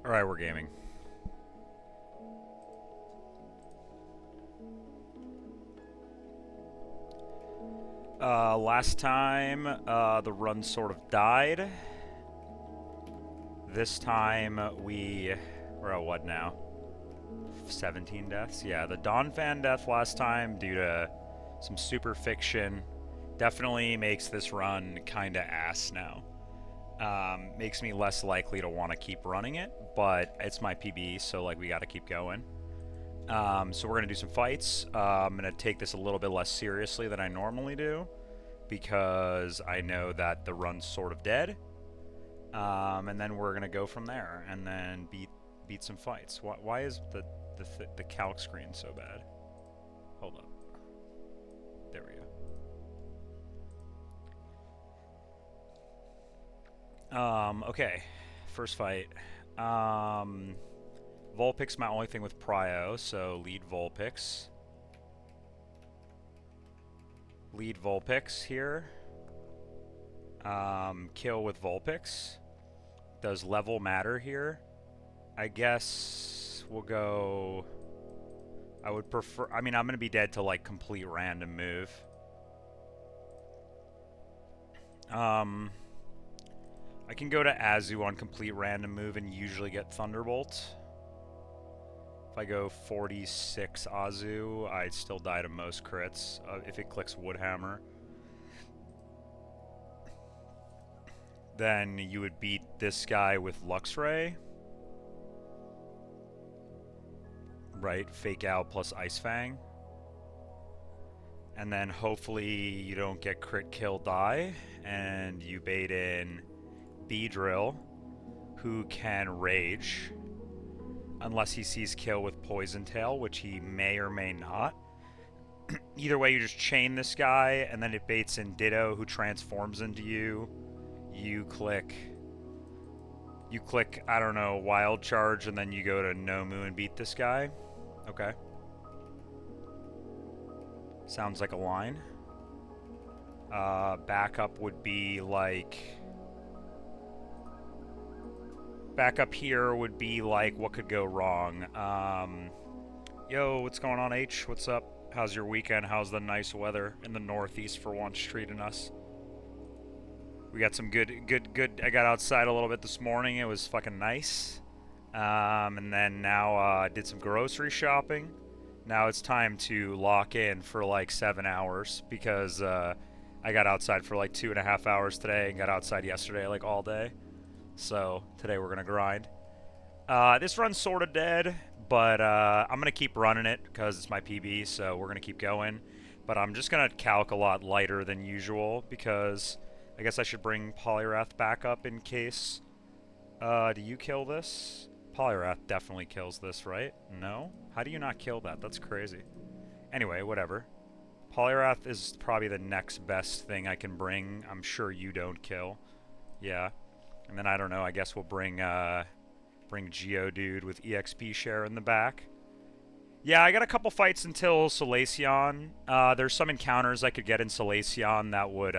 Alright, we're gaming. Last time, the run sort of died. This time, we're at what now? 17 deaths? Yeah, the Dawn fan death last time, due to some super fiction, definitely makes this run kinda ass now. Makes me less likely to want to keep running it, but it's my PB, so like we gotta keep going. So we're gonna do some fights. I'm gonna take this a little bit less seriously than I normally do, because I know that the run's sort of dead. And then we're gonna go from there, and then beat some fights. Why is the calc screen so bad? Hold up. There we go. Okay. First fight. Vulpix my only thing with Prio, so lead Vulpix. Lead Vulpix here. Kill with Vulpix. Does level matter here? I guess we'll go... I would prefer... I mean, I'm going to be dead to, like, complete random move. I can go to Azu on complete random move and usually get Thunderbolt. If I go 46 Azu, I'd still die to most crits if it clicks Woodhammer. Then you would beat this guy with Luxray. Right, Fake Out plus Ice Fang. And then hopefully you don't get crit kill die, and you bait in Beedrill, who can Rage, unless he sees kill with Poison Tail, which he may or may not. Either way, you just chain this guy, and then it baits in Ditto, who transforms into you. You click, I don't know, Wild Charge, and then you go to Nomu and beat this guy. Okay. Sounds like a line. Backup would be like... Backup here would be like, what could go wrong? Yo, what's going on, H? What's up? How's your weekend? How's the nice weather in the Northeast for once treating us? We got some good... I got outside a little bit this morning. It was fucking nice. And then now did some grocery shopping. Now it's time to lock in for like 7 hours, because I got outside for like 2.5 hours today and got outside yesterday like all day. So today we're gonna grind. This run's sort of dead, but I'm gonna keep running it because it's my PB, so we're gonna keep going. But I'm just gonna calc a lot lighter than usual, because I guess I should bring poliwrath back up in case. Do you kill this? Poliwrath definitely kills this, right? No? How do you not kill that? That's crazy. Anyway, whatever. Poliwrath is probably the next best thing I can bring. I'm sure you don't kill. Yeah. And then I don't know, I guess we'll bring Geodude with EXP share in the back. Yeah, I got a couple fights until Solaceon. There's some encounters I could get in Solaceon that would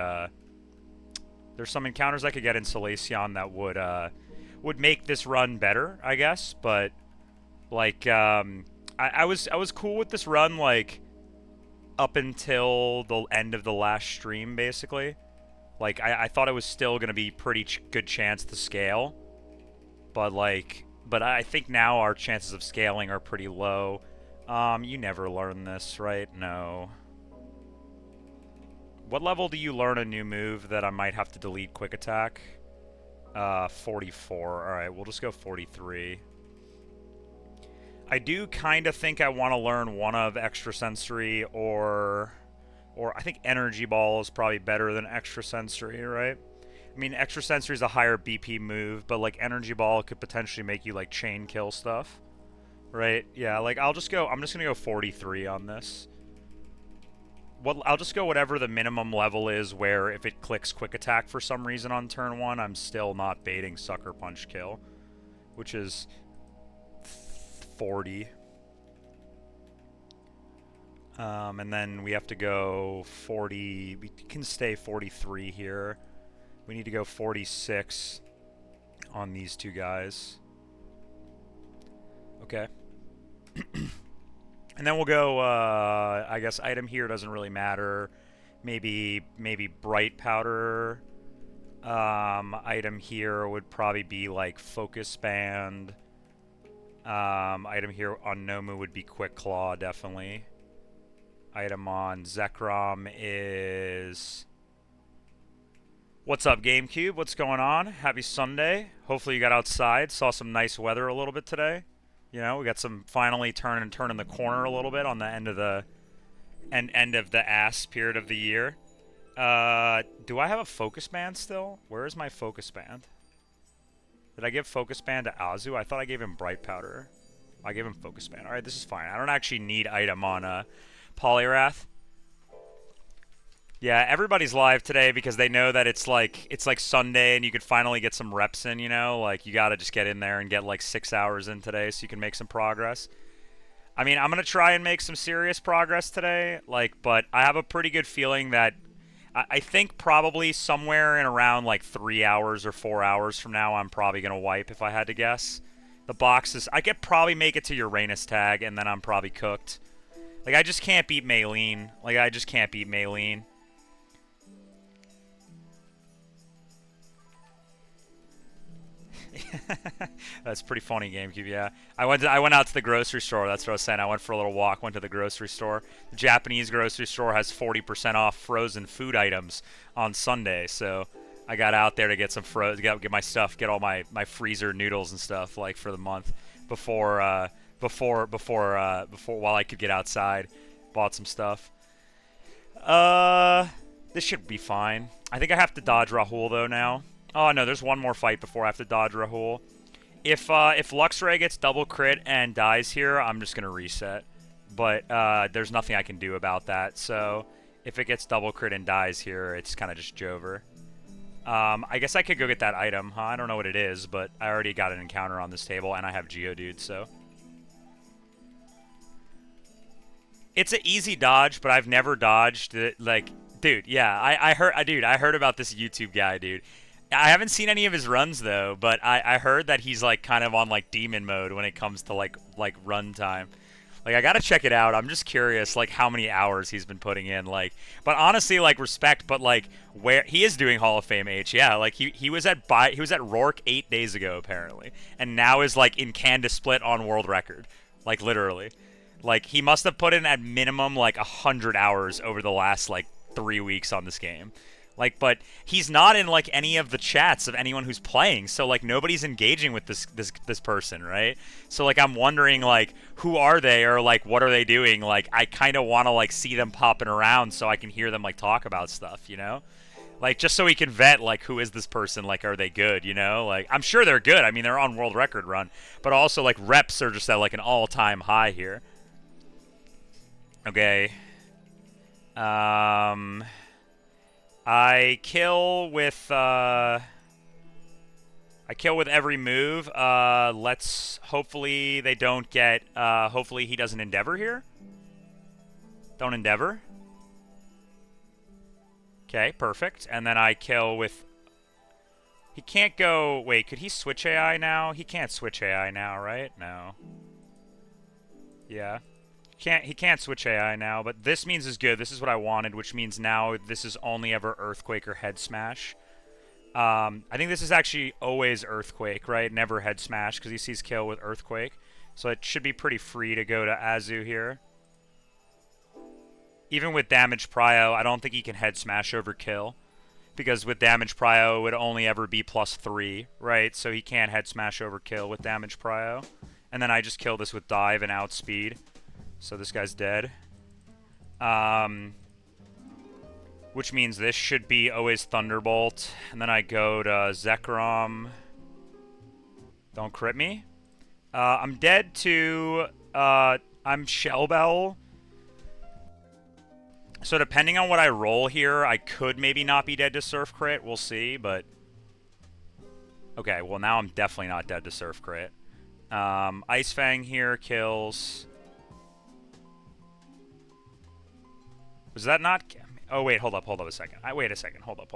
would make this run better, I guess, but like I was cool with this run like up until the end of the last stream, basically. Like I thought it was still gonna be pretty good chance to scale, but I think now our chances of scaling are pretty low. You never learn this, right? No. What level do you learn a new move that I might have to delete quick attack? 44. Alright, we'll just go 43. I do kind of think I want to learn one of Extrasensory or I think Energy Ball is probably better than Extrasensory, right? I mean, Extrasensory is a higher BP move, but like Energy Ball could potentially make you like chain kill stuff, right? Yeah, like I'm just gonna go 43 on this. I'll just go whatever the minimum level is, where if it clicks quick attack for some reason on turn 1, I'm still not baiting Sucker Punch kill, which is 40. And then we have to go 40. We can stay 43 here. We need to go 46 on these two guys. Okay. And then we'll go, I guess item here doesn't really matter. Maybe bright powder. Item here would probably be like focus band. Item here on Nomu would be quick claw, definitely. Item on Zekrom is... What's up, GameCube? What's going on? Happy Sunday. Hopefully you got outside. Saw some nice weather a little bit today. You know, we got some finally turning the corner a little bit on the end of the ass period of the year. Do I have a focus band still? Where is my focus band? Did I give focus band to Azu? I thought I gave him bright powder. I gave him focus band. Alright, this is fine. I don't actually need item on poliwrath. Yeah, everybody's live today because they know that it's like Sunday and you could finally get some reps in, you know? Like, you gotta just get in there and get like 6 hours in today so you can make some progress. I mean, I'm gonna try and make some serious progress today, like, but I have a pretty good feeling that I think probably somewhere in around like 3 hours or 4 hours from now, I'm probably gonna wipe if I had to guess. The boxes, I could probably make it to Uranus tag and then I'm probably cooked. Like, I just can't beat maylene. Like, I just can't beat maylene. That's pretty funny, GameCube. Yeah, I went out to the grocery store. That's what I was saying. I went for a little walk. Went to the grocery store. The Japanese grocery store has 40% off frozen food items on Sunday, so I got out there to get some get my stuff, get all my freezer noodles and stuff like for the month before while I could get outside. Bought some stuff. This should be fine. I think I have to dodge Rahul though now. Oh, no, there's one more fight before I have to dodge Rahul. If Luxray gets double crit and dies here, I'm just going to reset. But there's nothing I can do about that. So if it gets double crit and dies here, it's kind of just Jover. I guess I could go get that item, huh? I don't know what it is, but I already got an encounter on this table, and I have Geodude, so... It's an easy dodge, but I've never dodged it. Like, dude, yeah, I heard about this YouTube guy, dude. I haven't seen any of his runs though, but I heard that he's like kind of on like demon mode when it comes to like run time. Like, I gotta check it out. I'm just curious, like, how many hours he's been putting in. Like, but honestly, like, respect. But like, where he is doing Hall of Fame H, yeah. Like, he was at Rourke 8 days ago apparently, and now is like in Candace Split on world record. Like, literally, like, he must have put in at minimum like 100 hours over the last like 3 weeks on this game. Like, but he's not in like any of the chats of anyone who's playing, so like nobody's engaging with this person, right? So like I'm wondering like who are they, or like what are they doing? Like I kind of want to like see them popping around so I can hear them like talk about stuff, you know? Like just so we can vet like who is this person? Like are they good, you know? Like I'm sure they're good. I mean they're on world record run, but also like reps are just at like an all-time high here. Okay. I kill with every move. Let's hopefully they don't get hopefully he doesn't endeavor here. Don't endeavor. Okay, perfect. And then I kill with he can't go wait, could he switch AI now? He can't switch AI now, right? No. Yeah. He can't switch AI now, but this means is good. This is what I wanted, which means now this is only ever Earthquake or Head Smash. I think this is actually always Earthquake, right? Never Head Smash, because he sees kill with Earthquake. So it should be pretty free to go to Azu here. Even with Damage Prio, I don't think he can Head Smash over kill. Because with Damage Prio, it would only ever be +3, right? So he can't Head Smash over kill with Damage Prio. And then I just kill this with Dive and Outspeed. So this guy's dead. Which means this should be always Thunderbolt. And then I go to Zekrom. Don't crit me. I'm dead to... I'm Shellbell. So depending on what I roll here, I could maybe not be dead to Surf Crit. We'll see, but... Okay, well now I'm definitely not dead to Surf Crit. Ice Fang here kills... Was that not... Oh, wait, hold up a second. Wait a second. Hold up.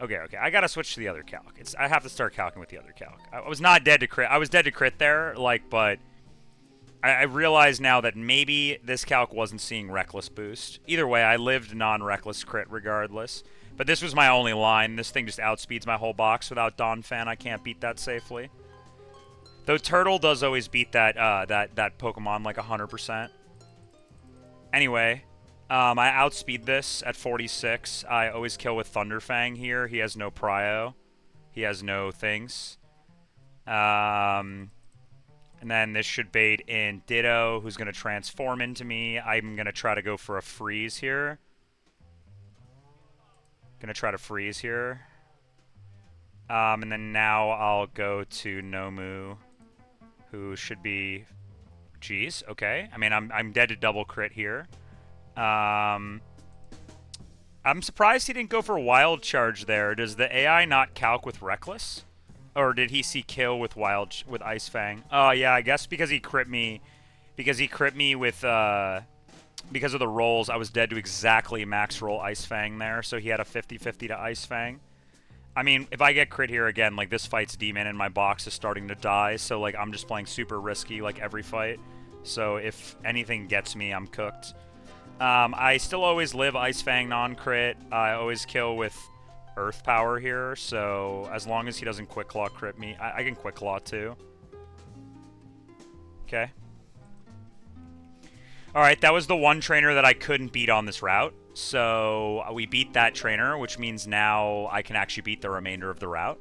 Okay. I gotta switch to the other calc. I have to start calcing with the other calc. I was not dead to crit. I was dead to crit there, like, but I realize now that maybe this calc wasn't seeing Reckless boost. Either way, I lived non-Reckless crit regardless. But this was my only line. This thing just outspeeds my whole box. Without Donphan, I can't beat that safely. Though Turtle does always beat that that Pokemon like 100%. Anyway, I outspeed this at 46. I always kill with Thunderfang here. He has no Prio. He has no things. And then this should bait in Ditto, who's going to transform into me. I'm going to try to go for a freeze here. Going to try to freeze here. And then now I'll go to Nomu, who should be... Jeez, okay. I mean, I'm dead to double crit here. I'm surprised he didn't go for Wild Charge there. Does the AI not calc with Reckless? Or did he see kill with Ice Fang? Oh yeah, I guess because he crit me with because of the rolls, I was dead to exactly max roll Ice Fang there, so he had a 50-50 to Ice Fang. I mean, if I get crit here again, like this fight's demon and my box is starting to die, so like I'm just playing super risky like every fight. So if anything gets me, I'm cooked. I still always live Ice Fang non-crit. I always kill with Earth Power here, so as long as he doesn't Quick Claw crit me, I can Quick Claw too. Okay. Alright, that was the one trainer that I couldn't beat on this route. So we beat that trainer, which means now I can actually beat the remainder of the route.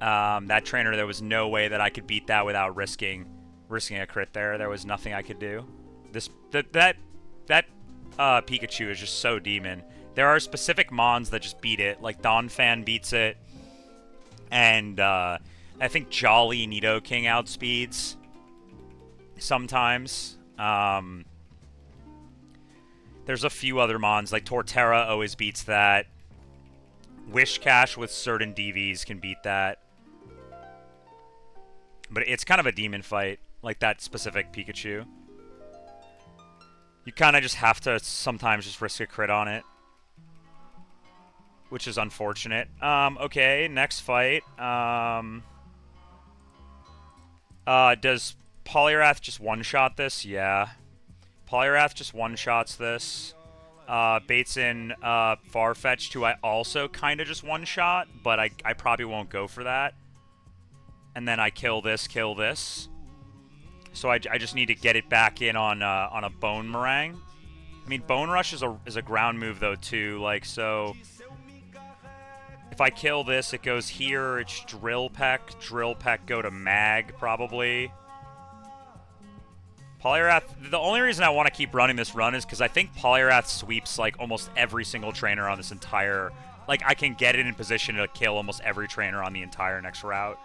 That trainer, there was no way that I could beat that without risking a crit there. There was nothing I could do. That Pikachu is just so demon. There are specific mons that just beat it, like Donphan beats it, and I think Jolly Nidoking outspeeds sometimes. There's a few other mons, like Torterra always beats that. Wishcash with certain DVs can beat that. But it's kind of a demon fight, like that specific Pikachu. You kind of just have to sometimes just risk a crit on it, which is unfortunate. Okay, next fight. Does Poliwrath just one-shot this? Yeah. Poliwrath just one-shots this. Baits in Farfetch'd, who I also kind of just one-shot, but I probably won't go for that. And then I kill this. So I just need to get it back in on a Bone Meringue. I mean, Bone Rush is a ground move, though, too. Like, so... If I kill this, it goes here. It's Drill Peck. Drill Peck go to Mag, probably. Poliwrath... The only reason I want to keep running this run is because I think Poliwrath sweeps, like, almost every single trainer on this entire... Like, I can get it in position to kill almost every trainer on the entire next route.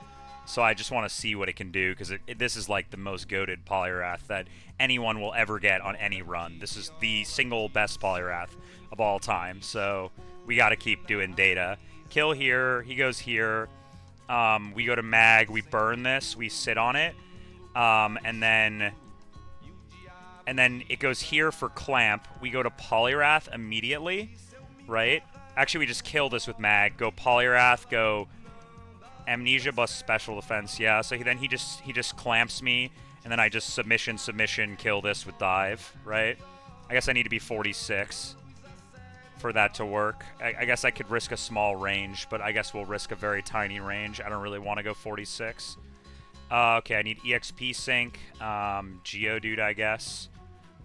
So I just want to see what it can do, because this is, like, the most goated Poliwrath that anyone will ever get on any run. This is the single best Poliwrath of all time, so we got to keep doing data. Kill here, he goes here, we go to Mag, we burn this, we sit on it, and then it goes here for Clamp. We go to Poliwrath immediately, right? Actually, we just kill this with Mag, go Poliwrath, go Amnesia plus Special Defense, yeah, so he just clamps me, and then I just submission, kill this with Dive, right? I guess I need to be 46 for that to work. I guess I could risk a small range, but I guess we'll risk a very tiny range. I don't really want to go 46. Okay, I need EXP Sync, Geodude, I guess.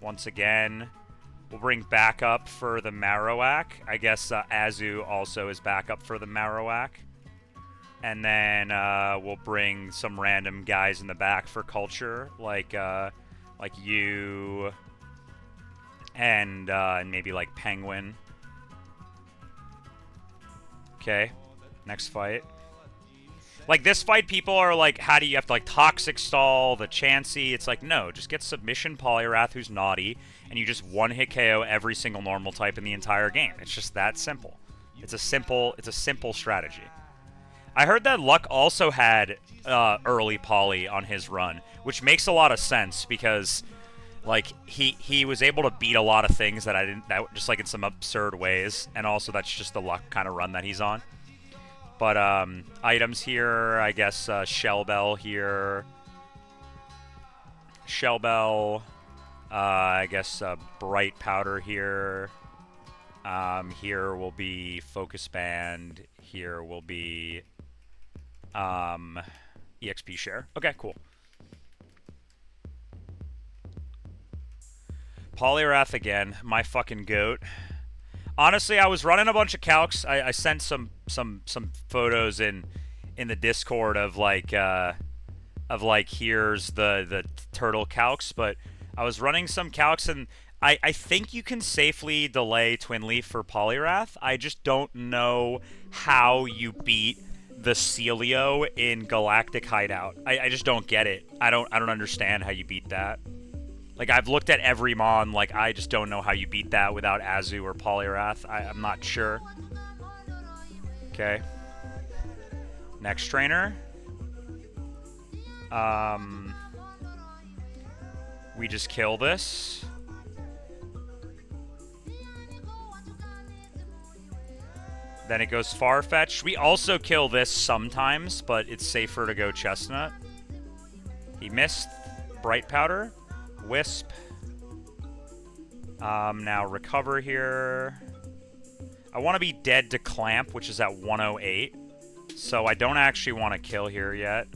Once again, we'll bring backup for the Marowak. I guess Azu also is backup for the Marowak. And then we'll bring some random guys in the back for culture, like you, and maybe like Penguin. Okay, next fight. Like, this fight, people are like, how do you have to, like, Toxic Stall, the Chansey? It's like, no, just get Submission Poliwrath, who's naughty, and you just one-hit KO every single normal type in the entire game. It's just that simple. It's a simple strategy. I heard that Luck also had early Poly on his run, which makes a lot of sense, because, like, he was able to beat a lot of things that just, like, in some absurd ways, and also that's just the Luck kind of run that he's on. But, items here, I guess, Shell Bell here. Shell Bell. I guess Bright Powder here. Here will be Focus Band. Here will be EXP Share. Okay, cool. Poliwrath again. My fucking goat. Honestly, I was running a bunch of calcs. I sent some photos in the Discord of like here's the turtle calcs, but I was running some calcs and I think you can safely delay Twin Leaf for Poliwrath. I just don't know how you beat the Celio in Galactic Hideout. I just don't get it. I don't understand how you beat that. Like, I've looked at every Mon, like, I just don't know how you beat that without Azu or Poliwrath. I'm not sure. Okay. Next trainer. We just kill this. Then it goes Farfetch. We also kill this sometimes, but it's safer to go Chestnut. He missed Bright Powder. Wisp. Now recover here. I want to be dead to Clamp, which is at 108. So I don't actually want to kill here yet.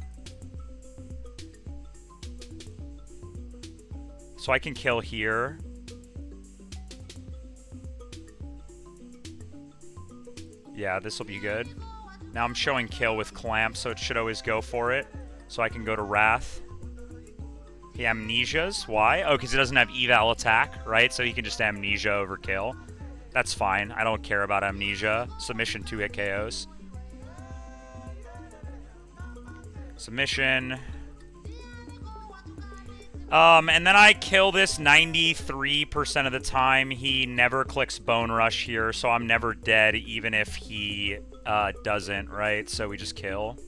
So I can kill here. Yeah, this will be good. Now I'm showing kill with Clamp, so it should always go for it. So I can go to Wrath. He amnesias. Why? Oh, because he doesn't have eval attack, right? So he can just amnesia over kill. That's fine. I don't care about amnesia. Submission 2-hit KOs. Submission. And then I kill this 93% of the time. He never clicks Bone Rush here, so I'm never dead even if he doesn't, right? So we just kill.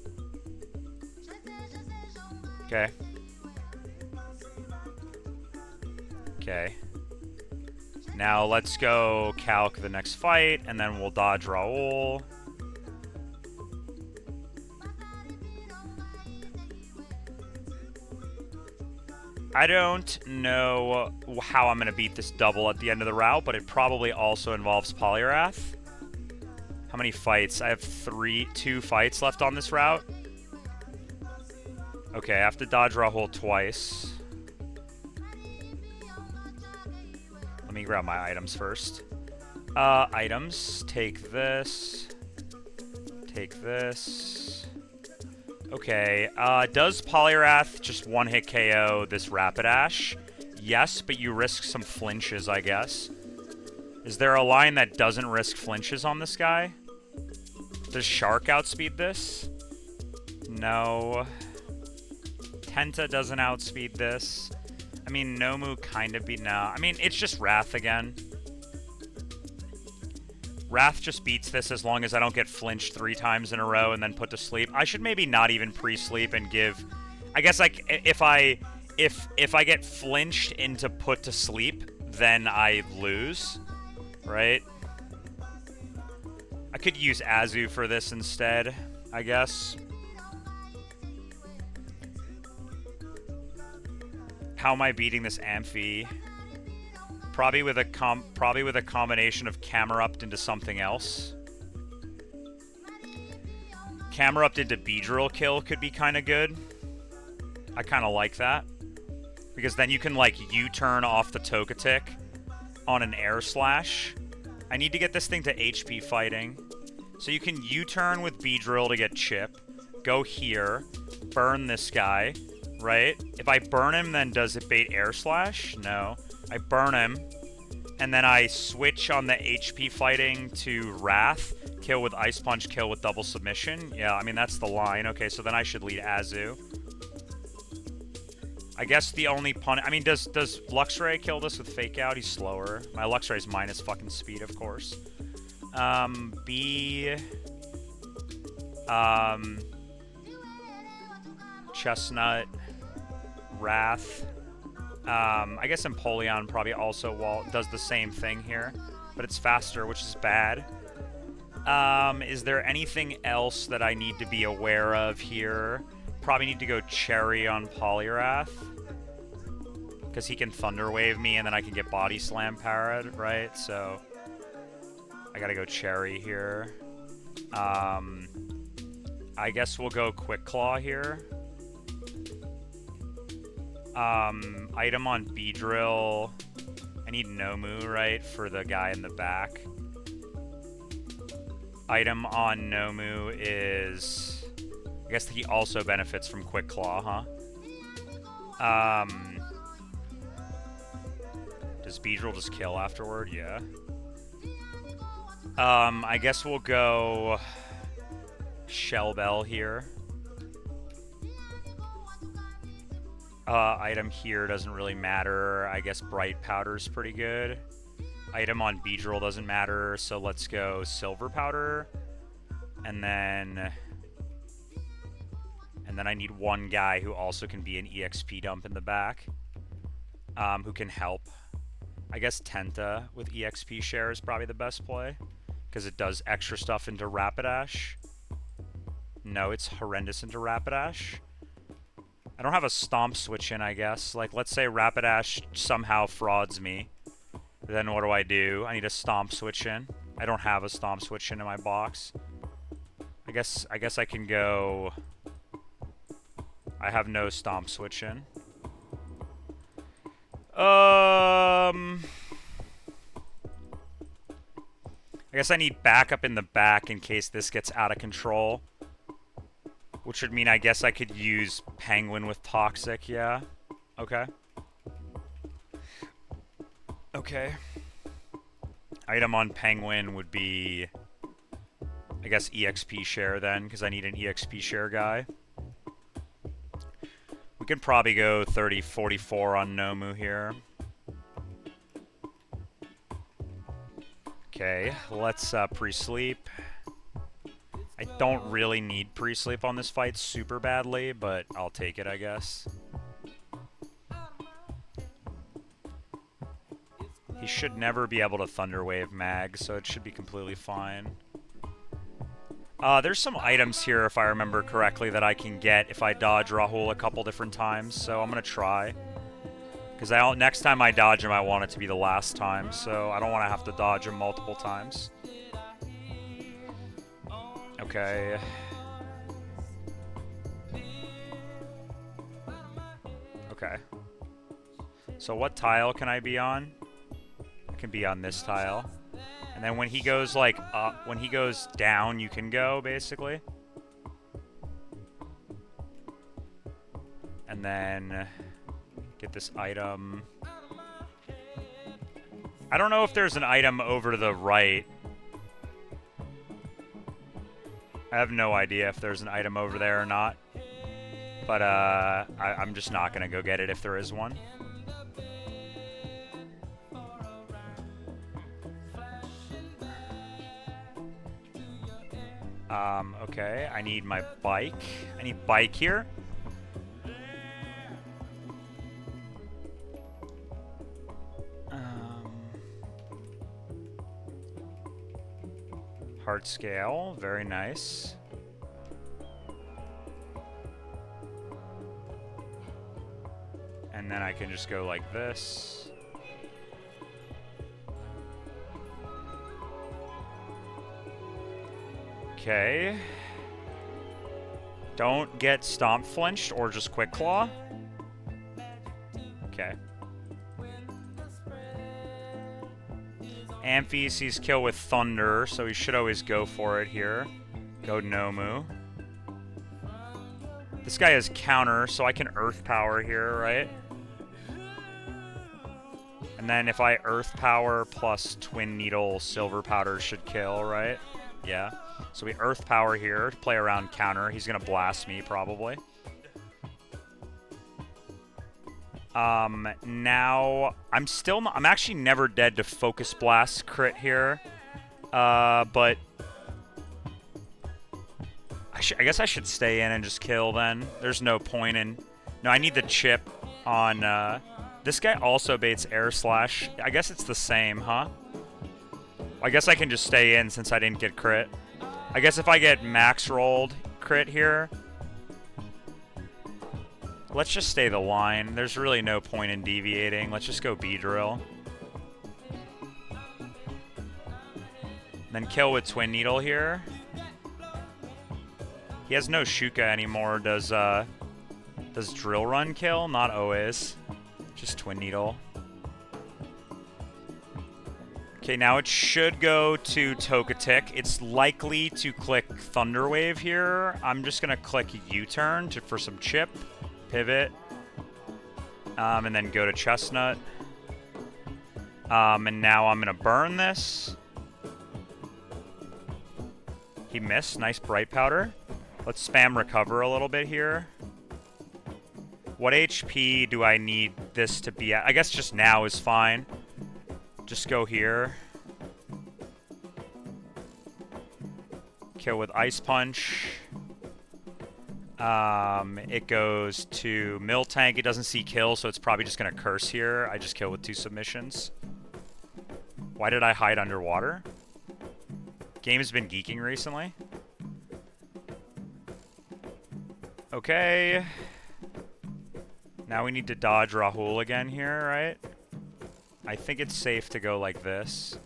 Okay. Okay. Now let's go calc the next fight, and then we'll dodge Raoul. I don't know how I'm going to beat this double at the end of the route, but it probably also involves Poliwrath. How many fights? I have 2 fights left on this route. Okay, I have to dodge Raoul twice. Let me grab my items first. Items. Take this. Take this. Okay. Does Poliwrath just 1-hit KO this Rapidash? Yes, but you risk some flinches, I guess. Is there a line that doesn't risk flinches on this guy? Does Shark outspeed this? No. Tenta doesn't outspeed this. I mean, Nomu kind of beat... No. I mean, it's just Wrath again. Wrath just beats this as long as I don't get flinched 3 times in a row and then put to sleep. I should maybe not even pre-sleep and give... I guess, like, if I get flinched into put to sleep, then I lose. Right? I could use Azu for this instead, I guess. How am I beating this Amphi? Probably with a combination of Camerupt into something else. Camerupt into Beedrill kill could be kind of good. I kind of like that. Because then you can, like, U-turn off the Togetic on an Air Slash. I need to get this thing to HP fighting. So you can U-turn with Beedrill to get Chip. Go here. Burn this guy. Right? If I burn him, then does it bait Air Slash? No. I burn him. And then I switch on the HP fighting to Wrath. Kill with Ice Punch, kill with double submission. Yeah, I mean, that's the line. Okay, so then I should lead Azu. I guess the only pun... I mean, does Luxray kill this with Fake Out? He's slower. My Luxray's minus fucking speed, of course. B... Chestnut. Wrath. I guess Empoleon probably also does the same thing here. But it's faster, which is bad. Is there anything else that I need to be aware of here? Probably need to go Cherry on Poliwrath. Because he can Thunder Wave me, and then I can get Body Slam parried, right? So I gotta go Cherry here. I guess we'll go Quick Claw here. Item on Beedrill. I need Nomu, right, for the guy in the back. Item on Nomu is... I guess he also benefits from Quick Claw, huh? Does Beedrill just kill afterward? Yeah. I guess we'll go... Shell Bell here. Item here doesn't really matter. I guess Bright Powder's pretty good. Item on Beedrill doesn't matter, so let's go Silver Powder. And then I need one guy who also can be an EXP dump in the back. Who can help. I guess Tenta with EXP share is probably the best play. Because it does extra stuff into Rapidash. No, it's horrendous into Rapidash. I don't have a Stomp switch in, I guess. Like, let's say Rapidash somehow frauds me. Then what do? I need a Stomp switch in. I don't have a Stomp switch in my box. I guess I can go... I have no Stomp switch in. I guess I need backup in the back in case this gets out of control. Which would mean I guess I could use Penguin with Toxic, yeah. Okay. Okay. Item on Penguin would be... I guess EXP share then, because I need an EXP share guy. We can probably go 30-44 on Nomu here. Okay, let's pre-sleep. I don't really need pre-sleep on this fight super badly, but I'll take it, I guess. He should never be able to Thunder Wave Mag, so it should be completely fine. There's some items here, if I remember correctly, that I can get if I dodge Rahul a couple different times, so I'm gonna try. Because next time I dodge him, I want it to be the last time, so I don't want to have to dodge him multiple times. Okay. Okay. So what tile can I be on? I can be on this tile. And then when he goes like up, when he goes down, you can go basically. And then get this item. I don't know if there's an item over to the right. I have no idea if there's an item over there or not. But I'm just not going to go get it if there is one. Okay, I need my bike. I need bike here. Heart scale, very nice. And then I can just go like this. Okay. Don't get Stomp flinched or just Quick Claw. Okay. Amphi sees kill with Thunder, so he should always go for it here. Go Nomu. This guy has counter, so I can Earth Power here, right? And then if I Earth Power plus Twin Needle, Silver Powder should kill, right? Yeah. So we Earth Power here to play around counter. He's going to blast me, probably. Now, I'm actually never dead to Focus Blast crit here. But I guess I should stay in and just kill then. There's no point in... No, I need the chip on... This guy also baits Air Slash. I guess it's the same, huh? I guess I can just stay in since I didn't get crit. I guess if I get max rolled crit here... Let's just stay the line. There's really no point in deviating. Let's just go B-drill. Then kill with Twin Needle here. He has no Shuka anymore. Does Drill Run kill? Not always. Just Twin Needle. Okay, now it should go to Togetic. It's likely to click Thunder Wave here. I'm just gonna click U-turn for some chip. Pivot. And then go to Chestnut. And now I'm gonna burn this. He missed. Nice Bright Powder. Let's spam recover a little bit here. What HP do I need this to be at? I guess just now is fine. Just go here. Kill with Ice Punch. It goes to Miltank. It doesn't see kill, so it's probably just going to curse here. I just kill with 2 submissions. Why did I hide underwater? Game has been geeking recently. Okay. Now we need to dodge Rahul again here, right? I think it's safe to go like this.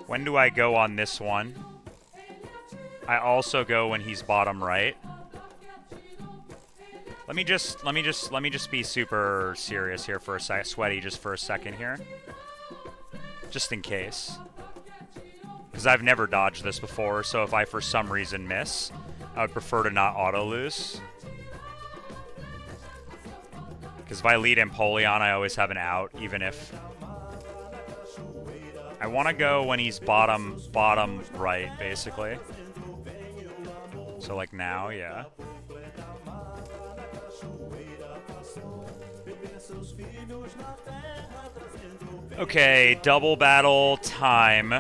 When do I go on this one? I also go when he's bottom right. Let me just be super serious here for a sec, sweaty just for a second here. Just in case. Because I've never dodged this before, so if I for some reason miss, I would prefer to not auto-lose. Because if I lead Empoleon, I always have an out, even if... I want to go when he's bottom right, basically. So like now, yeah. Okay, double battle time.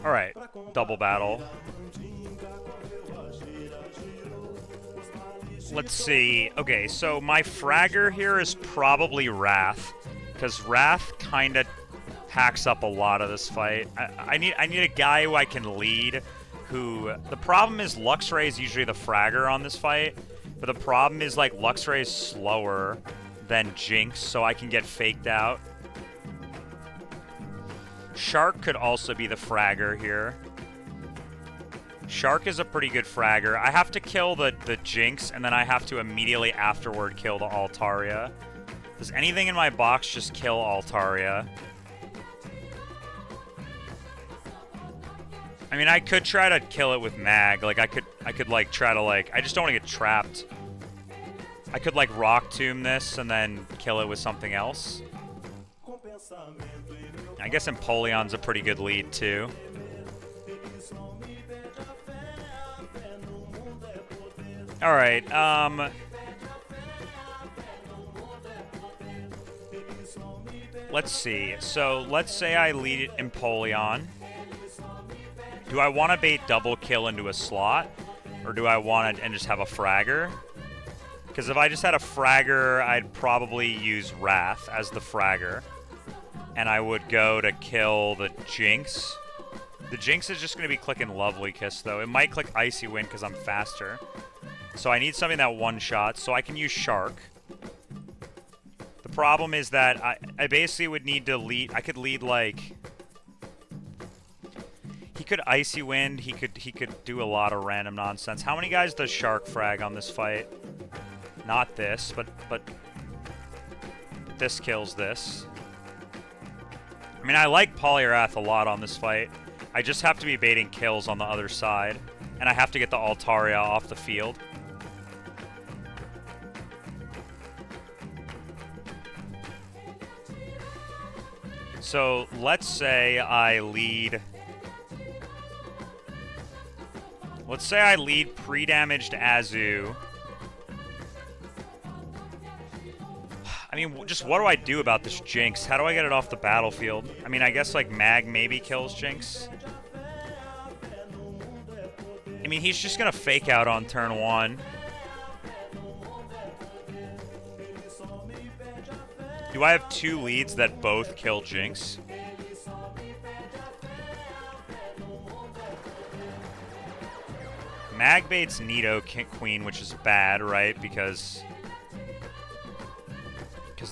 Alright, double battle. Let's see. Okay, so my fragger here is probably Wrath, because Wrath kind of packs up a lot of this fight. I need a guy who I can lead. Who the problem is Luxray is usually the fragger on this fight, but the problem is like Luxray is slower than Jinx, so I can get faked out. Shark could also be the fragger here. Shark is a pretty good fragger. I have to kill the Jinx, and then I have to immediately afterward kill the Altaria. Does anything in my box just kill Altaria? I mean, I could try to kill it with Mag. Like, I could like try to like. I just don't want to get trapped. I could like Rock Tomb this and then kill it with something else. I guess Empoleon's a pretty good lead too. All right. Let's see. So let's say I lead Empoleon. Do I want to bait double kill into a slot, or do I want to and just have a fragger? Because if I just had a fragger, I'd probably use Wrath as the fragger, and I would go to kill the Jinx. The Jinx is just going to be clicking Lovely Kiss, though. It might click Icy Wind because I'm faster. So I need something that one-shot, so I can use Shark. The problem is that I basically would need to lead... I could lead, like... He could Icy Wind. He could do a lot of random nonsense. How many guys does Shark frag on this fight? Not this, but this kills this. I mean, I like Poliwrath a lot on this fight. I just have to be baiting kills on the other side, and I have to get the Altaria off the field. So let's say I lead... Let's say I lead pre-damaged Azu. I mean, just what do I do about this Jinx? How do I get it off the battlefield? I mean, I guess like Mag maybe kills Jinx. I mean, he's just gonna fake out on turn 1. Do I have 2 leads that both kill Jinx? Mag baits Nido Queen, which is bad, right? Because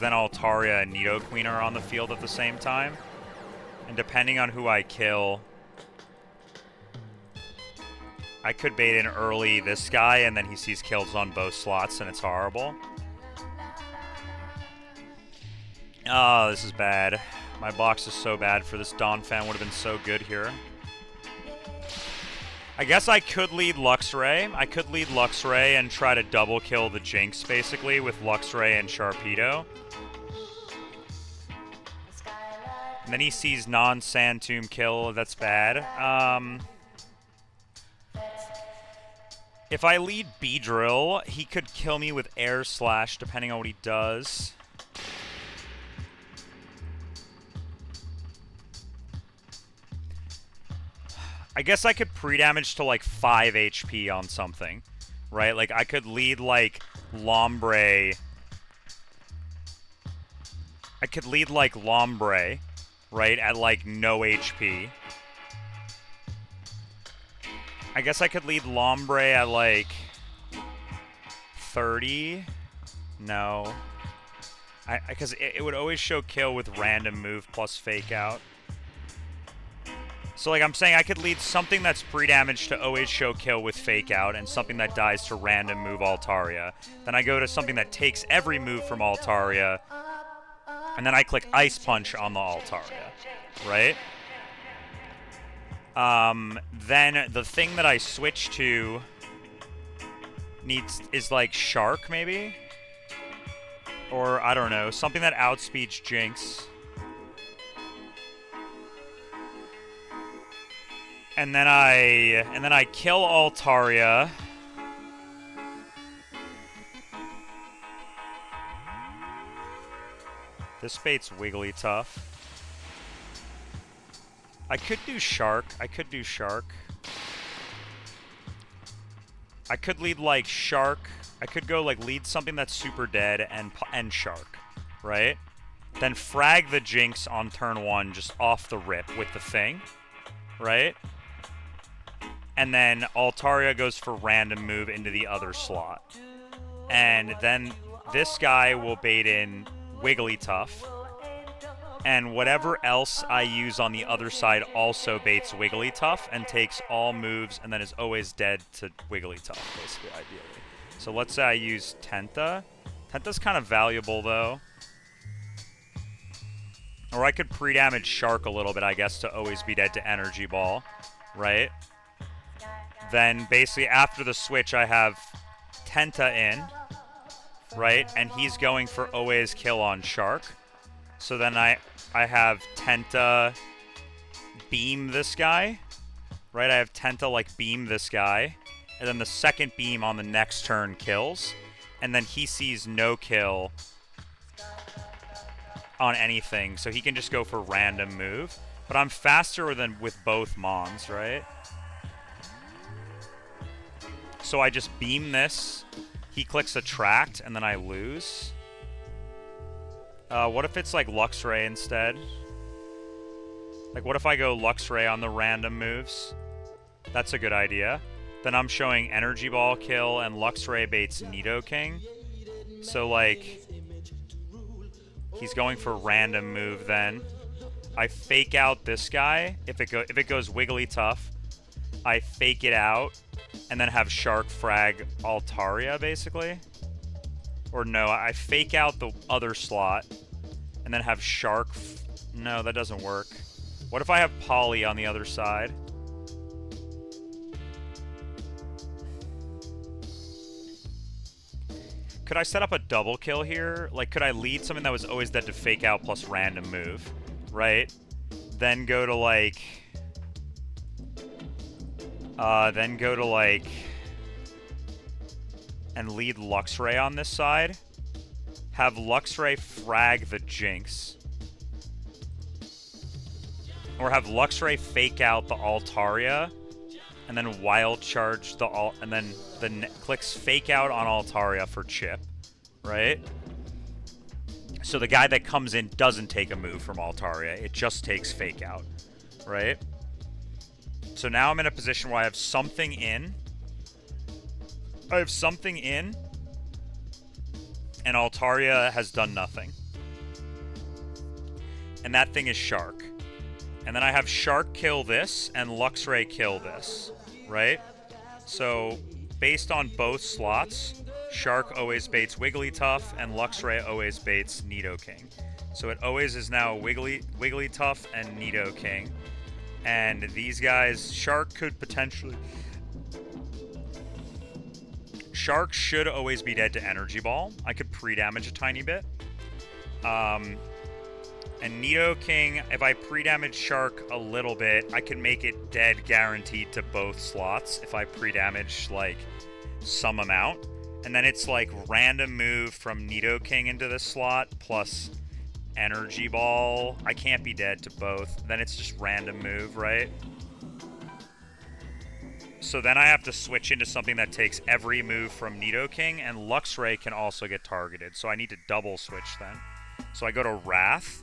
then Altaria and Nido Queen are on the field at the same time. And depending on who I kill, I could bait in early this guy, and then he sees kills on both slots, and it's horrible. Oh, this is bad. My box is so bad for this. Dawn Fan would have been so good here. I guess I could lead Luxray. I could lead Luxray and try to double kill the Jinx, basically, with Luxray and Sharpedo. And then he sees non-Sand Tomb kill. That's bad. If I lead Beedrill, he could kill me with Air Slash, depending on what he does. I guess I could pre-damage to like 5 HP on something, right? Like I could lead like Lombre. I could lead like Lombre, right, at like no HP. I guess I could lead Lombre at like 30. No. Because it would always show kill with random move plus fake out. So, like, I'm saying I could lead something that's pre-damage to always show kill with fake out and something that dies to random move Altaria. Then I go to something that takes every move from Altaria, and then I click Ice Punch on the Altaria, right? Then the thing that I switch to is like Shark, maybe? Or, I don't know, something that outspeeds Jinx. And then I kill Altaria. This bait's Wigglytuff. I could do Shark. I could lead like Shark. I could go like lead something that's super dead and Shark, right? Then frag the Jinx on turn 1 just off the rip with the thing, right? And then Altaria goes for random move into the other slot. And then this guy will bait in Wigglytuff. And whatever else I use on the other side also baits Wigglytuff and takes all moves and then is always dead to Wigglytuff, basically, ideally. So let's say I use Tenta. Tenta's kind of valuable, though. Or I could pre-damage Shark a little bit, I guess, to always be dead to Energy Ball, right? Then basically after the switch, I have Tenta in, right? And he's going for always kill on Shark. So then I have Tenta beam this guy, right? I have Tenta like beam this guy. And then the second beam on the next turn kills. And then he sees no kill on anything. So he can just go for random move. But I'm faster than with both Mons, right? So I just beam this, he clicks Attract, and then I lose. What if it's like Luxray instead? Like what if I go Luxray on the random moves? That's a good idea. Then I'm showing Energy Ball kill and Luxray baits Nidoking. So like, he's going for random move then. I fake out this guy. If it goes Wigglytuff, I fake it out. And then have Shark frag Altaria, basically. Or no, I fake out the other slot. And then have Shark... No, that doesn't work. What if I have Poly on the other side? Could I set up a double kill here? Like, could I lead something that was always dead to fake out plus random move? Right? Then go to, like... and lead Luxray on this side. Have Luxray frag the Jinx. Or have Luxray fake out the Altaria. and then wild charge the and then clicks fake out on Altaria for chip, right? So the guy that comes in doesn't take a move from Altaria. It just takes fake out, right? So now I'm in a position where I have something in. I have something in, and Altaria has done nothing. And that thing is Shark. And then I have Shark kill this, and Luxray kill this, right? So, based on both slots, Shark always baits Wigglytuff, and Luxray always baits Nidoking. So it always is now Wigglytuff and Nidoking. And these guys, Shark could potentially... Shark should always be dead to Energy Ball. I could pre-damage a tiny bit. And Nidoking, if I pre-damage Shark a little bit, I can make it dead guaranteed to both slots if I pre-damage, like, some amount. And then it's, like, random move from Nidoking into this slot, plus Energy Ball. I can't be dead to both. Then it's just random move, right? So then I have to switch into something that takes every move from Nidoking, and Luxray can also get targeted. So I need to double switch then. So I go to Wrath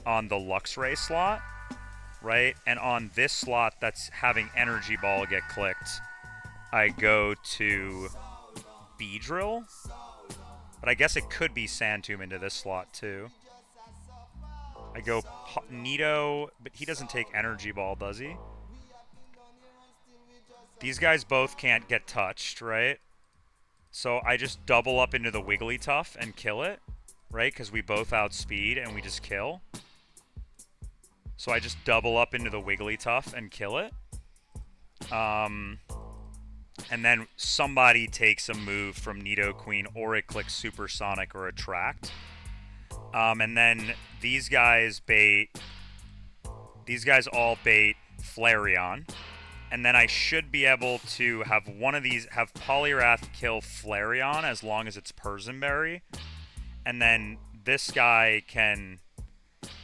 on the Luxray slot, right? And on this slot that's having Energy Ball get clicked, I go to Beedrill. But I guess it could be Sand Tomb into this slot too. I go Nido, but he doesn't take Energy Ball, does he? These guys both can't get touched, right? So I just double up into the Wigglytuff and kill it, right? Because we both outspeed and we just kill. So I just double up into the Wigglytuff and kill it. And then somebody takes a move from Nidoqueen, or it clicks Supersonic or Attract. And then these guys all bait Flareon. And then I should be able to have one of these, have Poliwrath kill Flareon as long as it's Persimberry. And then this guy can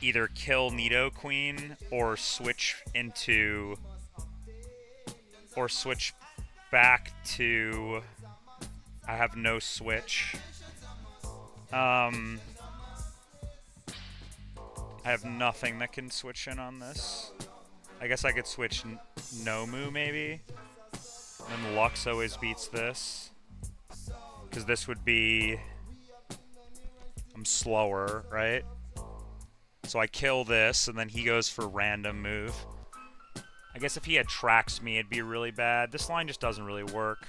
either kill Nidoqueen or switch into, or switch back to, I have no switch. I have nothing that can switch in on this. I guess I could switch Nomu, maybe. And Lux always beats this. Because this would be... I'm slower, right? So I kill this, and then he goes for random move. I guess if he attracts me, it'd be really bad. This line just doesn't really work.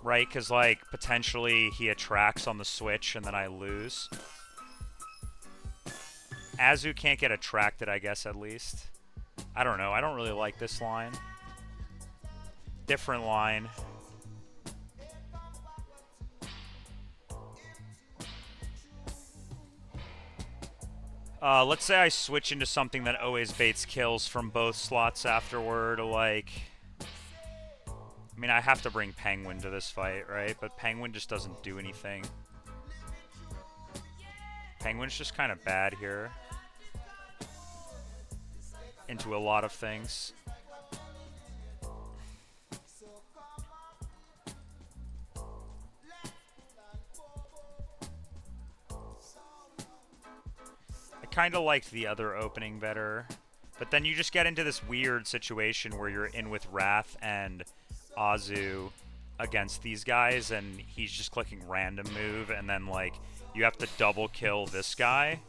Right? Because, like, potentially he attracts on the switch, and then I lose. Azu can't get attracted, I guess, at least. I don't know. I don't really like this line. Different line. Let's say I switch into something that always baits kills from both slots afterward, like... I mean, I have to bring Penguin to this fight, right? But Penguin just doesn't do anything. Penguin's just kind of bad here. Into a lot of things. I kind of liked the other opening better. But then you just get into this weird situation where you're in with Wrath and Azu against these guys, and he's just clicking random move, and then, like, you have to double kill this guy.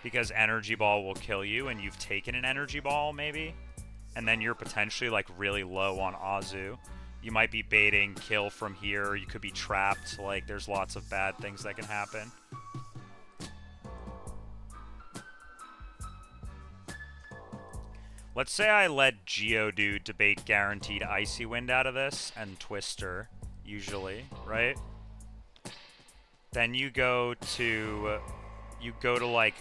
Because Energy Ball will kill you, and you've taken an Energy Ball, maybe? And then you're potentially, like, really low on Azu. You might be baiting kill from here, you could be trapped. Like, there's lots of bad things that can happen. Let's say I let Geodude to bait guaranteed Icy Wind out of this, and Twister, usually, right? Then you go to, like,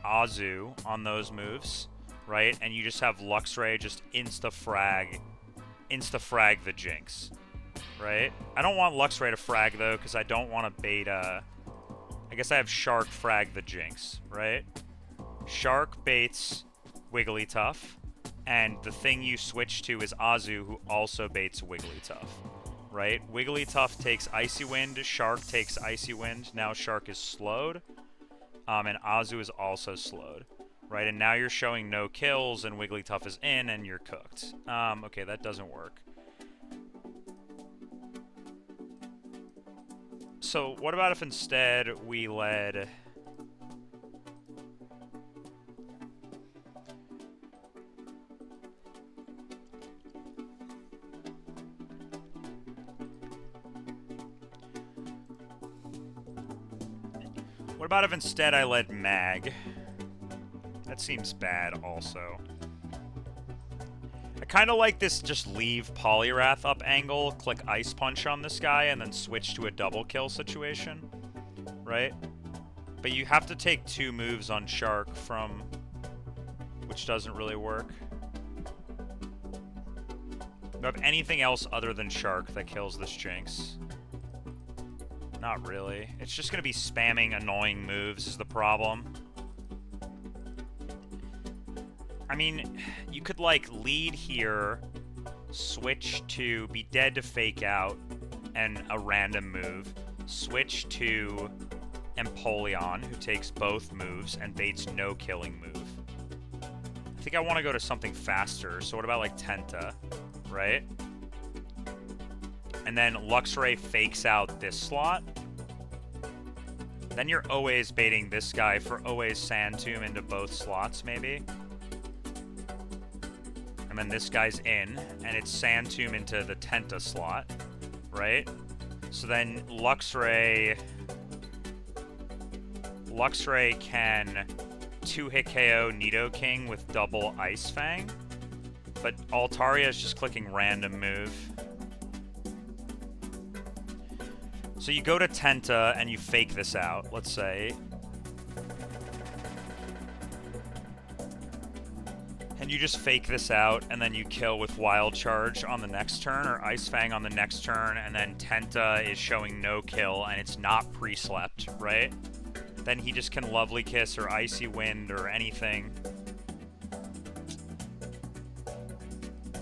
Azu on those moves, right? And you just have Luxray just insta-frag the Jinx, right? I don't want Luxray to frag, though, because I don't want to bait, I guess I have Shark frag the Jinx, right? Shark baits Wigglytuff, And the thing you switch to is Azu, who also baits Wigglytuff, right? Wigglytuff takes Icy Wind, Shark takes Icy Wind. Now Shark is slowed, and Azu is also slowed, right? And now you're showing no kills, and Wigglytuff is in, and you're cooked. Okay, that doesn't work. So what about if instead we led... What about if instead I led Mag? That seems bad also. I kind of like this just leave Poliwrath up angle, click Ice Punch on this guy, and then switch to a double kill situation, right? But you have to take 2 moves on Shark from... which doesn't really work. Do you have anything else other than Shark that kills this Jinx? Not really. It's just going to be spamming annoying moves is the problem. I mean, you could, like, lead here, switch to be dead to fake out, and a random move. Switch to Empoleon, who takes both moves and baits no killing move. I think I want to go to something faster, so what about, like, Tenta, right? And then Luxray fakes out this slot. Then you're always baiting this guy for always Sand Tomb into both slots, maybe. And then this guy's in, and it's Sand Tomb into the Tenta slot, right? So then Luxray can 2-hit KO Nidoking with double Ice Fang, but Altaria is just clicking random move. So you go to Tenta and you fake this out, let's say. And you just fake this out, and then you kill with Wild Charge on the next turn, or Ice Fang on the next turn, and then Tenta is showing no kill, and it's not pre-slept, right? Then he just can Lovely Kiss or Icy Wind or anything.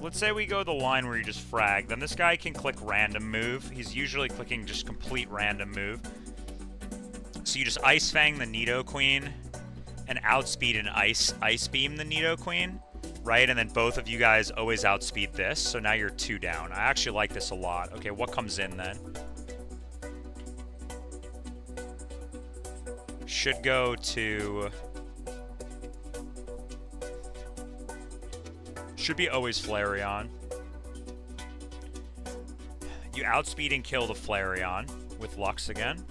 Let's say we go the line where you just frag. Then this guy can click random move. He's usually clicking just complete random move. So you just Ice Fang the Nidoqueen and outspeed and Ice Beam the Nidoqueen, right? And then both of you guys always outspeed this. So now you're 2 down. I actually like this a lot. Okay, what comes in then? Should go to... Should be always Flareon. You outspeed and kill the Flareon with Lux again,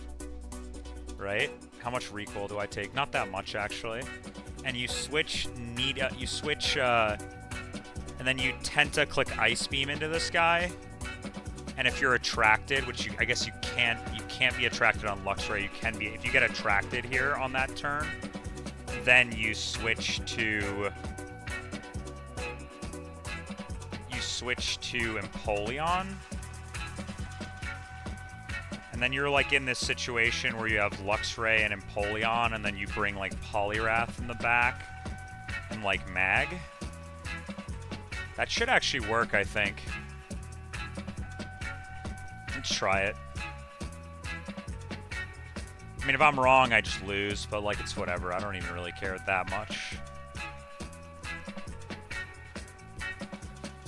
right? How much recoil do I take? Not that much, actually. And you switch and then you Tenta click Ice Beam into this guy. And if you're attracted, which I guess you can't be attracted on Luxray. You can be if you get attracted here on that turn. Then you switch to Empoleon. And then you're like in this situation where you have Luxray and Empoleon, and then you bring like Poliwrath in the back and like Mag. That should actually work, I think. Let's try it. I mean, if I'm wrong, I just lose, but like it's whatever. I don't even really care that much.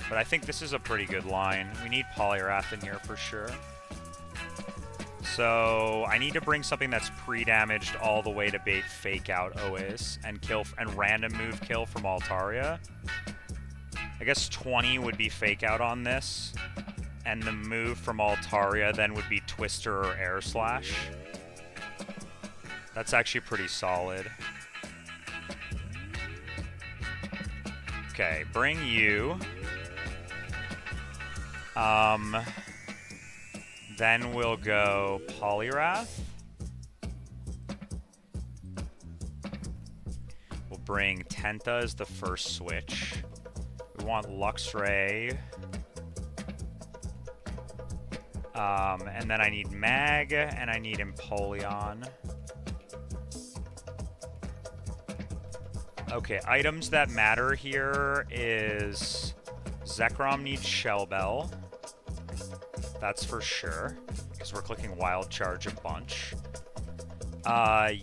But I think this is a pretty good line. We need Poliwrath in here for sure. So I need to bring something that's pre-damaged all the way to bait Fake Out always and kill and random move kill from Altaria. I guess 20 would be Fake Out on this, and the move from Altaria then would be Twister or Air Slash. That's actually pretty solid. Okay, bring you. Then we'll go Poliwrath. We'll bring Tenta as the first switch. We want Luxray. And then I need Mag, and I need Empoleon. Okay, items that matter here is Zekrom needs Shell Bell. That's for sure, because we're clicking Wild Charge a bunch.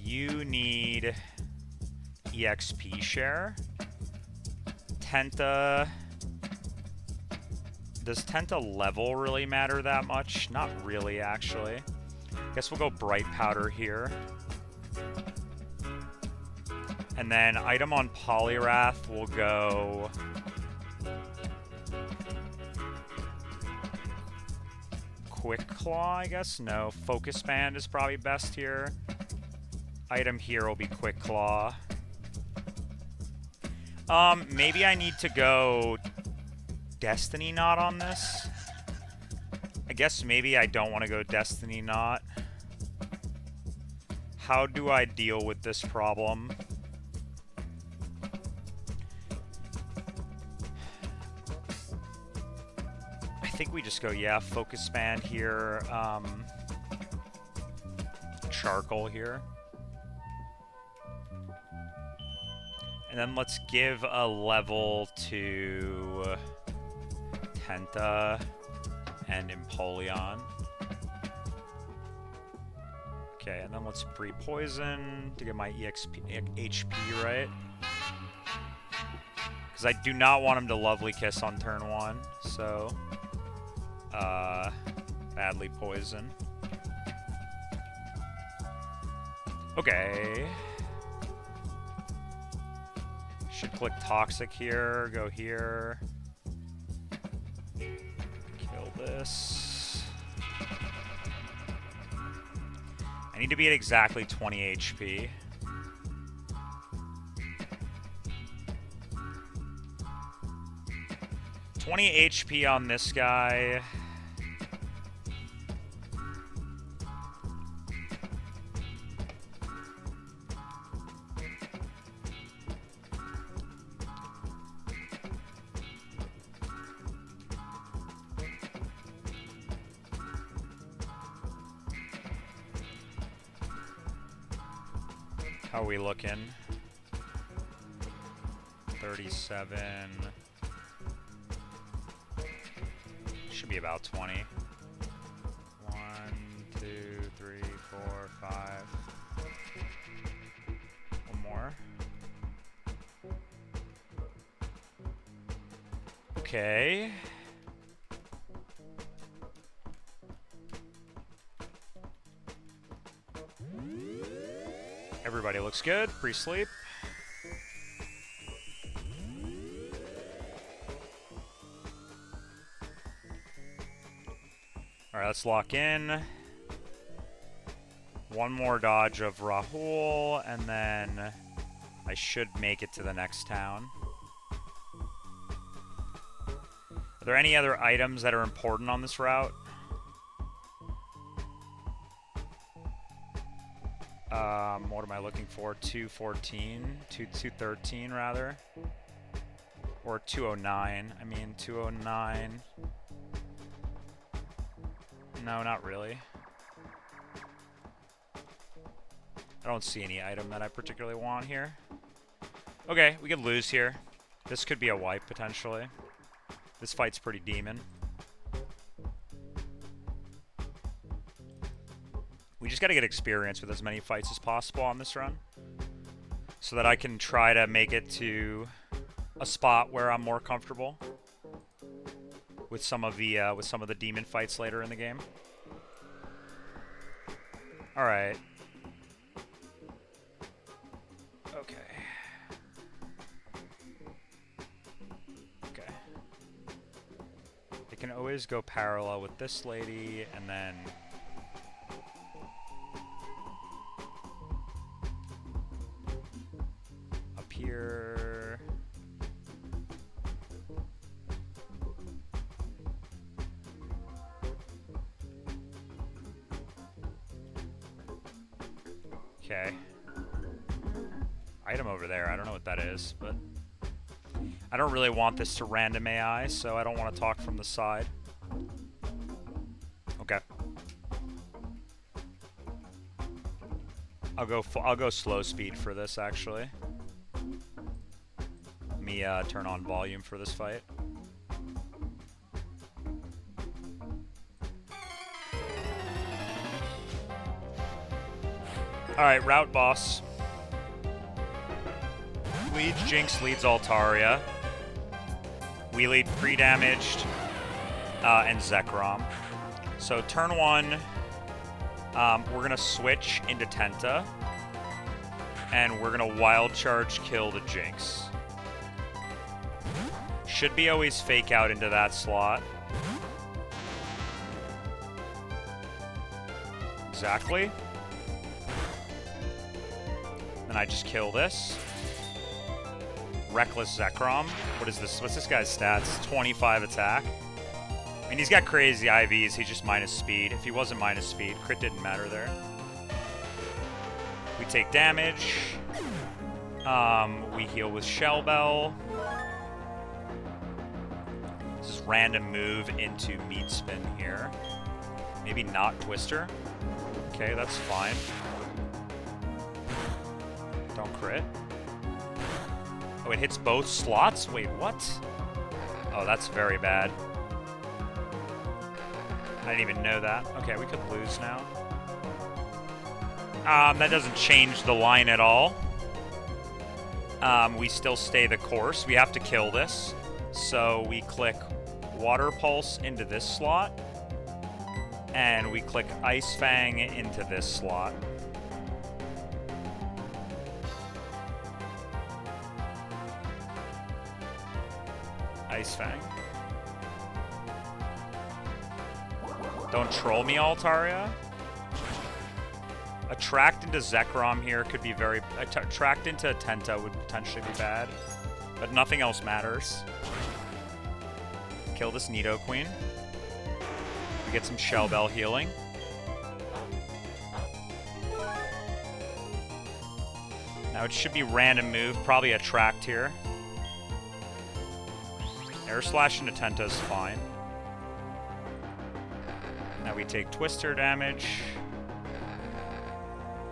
You need EXP share. Tenta... Does Tenta level really matter that much? Not really, actually. Guess we'll go Bright Powder here. And then item on poliwrath will go... Quick Claw, I guess? No, Focus Band is probably best here. Item here will be Quick Claw. Maybe I need to go Destiny Knot on this. I guess maybe I don't want to go Destiny Knot. How do I deal with this problem? I think we just go, yeah, Focus Band here, Charcoal here. And then let's give a level to Tenta and Empoleon. Okay, and then let's pre-poison to get my HP right. Because I do not want him to Lovely Kiss on turn 1, so... badly poison. Okay. Should click Toxic here, go here. Kill this. I need to be at exactly 20 HP. $20 HP on this guy. How are we looking? 37. Should be about 20. 1, 2, 3, 4, 5. One more. Okay. Everybody looks good. Pre-sleep. Alright, let's lock in. One more dodge of Rahul, and then I should make it to the next town. Are there any other items that are important on this route? What am I looking for? 214? 213 rather? Or 209. I mean 209. No, not really. I don't see any item that I particularly want here. Okay, we could lose here. This could be a wipe potentially. This fight's pretty demon. We just gotta get experience with as many fights as possible on this run, so that I can try to make it to a spot where I'm more comfortable with some of the demon fights later in the game. All right. Okay. Okay. It can always go parallel with this lady, and then up here. Okay. Item over there. I don't know what that is, but I don't really want this to random AI, so I don't want to talk from the side. Okay. I'll go slow speed for this, actually. me turn on volume for this fight. Alright, route boss. Leads Jinx, leads Altaria. We lead pre-damaged and Zekrom. So turn 1, we're going to switch into Tenta. And we're going to wild charge kill the Jinx. Should be always fake out into that slot. Exactly. Then I just kill this. Reckless Zekrom. What is this? What's this guy's stats? 25 attack. I mean, he's got crazy IVs. He's just minus speed. If he wasn't minus speed, crit didn't matter there. We take damage. We heal with Shell Bell. This is random move into Meat Spin here. Maybe not Twister. Okay, that's fine. Don't crit. Oh, it hits both slots? Wait, what? Oh, that's very bad. I didn't even know that. Okay, we could lose now. That doesn't change the line at all. We still stay the course. We have to kill this. So we click Water Pulse into this slot. And we click Ice Fang into this slot. Ice Fang. Don't troll me, Altaria. Attract into Zekrom here could be very... Attract into Tenta would potentially be bad. But nothing else matters. Kill this Nidoqueen. We get some Shell Bell healing. Now it should be random move. Probably Attract here. Air Slash into Tenta is fine. Now we take Twister damage.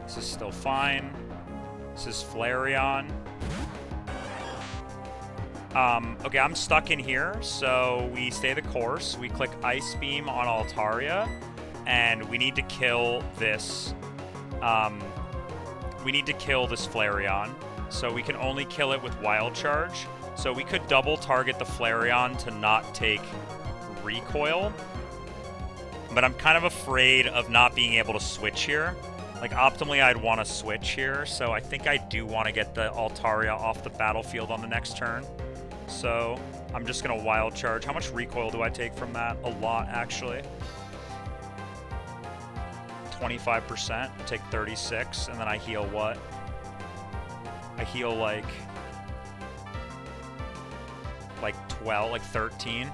This is still fine. This is Flareon. Okay, I'm stuck in here, so we stay the course. We click Ice Beam on Altaria, and we need to kill this. We need to kill this Flareon, so we can only kill it with Wild Charge. So we could double target the Flareon to not take recoil, but I'm kind of afraid of not being able to switch here. Like, optimally, I'd want to switch here, so I think I do want to get the Altaria off the battlefield on the next turn. So I'm just going to Wild Charge. How much recoil do I take from that? A lot, actually. 25%. I take 36, and then I heal what? I heal, like 12, like 13.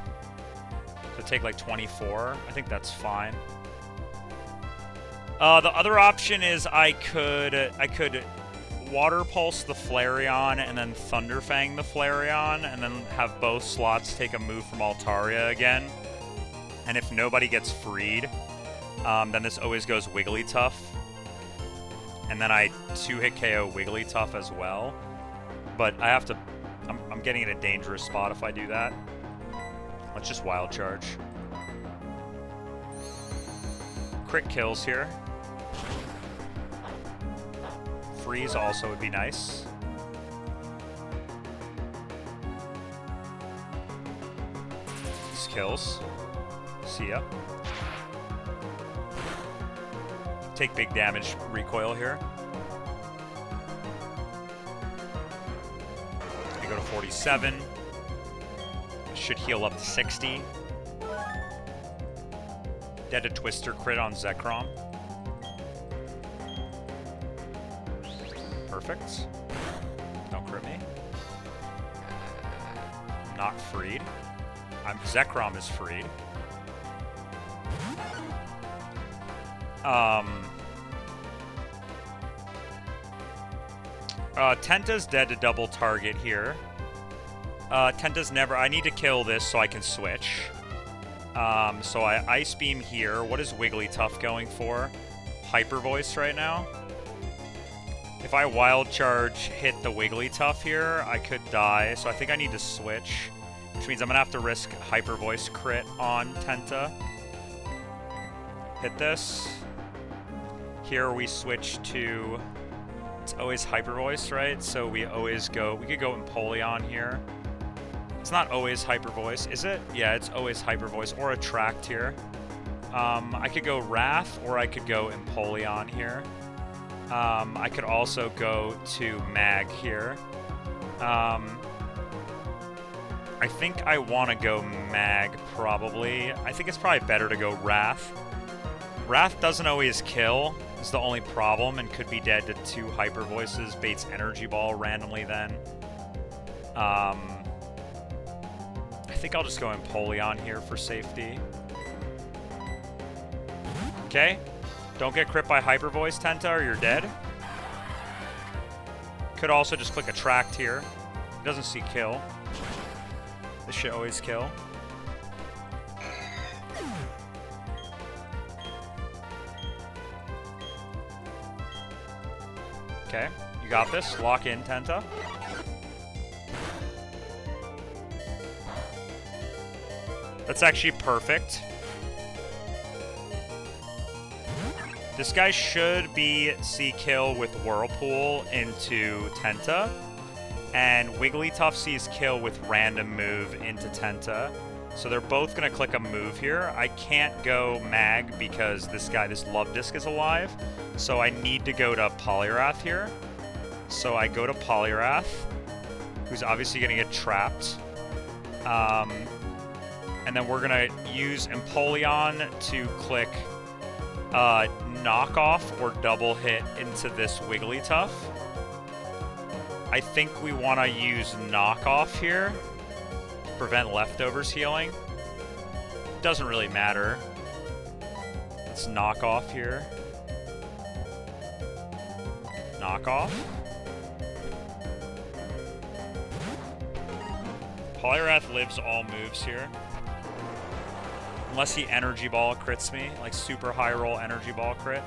So take, like, 24. I think that's fine. The other option is I could Water Pulse the Flareon and then Thunder Fang the Flareon and then have both slots take a move from Altaria again. And if nobody gets freed, then this always goes Wigglytuff. And then I 2-hit KO Wigglytuff as well. But I have to... I'm getting in a dangerous spot if I do that. Let's just Wild Charge. Crit kills here. Freeze also would be nice. These kills. See ya. Take big damage recoil here. I go to 47. Should heal up to 60. Dead to Twister crit on Zekrom. Perfect. Don't crit me. Not freed. Zekrom is freed. Tenta's dead to double target here. Tenta's never... I need to kill this so I can switch. So I Ice Beam here. What is Wigglytuff going for? Hyper Voice right now. If I wild charge hit the Wigglytuff here, I could die, so I think I need to switch, which means I'm gonna have to risk Hyper Voice crit on Tenta. Hit this. Here we switch to, it's always Hyper Voice, right? So we always go, we could go Empoleon here. It's not always Hyper Voice, is it? Yeah, it's always Hyper Voice, or Attract here. I could go Wrath, or I could go Empoleon here. I could also go to Mag here. I think I want to go Mag, probably. I think it's probably better to go Wrath. Wrath doesn't always kill, is the only problem, and could be dead to 2 Hyper Voices. Baits Energy Ball randomly then. I think I'll just go Empoleon here for safety. Okay. Don't get crit by Hyper Voice, Tenta, or you're dead. Could also just click Attract here. It doesn't see kill. This should always kill. Okay, you got this. Lock in, Tenta. That's actually perfect. This guy should be C-kill with Whirlpool into Tenta. And Wigglytuff sees kill with random move into Tenta. So they're both going to click a move here. I can't go Mag because this guy, this Love Disc, is alive. So I need to go to Poliwrath here. So I go to Poliwrath, who's obviously going to get trapped. And then we're going to use Empoleon to click Knockoff or double hit into this Wigglytuff. I think we want to use Knockoff here to prevent leftovers healing. Doesn't really matter. Let's Knockoff here. Knockoff. Poliwrath lives all moves here. Unless he Energy Ball crits me, like super high roll Energy Ball crit.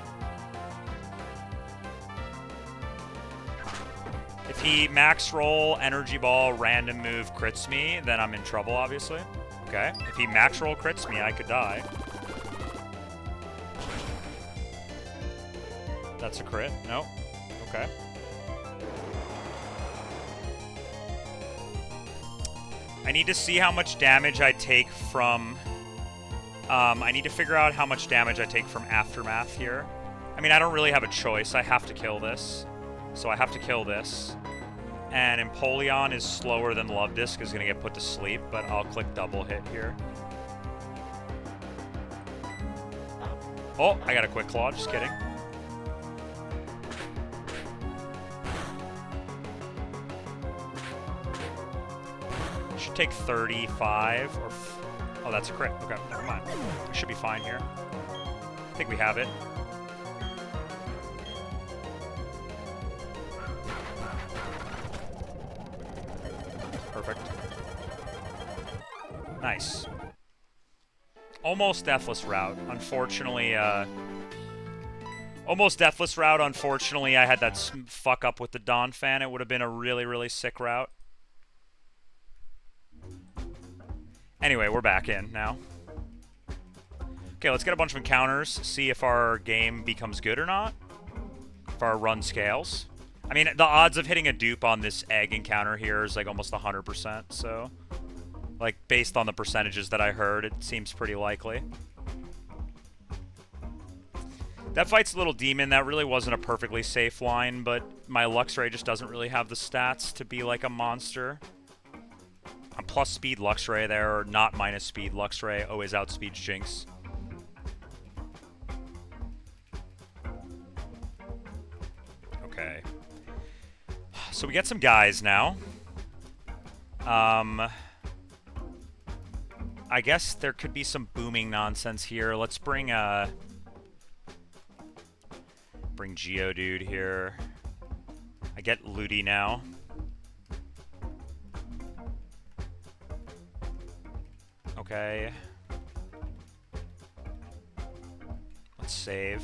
If he max roll Energy Ball random move crits me, then I'm in trouble, obviously. Okay. If he max roll crits me, I could die. That's a crit. Nope. Okay. I need to see how much damage I take from... I need to figure out how much damage I take from Aftermath here. I mean, I don't really have a choice. I have to kill this. So I have to kill this. And Empoleon is slower than Love Disc, is going to get put to sleep, but I'll click double hit here. Oh, I got a Quick Claw, just kidding. Should take 35 or... Oh, that's a crit. Okay, never mind. I should be fine here. I think we have it. Perfect. Nice. Almost Deathless Route. Unfortunately, almost Deathless Route. Unfortunately, I had that fuck up with the Dawn Fan. It would have been a really, really sick route. Anyway, we're back in now. Okay, let's get a bunch of encounters, see if our game becomes good or not. If our run scales. I mean, the odds of hitting a dupe on this egg encounter here is like almost 100%, so... Like, based on the percentages that I heard, it seems pretty likely. That fight's Little Demon. That really wasn't a perfectly safe line, but my Luxray just doesn't really have the stats to be like a monster. I'm plus speed Luxray there, or not minus speed Luxray. Always outspeeds Jinx. Okay. So we get some guys now. I guess there could be some booming nonsense here. Let's bring Geodude here. I get Ludi now. Okay. Let's save.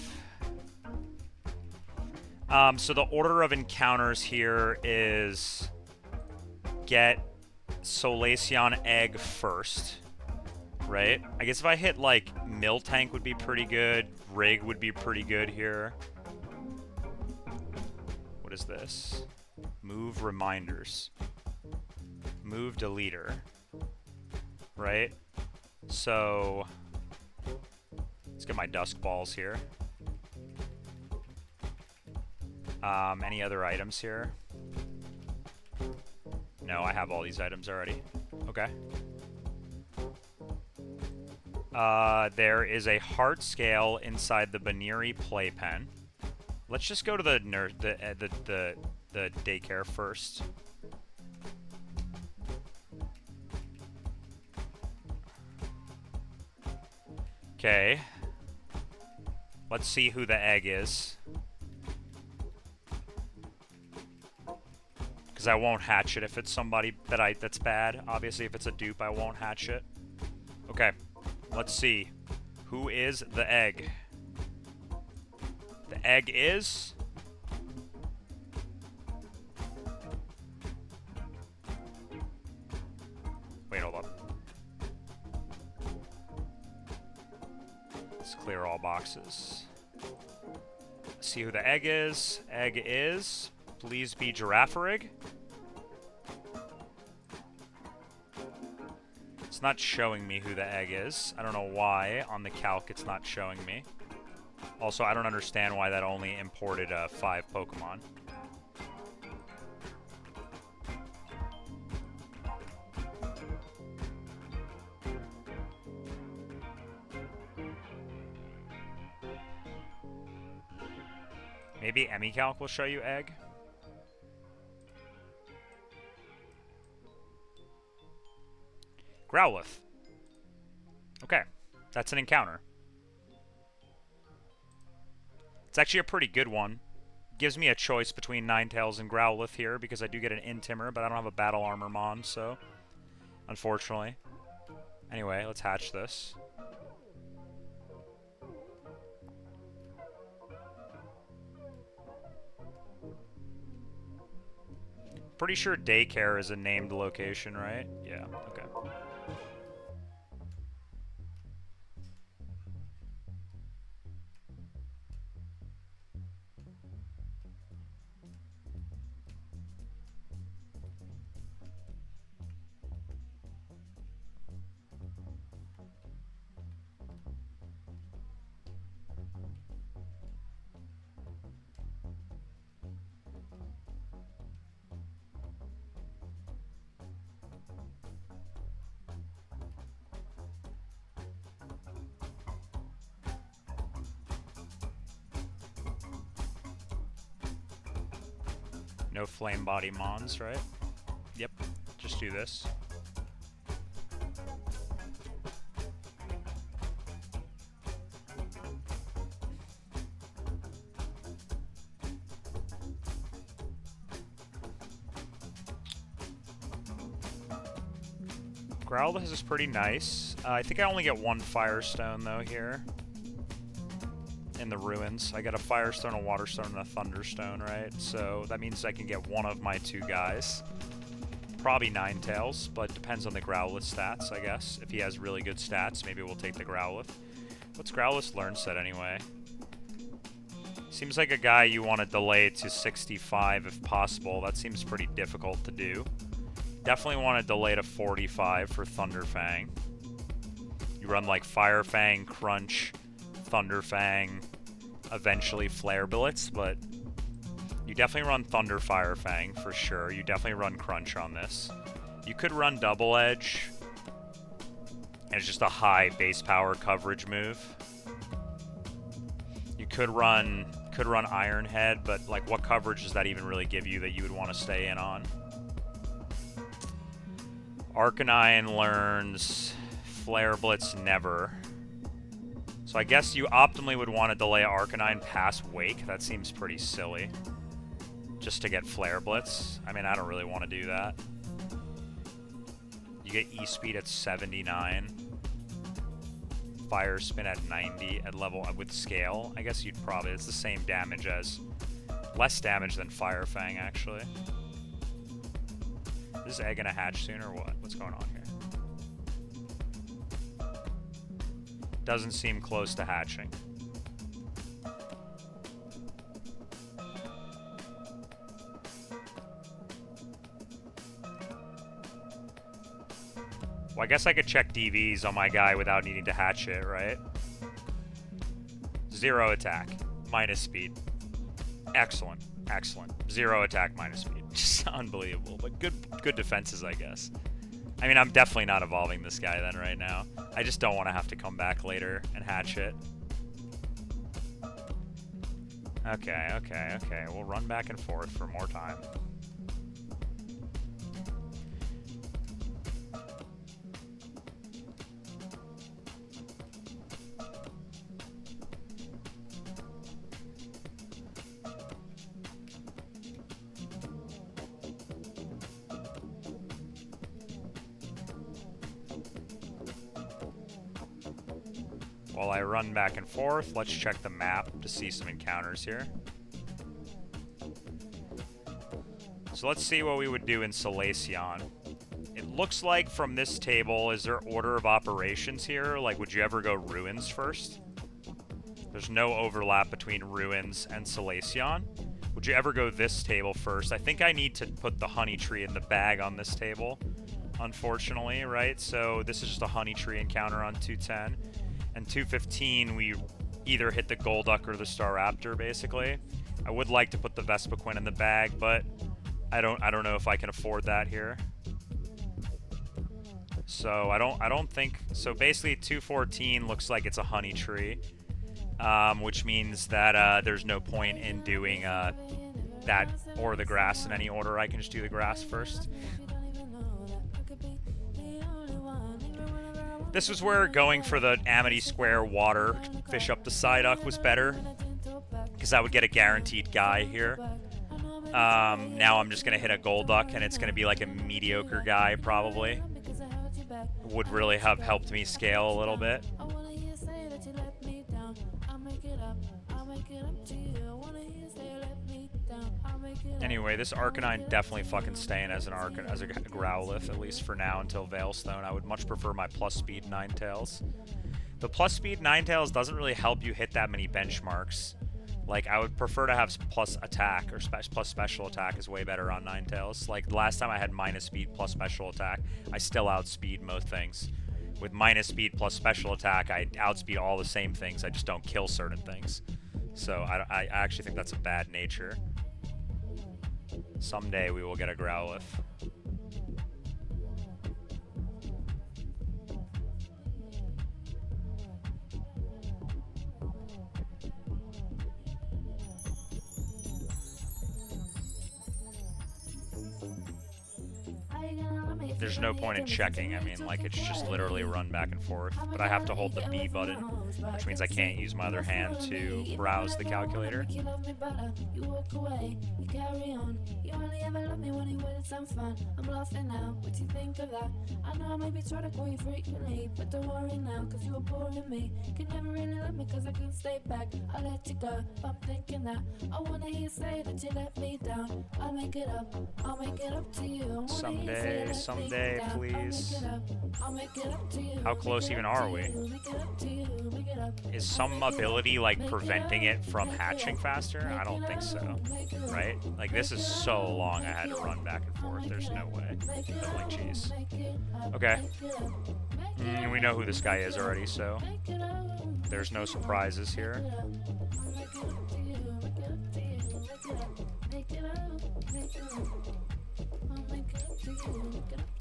So the order of encounters here is get Solaceon Egg first, right? I guess if I hit, like, Mill Tank would be pretty good. Rig would be pretty good here. What is this? Move reminders. Move deleter. Right? So let's get my dusk balls here. Any other items here? No, I have all these items already. Okay. There is a heart scale inside the Baniri playpen. Let's just go to the daycare first. Okay. Let's see who the egg is. Because I won't hatch it if it's somebody that's bad. Obviously, if it's a dupe, I won't hatch it. Okay. Let's see. Who is the egg? The egg is... Wait, hold up. Let's clear all boxes. See who the egg is. Egg is... Please be Giraffarig. It's not showing me who the egg is. I don't know why on the calc it's not showing me. Also, I don't understand why that only imported 5 Pokemon. Maybe EmiCalc will show you egg? Growlithe. Okay, that's an encounter. It's actually a pretty good one. Gives me a choice between Ninetales and Growlithe here because I do get an Intimmer, but I don't have a Battle Armor Mon, so unfortunately. Anyway, let's hatch this. Pretty sure daycare is a named location, right? Yeah, okay. No flame body mons, right? Yep, just do this. Growlithe is pretty nice. I think I only get 1 Firestone though here. In the ruins. I get a Firestone, a Waterstone, and a Thunderstone, right? So that means I can get one of my 2 guys. Probably Ninetales, but depends on the Growlithe stats, I guess. If he has really good stats, maybe we'll take the Growlithe. What's Growlithe's learn set anyway? Seems like a guy you want to delay to 65 if possible. That seems pretty difficult to do. Definitely want to delay to 45 for Thunderfang. You run like Fire Fang, Crunch, Thunderfang, eventually Flare Blitz, but you definitely run Thunder Fire Fang for sure. You definitely run Crunch on this. You could run Double Edge, and it's just a high base power coverage move. You could run Iron Head, but like what coverage does that even really give you that you would want to stay in on? Arcanine learns Flare Blitz never. So I guess you optimally would want to delay Arcanine past Wake. That seems pretty silly. Just to get Flare Blitz. I mean, I don't really want to do that. You get E-Speed at 79. Fire Spin at 90 at level with Scale. I guess you'd probably... It's the same damage as Less damage than Fire Fang, actually. Is this egg gonna hatch soon or what? What's going on here? Doesn't seem close to hatching. Well, I guess I could check DVs on my guy without needing to hatch it, right? 0 attack, minus speed. Excellent, excellent. 0 attack, minus speed. Just unbelievable, but good defenses, I guess. I mean, I'm definitely not evolving this guy then right now. I just don't want to have to come back later and hatch it. Okay, okay, okay. We'll run back and forth for more time. While I run back and forth, let's check the map to see some encounters here. So let's see what we would do in Salacion. It looks like from this table, is there order of operations here? Like, would you ever go Ruins first? There's no overlap between Ruins and Salacion. Would you ever go this table first? I think I need to put the honey tree in the bag on this table, unfortunately, right? So this is just a honey tree encounter on 210. And 215, we either hit the Golduck or the Staraptor, basically. I would like to put the Vespiquen in the bag, but I don't know if I can afford that here. So I don't think so. Basically, 214 looks like it's a honey tree, which means that there's no point in doing that or the grass in any order. I can just do the grass first. This was where going for the Amity Square water fish up the Psyduck was better, because I would get a guaranteed guy here. Now I'm just going to hit a Golduck, and it's going to be like a mediocre guy, probably. Would really have helped me scale a little bit. Anyway, this Arcanine definitely fucking staying as a Growlithe, at least for now, until Veilstone. I would much prefer my plus speed Ninetales. The plus speed Ninetales doesn't really help you hit that many benchmarks. Like, I would prefer to have plus attack, or plus special attack is way better on Ninetales. Like, the last time I had minus speed plus special attack, I still outspeed most things. With minus speed plus special attack, I outspeed all the same things, I just don't kill certain things. So, I actually think that's a bad nature. Someday we will get a Growlithe. There's no point in checking. I mean, like, it's just literally run back and forth. But I have to hold the B button, which means I can't use my other hand to browse the calculator. Someday, please. How close even are we? Is some ability, like, preventing it from hatching faster? I don't think so, right? Like, this is so long I had to run back and forth. There's no way. I'm like, jeez. Okay. We know who this guy is already, so there's no surprises here.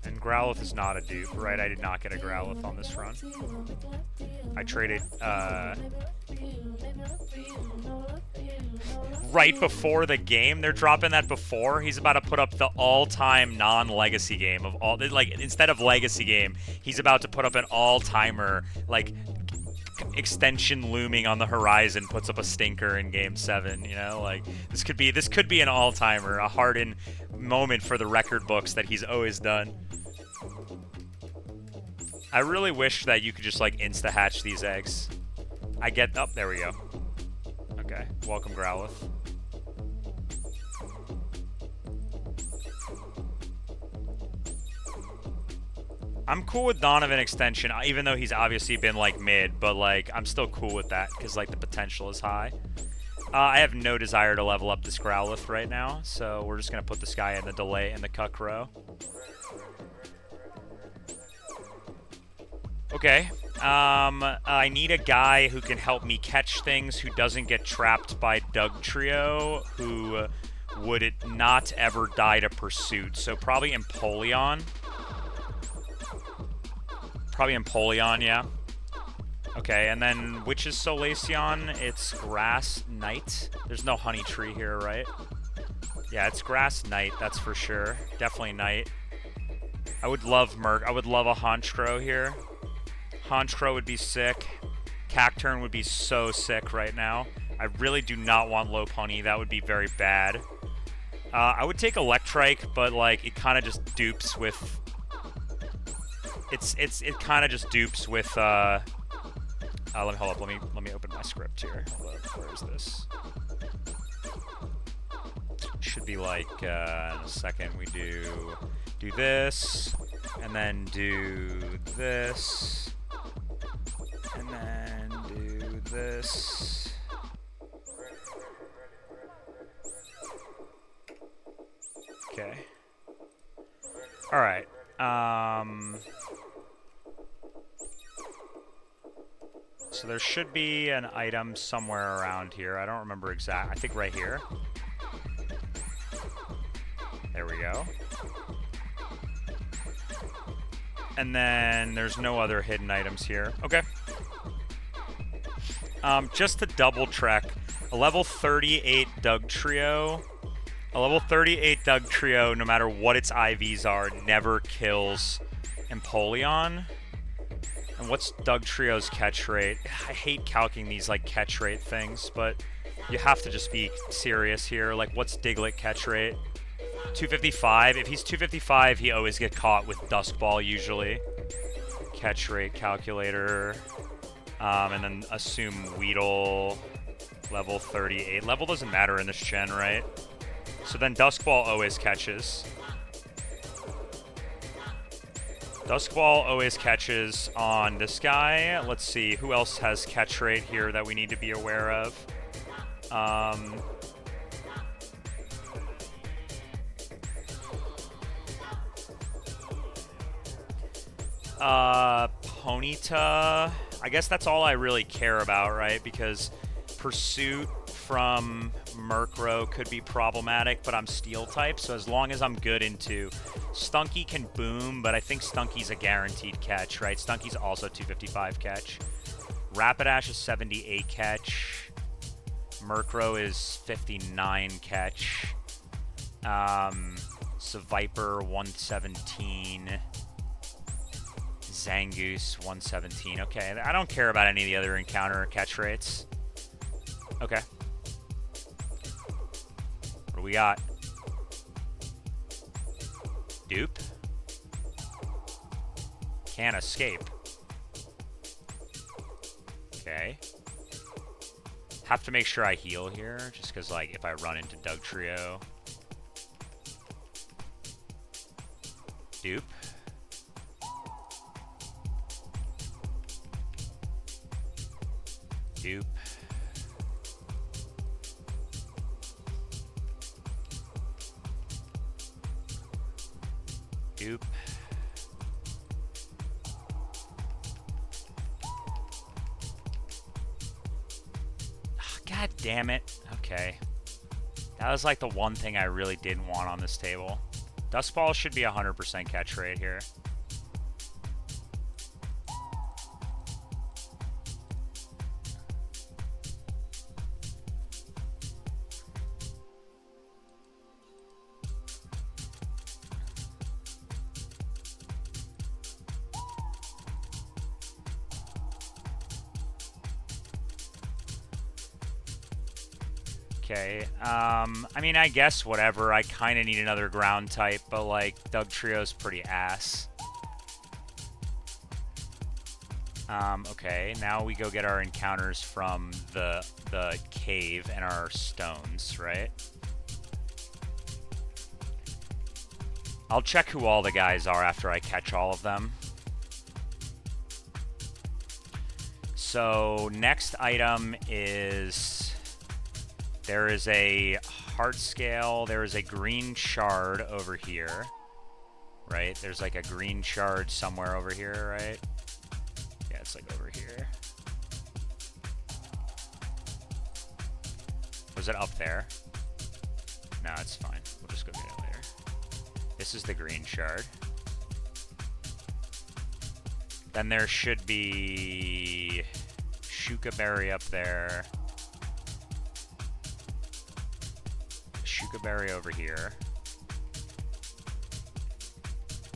And Growlithe is not a dupe, right? I did not get a Growlithe on this run. I traded, right before the game. They're dropping that before. He's about to put up the all-time non-legacy game of all, like, instead of legacy game, he's about to put up an all-timer, like, extension looming on the horizon, puts up a stinker in game 7, you know? Like, this could be an all-timer, a hardened moment for the record books that he's always done. I really wish that you could just, like, insta-hatch these eggs. I get... Oh, there we go. Okay. Welcome, Growlithe. I'm cool with Donovan extension, even though he's obviously been like mid, but like I'm still cool with that because like the potential is high. I have no desire to level up this Growlithe right now, so we're just gonna put this guy in the delay in the cuck row. Okay. I need a guy who can help me catch things, who doesn't get trapped by Dugtrio, who would it not ever die to Pursuit. So probably Empoleon. Probably Empoleon, yeah. Okay, and then which is Solaceon? It's Grass Knight. There's no Honey Tree here, right? Yeah, it's Grass Knight, that's for sure. Definitely Knight. I would love I would love a Honchkrow here. Honchkrow would be sick. Cacturne would be so sick right now. I really do not want Lopunny. That would be very bad. I would take Electrike, but like it kind of just dupes with. It kind of just dupes with. Let me open my script here. Hold up. Where is this? Should be like in a second. We do this, and then do this. And then do this. Okay. Alright. So there should be an item somewhere around here. I don't remember exact. I think right here. There we go. And then there's no other hidden items here. Okay. Just to double check, a level 38 Dugtrio, no matter what its IVs are, never kills Empoleon. And what's Dugtrio's catch rate? I hate calculating these like catch rate things, but you have to just be serious here. Like, what's Diglett catch rate? 255. If he's 255, he always gets caught with Dusk Ball usually. Catch rate calculator. And then assume Weedle, level 38. Level doesn't matter in this gen, right? So then Dusk Ball always catches. Dusk Ball always catches on this guy. Let's see, who else has catch rate here that we need to be aware of? Ponyta. I guess that's all I really care about, right? Because Pursuit from Murkrow could be problematic, but I'm Steel type, so as long as I'm good into... Stunky can boom, but I think Stunky's a guaranteed catch, right? Stunky's also 255 catch. Rapidash is 78 catch. Murkrow is 59 catch. Seviper 117. Zangoose 117. Okay, I don't care about any of the other encounter catch rates. Okay. What do we got? Dupe. Can't escape. Okay. Have to make sure I heal here, just because, like, if I run into Dugtrio. Dupe. Dupe. Dupe. God damn it. Okay. That was like the one thing I really didn't want on this table. Duskball should be 100% catch rate here. Okay, I mean, I guess whatever. I kind of need another ground type, but, like, Dugtrio's pretty ass. Okay, now we go get our encounters from the cave and our stones, right? I'll check who all the guys are after I catch all of them. So next item is there is a heart scale. There is a green shard over here, right? There's like a green shard somewhere over here, right? Yeah, it's like over here. Was it up there? No, it's fine. We'll just go get it later. This is the green shard. Then there should be Shuka berry up there. Shuka berry over here.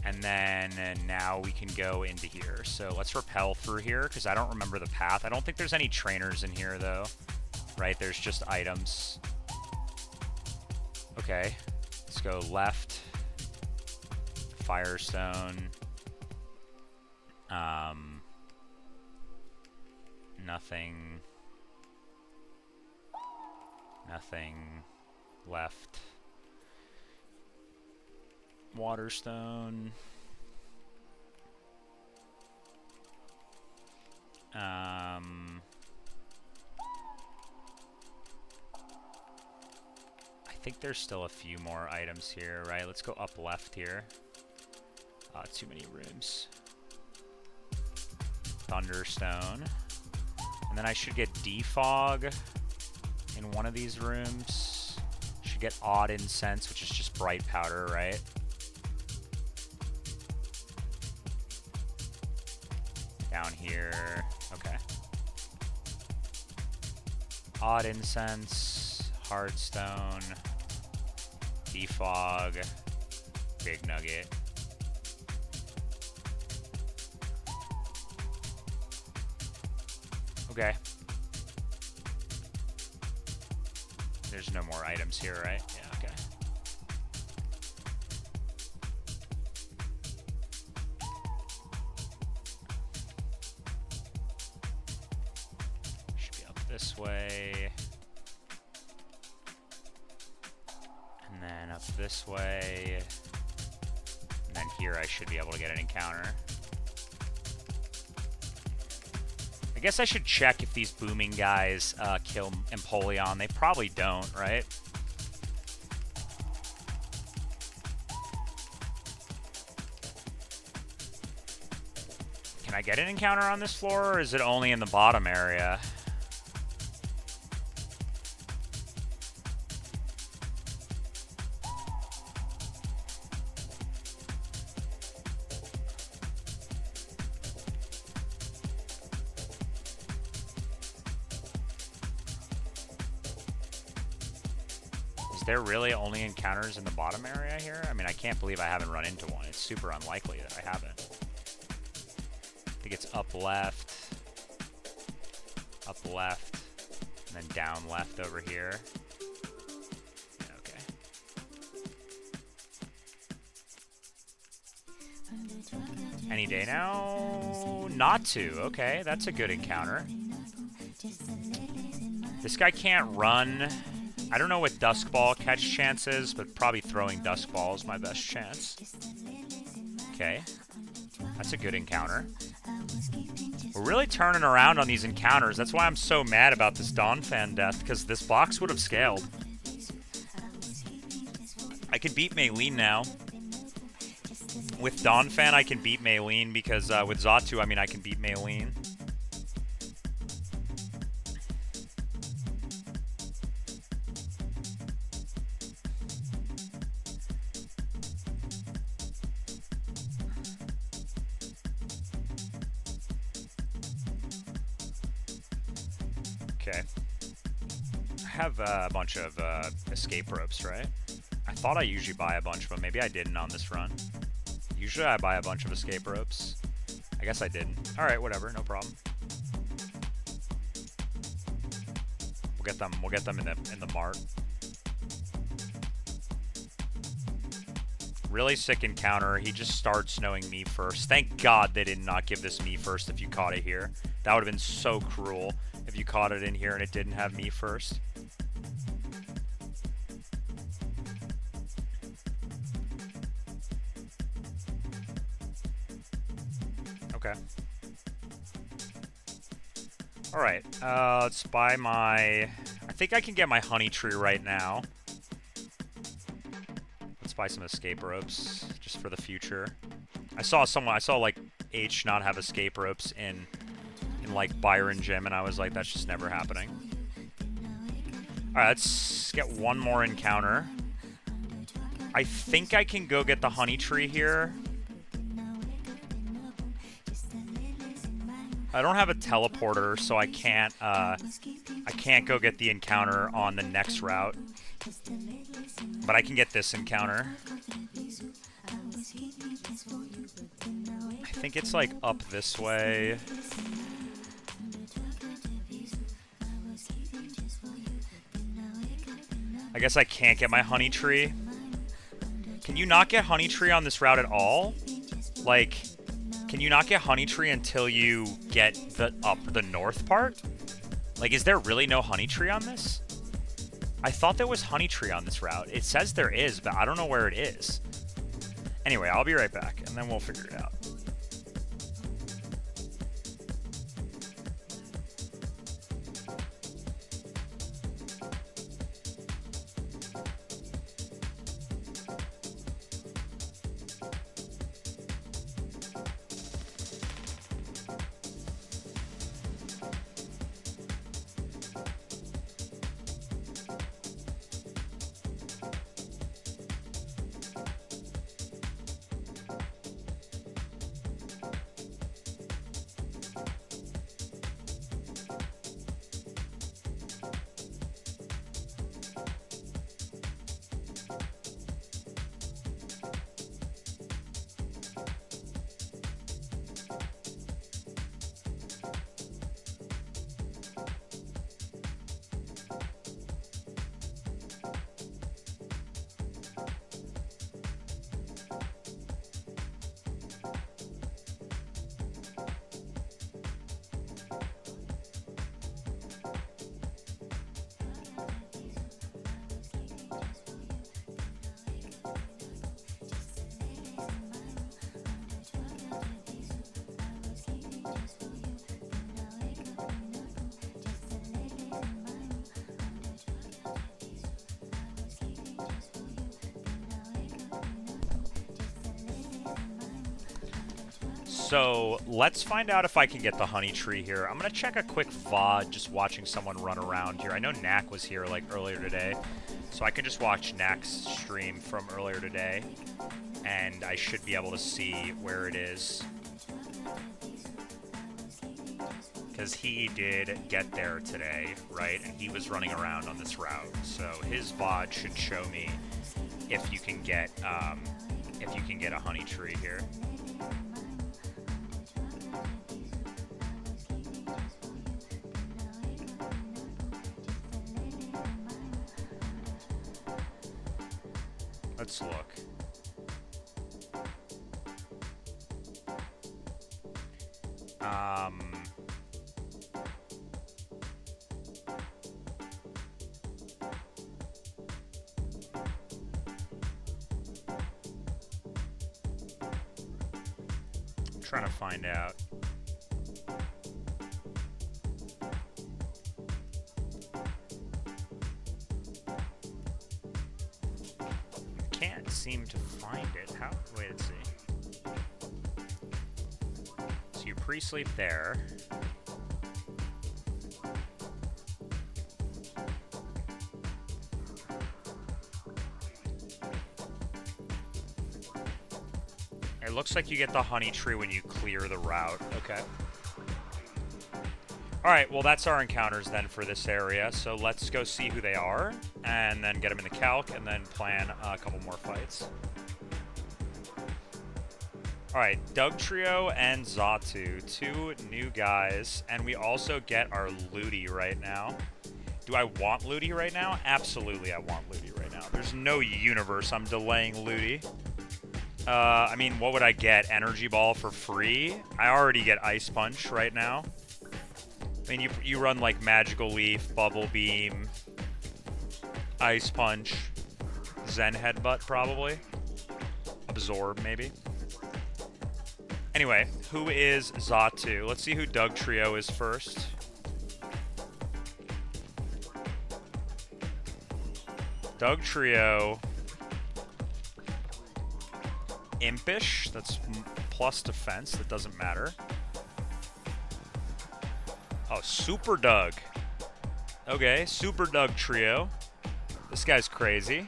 And then now we can go into here. So let's rappel through here because I don't remember the path. I don't think there's any trainers in here though. Right, there's just items. Okay, let's go left. Firestone. Nothing. Nothing left. Waterstone. I think there's still a few more items here, right? Let's go up left here. Too many rooms. Thunderstone. And then I should get defog in one of these rooms. Should get odd incense, which is just bright powder, right? Down here. Okay. Odd incense, hardstone, defog, big nugget. Okay. There's no more items here, right? Yeah, okay. Should be up this way. And then up this way. And then here I should be able to get an encounter. I guess I should check if these booming guys kill Empoleon. They probably don't, right? Can I get an encounter on this floor, or is it only in the bottom area? Is there really only encounters in the bottom area here? I mean, I can't believe I haven't run into one. It's super unlikely that I haven't. I think it's up left, and then down left over here. Okay. Any day now? Not to. Okay, that's a good encounter. This guy can't run. I don't know what Dusk Ball catch chance is, but probably throwing Dusk Ball is my best chance. Okay. That's a good encounter. We're really turning around on these encounters. That's why I'm so mad about this Donphan death, because this box would have scaled. I can beat Maylene now. With Donphan, I can beat Maylene, because with Xatu, I mean, I can beat Maylene. Okay. I have a bunch of escape ropes, right? I thought I usually buy a bunch of them. Maybe I didn't on this run. Usually I buy a bunch of escape ropes. I guess I didn't. Alright, whatever, no problem. We'll get them in the mart. Really sick encounter. He just starts knowing me first. Thank God they did not give this me first if you caught it here. That would have been so cruel if you caught it in here and it didn't have me first. Okay. Alright, let's buy my... I think I can get my honey tree right now. Let's buy some escape ropes, just for the future. I saw like, H not have escape ropes in like, Byron Gym, and I was like, that's just never happening. Alright, let's get one more encounter. I think I can go get the honey tree here. I don't have a teleporter, so I can't go get the encounter on the next route. But I can get this encounter. I think it's like up this way. I guess I can't get my honey tree. Can you not get honey tree on this route at all? Like, can you not get honey tree until you get the north part? Like, is there really no honey tree on this? I thought there was honey tree on this route. It says there is, but I don't know where it is. Anyway, I'll be right back, and then we'll figure it out. So, let's find out if I can get the honey tree here. I'm gonna check a quick VOD, just watching someone run around here. I know Knack was here, like, earlier today, so I can just watch Knack's stream from earlier today, and I should be able to see where it is. Because he did get there today, right? And he was running around on this route, so his VOD should show me if you can get a honey tree here. Let's look. I'm trying to find out. Seem to find it. How? Wait, let's see. So you pre-sleep there. It looks like you get the honey tree when you clear the route. Okay. Alright, well that's our encounters then for this area, so let's go see who they are, and then get them in the calc, and then plan a couple more fights. Alright, Doug Trio and Zatu, two new guys, and we also get our Ludi right now. Do I want Ludi right now? Absolutely I want Ludi right now. There's no universe I'm delaying Ludi. I mean, what would I get? Energy Ball for free? I already get Ice Punch right now. I mean, you run like Magical Leaf, Bubble Beam, Ice Punch, Zen Headbutt probably, Absorb maybe. Anyway, who is Zatu? Let's see who Doug Trio is first. Doug Trio. Impish. That's plus defense. That doesn't matter. Oh, Super Doug. Okay, Super Doug Trio. This guy's crazy.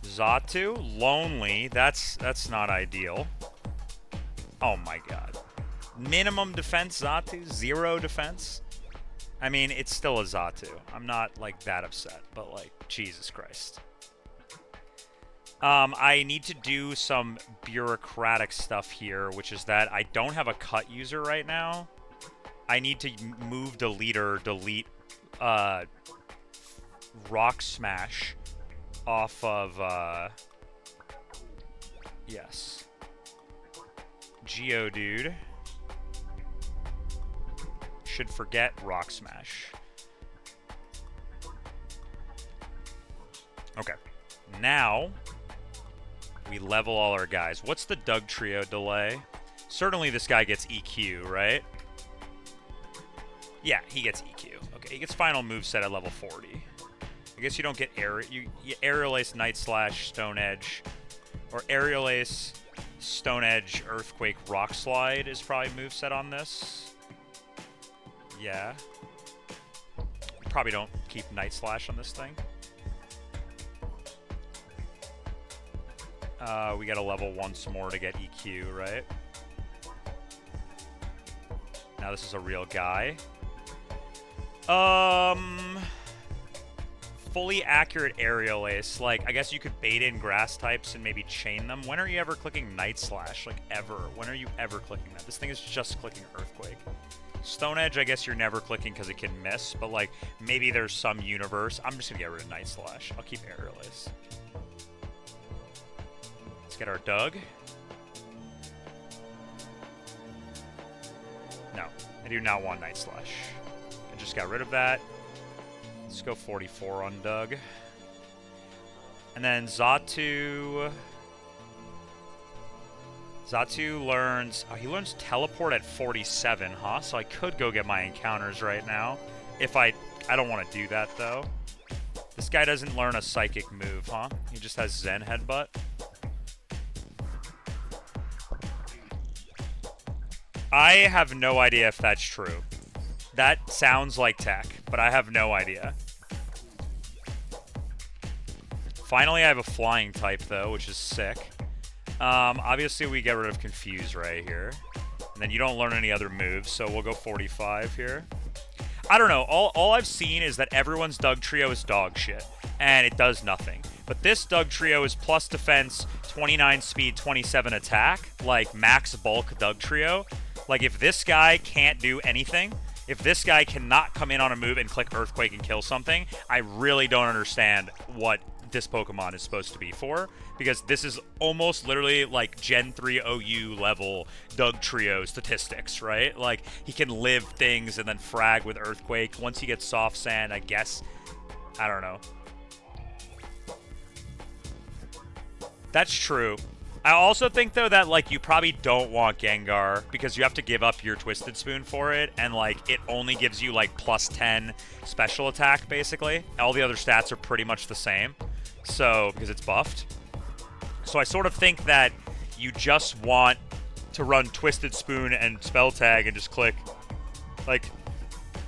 Xatu, lonely. That's not ideal. Oh my god. Minimum defense Xatu, 0 defense. I mean, it's still a Xatu. I'm not like that upset, but like Jesus Christ. I need to do some bureaucratic stuff here, which is that I don't have a cut user right now. I need to move delete Rock Smash off of, yes. Geodude. Should forget Rock Smash. Okay. Now, we level all our guys. What's the Doug Trio delay? Certainly this guy gets EQ, right? Yeah, he gets EQ. Okay, he gets final moveset at level 40. I guess you don't get you Aerial Ace, Night Slash, Stone Edge. Or Aerial Ace, Stone Edge, Earthquake, Rock Slide is probably moveset on this. Yeah. Probably don't keep Night Slash on this thing. We gotta level once more to get EQ, right? Now this is a real guy. Fully accurate Aerial Ace. Like, I guess you could bait in grass types and maybe chain them. When are you ever clicking Night Slash? Like, ever. When are you ever clicking that? This thing is just clicking Earthquake. Stone Edge, I guess you're never clicking because it can miss, but like, maybe there's some universe. I'm just gonna get rid of Night Slash. I'll keep Aerial Ace. Let's get our Doug. No, I do not want Night Slash. I just got rid of that. Let's go 44 on Doug. And then Xatu learns... Oh, he learns Teleport at 47, huh? So I could go get my encounters right now. If I don't want to do that, though. This guy doesn't learn a Psychic move, huh? He just has Zen Headbutt. I have no idea if that's true. That sounds like tech, but I have no idea. Finally, I have a flying type, though, which is sick. Obviously, we get rid of Confuse right here. And then you don't learn any other moves, so we'll go 45 here. I don't know. All I've seen is that everyone's Doug Trio is dog shit, and it does nothing. But this Doug Trio is plus defense, 29 speed, 27 attack, like max bulk Doug Trio. Like, if this guy can't do anything... If this guy cannot come in on a move and click Earthquake and kill something, I really don't understand what this Pokemon is supposed to be for. Because this is almost literally like Gen 3 OU level Doug Trio statistics, right? Like, he can live things and then frag with Earthquake. Once he gets Soft Sand, I guess... I don't know. That's true. I also think, though, that, like, you probably don't want Gengar because you have to give up your Twisted Spoon for it, and, like, it only gives you, like, plus 10 special attack, basically. All the other stats are pretty much the same, so, because it's buffed. So I sort of think that you just want to run Twisted Spoon and Spell Tag and just click, like,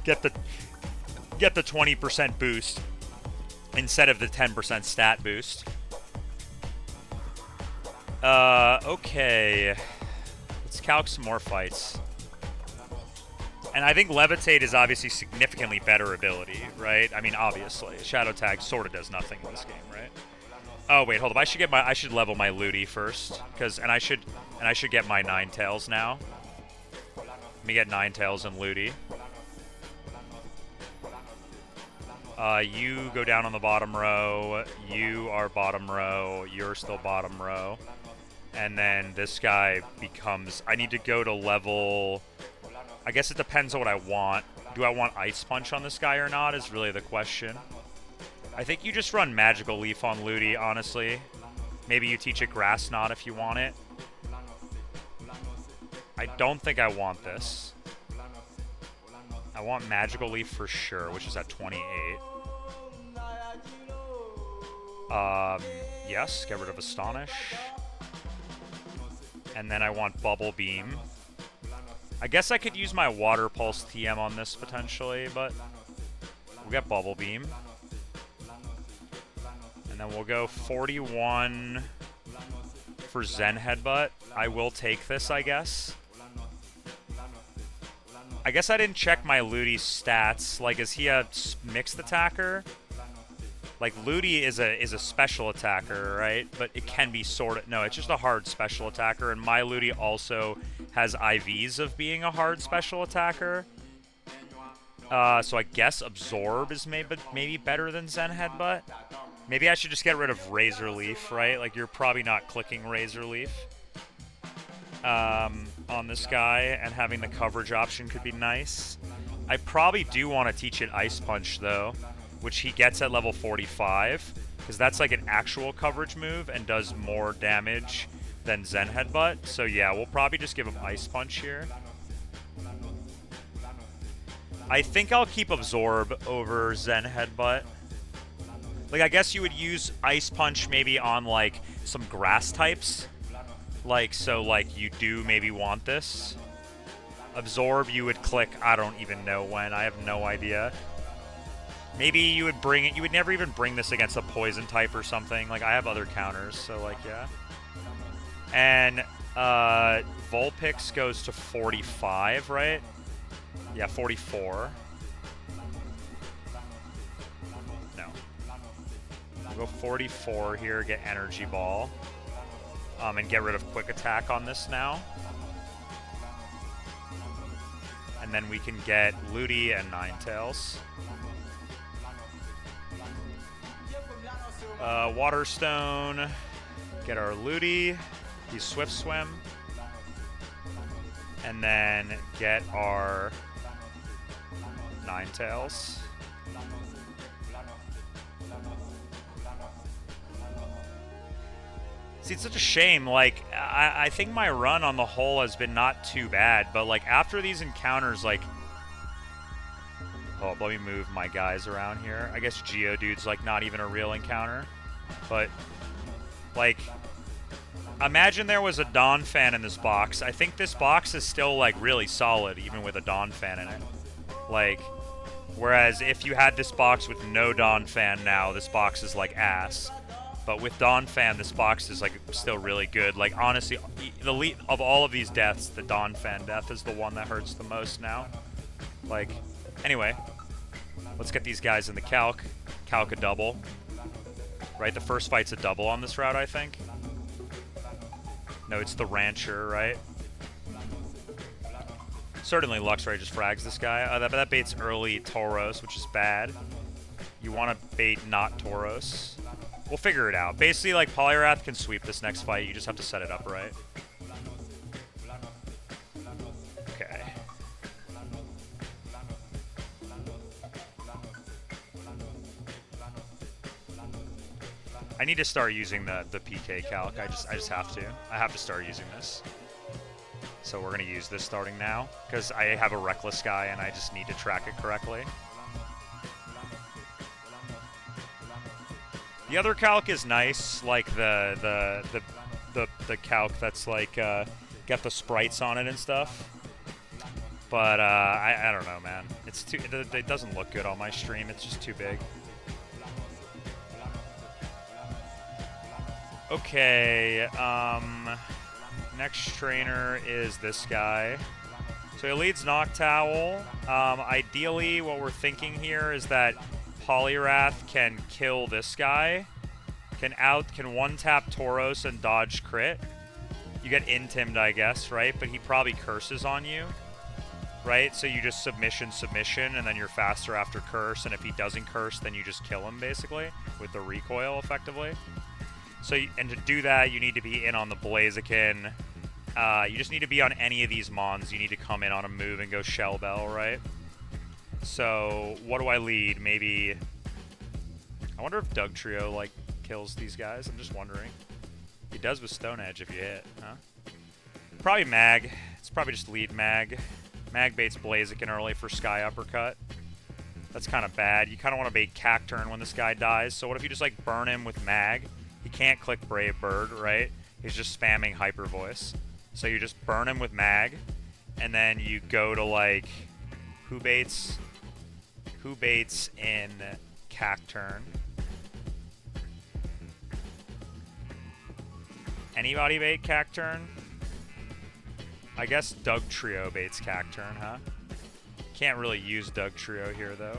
get the 20% boost instead of the 10% stat boost. Okay. Let's calc some more fights. And I think Levitate is obviously significantly better ability, right? I mean, obviously. Shadow Tag sort of does nothing in this game, right? Oh, wait, hold up. I should level my Ludi first. And I should get my Ninetales now. Let me get Ninetales and Ludi. You go down on the bottom row. You are bottom row. You're still bottom row. And then this guy becomes... I need to go to level... I guess it depends on what I want. Do I want Ice Punch on this guy or not is really the question. I think you just run Magical Leaf on Ludi, honestly. Maybe you teach it Grass Knot if you want it. I don't think I want this. I want Magical Leaf for sure, which is at 28. Yes, get rid of Astonish. And then I want Bubble Beam. I guess I could use my Water Pulse TM on this potentially, but we'll get Bubble Beam. And then we'll go 41 for Zen Headbutt. I will take this, I guess. I guess I didn't check my Ludi's stats. Like, is he a mixed attacker? Like, Ludi is a special attacker, right? But it can be sort of... No, it's just a hard special attacker. And my Ludi also has IVs of being a hard special attacker. So I guess Absorb is maybe better than Zen Headbutt. Maybe I should just get rid of Razor Leaf, right? Like, you're probably not clicking Razor Leaf on this guy, and having the coverage option could be nice. I probably do want to teach it Ice Punch, though, which he gets at level 45, because that's like an actual coverage move and does more damage than Zen Headbutt. So yeah, we'll probably just give him Ice Punch here. I think I'll keep Absorb over Zen Headbutt. Like, I guess you would use Ice Punch maybe on, like, some grass types. Like, so, like, you do maybe want this. Absorb, you would click, I don't even know when. I have no idea. Maybe you would bring it, you would never even bring this against a poison type or something. Like, I have other counters, so, like, yeah. And, Vulpix goes to 45, right? Yeah, 44. No. We'll go 44 here, get Energy Ball. And get rid of Quick Attack on this now. And then we can get Ludi and Ninetales. Water Stone. Get our Ludi. He's Swift Swim. And then get our Ninetales. See, it's such a shame. Like, I think my run on the whole has been not too bad, but, like, after these encounters, like... Oh, let me move my guys around here. I guess Geodude's, like, not even a real encounter. But, like... Imagine there was a Donphan in this box. I think this box is still, like, really solid, even with a Donphan in it. Like, whereas if you had this box with no Donphan now, this box is, like, ass. But with Donphan, this box is, like, still really good. Like, honestly, of all of these deaths, the Donphan death is the one that hurts the most now. Like, anyway, let's get these guys in the calc. Calc a double. Right, the first fight's a double on this route, I think. No, it's the Rancher, right? Certainly Luxray just frags this guy. That baits early Tauros, which is bad. You want to bait not Tauros. We'll figure it out. Basically, like, Poliwrath can sweep this next fight. You just have to set it up right. Okay. I need to start using the PK calc. I just have to. I have to start using this. So we're going to use this starting now, because I have a Reckless guy and I just need to track it correctly. The other calc is nice, like the calc that's like got the sprites on it and stuff. But I don't know, man. It's too it doesn't look good on my stream. It's just too big. Okay, next trainer is this guy. So he leads Noctowl. Ideally, what we're thinking here is that Poliwrath can kill this guy. Can one-tap Tauros and dodge crit. You get intimed, I guess, right? But he probably curses on you, right? So you just submission, and then you're faster after curse. And if he doesn't curse, then you just kill him, basically, with the recoil, effectively. So, and to do that, you need to be in on the Blaziken. You just need to be on any of these Mons. You need to come in on a move and go Shell Bell, right? So, what do I lead? Maybe... I wonder if Dugtrio, like, kills these guys. I'm just wondering. He does with Stone Edge if you hit, huh? Probably Mag. It's probably just lead Mag. Mag baits Blaziken early for Sky Uppercut. That's kind of bad. You kind of want to bait Cacturn when this guy dies. So what if you just like burn him with Mag? He can't click Brave Bird, right? He's just spamming Hyper Voice. So you just burn him with Mag, and then you go to like who baits in Cacturn. Anybody bait Cacturn? I guess Doug Trio baits Cacturn, huh? Can't really use Doug Trio here, though.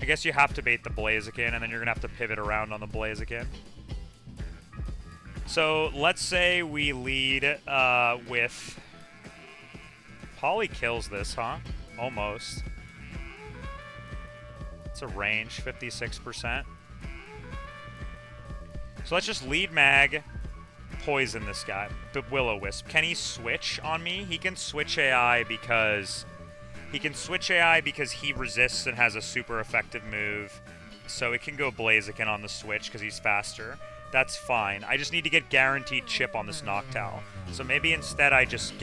I guess you have to bait the Blaziken, and then you're going to have to pivot around on the Blaziken. So, let's say we lead with... Poly kills this, huh? Almost. It's a range, 56%. So let's just lead Mag, poison this guy, the Will-O-Wisp. Can he switch on me? He can switch AI because he resists and has a super effective move. So it can go Blaziken on the switch because he's faster. That's fine. I just need to get guaranteed chip on this Noctowl. So maybe instead I just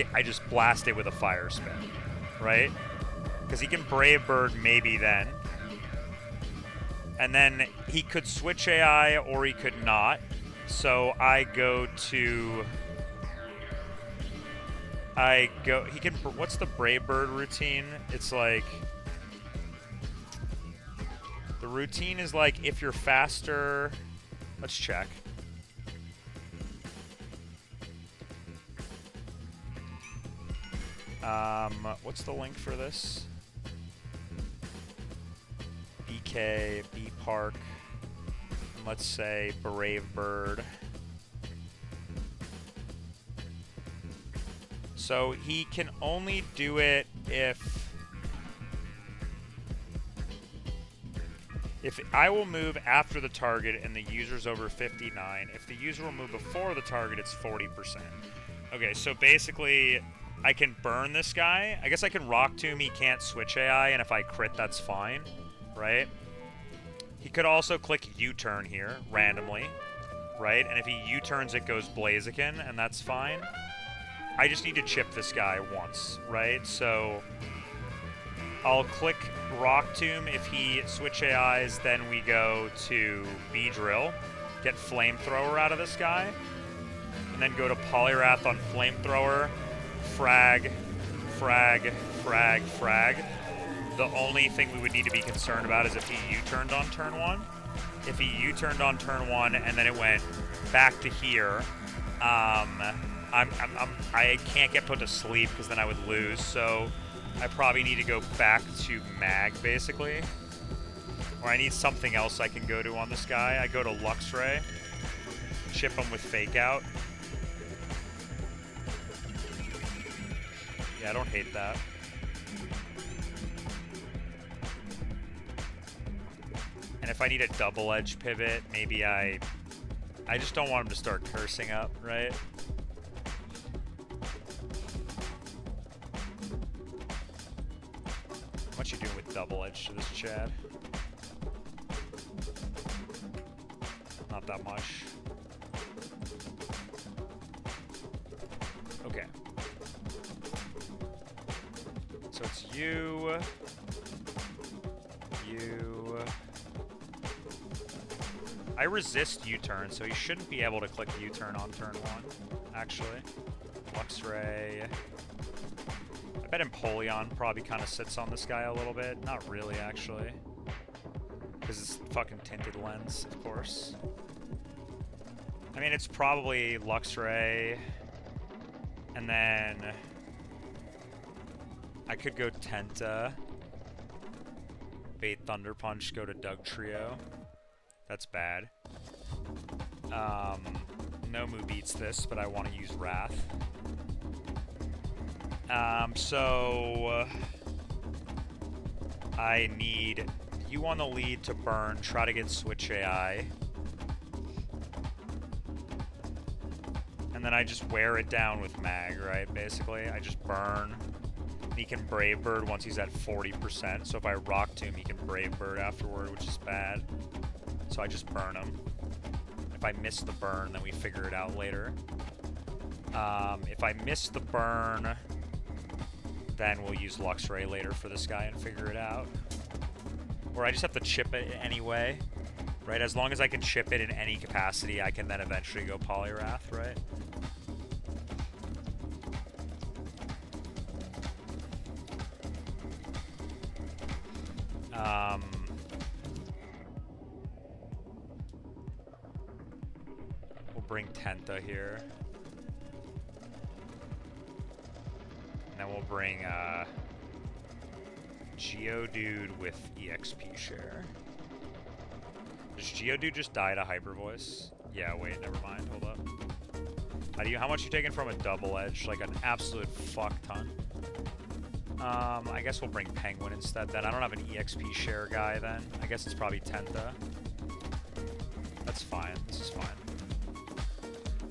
blast it with a Fire Spin, right? Because he can Brave Bird maybe then. And then he could switch AI or he could not. So he can, what's the Brave Bird routine? It's like, the routine is like if you're faster, let's check. What's the link for this? BK, B Park, and let's say Brave Bird. So he can only do it if I will move after the target and the user's over 59. If the user will move before the target, it's 40%. Okay, so basically I can burn this guy. I guess I can Rock Tomb, he can't switch AI, and if I crit, that's fine, right? He could also click U-turn here, randomly, right? And if he U-turns, it goes Blaziken, and that's fine. I just need to chip this guy once, right? So I'll click Rock Tomb. If he switch AIs, then we go to Beedrill, get Flamethrower out of this guy, and then go to Poliwrath on Flamethrower, frag, frag, frag, frag. The only thing we would need to be concerned about is if he U-turned on turn 1. If he U-turned on turn 1 and then it went back to here, I can't get put to sleep because then I would lose. So I probably need to go back to Mag, basically. Or I need something else I can go to on this guy. I go to Luxray, chip him with Fake Out. Yeah, I don't hate that. And if I need a double edge pivot, maybe I just don't want him to start cursing up, right? What you doing with double edge to this Chad? Not that much. Okay. So it's you. I resist U-turn, so he shouldn't be able to click U-turn on turn 1, actually. Luxray. I bet Empoleon probably kind of sits on this guy a little bit. Not really, actually. Because it's fucking tinted lens, of course. I mean, it's probably Luxray. And then I could go Tenta. Bait Thunder Punch, go to Doug Trio. That's bad. Nomu beats this, but I want to use Wrath. So I need you on the lead to burn, try to get Switch AI. And then I just wear it down with Mag, right? Basically, I just burn. He can Brave Bird once he's at 40%, so if I Rock Tomb, he can Brave Bird afterward, which is bad. So I just burn him. If I miss the burn, then we figure it out later. If I miss the burn, Then we'll use Luxray later for this guy and figure it out. Or I just have to chip it anyway, right? As long as I can chip it in any capacity, I can then eventually go poliwrath, right? We'll bring Tenta here. And then we'll bring Geodude with EXP share. Does Geodude just die to Hyper Voice? Yeah, wait, never mind. Hold up. How much you taking from a double edge? Like an absolute fuck ton. I guess we'll bring Penguin instead then. I don't have an EXP share guy then. I guess it's probably Tenta. That's fine. This is fine.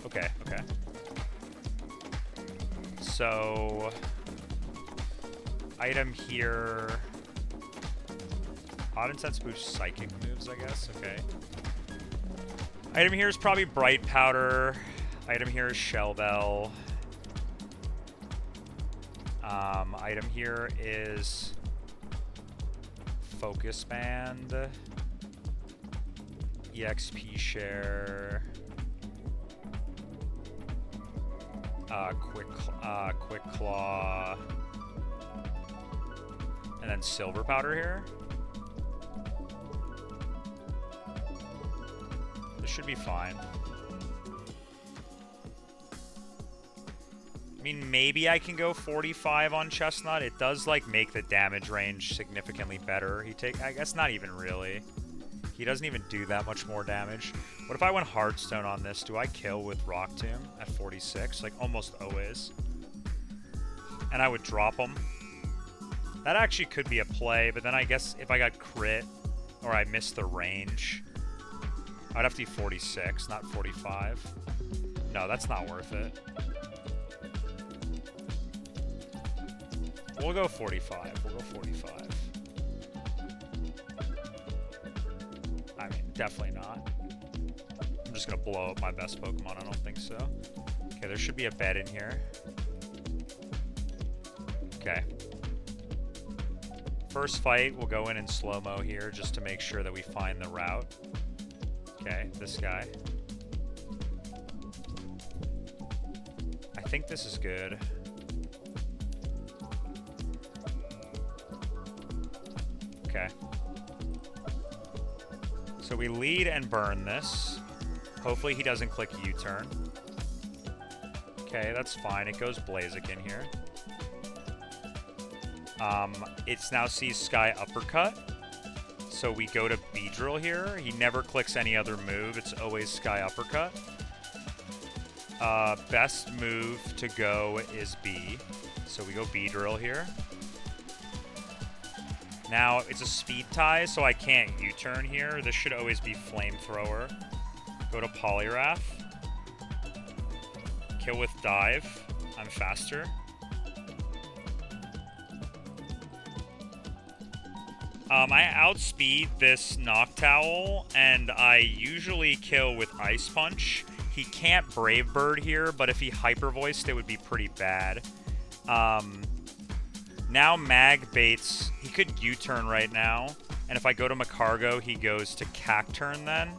Okay, okay. So... item here... Odd and Sense boost psychic moves, I guess. Okay. Item here is probably Bright Powder. Item here is Shell Bell. Item here is Focus Band. EXP Share. Quick Claw. And then Silver Powder here. This should be fine. I mean, maybe I can go 45 on Chestnut. It does, like, make the damage range significantly better. I guess not even really. He doesn't even do that much more damage. What if I went Heartstone on this? Do I kill with Rock Tomb at 46? Like, almost always. And I would drop him. That actually could be a play, but then I guess if I got crit or I missed the range, I'd have to be 46, not 45. No, that's not worth it. We'll go 45. We'll go 45. I mean, definitely not. I'm just going to blow up my best Pokemon. I don't think so. Okay, there should be a bed in here. Okay. First fight, we'll go in slow-mo here just to make sure that we find the route. Okay, this guy. I think this is good. Okay. So we lead and burn this. Hopefully he doesn't click U-turn. Okay, that's fine. It goes Blaziken here. It now sees Sky Uppercut. So we go to Beedrill here. He never clicks any other move. It's always Sky Uppercut. Best move to go is B. So we go Beedrill here. Now, it's a speed tie, so I can't U-turn here. This should always be Flamethrower. Go to Poliwrath. Kill with Dive. I'm faster. I outspeed this Noctowl, and I usually kill with Ice Punch. He can't Brave Bird here, but if he Hyper Voiced, it would be pretty bad. Now Mag baits. He could U-turn right now, and if I go to Macargo, he goes to Cacturn then.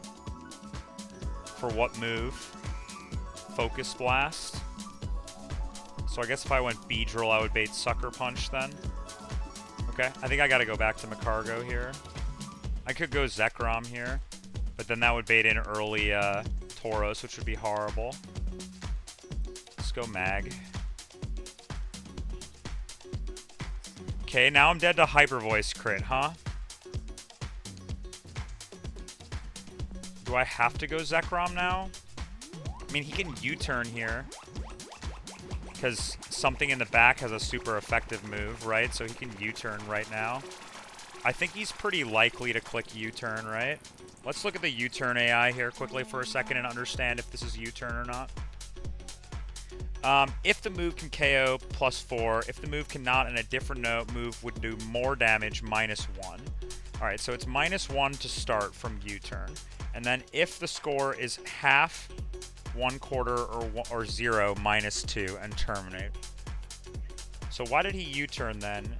For what move? Focus Blast. So I guess if I went Beedrill, I would bait Sucker Punch then. Okay, I think I gotta go back to Macargo here. I could go Zekrom here, but then that would bait in early Tauros, which would be horrible. Let's go Mag. Okay, now I'm dead to Hyper Voice crit, huh? Do I have to go Zekrom now? I mean, he can U-turn here. Because something in the back has a super effective move, right? So he can U-turn right now. I think he's pretty likely to click U-turn, right? Let's look at the U-turn AI here quickly for a second and understand if this is U-turn or not. If the move can KO, +4. If the move cannot, and a different move would do more damage, -1. Alright, so it's -1 to start from U-turn. And then if the score is half, 1/4, or 0, -2, and terminate. So why did he U-turn then?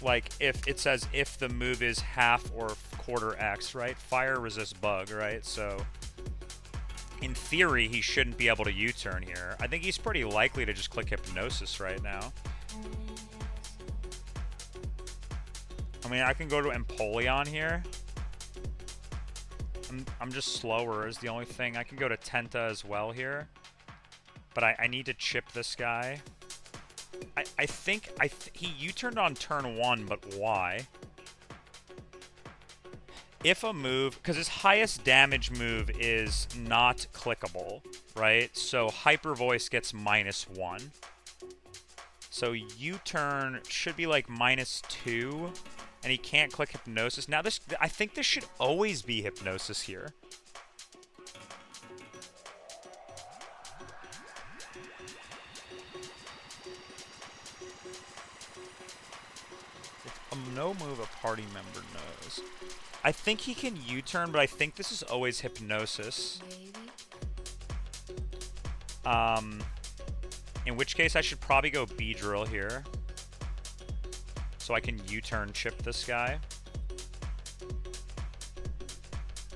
Like, if it says if the move is half or quarter X, right? Fire resists bug, right? So in theory, he shouldn't be able to U-turn here. I think he's pretty likely to just click Hypnosis right now. I mean, I can go to Empoleon here. I'm just slower is the only thing. I can go to Tenta as well here. But I need to chip this guy. I think he U-turned on turn 1, but why? If a move, because his highest damage move is not clickable, right? So Hyper Voice gets -1. So U-turn should be like -2, and he can't click Hypnosis. Now this, I think this should always be Hypnosis here. It's a no move a party member knows. I think he can U-turn, but I think this is always Hypnosis. In which case I should probably go Beedrill here. So I can U-turn chip this guy.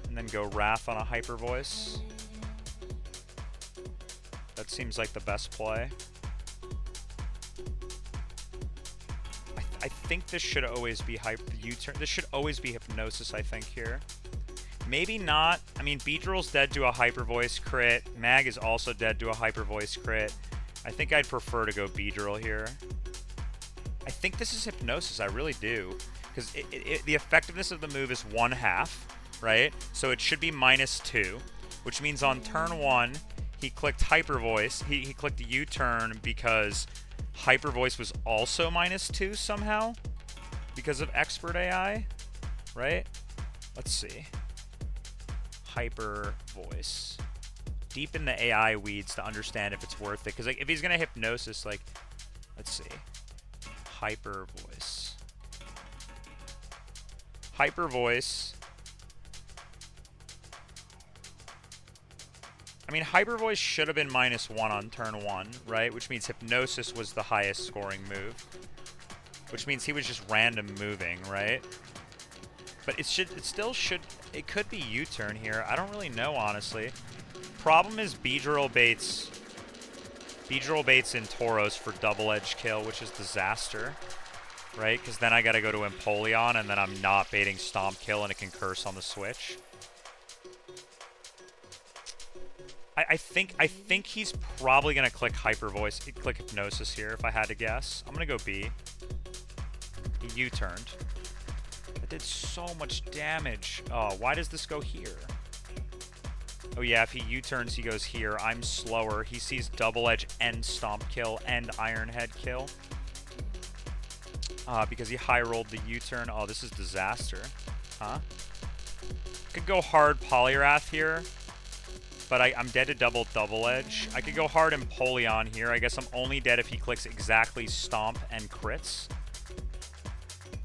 And then go Wrath on a Hyper Voice. That seems like the best play. I think this should always be U-turn. This should always be Hypnosis, I think, here. Maybe not. I mean, Beedrill's dead to a Hyper Voice crit. Mag is also dead to a Hyper Voice crit. I think I'd prefer to go Beedrill here. I think this is Hypnosis. I really do. Because the effectiveness of the move is 1/2, right? So it should be -2, which means on turn 1, he clicked Hyper Voice. He clicked U-turn because Hyper Voice was also -2 somehow because of Expert AI, right? Let's see. Hyper Voice. Deep in the AI weeds to understand if it's worth it. Because like, if he's going to Hypnosis, like, let's see. Hyper Voice. Hyper Voice. I mean, Hyper Voice should have been -1 on turn 1, right? Which means Hypnosis was the highest scoring move. Which means he was just random moving, right? But it could be U-turn here. I don't really know, honestly. Problem is Beedrill baits in Tauros for double edge kill, which is disaster, right? Because then I gotta go to Empoleon, and then I'm not baiting Stomp kill, and it can curse on the switch. I think he's probably gonna click Hyper Voice, click Hypnosis here, if I had to guess. I'm gonna go B. He U-turned. That did so much damage. Oh, why does this go here? Oh yeah, if he U-turns, he goes here. I'm slower. He sees double edge and Stomp kill and Iron Head kill. Because he high rolled the U-turn. Oh, this is disaster. Huh? Could go hard Poliwrath here. But I'm dead to double edge. I could go hard Empoleon here. I guess I'm only dead if he clicks exactly Stomp and crits.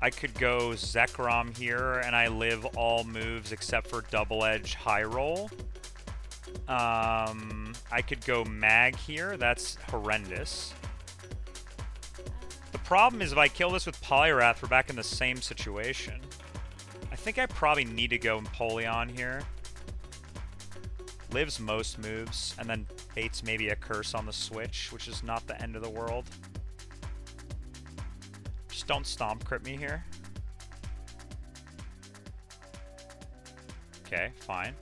I could go Zekrom here, and I live all moves except for double edge high roll. I could go Mag here. That's horrendous. The problem is if I kill this with Poliwrath, we're back in the same situation. I think I probably need to go Empoleon here. Lives most moves, and then baits maybe a curse on the switch, which is not the end of the world. Just don't Stomp crit me here. Okay, fine.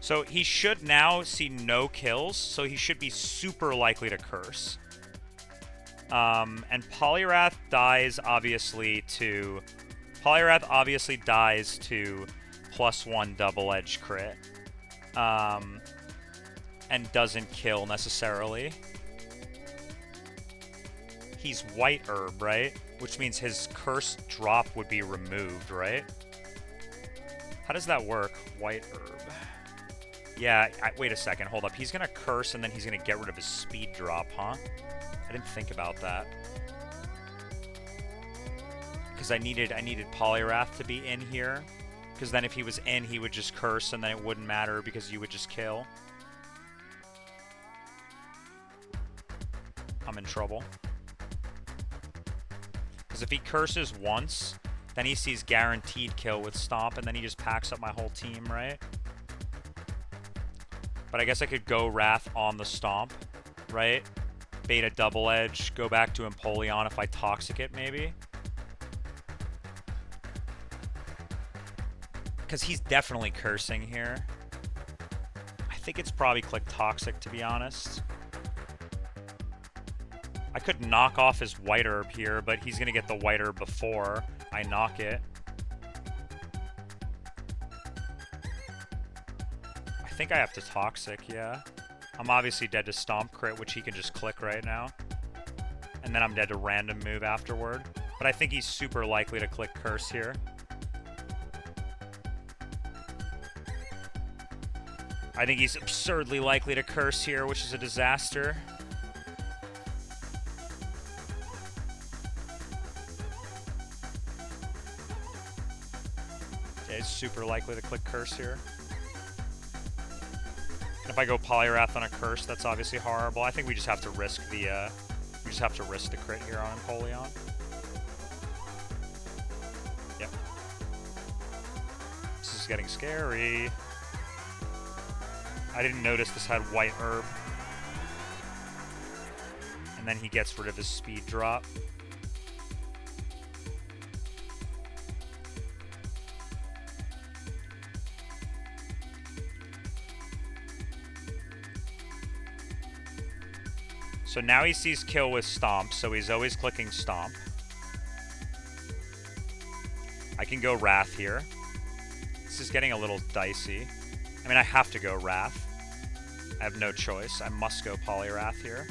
So he should now see no kills, so he should be super likely to curse. And Poliwrath dies obviously to... Poliwrath obviously dies to +1 double edge crit. And doesn't kill necessarily. He's White Herb, right? Which means his curse drop would be removed, right? How does that work? White Herb. Yeah, wait a second, hold up. He's gonna curse and then he's gonna get rid of his speed drop, huh? I didn't think about that. Because I needed Poliwrath to be in here. Because then if he was in, he would just curse, and then it wouldn't matter because you would just kill. trouble. Because if he curses once, then he sees guaranteed kill with Stomp, and then he just packs up my whole team, right? But I guess I could go Wrath on the Stomp, right? Bait a Double Edge, go back to Empoleon if I Toxic it, maybe. Because he's definitely cursing here. I think it's probably click Toxic, to be honest. I could knock off his White Herb here, but he's going to get the White Herb before I knock it. I think I have to Toxic, yeah. I'm obviously dead to Stomp Crit, which he can just click right now. And then I'm dead to Random Move afterward. But I think he's super likely to click Curse here. I think he's absurdly likely to Curse here, which is a disaster. Yeah, he's super likely to click Curse here. If I go Poliwrath on a Curse, that's obviously horrible. I think we just have to risk the crit here on Empoleon. Yep. This is getting scary. I didn't notice this had White Herb. And then he gets rid of his speed drop. So now he sees kill with Stomp, so he's always clicking Stomp. I can go Wrath here. This is getting a little dicey. I mean, I have to go Wrath. I have no choice. I must go Poliwrath here.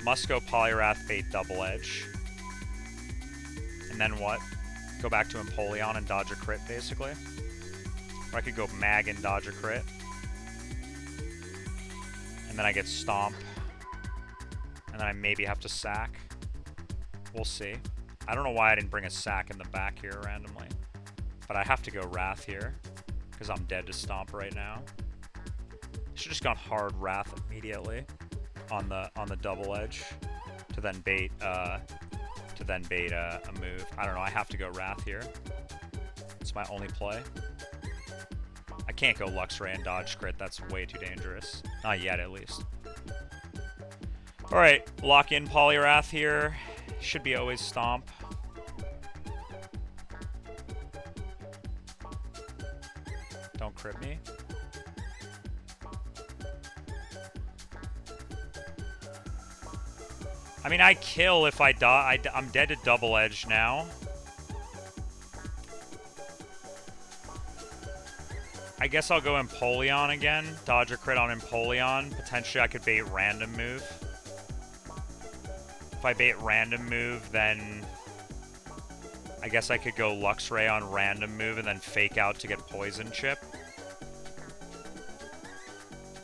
Must go Poliwrath, bait Double Edge. And then what? Go back to Empoleon and dodge a crit, basically. Or I could go Mag and dodge a crit. And then I get Stomp. And then I maybe have to sack. We'll see. I don't know why I didn't bring a sack in the back here randomly. But I have to go Wrath here. Because I'm dead to Stomp right now. Should just gone hard Wrath immediately. On the Double Edge. To then bait a move. I don't know, I have to go Wrath here. It's my only play. I can't go Luxray and dodge crit, that's way too dangerous. Not yet, at least. Alright, lock in Poliwrath here. Should be always Stomp. Don't crit me. I mean, I kill if I die. I'm dead to Double Edge now. I guess I'll go Empoleon again. Dodge a crit on Empoleon. Potentially I could bait Random Move. If I bait Random Move, then I guess I could go Luxray on Random Move and then Fake Out to get Poison Chip.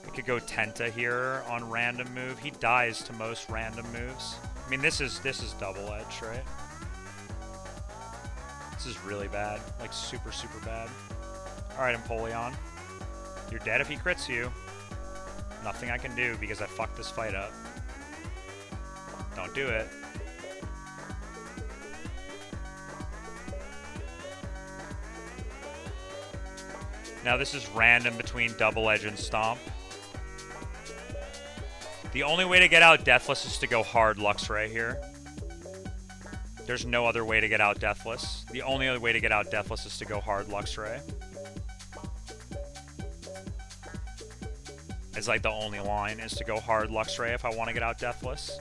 I could go Tenta here on Random Move. He dies to most Random Moves. I mean, this is Double Edge, right? This is really bad. Like, super, super bad. Alright, Empoleon. You're dead if he crits you. Nothing I can do because I fucked this fight up. Don't do it. Now this is random between Double Edge and Stomp. The only way to get out Deathless is to go hard Luxray here. There's no other way to get out Deathless. The only other way to get out Deathless is to go hard Luxray. It's like the only line is to go hard Luxray if I want to get out Deathless.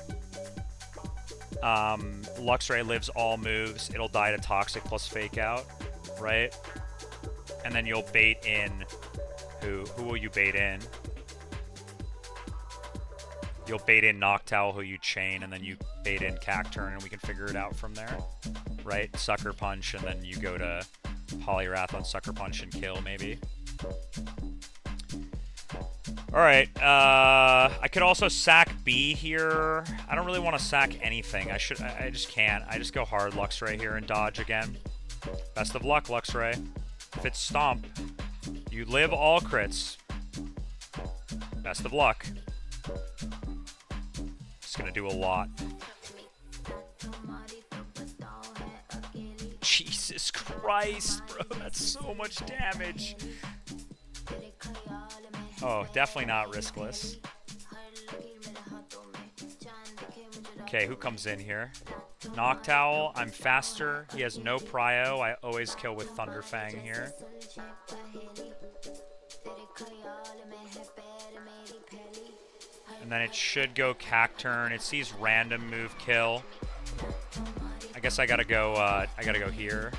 Luxray lives all moves. It'll die to Toxic plus Fake Out, right? And then you'll bait in... Who will you bait in? You'll bait in Noctowl, who you chain, and then you bait in Cacturne, and we can figure it out from there, right? Sucker Punch, and then you go to Poliwrath on Sucker Punch and kill, maybe. Alright, I could also sack B here. I don't really want to sack anything. I just can't. I just go hard Luxray here and dodge again. Best of luck, Luxray. If it's Stomp, you live all crits. Best of luck. It's gonna do a lot. Jesus Christ, bro, that's so much damage. Oh, definitely not riskless. Okay, who comes in here? Noctowl, I'm faster. He has no prio. I always kill with Thunderfang here. And then it should go Cacturn. It sees random move kill. I guess I gotta go here.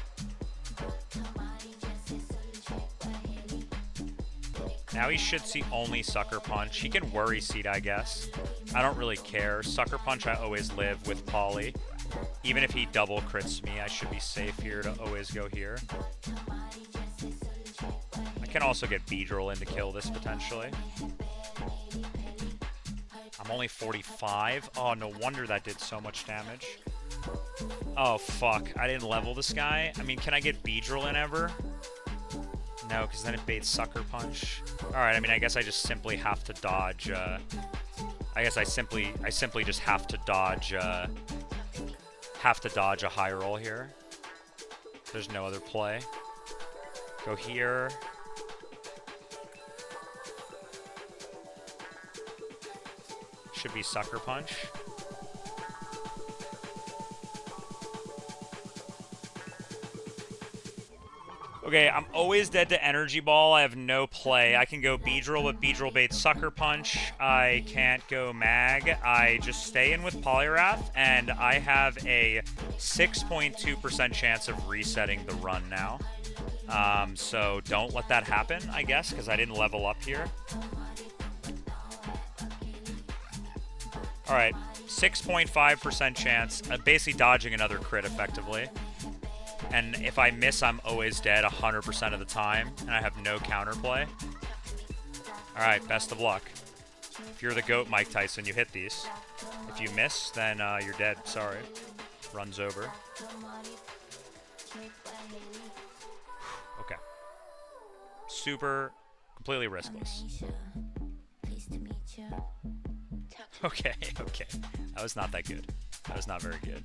Now he should see only Sucker Punch. He can Worry Seed, I guess. I don't really care. Sucker Punch I always live with Poly. Even if he double crits me, I should be safe here to always go here. I can also get Beedrill in to kill this potentially. I'm only 45. Oh, no wonder that did so much damage. Oh, fuck. I didn't level this guy. I mean, can I get Beedrill in ever? No, because then it baits Sucker Punch. Alright, I mean, I guess I just simply have to dodge, I guess I simply just have to dodge a high roll here. There's no other play. Go here. Should be Sucker Punch. Okay, I'm always dead to Energy Ball. I have no play. I can go Beedrill, but Beedrill baits Sucker Punch. I can't go Mag. I just stay in with Poliwrath, and I have a 6.2% chance of resetting the run now. So don't let that happen, I guess, because I didn't level up here. Alright, 6.5% chance. I'm basically dodging another crit, effectively. And if I miss, I'm always dead 100% of the time, and I have no counterplay. Alright, best of luck. If you're the GOAT, Mike Tyson, you hit these. If you miss, then you're dead. Sorry. Runs over. Okay. Super, completely riskless. Okay, okay. That was not that good. That was not very good.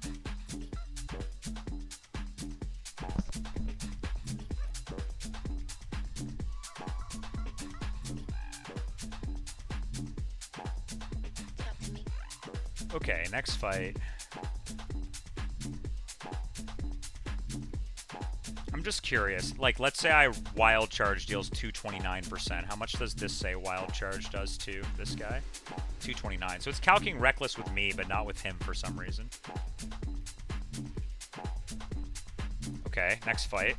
Okay, next fight. I'm just curious. Like, let's say I Wild Charge deals 229%. How much does this say Wild Charge does to this guy? 229. So it's calcing Reckless with me, but not with him for some reason. Okay, next fight.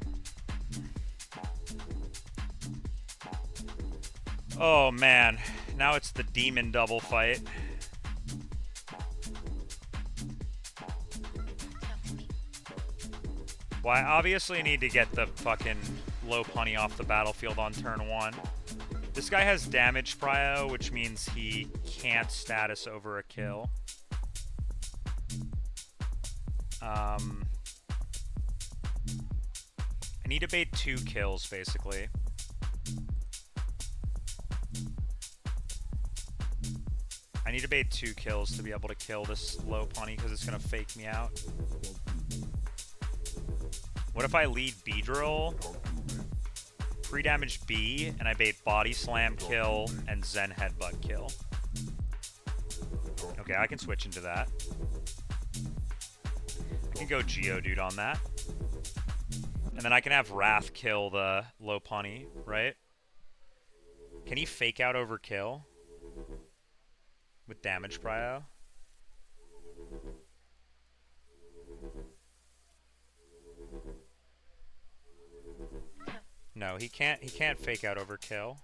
Oh, man. Now it's the Demon double fight. Well, I obviously need to get the fucking Lopunny off the battlefield on turn 1. This guy has damage prio, which means he can't status over a kill. I need to bait 2 kills, basically. I need to bait 2 kills to be able to kill this Lopunny, because it's going to fake me out. What if I lead Beedrill, pre-damage B, and I bait Body Slam kill and Zen Headbutt kill? Okay, I can switch into that. I can go Geodude on that. And then I can have Wrath kill the Lopunny, right? Can he fake out over kill? With damage prio? No, he can't fake out overkill.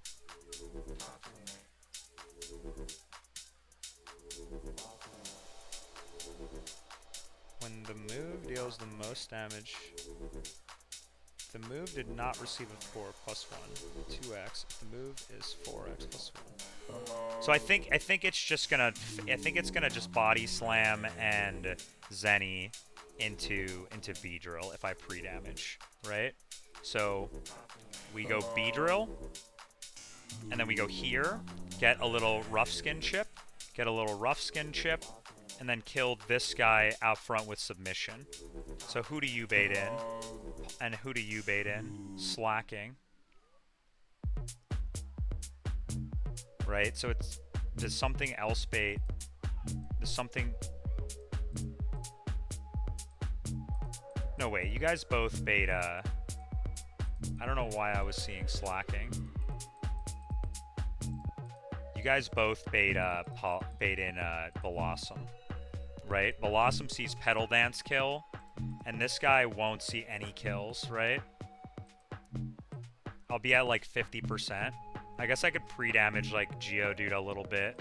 When the move deals the most damage, the move did not receive a 4 plus 1, 2x. If the move is 4x plus 1. So I think it's just gonna just Body Slam and Zenny into Beedrill if I pre-damage, right? So we go Beedrill, and then we go here, get a little Rough Skin chip, get a little rough skin chip, and then killed this guy out front with submission. So who do you bait in? And who do you bait in? Slacking. Right, so it's... Does something else bait? Does something... No, wait, you guys both bait, I don't know why I was seeing slacking. You guys both bait in Blossom, right? Blossom sees Petal Dance kill, and this guy won't see any kills, right? I'll be at like 50%. I guess I could pre-damage like Geodude a little bit.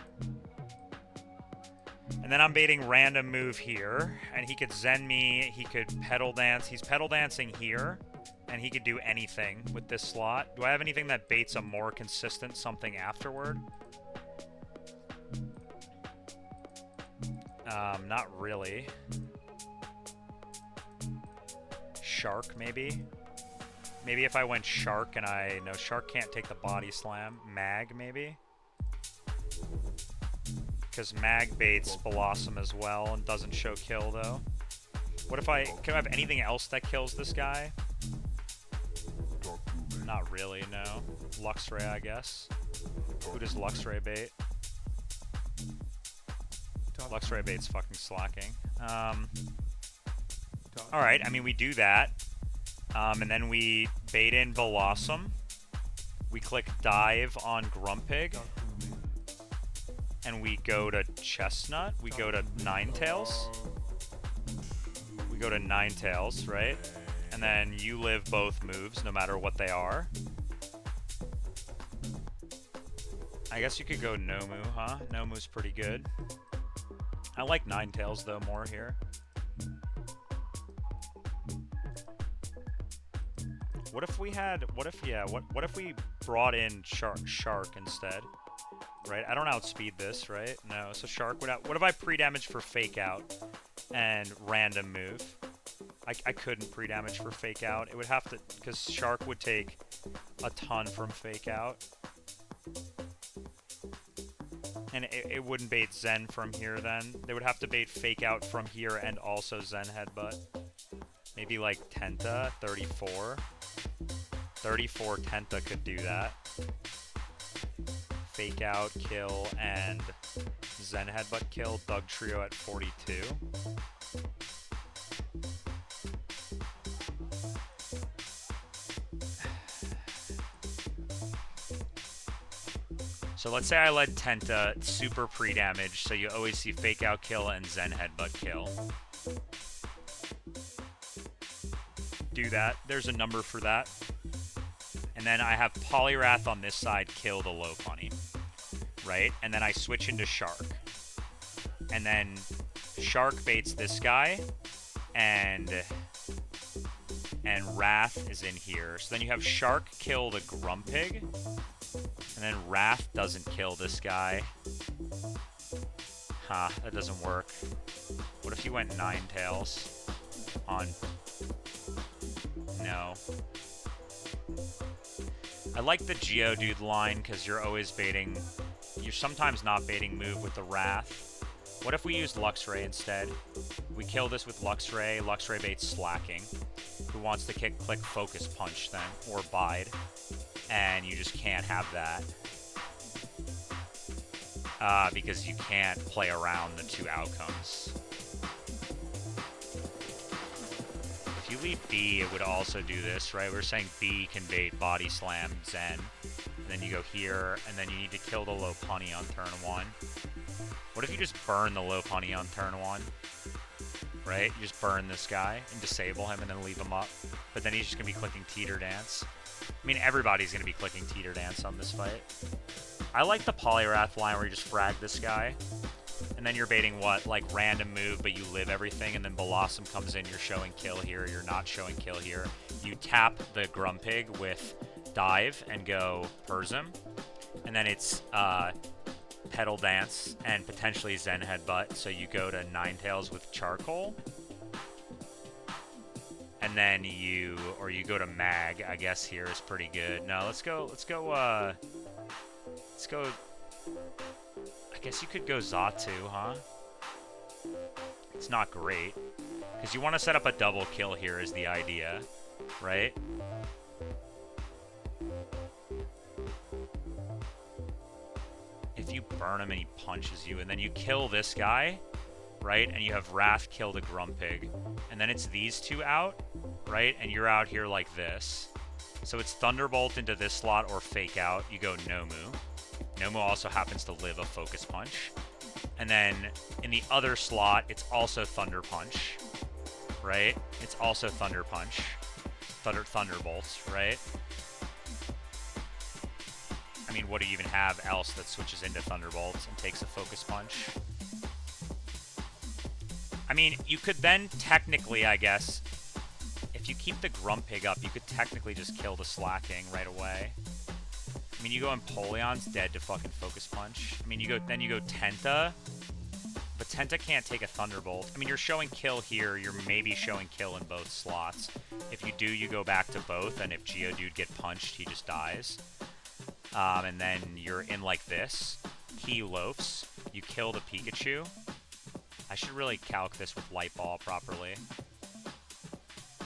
And then I'm baiting random move here, and he could Zen me, he could Petal Dance. He's Petal Dancing here, and he could do anything with this slot. Do I have anything that baits a more consistent something afterward? Not really. Shark, maybe? Maybe if I went Shark and no, Shark can't take the body slam. Mag, maybe? Because Mag baits Blossom as well and doesn't show kill, though. What if can I have anything else that kills this guy? Not really, no. Luxray, I guess. Who does Luxray bait? Luxray bait's fucking slacking. Alright, I mean, we do that. And then we bait in Blossom. We click Dive on Grumpig. And we go to Chestnut. We go to Ninetales. We go to Ninetales, right? And then you live both moves, no matter what they are. I guess you could go Nomu, huh? Nomu's pretty good. I like Ninetales, though, more here. What if we had... What if we brought in Shark instead? Right? I don't outspeed this, right? No, so Shark would out... What if I pre-damage for Fake Out and random move? I couldn't pre-damage for Fake Out. It would have to... Because Shark would take a ton from Fake Out. And it wouldn't bait Zen from here then. They would have to bait Fake Out from here and also Zen Headbutt. Maybe like Tenta, 34. 34 Tenta could do that. Fake Out, kill, and Zen Headbutt kill. Doug Trio at 42. So let's say I led Tenta super pre-damage, so you always see Fake Out kill and Zen Headbutt kill. Do that. There's a number for that. And then I have Poliwrath on this side kill the Lopunny. Right? And then I switch into Shark. And then Shark baits this guy. And Wrath is in here. So then you have Shark kill the Grumpig. And then Wrath doesn't kill this guy. Huh, that doesn't work. What if you went Ninetales on... No. I like the Geodude line because you're always baiting... You're sometimes not baiting move with the Wrath. What if we used Luxray instead? We kill this with Luxray. Luxray baits Slacking. Who wants to click Focus Punch then? Or Bide. And you just can't have that. Because you can't play around the two outcomes. If you leave B, it would also do this, right? We're saying B can bait Body Slam, Zen. And then you go here, and then you need to kill the Lopunny on turn 1. What if you just burn the Lopunny on turn 1? Right? You just burn this guy and disable him and then leave him up. But then he's just going to be clicking Teeter Dance. I mean, everybody's going to be clicking Teeter Dance on this fight. I like the Poliwrath line where you just frag this guy. And then you're baiting what? Like random move, but you live everything. And then Blossom comes in, you're showing kill here, you're not showing kill here. You tap the Grumpig with Dive and go Persim. And then it's Petal Dance and potentially Zen Headbutt. So you go to Ninetales with Charcoal. And then you go to Mag, I guess here is pretty good. No, let's go, I guess you could go Zatu, huh? It's not great. Because you want to set up a double kill here is the idea, right? If you burn him and he punches you, and then you kill this guy, right? And you have Wrath kill the Grumpig. And then it's these two out, right? And you're out here like this. So it's Thunderbolt into this slot or Fake Out. You go Nomu. Nomu also happens to live a Focus Punch. And then in the other slot, it's also Thunder Punch, right? It's also Thunder Punch. Thunderbolts, right? I mean, what do you even have else that switches into Thunderbolts and takes a Focus Punch? I mean, you could then technically, I guess, if you keep the Grumpig up, you could technically just kill the Slacking right away. I mean, you go Empoleon's dead to fucking Focus Punch. I mean, you go Tenta, but Tenta can't take a Thunderbolt. I mean, you're showing kill here. You're maybe showing kill in both slots. If you do, you go back to both, and if Geodude get punched, he just dies. And then you're in like this. He loafs. You kill the Pikachu. I should really calc this with Light Ball properly.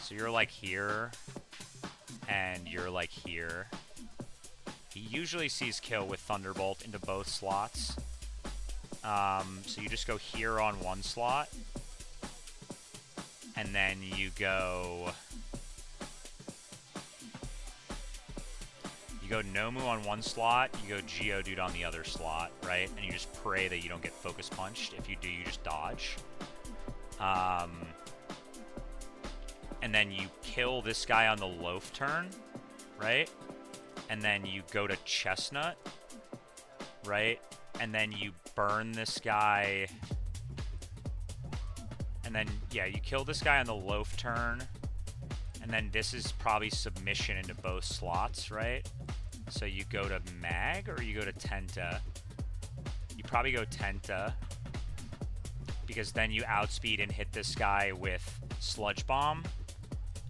So you're like here, and you're like here. He usually sees kill with Thunderbolt into both slots. So you just go here on one slot. And then you go Nomu on one slot, you go Geodude on the other slot, right? And you just pray that you don't get Focus Punched. If you do, you just dodge. And then you kill this guy on the Loaf turn, right? And then you go to Chestnut, right? And then you burn this guy. And then, yeah, you kill this guy on the Loaf turn. And then this is probably submission into both slots, right? So you go to Mag or you go to Tenta? You probably go Tenta. Because then you outspeed and hit this guy with Sludge Bomb.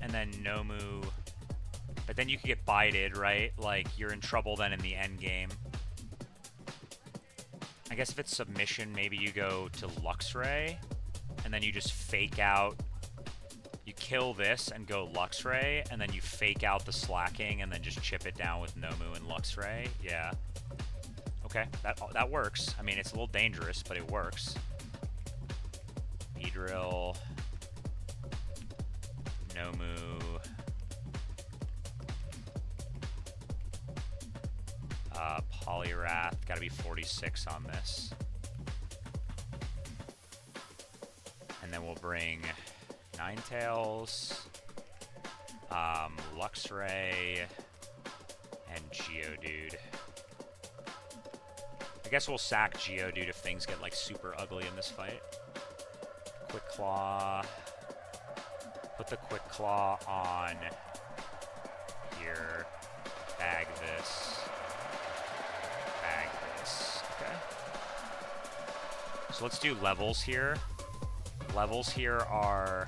And then Nomu. But then you could get bited, right? Like, you're in trouble then in the end game. I guess if it's submission, maybe you go to Luxray. And then you just fake out. You kill this and go Luxray, and then you fake out the Slacking and then just chip it down with Nomu and Luxray. Yeah. Okay, that works. I mean, it's a little dangerous, but it works. Beedrill. Nomu. Poliwrath. Gotta be 46 on this. And then we'll bring Ninetales, Luxray, and Geodude. I guess we'll sack Geodude if things get like super ugly in this fight. Quick Claw. Put the Quick Claw on here. Bag this. Bag this. Okay. So let's do levels here. Levels here are...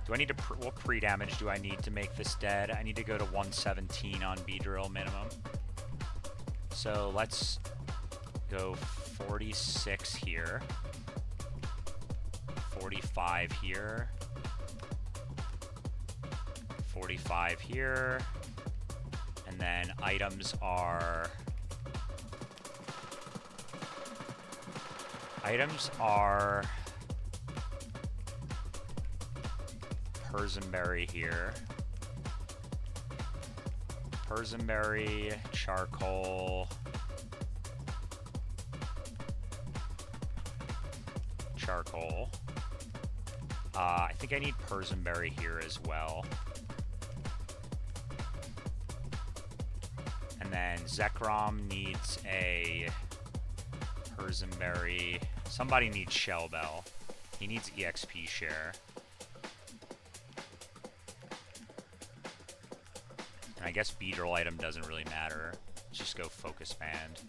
Do I need to... what pre-damage do I need to make this dead? I need to go to 117 on Beedrill minimum. So let's go 46 here. 45 here. 45 here. And then items are... Persimberry here. Persimberry, Charcoal. Charcoal. I think I need Persimberry here as well. And then Zekrom needs a Persimberry. Somebody needs Shell Bell. He needs EXP share. And I guess Beedrill item doesn't really matter. Let's just go Focus Band.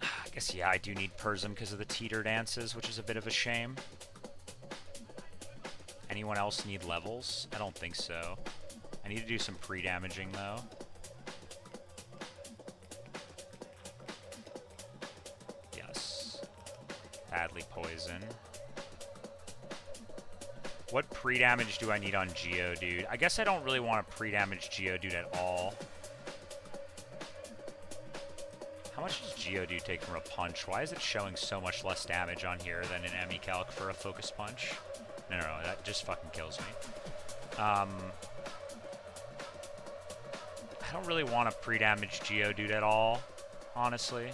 I guess, yeah, I do need Persim because of the teeter dances, which is a bit of a shame. Anyone else need levels? I don't think so. I need to do some pre-damaging, though. Badly poison. What pre-damage do I need on Geodude? I guess I don't really want to pre-damage Geodude at all. How much does Geodude take from a punch? Why is it showing so much less damage on here than in Emicalc for a focus punch? No, that just fucking kills me. I don't really want to pre-damage Geodude at all, honestly.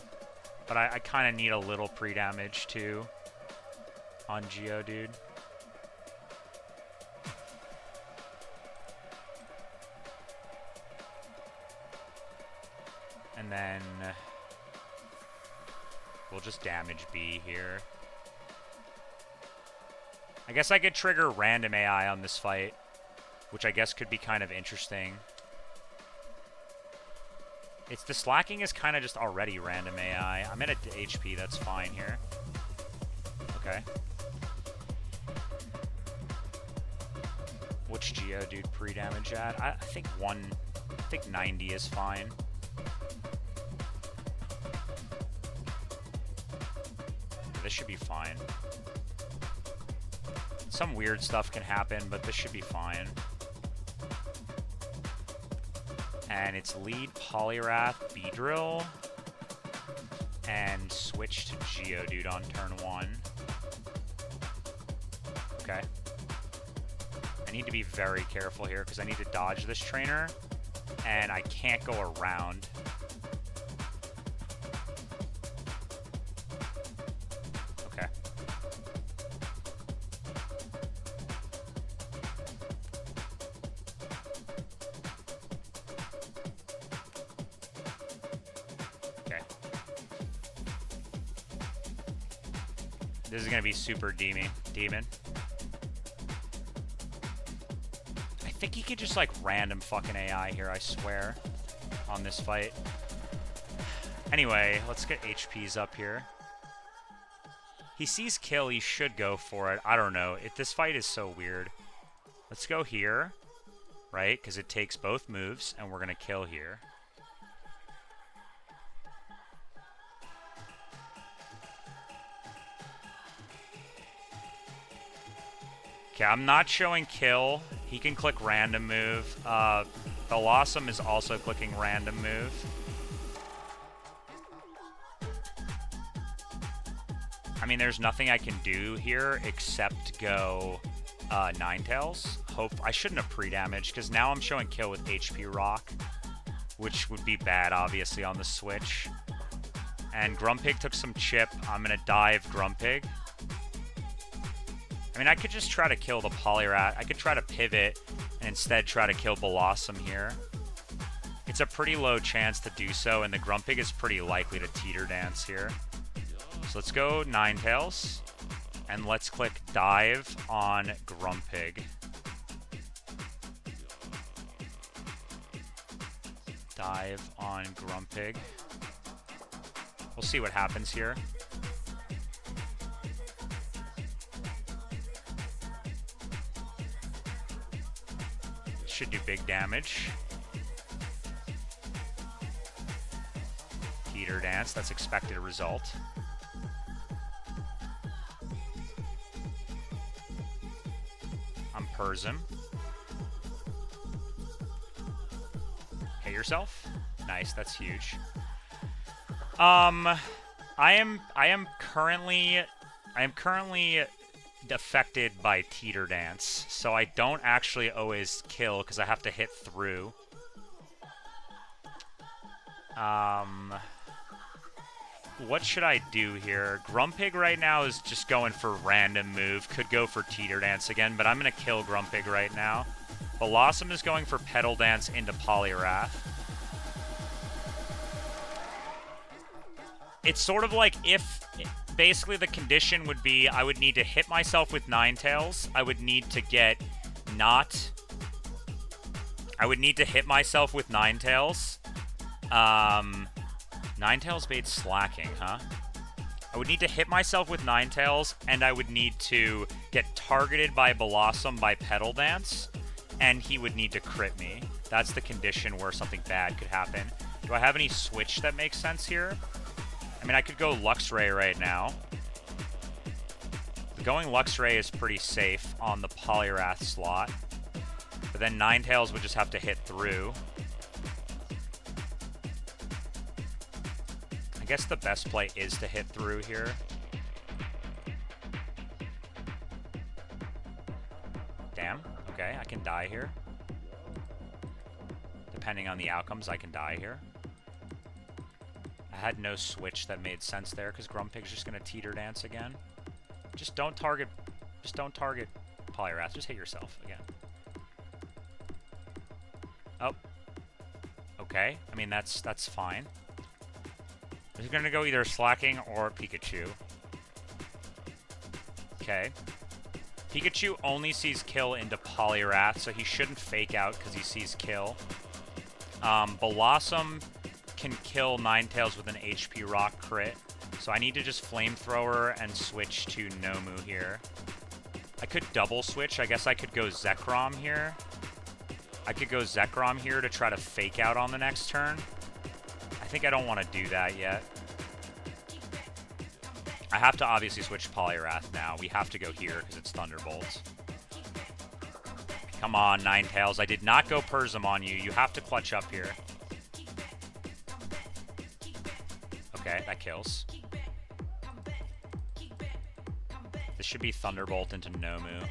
But I kind of need a little pre-damage, too, on Geodude. And then we'll just damage B here. I guess I could trigger random AI on this fight, which I guess could be kind of interesting. The slacking is kind of just already random AI. I'm at a HP, that's fine here. Okay. Which Geodude pre-damage at? I think 90 is fine. This should be fine. Some weird stuff can happen, but this should be fine. And it's lead Poliwrath, Beedrill, and switch to Geodude on turn 1. Okay. I need to be very careful here because I need to dodge this trainer, and I can't go around. Okay. Okay. This is going to be super demon. I think he could just, like, random fucking AI here, I swear, on this fight. Anyway, let's get HPs up here. He sees kill, he should go for it. I don't know. This fight is so weird. Let's go here, right? Because it takes both moves, and we're going to kill here. Okay, I'm not showing kill. He can click random move. Blossom is also clicking random move. I mean, there's nothing I can do here except go Ninetales. I shouldn't have pre-damaged because now I'm showing kill with HP Rock, which would be bad, obviously, on the switch. And Grumpig took some chip. I'm going to dive Grumpig. I mean, I could just try to kill the Poliwrath. I could try to pivot and instead try to kill Blossom here. It's a pretty low chance to do so, and the Grumpig is pretty likely to Teeter Dance here. So let's go Ninetales, and let's click Dive on Grumpig. Dive on Grumpig. We'll see what happens here. Should do big damage. Teeter Dance, that's expected result. Unpurrs him. Hit yourself. Nice, that's huge. I am currently affected by Teeter Dance, so I don't actually always kill because I have to hit through. What should I do here? Grumpig right now is just going for random move. Could go for Teeter Dance again, but I'm going to kill Grumpig right now. Blossom is going for Petal Dance into Poliwrath. It's sort of like if... Basically, the condition would be I would need to hit myself with Ninetales. I would need to get not... I would need to hit myself with Ninetales. Ninetales baits slacking, huh? I would need to hit myself with Ninetales, and I would need to get targeted by Blossom by Petal Dance, and he would need to crit me. That's the condition where something bad could happen. Do I have any switch that makes sense here? I mean, I could go Luxray right now. Going Lux Ray is pretty safe on the Poliwrath slot. But then Ninetales would just have to hit through. I guess the best play is to hit through here. Damn. Okay, I can die here. Depending on the outcomes, I can die here. I had no switch that made sense there because Grumpig's just gonna teeter dance again. Just don't target Poliwrath. Just hit yourself again. Oh. Okay. I mean that's fine. He's gonna go either Slacking or Pikachu. Okay. Pikachu only sees kill into Poliwrath, so he shouldn't fake out because he sees kill. Blossom can kill Ninetales with an HP Rock crit, so I need to just Flamethrower and switch to Nomu here. I could double switch. I guess I could go Zekrom here. I could go Zekrom here to try to fake out on the next turn. I think I don't want to do that yet. I have to obviously switch Poliwrath now. We have to go here because it's Thunderbolts. Come on, Ninetales. I did not go Persim on you. You have to clutch up here. Okay, that kills. This should be Thunderbolt into Nomu.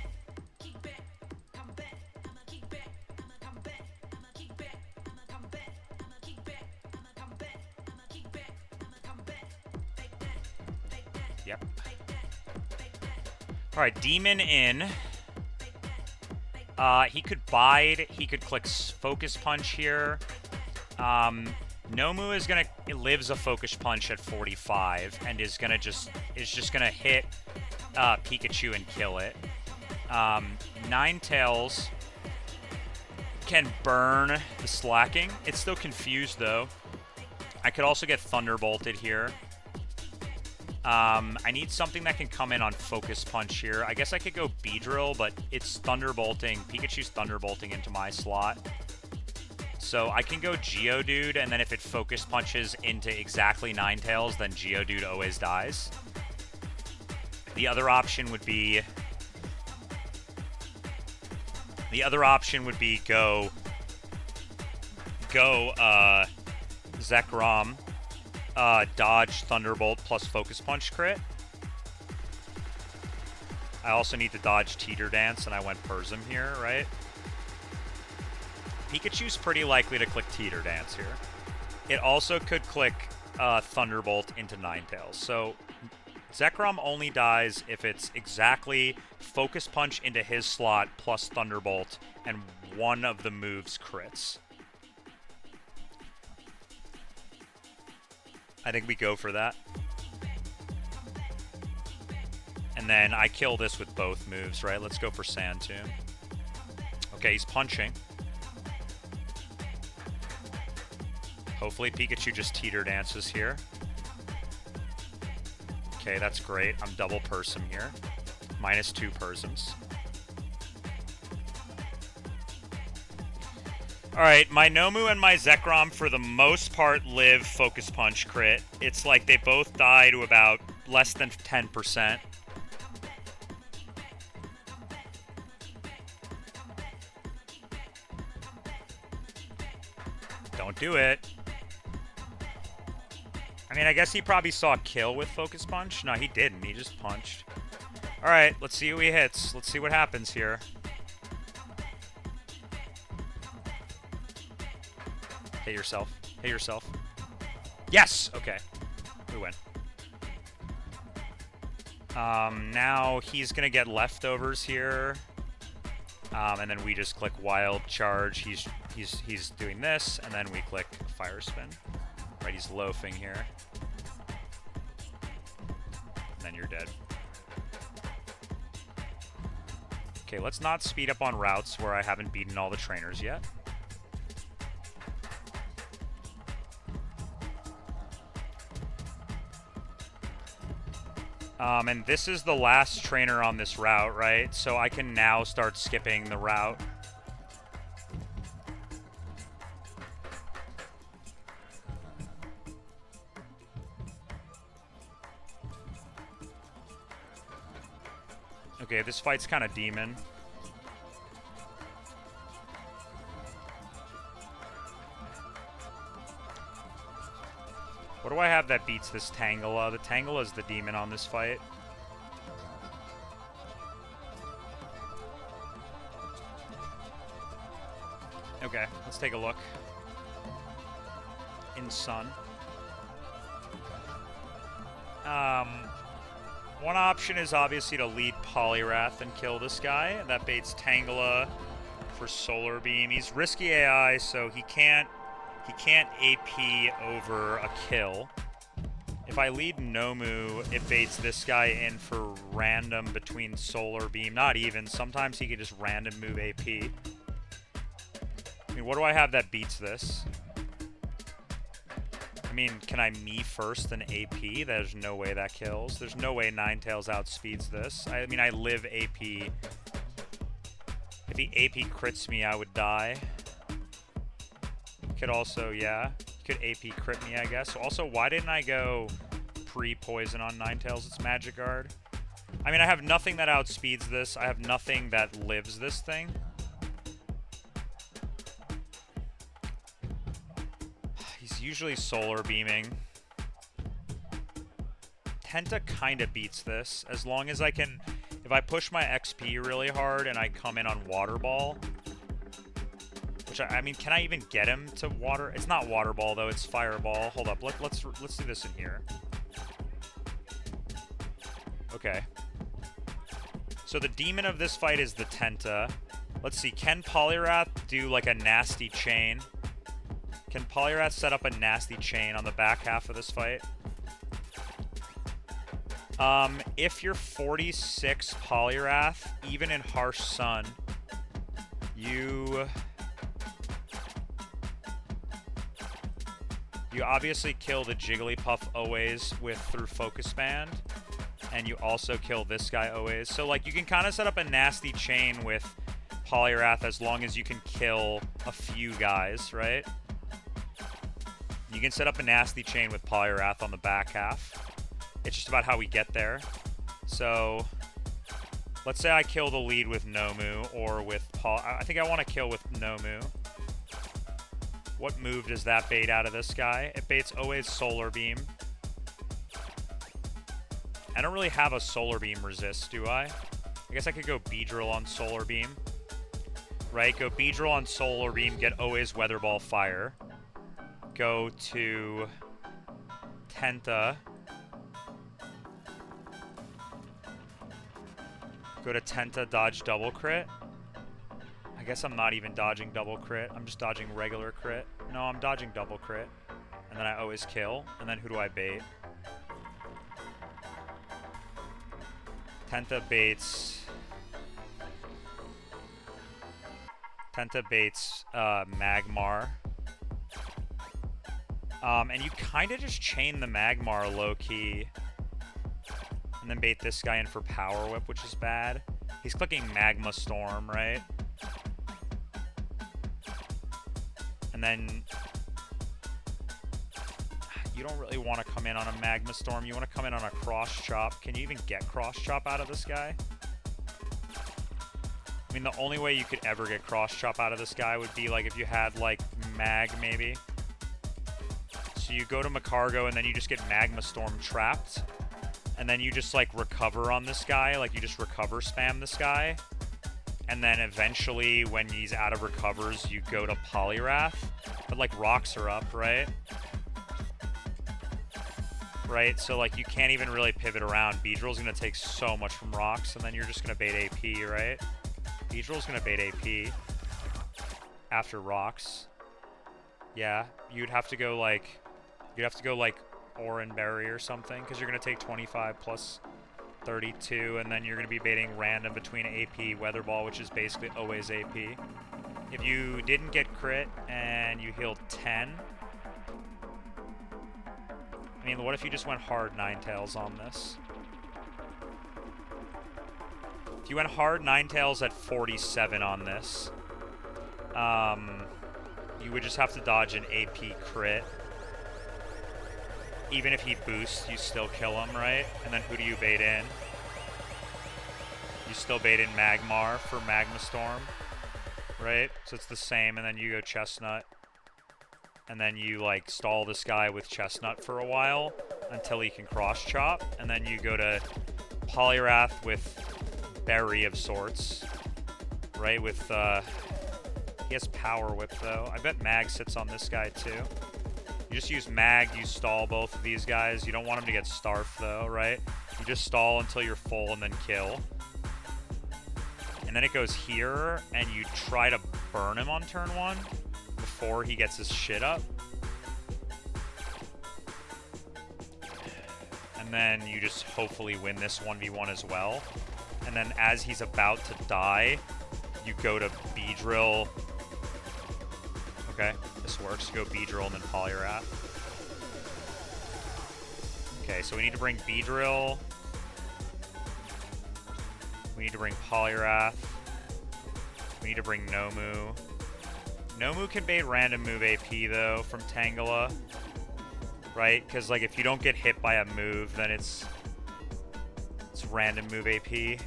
Yep. Alright, Demon in. He could Bide. He could click Focus Punch here. Nomu is lives a Focus Punch at 45 and is just gonna hit Pikachu and kill it. Ninetales can burn the Slacking. It's still confused though. I could also get Thunderbolted here. I need something that can come in on Focus Punch here. I guess I could go Beedrill, but it's Thunderbolting. Pikachu's Thunderbolting into my slot. So I can go Geodude, and then if it Focus Punches into exactly Ninetales, then Geodude always dies. The other option would be... go Zekrom. Dodge Thunderbolt plus Focus Punch crit. I also need to dodge Teeter Dance, and I went Persim here, right? Pikachu's pretty likely to click Teeter Dance here. It also could click Thunderbolt into Ninetales. So Zekrom only dies if it's exactly Focus Punch into his slot plus Thunderbolt, and one of the moves crits. I think we go for that. And then I kill this with both moves, right? Let's go for Sand Tomb. Okay, he's punching. Hopefully Pikachu just Teeter Dances here. Okay, that's great. I'm double Persim here. -2 Persims. Alright, my Nomu and my Zekrom for the most part live Focus Punch crit. It's like they both die to about less than 10%. Don't do it. I mean, I guess he probably saw kill with Focus Punch. No, he didn't. He just punched. Alright, let's see who he hits. Let's see what happens here. Hit yourself. Hit yourself. Yes! Okay. We win. Now he's gonna get leftovers here. And then we just click Wild Charge. He's doing this, and then we click Fire Spin. Right, he's loafing here. And then you're dead. Okay, let's not speed up on routes where I haven't beaten all the trainers yet. And this is the last trainer on this route, right? So I can now start skipping the route. Okay, this fight's kind of demon. What do I have that beats this Tangela? The Tangela is the demon on this fight. Okay, let's take a look. In Sun. One option is obviously to lead Poliwrath and kill this guy. That baits Tangela for Solar Beam. He's risky AI, so he can't AP over a kill. If I lead Nomu, it baits this guy in for random between Solar Beam. Not even. Sometimes he can just random move AP. I mean, what do I have that beats this? I mean, can I me first and AP? There's no way that kills. There's no way Ninetales outspeeds this. I mean, I live AP. If he AP crits me, I would die. Could also, yeah. Could AP crit me, I guess. Also, why didn't I go pre-poison on Ninetales? It's Magic Guard. I mean, I have nothing that outspeeds this. I have nothing that lives this thing. He's usually Solar Beaming. Tenta kind of beats this. As long as I can... If I push my XP really hard and I come in on Water Ball... Which, I mean, can I even get him to Water... It's not Water Ball, though. It's Fireball. Hold up. Let's do this in here. Okay. So the demon of this fight is the Tenta. Let's see. Can Poliwrath do, like, a nasty chain? Can Poliwrath set up a nasty chain on the back half of this fight? If you're 46 Poliwrath, even in Harsh Sun, you obviously kill the Jigglypuff always through Focus Band, and you also kill this guy always. So, like, you can kind of set up a nasty chain with Poliwrath as long as you can kill a few guys, right? You can set up a nasty chain with Poliwrath on the back half. It's just about how we get there. So, let's say I kill the lead with Nomu or with I think I want to kill with Nomu. What move does that bait out of this guy? It baits always Solar Beam. I don't really have a Solar Beam resist, do I? I guess I could go Beedrill on Solar Beam. Right, go Beedrill on Solar Beam, get always Weather Ball Fire. Go to Tenta. Go to Tenta, dodge double crit. I guess I'm not even dodging double crit. I'm just dodging regular crit. No, I'm dodging double crit. And then I always kill. And then who do I bait? Tenta baits Magmar. And you kind of just chain the Magmar low-key. And then bait this guy in for Power Whip, which is bad. He's clicking Magma Storm, right? And then... You don't really want to come in on a Magma Storm. You want to come in on a Cross Chop. Can you even get Cross Chop out of this guy? I mean, the only way you could ever get Cross Chop out of this guy would be, like, if you had, like, Mag, maybe. So you go to Macargo, and then you just get Magma Storm trapped. And then you just, like, recover on this guy. Like, you just recover spam this guy. And then eventually, when he's out of recovers, you go to Poliwrath. But, like, rocks are up, right? Right? So, like, you can't even really pivot around. Beedrill's gonna take so much from rocks, and then you're just gonna bait AP, right? Beedrill's gonna bait AP after rocks. Yeah, you'd have to go, like... Oran Berry or something, because you're going to take 25 plus 32, and then you're going to be baiting random between AP, Weather Ball, which is basically always AP. If you didn't get crit and you healed 10, I mean, what if you just went hard Ninetales on this? If you went hard Ninetales at 47 on this, you would just have to dodge an AP crit. Even if he boosts, you still kill him, right? And then who do you bait in? You still bait in Magmar for Magma Storm, right? So it's the same, and then you go Chestnut. And then you, like, stall this guy with Chestnut for a while until he can cross-chop. And then you go to Poliwrath with Berry of sorts, right? With, he has Power Whip, though. I bet Mag sits on this guy, too. You just use Mag, you stall both of these guys. You don't want him to get Starfed, though, right? You just stall until you're full and then kill. And then it goes here, and you try to burn him on turn 1 before he gets his shit up. And then you just hopefully win this 1v1 as well. And then as he's about to die, you go to Beedrill. Okay, this works. You go Beedrill and then Poliwrath. Okay, so we need to bring Beedrill. We need to bring Poliwrath. We need to bring Nomu. Nomu can bait random move AP, though, from Tangela. Right? Because, like, if you don't get hit by a move, then it's random move AP.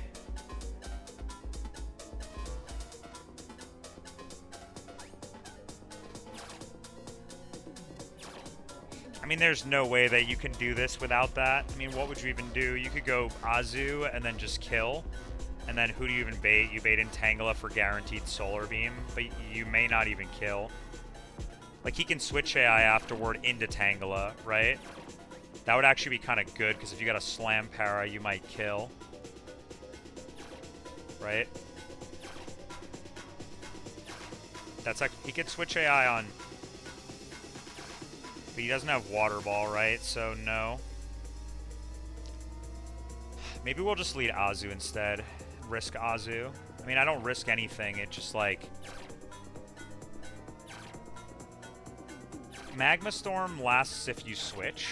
I mean, there's no way that you can do this without that. I mean, what would you even do? You could go Azu and then just kill. And then who do you even bait? You bait in Tangela for guaranteed Solar Beam, but you may not even kill. Like, he can switch AI afterward into Tangela, right? That would actually be kind of good, because if you got a Slam Para, you might kill. Right? That's like, he could switch AI on... But he doesn't have Water Ball, right? So, no. Maybe we'll just lead Azu instead. Risk Azu. I mean, I don't risk anything. It just, like... Magma Storm lasts if you switch.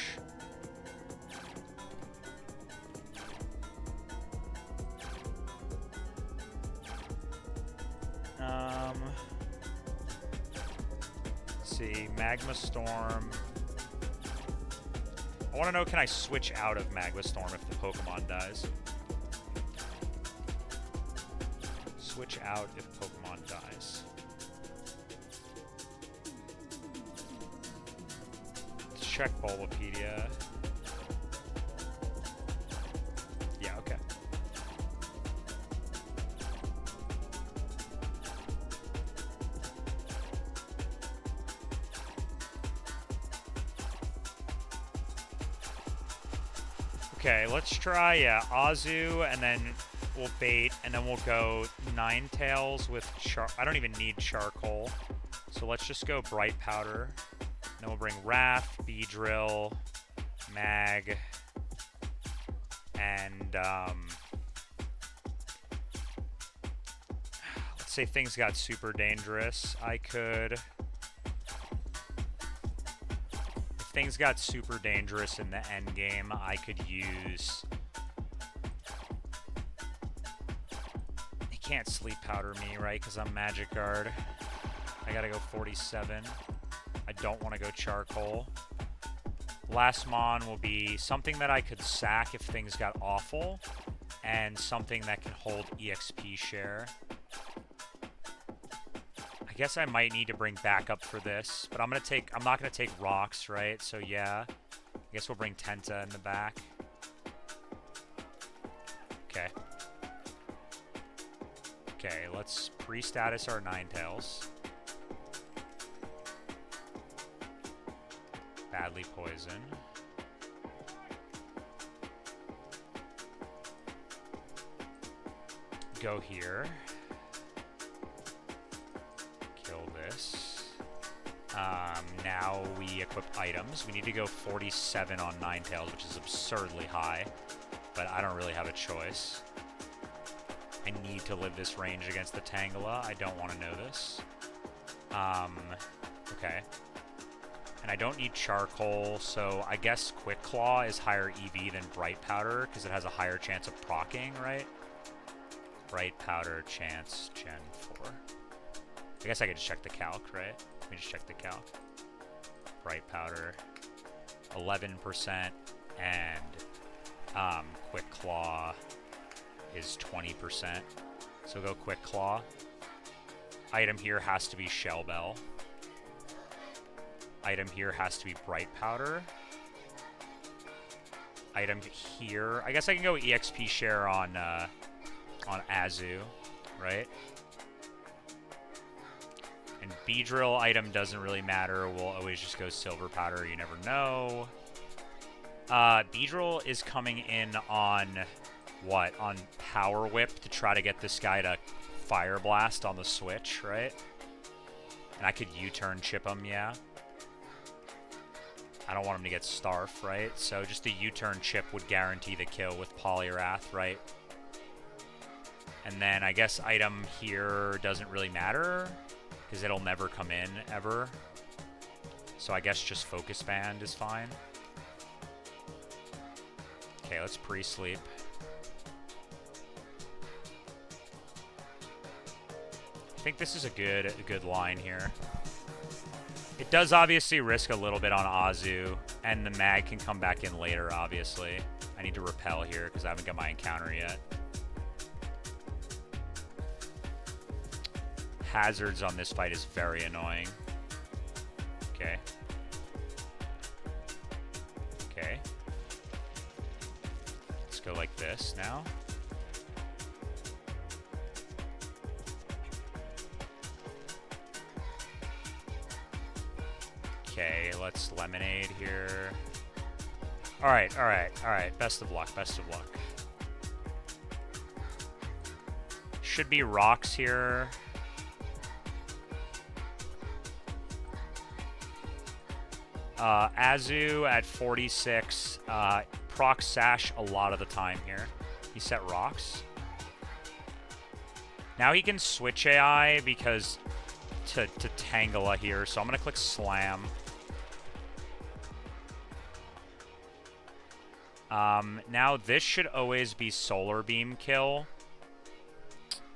Let's see. Magma Storm... I want to know, can I switch out of Magma Storm if the Pokemon dies? Switch out if Pokemon dies. Let's check Bulbapedia. Yeah, okay. Okay, let's try, yeah, Azu, and then we'll bait, and then we'll go Ninetales with I don't even need Charcoal. So let's just go Bright Powder. And then we'll bring Wrath, Beedrill, Mag, and, let's say things got super dangerous. I could... Things got super dangerous in the end game, I could use... He can't Sleep Powder me, right? Because I'm Magic Guard. I gotta go 47. I don't want to go Charcoal. Last Mon will be something that I could sack if things got awful, and something that can hold EXP share. I guess I might need to bring backup for this, but I'm not gonna take rocks, right? So yeah, I guess we'll bring Tenta in the back. Okay. Okay, let's pre-status our Ninetales. Badly Poison. Go here. Now we equip items. We need to go 47 on Ninetales, which is absurdly high, but I don't really have a choice. I need to live this range against the Tangela. I don't want to know this. Okay. And I don't need Charcoal, so I guess Quick Claw is higher EV than Bright Powder, because it has a higher chance of proccing, right? Bright Powder, chance, Gen 4. I guess I could just check the calc, right? Let me just check the calc. Bright Powder, 11%, and Quick Claw, is 20%. So go Quick Claw. Item here has to be Shell Bell. Item here has to be Bright Powder. Item here, I guess I can go EXP share on Azu, right? And Beedrill item doesn't really matter. We'll always just go Silver Powder. You never know. Beedrill is coming in on what? On Power Whip to try to get this guy to Fire Blast on the switch, right? And I could U-turn chip him, yeah. I don't want him to get Starf, right? So just the U-turn chip would guarantee the kill with poliwrath, right? And then I guess item here doesn't really matter because it'll never come in, ever. So I guess just Focus Band is fine. Okay, let's pre-sleep. I think this is a good line here. It does obviously risk a little bit on Azu, and the mag can come back in later, obviously. I need to repel here because I haven't got my encounter yet. Hazards on this fight is very annoying. Okay. Okay. Let's go like this now. Okay, let's Lemonade here. Alright. Best of luck, best of luck. Should be rocks here. Azu at 46. Proc Sash a lot of the time here. He set rocks. Now he can switch AI because to Tangela here, so I'm going to click Slam. Now this should always be Solar Beam kill.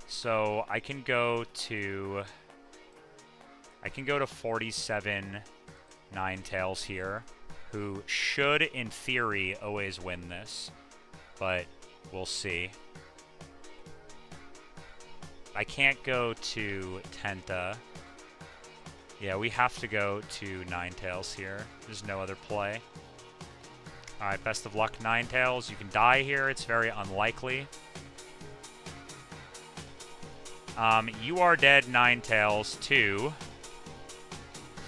So I can go to 47 Ninetales here, who should, in theory, always win this, but we'll see. I can't go to Tenta. Yeah, we have to go to Ninetales here. There's no other play. Alright, best of luck, Ninetales. You can die here. It's very unlikely. You are dead, Ninetales, to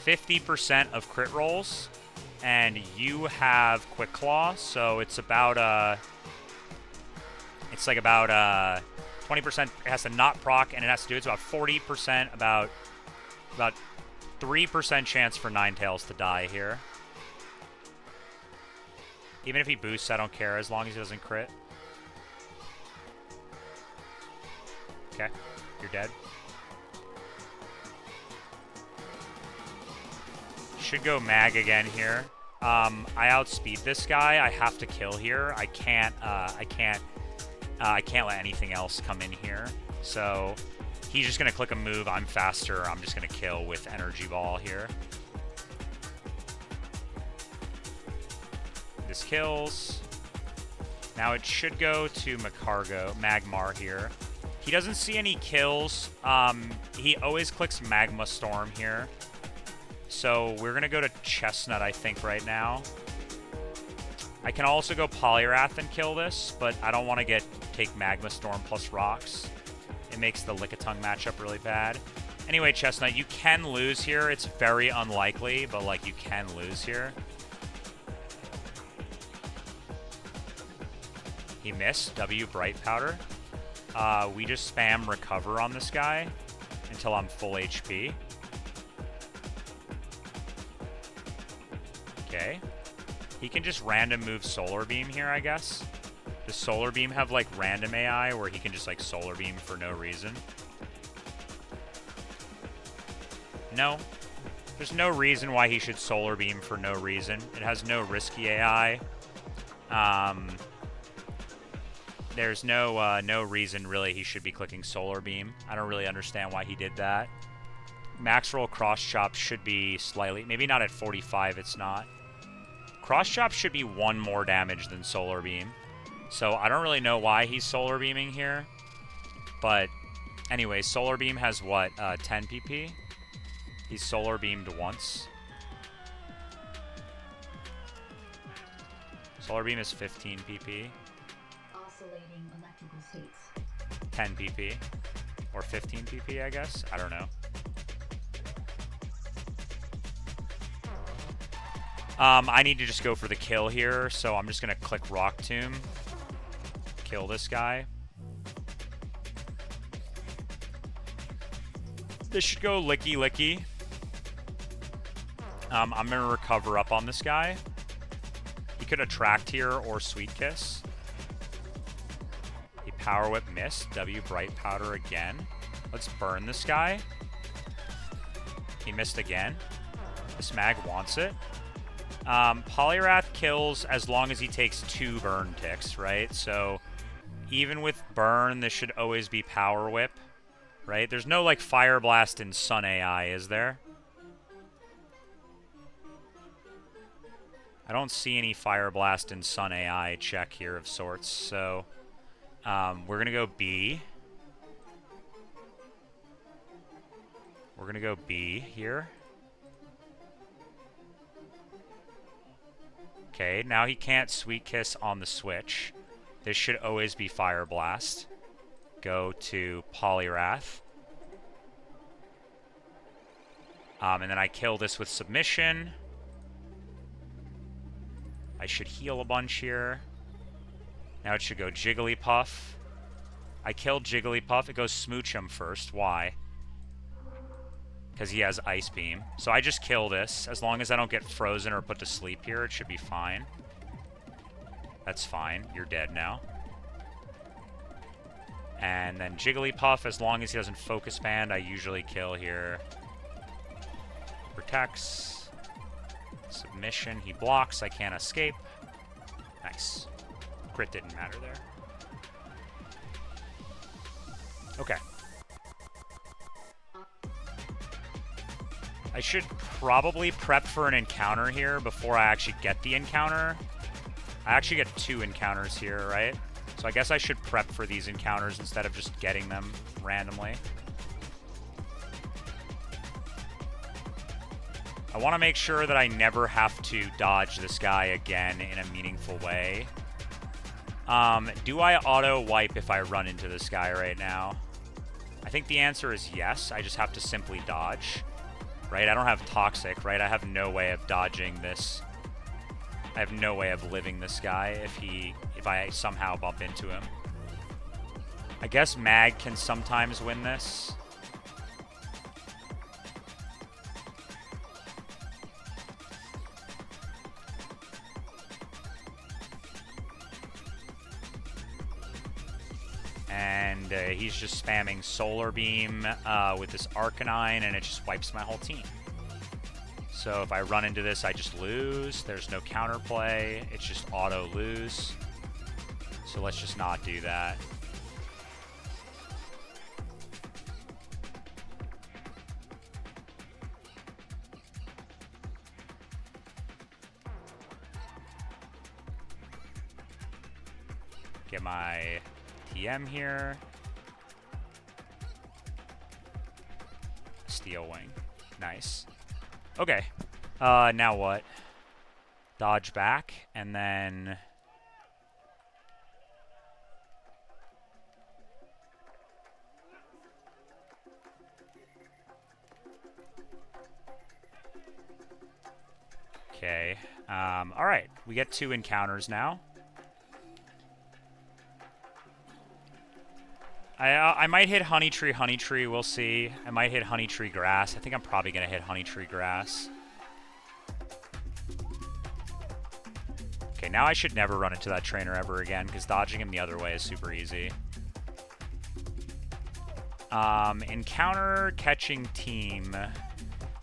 50% of crit rolls, and you have Quick Claw, so it's about it's like about 20%. It has to not proc, and it has to do it's about 40%, about 3% chance for Ninetales to die here. Even if he boosts, I don't care as long as he doesn't crit. Okay, you're dead. Should go mag again here. I outspeed this guy. I have to kill here. I can't let anything else come in here. So he's just gonna click a move. I'm faster. I'm just gonna kill with Energy Ball here. This kills. Now it should go to Magmar here. He doesn't see any kills. He always clicks Magma Storm here. So we're going to go to Chestnut, I think, right now. I can also go Poliwrath and kill this, but I don't want to take Magma Storm plus rocks. It makes the Lickitung matchup really bad. Anyway, Chestnut, you can lose here. It's very unlikely, but, like, you can lose here. He missed. W Bright Powder. We just spam Recover on this guy until I'm full HP. Okay. He can just random move Solar Beam here, I guess. Does Solar Beam have, like, random AI where he can just, like, Solar Beam for no reason? No. There's no reason why he should Solar Beam for no reason. It has no risky AI. There's no reason, really, he should be clicking Solar Beam. I don't really understand why he did that. Max Roll Cross Chop should be slightly... Maybe not at 45, it's not. Cross Chop should be 1 more damage than Solar Beam. So I don't really know why he's solar beaming here. But anyway, solar beam has what? 10 PP? He's solar beamed once. Solar beam is 15 PP. Oscillating electrical states. 10 PP. Or 15 PP, I guess. I don't know. I need to just go for the kill here, so I'm just going to click Rock Tomb. Kill this guy. This should go licky-licky. I'm going to recover up on this guy. He could attract here or Sweet Kiss. He Power Whip missed. W Bright Powder again. Let's burn this guy. He missed again. This mag wants it. Poliwrath kills as long as he takes 2 burn ticks, right? So even with burn, this should always be Power Whip, right? There's no like Fire Blast in Sun AI, is there? I don't see any Fire Blast in Sun AI check here of sorts, so we're going to go B. We're going to go B here. Okay, now he can't Sweet Kiss on the switch. This should always be Fire Blast. Go to Poliwrath. And then I kill this with Submission. I should heal a bunch here. Now it should go Jigglypuff. I killed Jigglypuff. It goes Smooch him first. Why? Because he has Ice Beam. So I just kill this. As long as I don't get frozen or put to sleep here, it should be fine. That's fine. You're dead now. And then Jigglypuff, as long as he doesn't Focus Band, I usually kill here. Protects. Submission. He blocks. I can't escape. Nice. Crit didn't matter there. Okay. I should probably prep for an encounter here before I actually get the encounter. I actually get 2 encounters here, right? So I guess I should prep for these encounters instead of just getting them randomly. I want to make sure that I never have to dodge this guy again in a meaningful way. Do I auto-wipe if I run into this guy right now? I think the answer is yes. I just have to simply dodge. Right? I don't have Toxic, right? I have no way of dodging this. I have no way of living this guy if I somehow bump into him. I guess Mag can sometimes win this. And he's just spamming Solar Beam with this Arcanine, and it just wipes my whole team. So if I run into this, I just lose. There's no counterplay. It's just auto lose. So let's just not do that. Get my TM here. Steel Wing. Nice. Okay. Now what? Dodge back, and then... Okay. Alright. We get 2 encounters now. I might hit Honeytree, we'll see. I might hit Honeytree Grass. I think I'm probably going to hit Honeytree Grass. Okay, now I should never run into that trainer ever again, because dodging him the other way is super easy. Encounter catching team.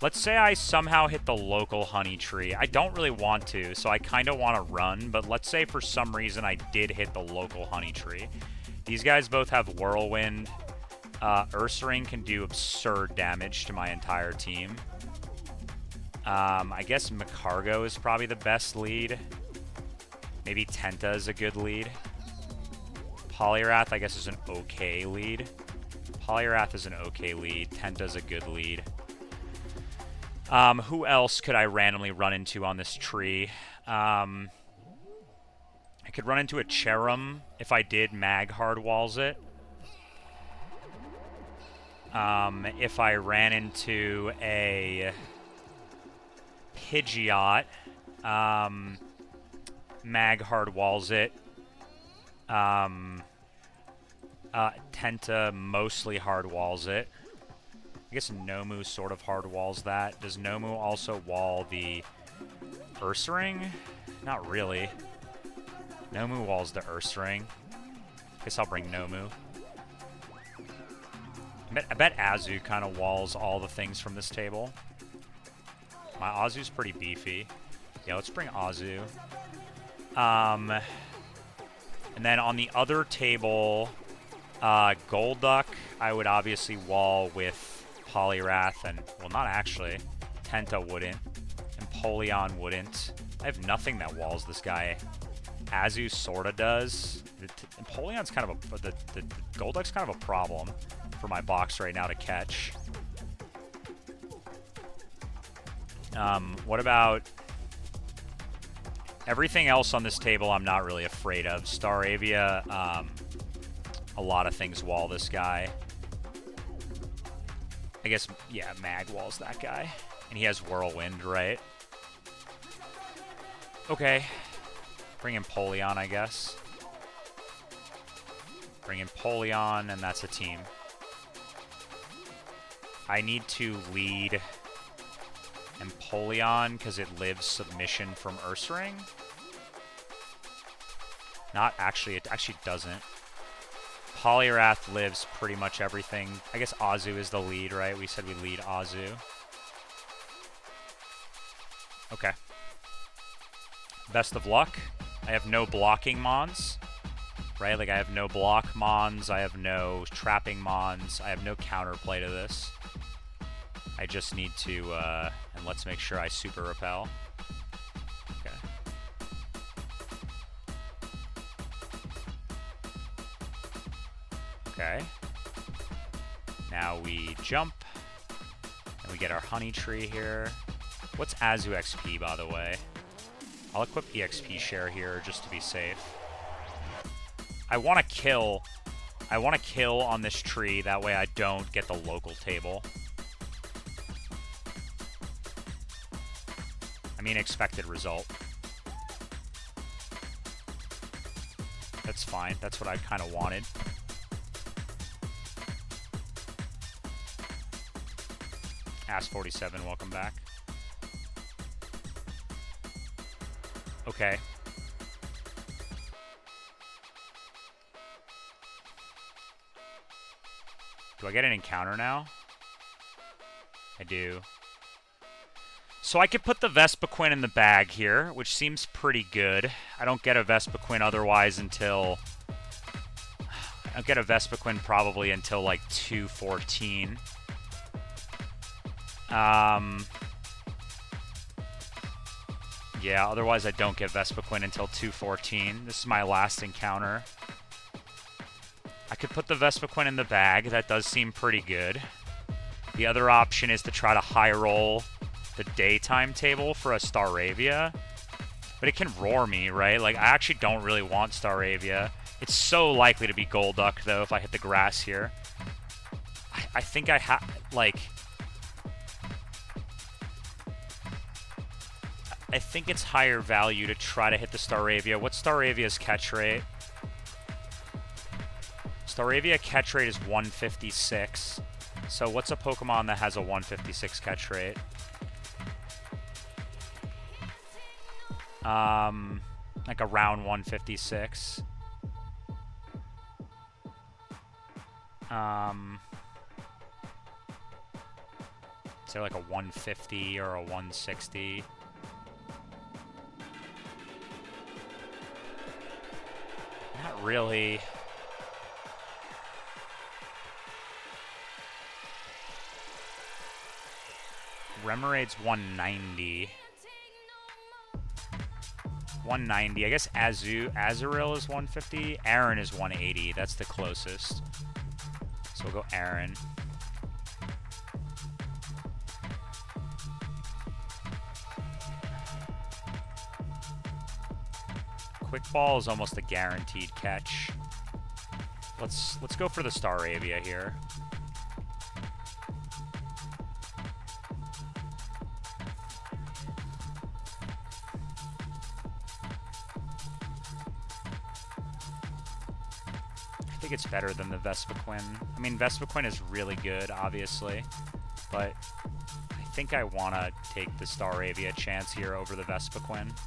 Let's say I somehow hit the local Honeytree. I don't really want to, so I kind of want to run, but let's say for some reason I did hit the local Honeytree. These guys both have Whirlwind. Ursaring can do absurd damage to my entire team. I guess Macargo is probably the best lead. Maybe Tenta is a good lead. Poliwrath, I guess, is an okay lead. Poliwrath is an okay lead. Tenta's a good lead. Who else could I randomly run into on this tree? I could run into a Cherum if I did mag hard walls it. If I ran into a Pidgeot, mag hard walls it. Tenta mostly hard walls it. I guess Nomu sort of hard walls that. Does Nomu also wall the Ursaring? Not really. Nomu walls the Ursaring. Guess I'll bring Nomu. I bet Azu kind of walls all the things from this table. My Azu's pretty beefy. Yeah, let's bring Azu. And then on the other table, Golduck, I would obviously wall with Poliwrath, and, well, not actually. Tenta wouldn't. Empoleon wouldn't. I have nothing that walls this guy. Azu sorta does. Empoleon's kind of the Golduck's kind of a problem for my box right now to catch. What about everything else on this table? I'm not really afraid of. Staravia, a lot of things wall this guy. I guess, yeah, Mag walls that guy. And he has Whirlwind, right? Okay. Bring Empoleon, I guess. Bring Empoleon, and that's a team. I need to lead Empoleon because it lives submission from Ursaring. Not actually, it actually doesn't. Poliwrath lives pretty much everything. I guess Azu is the lead, right? We said we lead Azu. Okay. Best of luck. I have no blocking Mons, right? Like, I have no block Mons. I have no trapping Mons. I have no counterplay to this. I just need to, and let's make sure I super repel. Okay. Okay. Now we jump, and we get our honey tree here. What's Azu XP, by the way? I'll equip EXP share here just to be safe. I want to kill on this tree. That way I don't get the local table. I mean, expected result. That's fine. That's what I kind of wanted. Ask47, welcome back. Okay. Do I get an encounter now? I do. So I could put the Vespiquen in the bag here, which seems pretty good. I don't get a Vespiquen otherwise until... I don't get a Vespiquen probably until like 214. Yeah, otherwise I don't get Vespiquen until 214. This is my last encounter. I could put the Vespiquen in the bag. That does seem pretty good. The other option is to try to high roll the daytime table for a Staravia. But it can roar me, right? Like, I actually don't really want Staravia. It's so likely to be Golduck, though, if I hit the grass here. I think I have, like... I think it's higher value to try to hit the Staravia. What's Staravia's catch rate? Staravia catch rate is 156. So what's a Pokemon that has a 156 catch rate? Like around 156. Is there like a 150 or a 160? Not really. Remoraid's 190. 190. I guess Azurill is 150. Aaron is 180. That's the closest. So we'll go Aaron. Quick Ball is almost a guaranteed catch. Let's go for the Staravia here. I think it's better than the Vespiquen. I mean, Vespiquen is really good, obviously, but I think I want to take the Staravia chance here over the Vespiquen.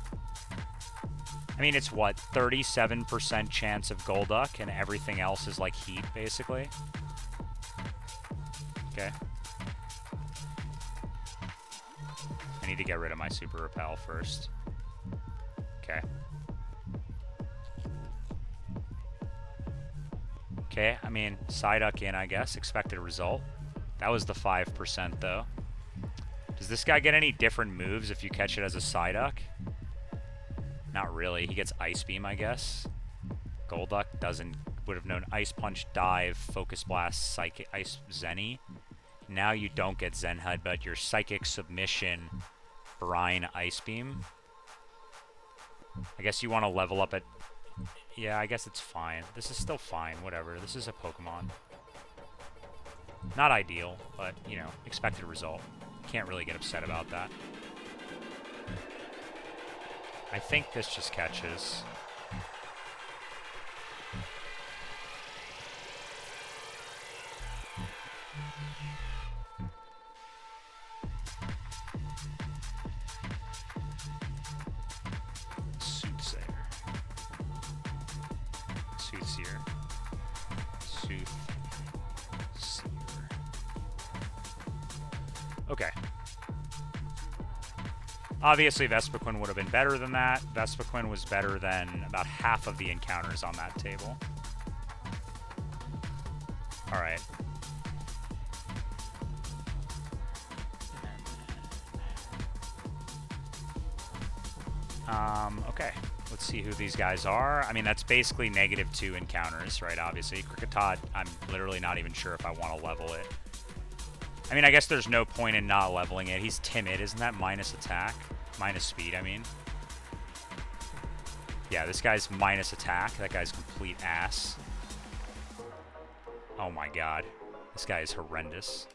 I mean, it's what, 37% chance of Golduck, and everything else is like heat, basically. Okay. I need to get rid of my Super Repel first. Okay. Okay, I mean, Psyduck in, I guess. Expected result. That was the 5%, though. Does this guy get any different moves if you catch it as a Psyduck? Not really. He gets Ice Beam, I guess. Golduck doesn't. Would have known Ice Punch, Dive, Focus Blast, Psychic, Ice Zenny. Now you don't get Zen Head, but your Psychic Submission, Brine, Ice Beam. I guess you want to level up at... Yeah, I guess it's fine. This is still fine. Whatever. This is a Pokemon. Not ideal, but, you know, expected result. Can't really get upset about that. I think this just catches. Soothsayer. Soothsayer. Soothsayer. Okay. Obviously, Vespiquen would have been better than that. Vespiquen was better than about half of the encounters on that table. Alright. Okay. Let's see who these guys are. I mean, that's basically -2 encounters, right? Obviously. Kricketot, I'm literally not even sure if I want to level it. I mean, I guess there's no point in not leveling it. He's timid. Isn't that minus attack? Minus speed, I mean. Yeah, this guy's minus attack. That guy's complete ass. Oh my god. This guy is horrendous.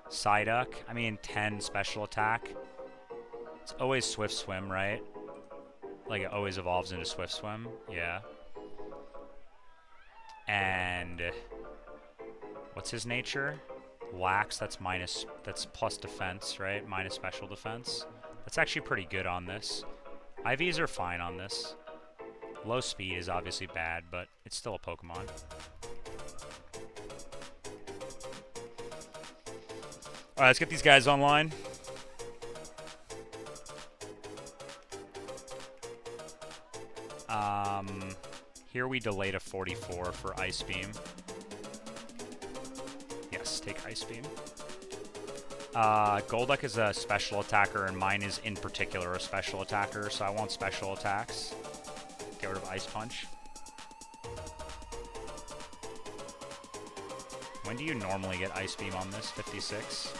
Psyduck, I mean, 10 special attack. It's always Swift Swim, right? Like, it always evolves into Swift Swim. Yeah. And... what's his nature? Lax, that's plus defense, right? Minus special defense. That's actually pretty good on this. IVs are fine on this. Low speed is obviously bad, but it's still a Pokemon. Alright, let's get these guys online. Here we delay to 44 for Ice Beam. Yes, take Ice Beam. Golduck is a special attacker, and mine is in particular a special attacker, so I want special attacks. Get rid of Ice Punch. When do you normally get Ice Beam on this? 56?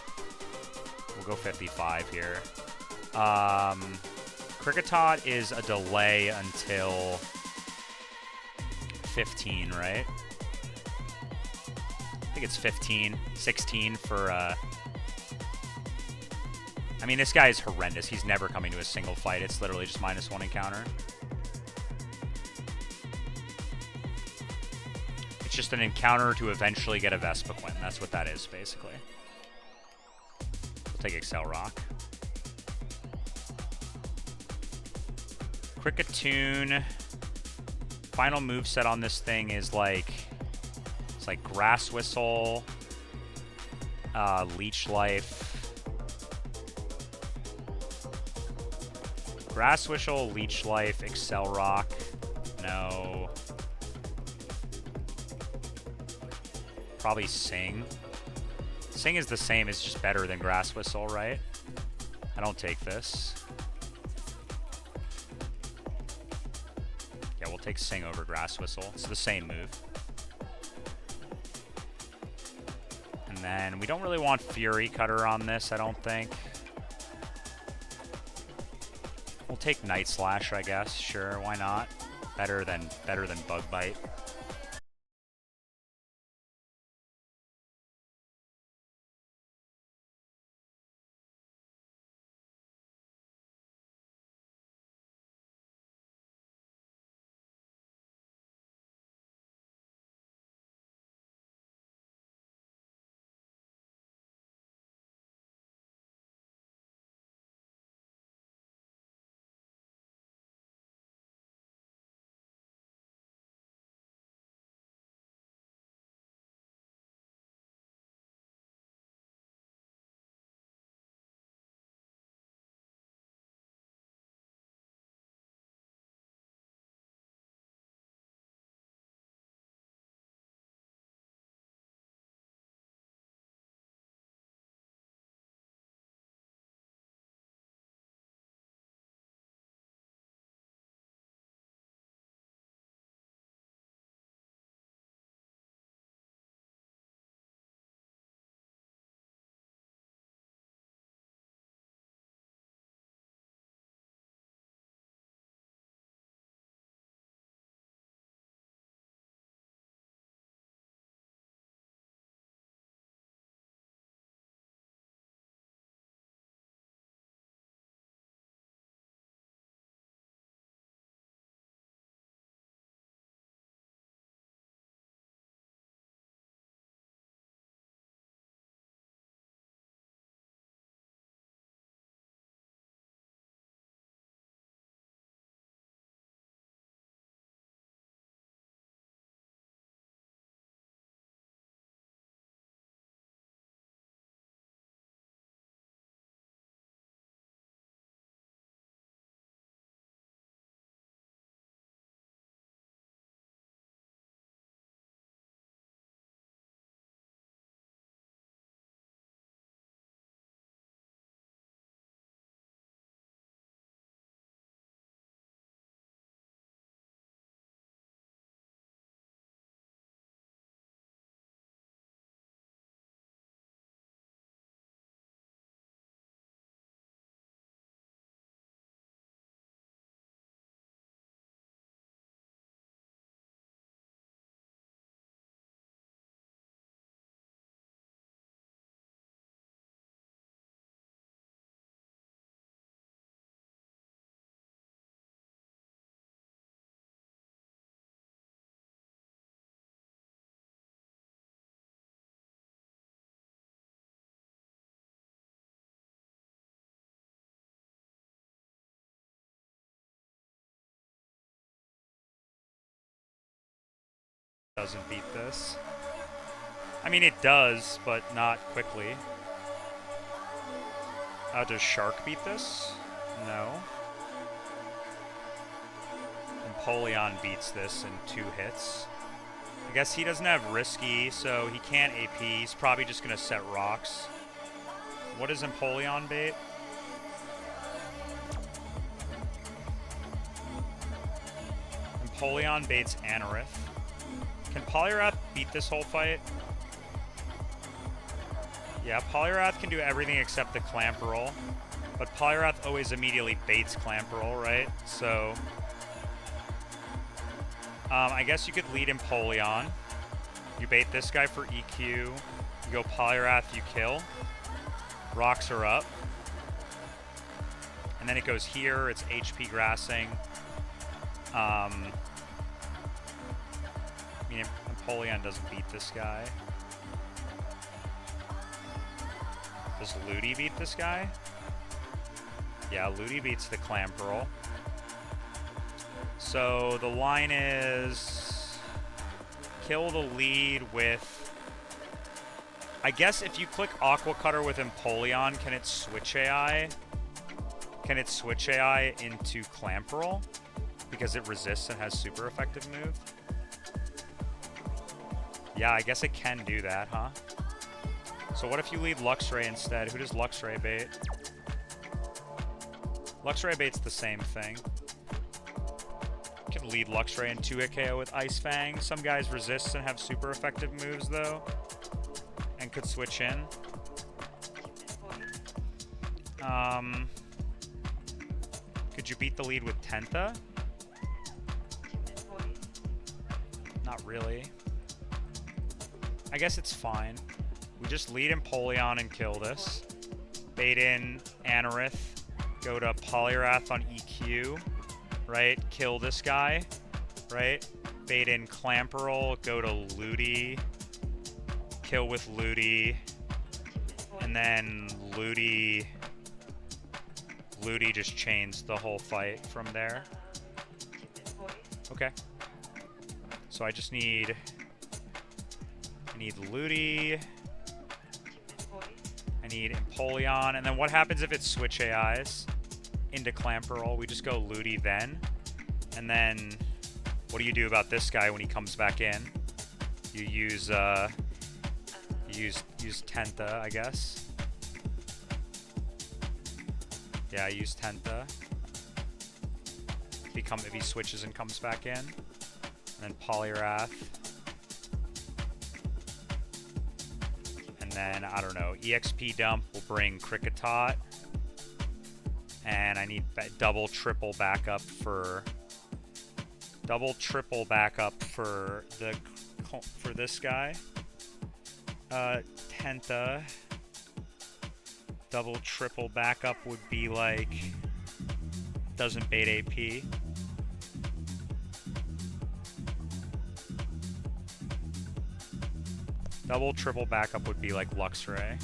We'll go 55 here. Kricketot is a delay until 15, right? I think it's 15. 16 for, I mean, this guy is horrendous. He's never coming to a single fight. It's literally just -1 encounter. It's just an encounter to eventually get a Vespiquen. That's what that is, basically. We'll take Excel Rock. Kricketune. Final moveset on this thing is like... it's like Grass Whistle, Leech Life. Grass Whistle, Leech Life, Excel Rock. No. Probably Sing. Sing is the same, it's just better than Grass Whistle, right? I don't take this. take Sing over Grass Whistle. It's the same move. And then we don't really want Fury Cutter on this, I don't think. We'll take Night Slash, I guess. Sure, why not? Better than Bug Bite. Doesn't beat this. I mean, it does, but not quickly. Does Shark beat this? No. Empoleon beats this in 2 hits. I guess he doesn't have Risky, so he can't AP. He's probably just going to set rocks. What does Empoleon bait? Empoleon baits Anorith. Can poliwrath beat this whole fight? Yeah, poliwrath can do everything except the clamp roll. But poliwrath always immediately baits clamp roll, right? So I guess you could lead Empoleon. You bait this guy for EQ. You go poliwrath, you kill. Rocks are up. And then it goes here. It's HP grassing. I mean, Empoleon doesn't beat this guy. Does Ludi beat this guy? Yeah, Ludi beats the clamp roll. So the line is kill the lead with... I guess if you click Aqua Cutter with Empoleon, can it switch AI? Can it switch AI into clamp roll? Because it resists and has super effective move? Yeah, I guess it can do that, huh? So what if you lead Luxray instead? Who does Luxray bait? Luxray baits the same thing. Can lead Luxray and 2-hit KO with Ice Fang. Some guys resist and have super effective moves though, and could switch in. Could you beat the lead with Tenta? Not really. I guess it's fine. We just lead Empoleon and kill this. Bait in Anorith. Go to poliwrath on EQ. Right? Kill this guy. Right? Bait in Clamperl. Go to Ludi. Kill with Ludi. And then Ludi just chains the whole fight from there. Okay. So I just need... I need Ludi. I need Empoleon. And then what happens if it switch AIs into Clamperl? We just go Ludi then. And then what do you do about this guy when he comes back in? You use use Tenta, I guess. Yeah, I use Tenta. If he switches and comes back in. And then Poliwrath. And then, I don't know, EXP dump will bring Kricketot. And I need double, triple backup for this guy. Tenta. Double, triple backup would be like, doesn't bait AP. Double, triple backup would be like Luxray.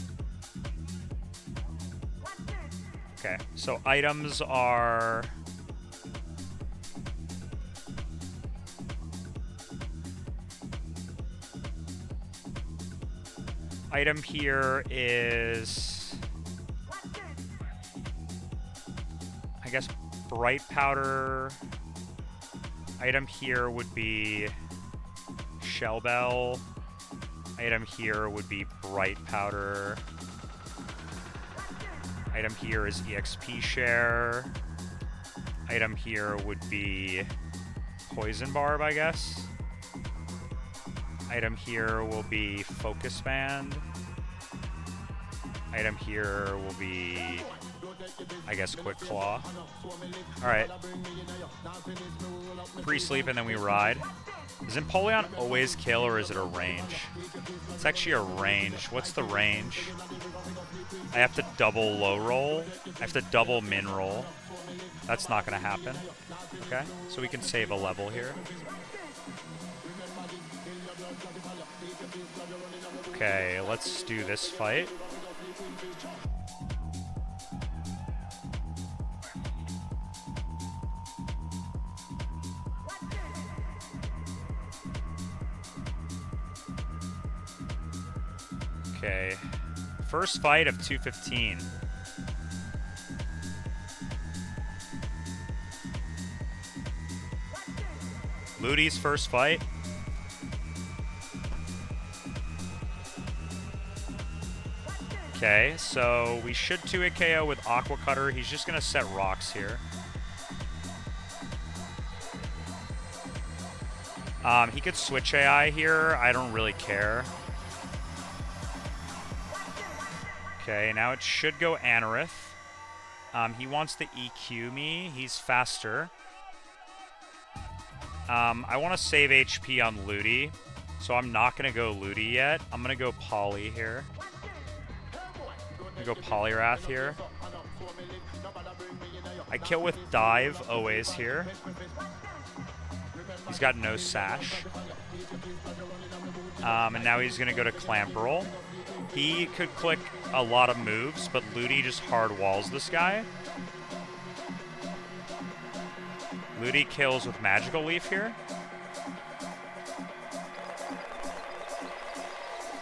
Okay, so items are... Item here is... I guess bright powder. Item here would be Shell Bell. Item here would be bright powder. Item here is EXP share. Item here would be Poison Barb, I guess. Item here will be Focus Band. Item here will be, I guess, Quick Claw. Alright. Pre-sleep and then we ride. Does Empoleon always kill or is it a range? It's actually a range. What's the range? I have to double low roll. I have to double min roll. That's not going to happen. Okay, so we can save a level here. Okay, let's do this fight. Okay, first fight of 215. Ludi's first fight. Okay, so we should 2-hit KO with Aqua Cutter. He's just gonna set rocks here. He could switch AI here. I don't really care. Okay, now it should go Anorith. He wants to EQ me. He's faster. I want to save HP on Ludi, so I'm not going to go Ludi yet. I'm going to go Poly here. I'm going to go Poliwrath here. I kill with Dive always here. He's got no Sash. And now he's going to go to Clamperl. He could click a lot of moves, but Ludi just hard walls this guy. Ludi kills with Magical Leaf here.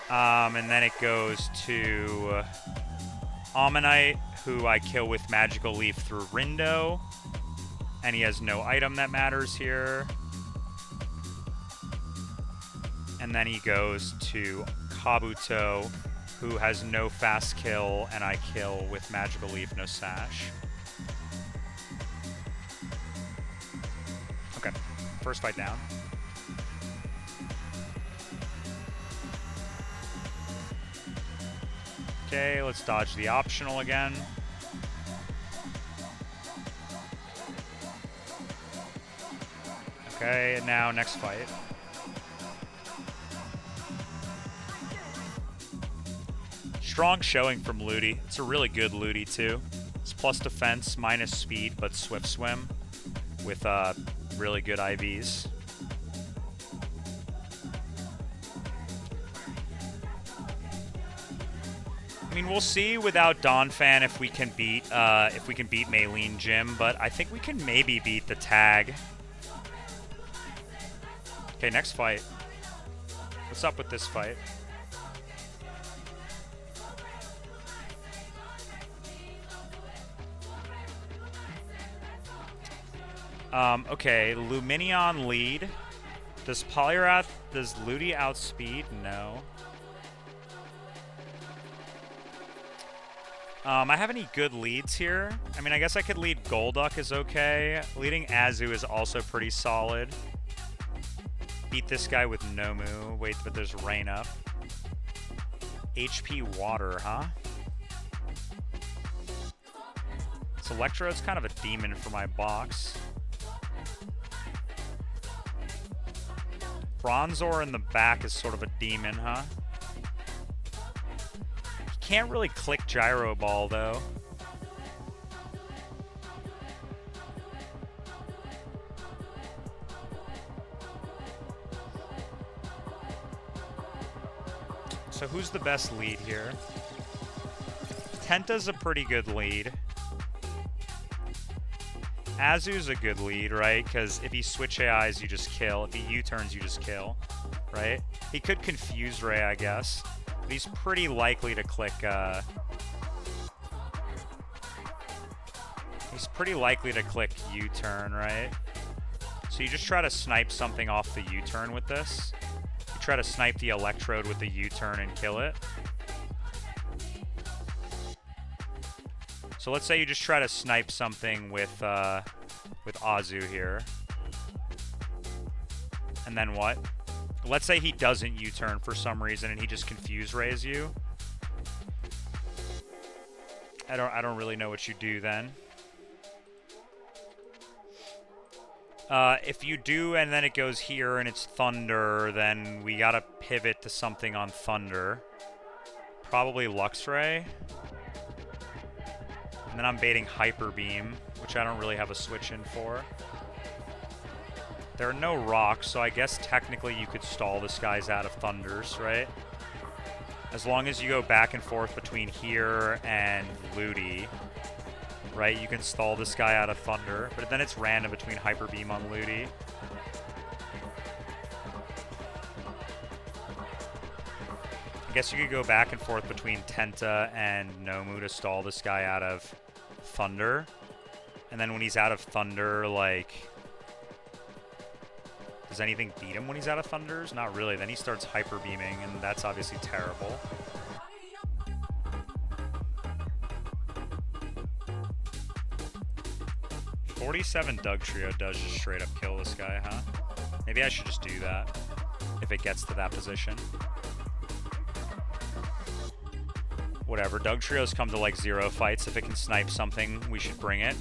And then it goes to Ammonite, who I kill with Magical Leaf through Rindo. And he has no item that matters here. And then he goes to Kabuto, who has no fast kill, and I kill with Magical Leaf, no Sash. Okay. first fight down. Okay, let's dodge the optional again. Okay, now next fight. Strong showing from Ludi. It's a really good Ludi too. It's plus defense, minus speed, but swift swim with really good IVs. I mean, we'll see without Donphan if we can beat Maylene Jim, but I think we can maybe beat the tag. Okay, next fight. What's up with this fight? Okay, Luminion lead. Does poliwrath, does Ludi outspeed? No. I have any good leads here? I mean, I guess I could lead Golduck is okay. Leading Azu is also pretty solid. Beat this guy with Nomu. Wait, but there's rain up. HP water, huh? This Electrode's kind of a demon for my box. Bronzor in the back is sort of a demon, huh? He can't really click Gyro Ball, though. So who's the best lead here? Tenta's a pretty good lead. Azu's a good lead, right? Because if he switch AIs, you just kill. If he U-turns, you just kill, right? He could confuse Ray, I guess. But he's pretty likely to click, he's pretty likely to click U-turn, right? So you just try to snipe something off the U-turn with this. You try to snipe the Electrode with the U-turn and kill it. So let's say you just try to snipe something with Azu here. And then what? Let's say he doesn't U-turn for some reason and he just confuse rays you. I don't really know what you do then. If you do and then it goes here and it's Thunder, then we gotta pivot to something on Thunder. Probably Luxray. And then I'm baiting Hyper Beam, which I don't really have a switch in for. There are no rocks, so I guess technically you could stall this guy's out of Thunders, right? As long as you go back and forth between here and Ludi, right? You can stall this guy out of Thunder, but then it's random between Hyper Beam on Ludi. I guess you could go back and forth between Tenta and Nomu to stall this guy out of Thunder. And then when he's out of Thunder, like... Does anything beat him when he's out of Thunders? Not really. Then he starts Hyper Beaming, and that's obviously terrible. $47 Doug Trio does just straight up kill this guy, huh? Maybe I should just do that if it gets to that position. Whatever, Doug Trios come to like 0 fights. If it can snipe something, we should bring it.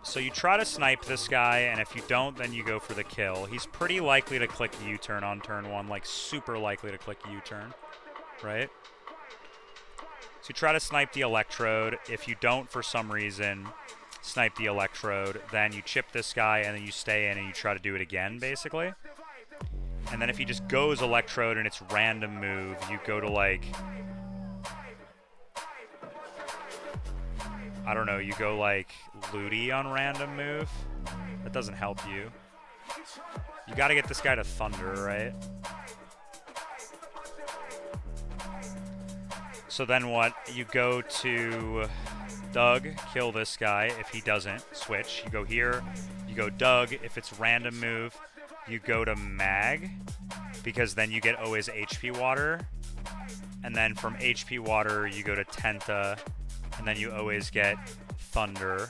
So you try to snipe this guy, and if you don't, then you go for the kill. He's pretty likely to click U-turn on turn 1, like super likely to click U-turn, right? So you try to snipe the Electrode. If you don't, for some reason, snipe the Electrode, then you chip this guy, and then you stay in and you try to do it again, basically. And then if he just goes Electrode and it's random move, you go to like... I don't know, you go like Ludi on random move. That doesn't help you. You gotta get this guy to Thunder, right? So then what? You go to Doug, kill this guy. If he doesn't, switch. You go here, you go Doug. If it's random move, you go to Mag, because then you get always HP Water. And then from HP Water, you go to Tenta, and then you always get Thunder.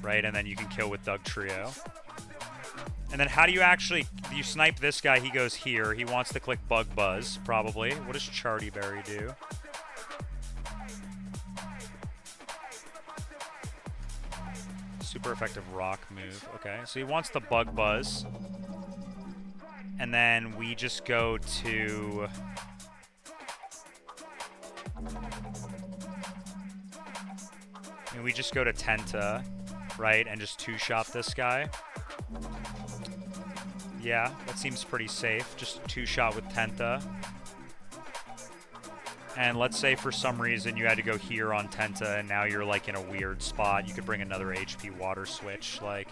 right? And then you can kill with Doug Trio. And then how do you actually... You snipe this guy, he goes here. He wants to click Bug Buzz, probably. What does Charty Berry do? Super effective rock move. Okay, so he wants the Bug Buzz. And then we just go to... And we just go to Tenta, right? And just two-shot this guy. Yeah, that seems pretty safe. Just two-shot with Tenta. And let's say for some reason you had to go here on Tenta and now you're like in a weird spot. You could bring another HP water switch like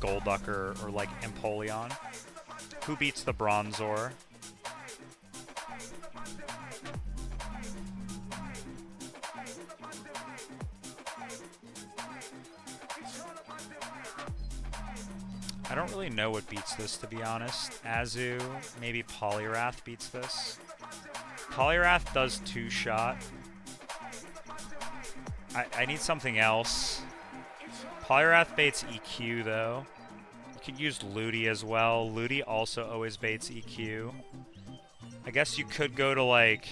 Golduck or like Empoleon. Who beats the Bronzor? I don't really know what beats this, to be honest. Azu, maybe Poliwrath beats this. Poliwrath does two-shot. I need something else. Poliwrath baits EQ, though. You could use Ludi as well. Ludi also always baits EQ. I guess you could go to, like...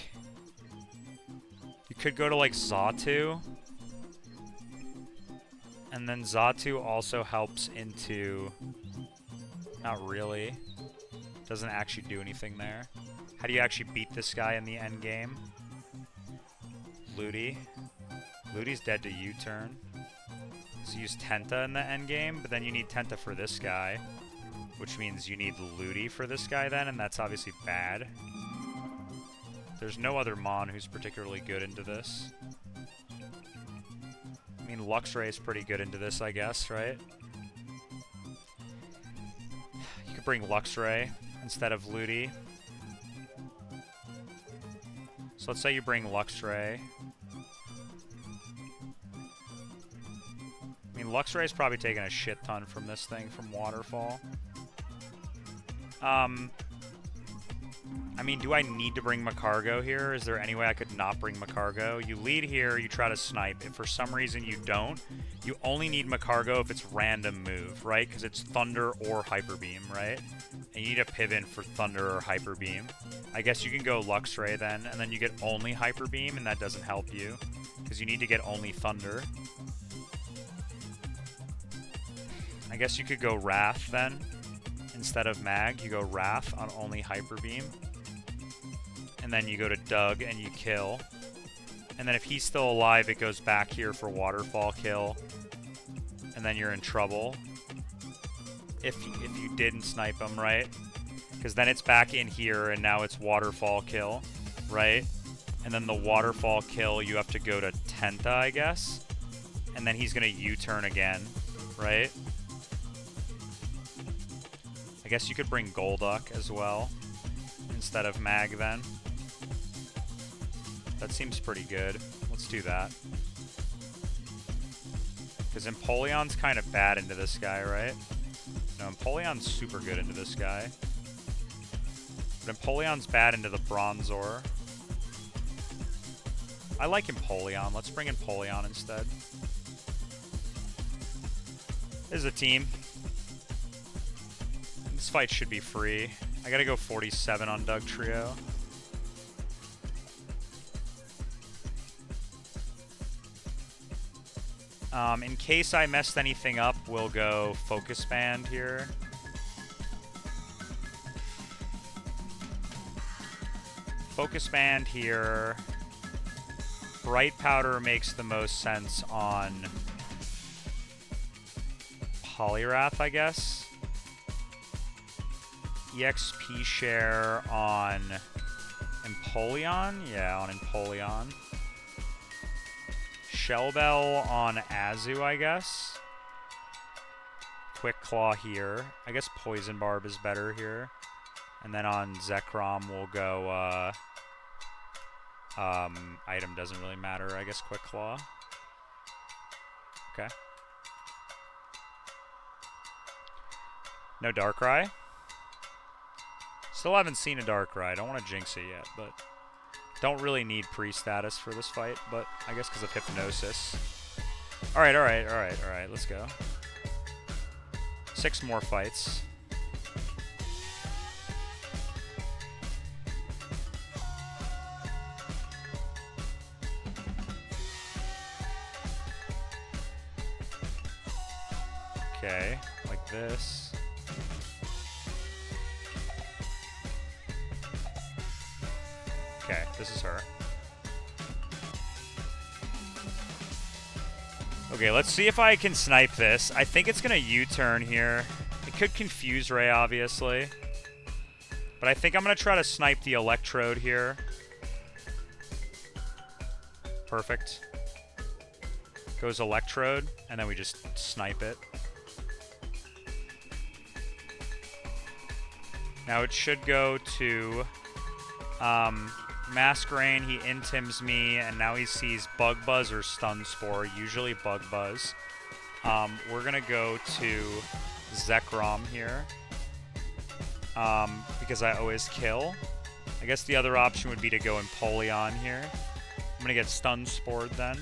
You could go to, like, Xatu. And then Xatu also helps into... Not really. Doesn't actually do anything there. How do you actually beat this guy in the end game? Ludi. Ludi's dead to U-turn. So use Tenta in the end game, but then you need Tenta for this guy. Which means you need Ludi for this guy then, and that's obviously bad. There's no other Mon who's particularly good into this. I mean, Luxray is pretty good into this, I guess, right? You could bring Luxray instead of Ludi. So let's say you bring Luxray. I mean, Luxray's probably taking a shit ton from this thing from Waterfall. I mean, do I need to bring Macargo here? Is there any way I could not bring Macargo? You lead here, you try to snipe. If for some reason you don't, you only need Macargo if it's random move, right? Because it's Thunder or Hyper Beam, right? And you need a pivot for Thunder or Hyper Beam. I guess you can go Luxray then, and then you get only Hyper Beam, and that doesn't help you. Because you need to get only Thunder. I guess you could go Wrath then. Instead of Mag, you go Wrath on only Hyper Beam. And then you go to Doug and you kill. And then if he's still alive, it goes back here for Waterfall kill. And then you're in trouble. If you didn't snipe him, right? Because then it's back in here and now it's Waterfall kill, right? And then the Waterfall kill, you have to go to Tenta, I guess. And then he's going to U-turn again, right? I guess you could bring Golduck as well instead of Mag then. That seems pretty good. Let's do that. Because Empoleon's kind of bad into this guy, right? No, Empoleon's super good into this guy. But Empoleon's bad into the Bronzor. I like Empoleon. Let's bring Empoleon instead. This is a team. This fight should be free. I gotta go 47 on Doug Trio. In case I messed anything up, we'll go Focus Band here. Focus Band here. Bright Powder makes the most sense on Poliwrath, I guess. EXP share on Empoleon? Yeah, on Empoleon. Shell Bell on Azu, I guess. Quick Claw here. I guess Poison Barb is better here. And then on Zekrom, we'll go... item doesn't really matter. I guess Quick Claw. Okay. No Darkrai. Still haven't seen a Darkrai. I don't want to jinx it yet, but... Don't really need pre-status for this fight, but I guess because of Hypnosis. Alright, alright, alright, alright. Let's go. 6 more fights. Okay, like this. Okay, this is her. Okay, let's see if I can snipe this. I think it's gonna U-turn here. It could confuse Ray, obviously. But I think I'm gonna try to snipe the electrode here. Perfect. Goes electrode, and then we just snipe it. Now it should go to Masquerain. He intims me, and now he sees Bug Buzz or Stun Spore, usually Bug Buzz. We're going to go to Zekrom here because I always kill. I guess the other option would be to go Empoleon here. I'm going to get Stun Spored then.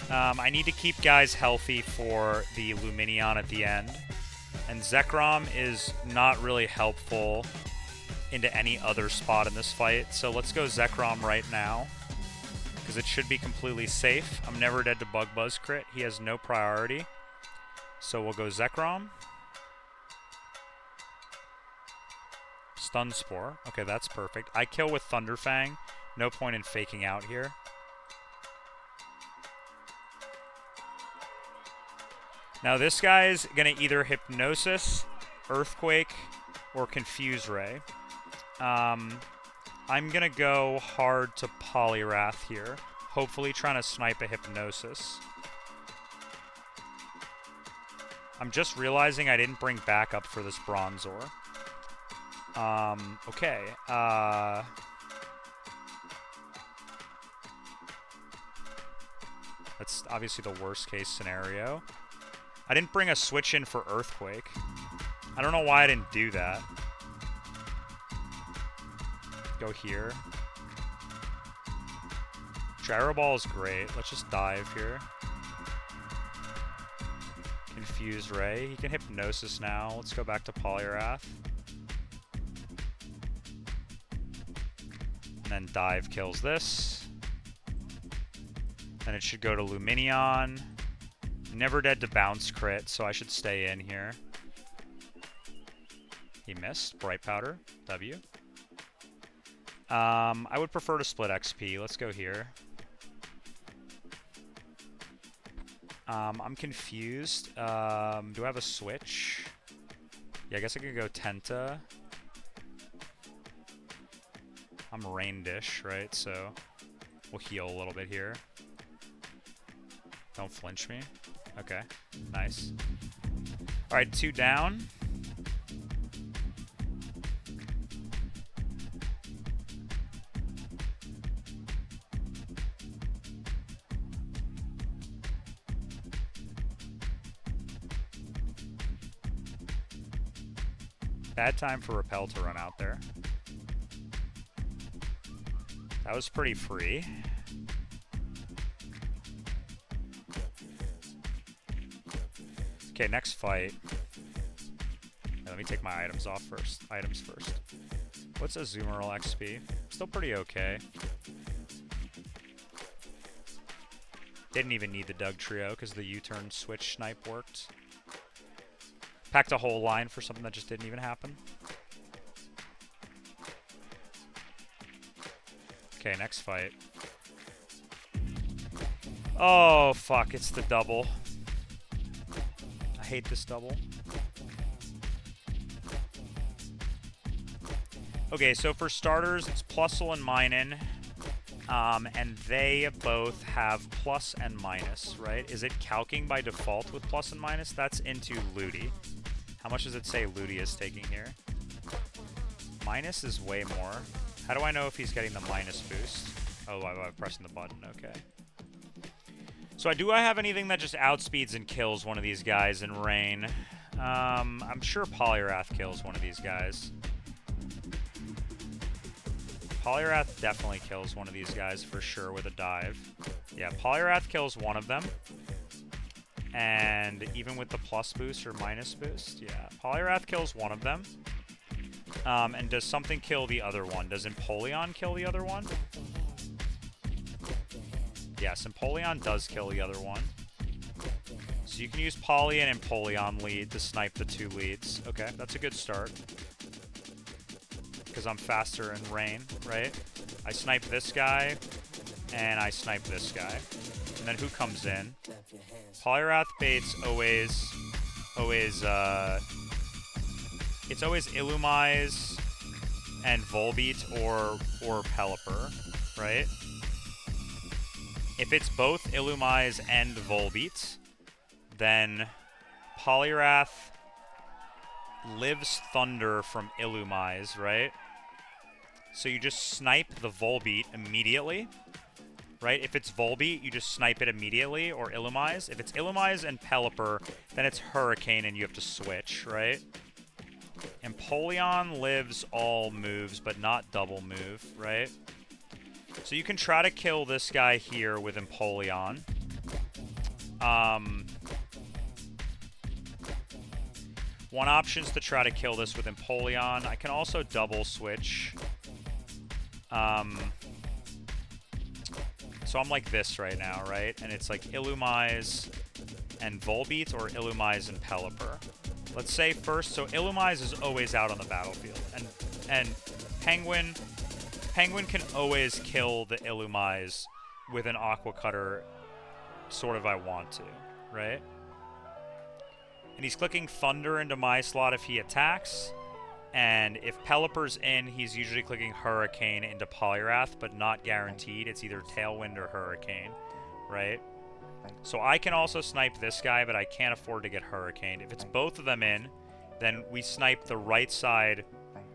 I need to keep guys healthy for the Lumineon at the end. And Zekrom is not really helpful into any other spot in this fight. So let's go Zekrom right now, because it should be completely safe. I'm never dead to Bug Buzz crit. He has no priority. So we'll go Zekrom. Stun Spore. Okay, that's perfect. I kill with Thunderfang. No point in faking out here. Now this guy's going to either Hypnosis, Earthquake, or Confuse Ray. I'm going to go hard to Poliwrath here. Hopefully trying to snipe a Hypnosis. I'm just realizing I didn't bring backup for this Bronzor. Okay. That's obviously the worst case scenario. I didn't bring a switch in for Earthquake. I don't know why I didn't do that. Go here. Gyro Ball is great. Let's just dive here. Confuse Ray. He can Hypnosis now. Let's go back to Poliwrath. And then dive kills this. Then it should go to Lumineon. Never dead to bounce crit, so I should stay in here. He missed. Bright Powder. W. I would prefer to split XP. Let's go here. I'm confused. Do I have a switch? Yeah, I guess I could go Tenta. I'm Rain Dish, right? So we'll heal a little bit here. Don't flinch me. Okay, nice. Alright, 2 down. Bad time for Repel to run out there. That was pretty free. Okay, next fight. Let me take my items off first. Items first. What's a Zoomerl XP? Still pretty okay. Didn't even need the Doug Trio because the U-turn switch snipe worked. Packed a whole line for something that just didn't even happen. Okay, next fight. Oh, fuck. It's the double. I hate this double. Okay, so for starters, it's Plusle and Minun. And they both have plus and minus, right? Is it calcing by default with plus and minus? That's into Ludi. How much does it say Ludi is taking here? Minus is way more. How do I know if he's getting the minus boost? Oh, I'm pressing the button, okay. So do I have anything that just outspeeds and kills one of these guys in Rain? I'm sure Poliwrath kills one of these guys. Poliwrath definitely kills one of these guys for sure with a dive. Yeah, Poliwrath kills one of them. And even with the plus boost or minus boost, yeah. Poliwrath kills one of them. And does something kill the other one? Does Empoleon kill the other one? Yes, Empoleon does kill the other one. So you can use Poly and Empoleon lead to snipe the two leads. Okay, that's a good start. Because I'm faster in rain, right? I snipe this guy, and I snipe this guy. And then who comes in? Poliwrath bait's it's always Illumise and Volbeat or Pelipper, right? If it's both Illumise and Volbeat, then Poliwrath lives Thunder from Illumise, right? So you just snipe the Volbeat immediately, right? If it's Volbeat, you just snipe it immediately, or Illumise. If it's Illumise and Pelipper, then it's Hurricane and you have to switch, right? Empoleon lives all moves, but not double move, right? So you can try to kill this guy here with Empoleon. One option is to try to kill this with Empoleon. I can also double switch. So I'm like this right now, right? And it's like Illumise and Volbeat or Illumise and Pelipper. Let's say first, so Illumise is always out on the battlefield. And Penguin can always kill the Illumise with an Aqua Cutter, sort of I want to, right? And he's clicking Thunder into my slot if he attacks. And if Pelipper's in, he's usually clicking Hurricane into Poliwrath, but not guaranteed. It's either Tailwind or Hurricane, right? So I can also snipe this guy, but I can't afford to get Hurricane. If it's both of them in, then we snipe the right side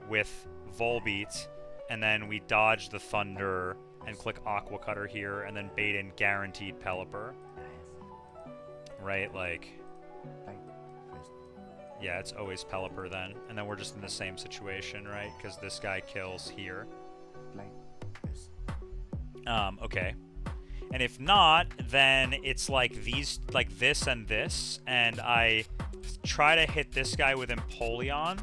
with Volbeat, and then we dodge the Thunder and click Aqua Cutter here, and then bait in guaranteed Pelipper. Right, like... yeah, it's always Pelipper then. And then we're just in the same situation, right? Because this guy kills here. Okay. And if not, then it's like these, like this and this. And I try to hit this guy with Empoleon.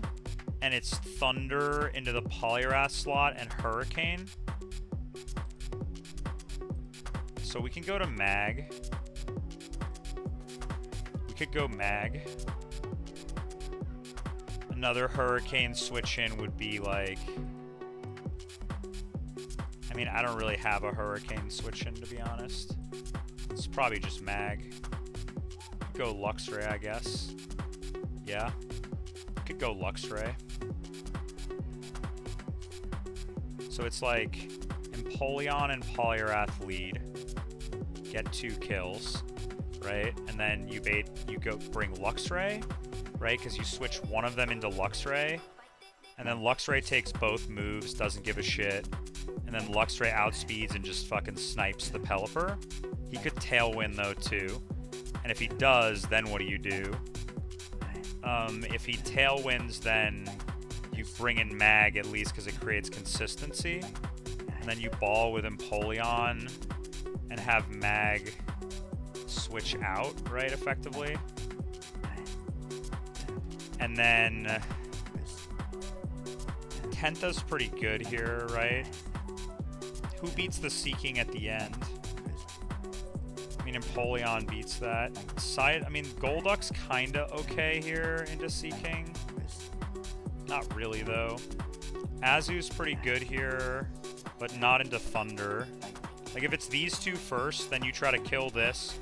And it's Thunder into the Poliwrath slot and Hurricane. So we can go to Mag. We could go Mag. Another Hurricane switch in would be like... I mean, I don't really have a Hurricane switch in, to be honest. It's probably just Mag. Could go Luxray, I guess. Yeah. Could go Luxray. So it's like Empoleon and Poliwrath lead. Get 2 kills, right? And then you bring Luxray, right? Because you switch one of them into Luxray, and then Luxray takes both moves, doesn't give a shit, and then Luxray outspeeds and just fucking snipes the Pelipper. He could Tailwind though too, and if he does, then what do you do? If he Tailwinds, then you bring in Mag at least because it creates consistency, and then you ball with Empoleon and have Mag switch out, right, effectively. And then Tenta's pretty good here, right? Who beats the Seeking at the end? I mean, Empoleon beats that. I mean, Golduck's kinda okay here into Seeking. Not really, though. Azu's pretty good here, but not into Thunder. Like, if it's these two first, then you try to kill this,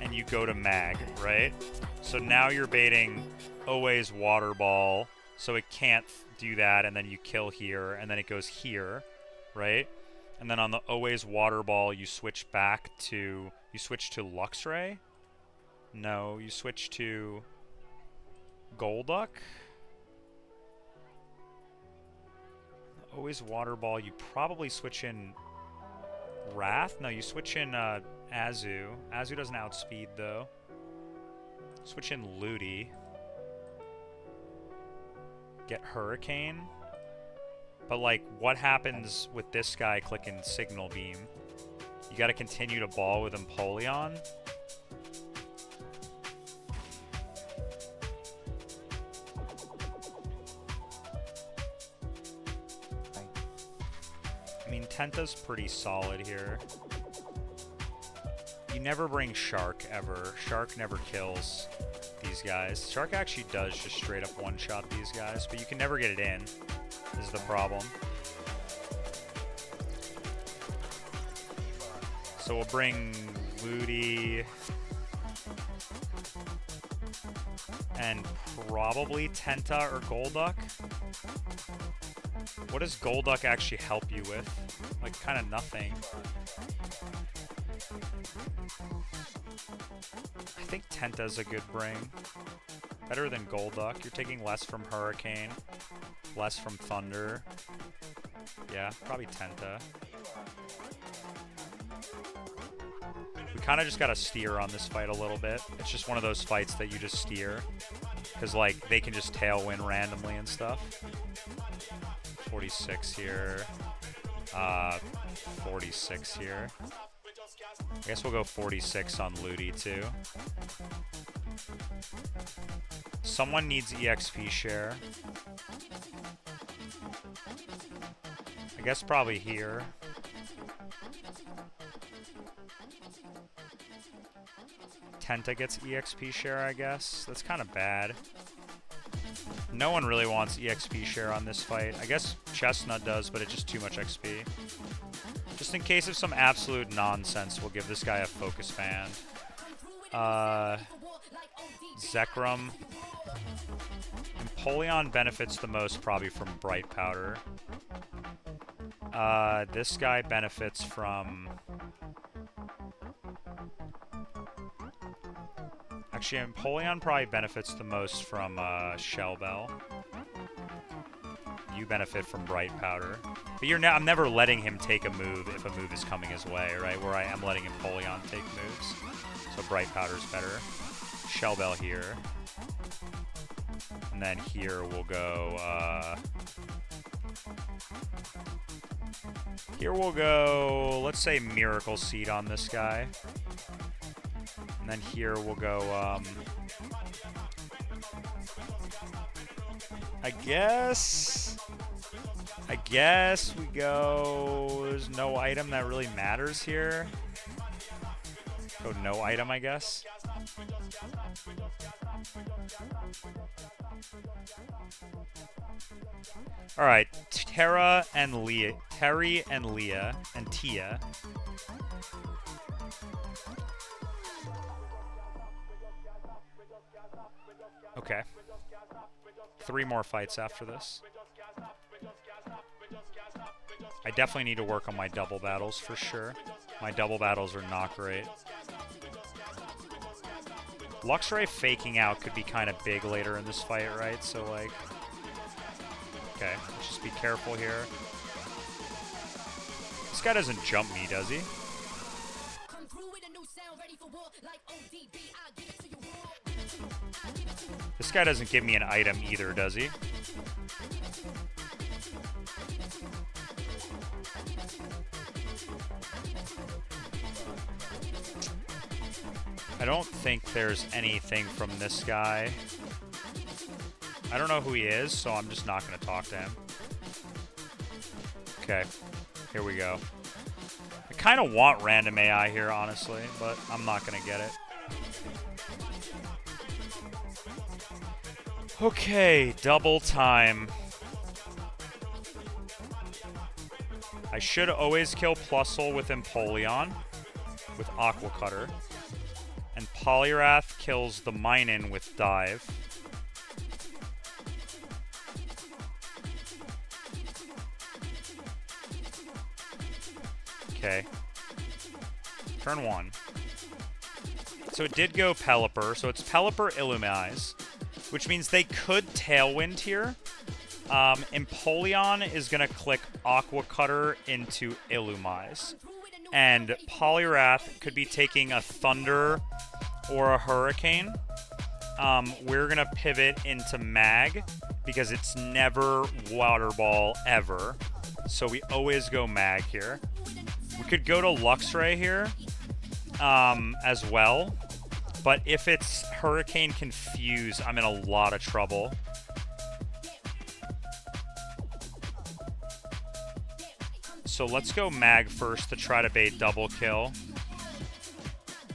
and you go to Mag, right? So now you're baiting always Water Ball, so it can't do that, and then you kill here, and then it goes here, right? And then on the always Water Ball, you switch back to... You switch to Luxray? No, you switch to Golduck? Always Water Ball, you probably switch in Wrath? No, you switch in Azu. Azu doesn't outspeed, though. Switch in Ludi. Get Hurricane. But, like, what happens with this guy clicking Signal Beam? You gotta continue to ball with Empoleon? I mean, Tenta's pretty solid here. You never bring Shark, ever. Shark never kills these guys. Shark actually does just straight up one-shot these guys, but you can never get it in, is the problem. So we'll bring Ludi and probably Tenta or Golduck. What does Golduck actually help you with? Like, kind of nothing. I think Tenta's a good bring. Better than Golduck. You're taking less from Hurricane, less from Thunder. Yeah, probably Tenta. We kind of just got to steer on this fight a little bit. It's just one of those fights that you just steer. Because, like, they can just tailwind randomly and stuff. 46 here. 46 here. I guess we'll go 46 on Ludi, too. Someone needs EXP share. I guess probably here. Tenta gets EXP share, I guess. That's kind of bad. No one really wants EXP share on this fight. I guess Chestnut does, but it's just too much XP. Just in case of some absolute nonsense, we'll give this guy a focus band. Zekrom. Empoleon benefits the most probably from Bright Powder. This guy benefits from... Actually, Empoleon probably benefits the most from Shell Bell. You benefit from Bright Powder. But I'm never letting him take a move if a move is coming his way, right? Where I am letting Empoleon take moves. So Bright Powder's better. Shell Bell here. And then here we'll go... Here we'll go... Let's say Miracle Seed on this guy. And then here we'll go, I guess we go, there's no item that really matters here. Go no item, I guess. Alright, Terry and Leah, and Tia. Okay. 3 more fights after this. I definitely need to work on my double battles for sure. My double battles are not great. Luxray faking out could be kind of big later in this fight, right? So, like... Okay, let's just be careful here. This guy doesn't jump me, does he? This guy doesn't give me an item either, does he? I don't think there's anything from this guy. I don't know who he is, so I'm just not going to talk to him. Okay, here we go. I kind of want random AI here, honestly, but I'm not going to get it. Okay, double time. I should always kill Plusle with Empoleon, with Aqua Cutter. And Poliwrath kills the Minun with Dive. Okay. Turn 1. So it did go Pelipper, so it's Pelipper Illumise, which means they could Tailwind here. Empoleon is going to click Aqua Cutter into Illumise. And Poliwrath could be taking a Thunder or a Hurricane. we're going to pivot into mag because it's never water ball ever. So we always go mag here. We could go to Luxray here as well. But if it's Hurricane Confuse, I'm in a lot of trouble. So let's go mag first to try to bait double kill.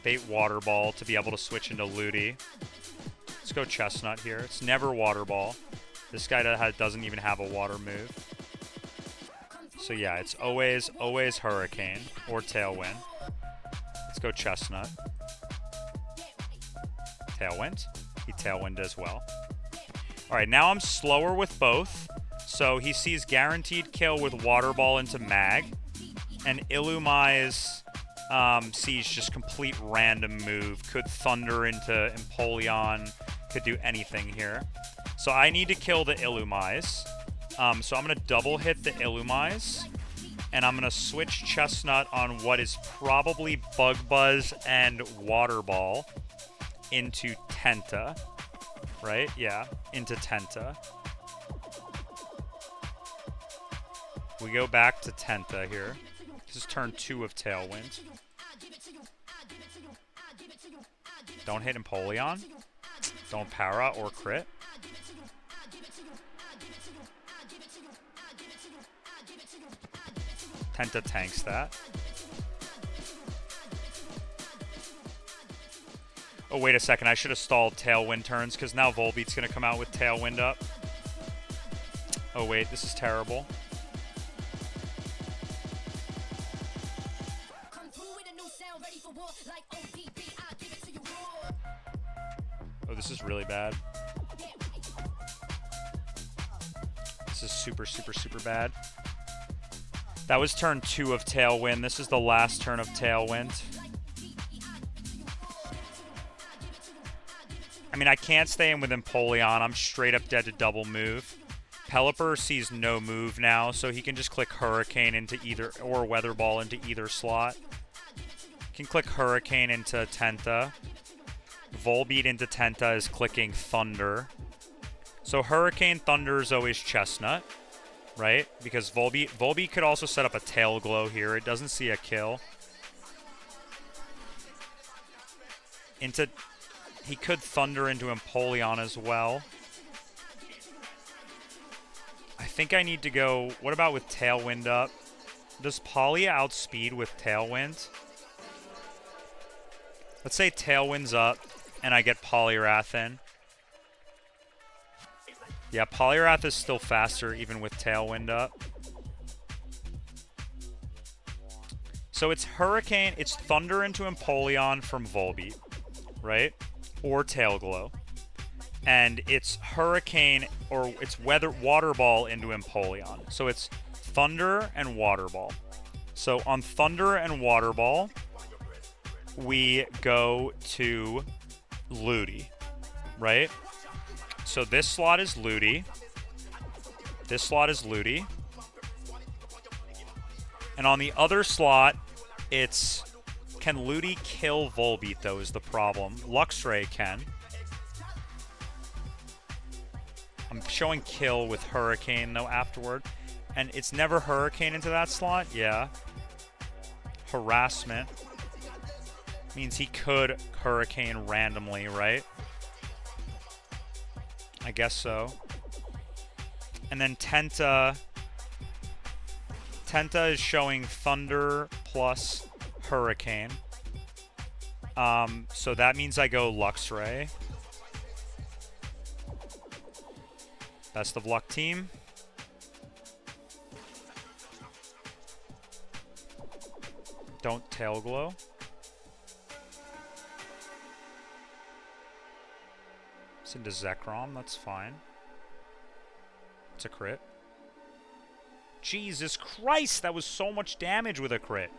Bait water ball to be able to switch into Ludi. Let's go chestnut here. It's never water ball. This guy doesn't even have a water move. So yeah, it's always hurricane or tailwind. Let's go chestnut. Tailwind. He tailwind as well. Alright, now I'm slower with both. So he sees guaranteed kill with water ball into mag. And Illumise sees just complete random move. Could thunder into Empoleon. Could do anything here. So I need to kill the Illumise. So I'm going to double hit the Illumise. And I'm going to switch Chestnut on what is probably Bug Buzz and Water Ball into Tenta. Right? Yeah, into Tenta. We go back to Tenta here. This is turn 2 of Tailwind. Don't hit Empoleon. Don't para or crit. Tenta tanks that. Oh, wait a second. I should have stalled Tailwind turns because now Volbeat's going to come out with Tailwind up. Oh, wait. This is terrible. Oh, this is really bad. This is super, super, super bad. That was turn 2 of Tailwind. This is the last turn of Tailwind. I mean, I can't stay in with Empoleon. I'm straight up dead to double move. Pelipper sees no move now, so he can just click Hurricane into either, or Weather Ball into either slot. Can click Hurricane into Tenta. Volbeat into Tenta is clicking Thunder. So Hurricane, Thunder is always Chestnut, right? Because Volbeat could also set up a Tail Glow here. It doesn't see a kill. He could Thunder into Empoleon as well. I think I need to go... What about with Tailwind up? Does Poly outspeed with Tailwind? Let's say Tailwind's up, and I get poliwrath in. Yeah, poliwrath is still faster even with Tailwind up. So it's Hurricane, it's Thunder into Empoleon from Volbeat, right? Or Tail Glow. And it's Hurricane, or it's Water Ball into Empoleon. So it's Thunder and Water Ball. So on Thunder and Water Ball, we go to Ludi, right? So this slot is Ludi. This slot is Ludi. And on the other slot, it's... Can Ludi kill Volbeat, though, is the problem. Luxray can. I'm showing kill with Hurricane, though, afterward. And it's never Hurricane into that slot? Yeah. Harassment. Means he could Hurricane randomly, right? I guess so. And then Tenta. Tenta is showing Thunder plus Hurricane. So that means I go Luxray. Best of luck, team. Don't Tail Glow. It's into Zekrom, that's fine. It's a crit. Jesus Christ, that was so much damage with a crit.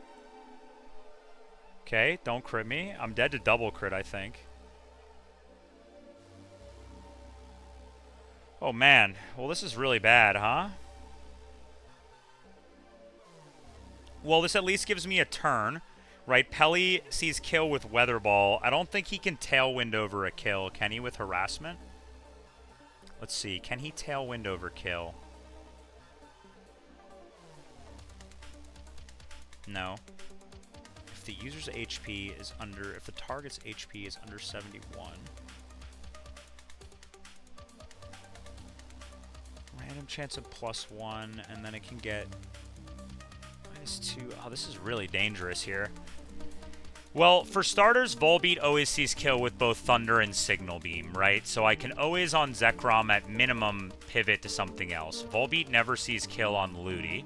Okay, don't crit me. I'm dead to double crit, I think. Oh, man. Well, this is really bad, huh? Well, this at least gives me a turn, Right, Pelly sees kill with Weather Ball. I don't think he can Tailwind over a kill. Can he with Harassment? Let's see. Can he Tailwind over kill? No. If the user's HP is under... If the target's HP is under 71... Random chance of +1, and then it can get -2. Oh, this is really dangerous here. Well, for starters, Volbeat always sees kill with both Thunder and Signal Beam, right? So I can always, on Zekrom, at minimum, pivot to something else. Volbeat never sees kill on Ludi.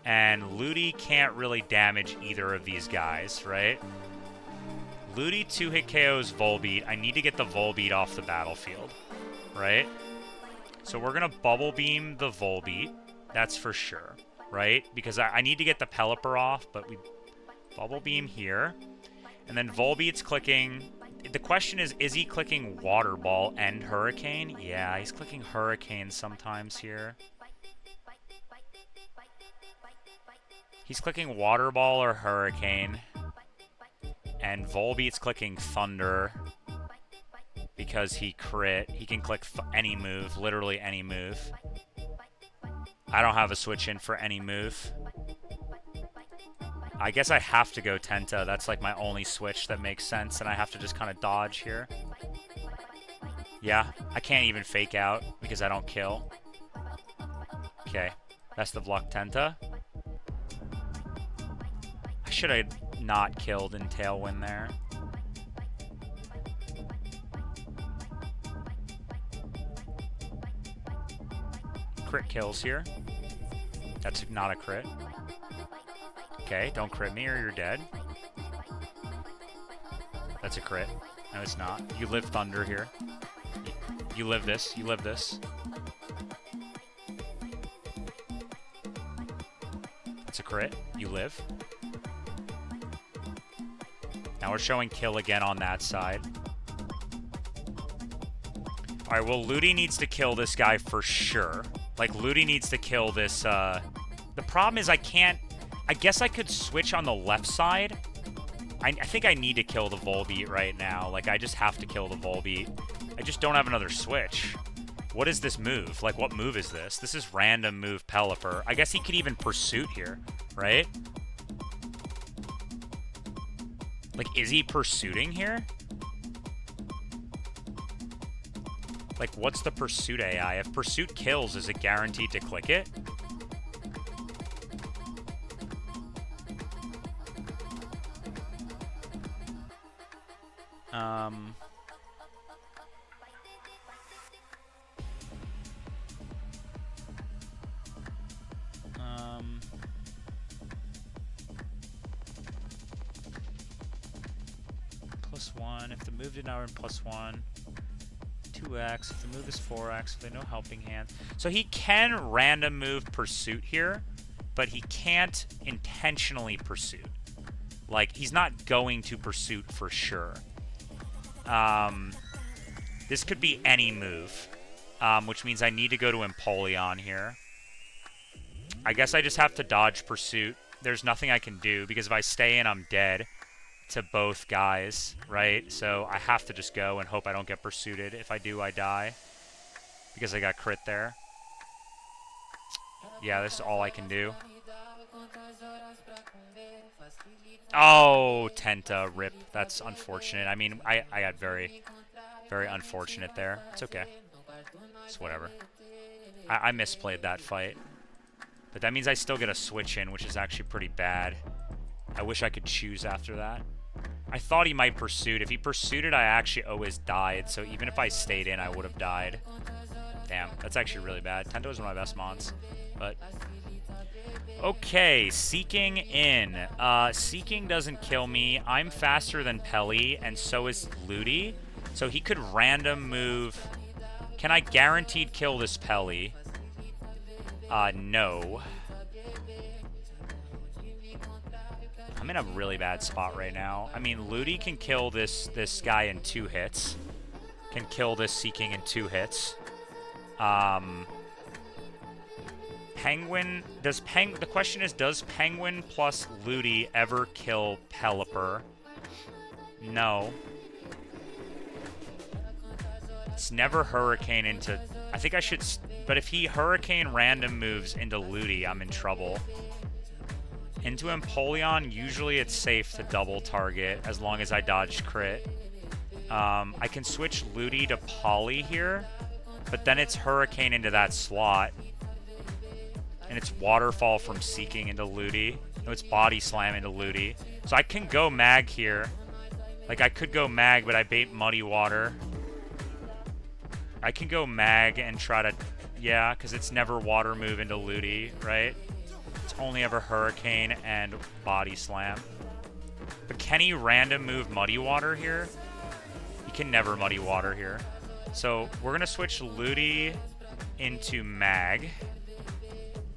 And Ludi can't really damage either of these guys, right? Ludi 2-hit KOs Volbeat. I need to get the Volbeat off the battlefield, right? So we're going to Bubble Beam the Volbeat. That's for sure, right? Because I need to get the Pelipper off, but we Bubble Beam here. And then Volbeat's clicking... The question is he clicking Water Ball and Hurricane? Yeah, he's clicking Hurricane sometimes here. He's clicking Water Ball or Hurricane. And Volbeat's clicking Thunder. Because he crit. He can click any move, literally any move. I don't have a switch in for any move. I guess I have to go Tenta. That's like my only switch that makes sense, and I have to just kind of dodge here. Yeah, I can't even fake out because I don't kill. Okay, best of luck, Tenta. I should have not killed in Tailwind there. Crit kills here. That's not a crit. Okay, don't crit me or you're dead. That's a crit. No, it's not. You live Thunder here. You live this. You live this. That's a crit. You live. Now we're showing kill again on that side. Alright, well, Ludi needs to kill this guy for sure. Like, Ludi needs to kill this, The problem is I can't... I guess I could switch on the left side. I think I need to kill the Volbeat right now. Like, I just have to kill the Volbeat. I just don't have another switch. What is this move? Like, what move is this? This is random move Pelipper. I guess he could even Pursuit here, right? Like, is he Pursuiting here? Like, what's the Pursuit AI? If Pursuit kills, is it guaranteed to click it? +1. If the move did not earn +1. 2x. If the move is 4x. If they no helping hand. So he can random move Pursuit here, but he can't intentionally Pursuit. Like, he's not going to Pursuit for sure. This could be any move, which means I need to go to Empoleon here. I guess I just have to dodge Pursuit. There's nothing I can do, because if I stay in, I'm dead to both guys, right? So I have to just go and hope I don't get Pursuited. If I do, I die, because I got crit there. Yeah, this is all I can do. Oh, Tenta, rip. That's unfortunate. I mean, I got very, very unfortunate there. It's okay. It's whatever. I misplayed that fight. But that means I still get a switch in, which is actually pretty bad. I wish I could choose after that. I thought he might Pursuit. If he Pursuited, I actually always died. So even if I stayed in, I would have died. Damn, that's actually really bad. Tenta was one of my best mons. But... okay, Seeking in. Seeking doesn't kill me. I'm faster than Pelly, and so is Ludi. So he could random move. Can I guaranteed kill this Pelly? No. I'm in a really bad spot right now. I mean, Ludi can kill this guy in 2 hits. Can kill this Seeking in 2 hits. Penguin, the question is, does Penguin plus Ludi ever kill Pelipper? No. It's never Hurricane into... I think I should... But if he Hurricane random moves into Ludi, I'm in trouble. Into Empoleon, usually it's safe to double target as long as I dodge crit. I can switch Ludi to Poly here, but then it's Hurricane into that slot. And it's Waterfall from Seeking into Ludi. No, it's Body Slam into Ludi. So I can go Mag here. Like, I could go Mag, but I bait Muddy Water. I can go Mag and try to... Yeah, because it's never Water Move into Ludi, right? It's only ever Hurricane and Body Slam. But can he random move Muddy Water here? He can never Muddy Water here. So we're going to switch Ludi into Mag.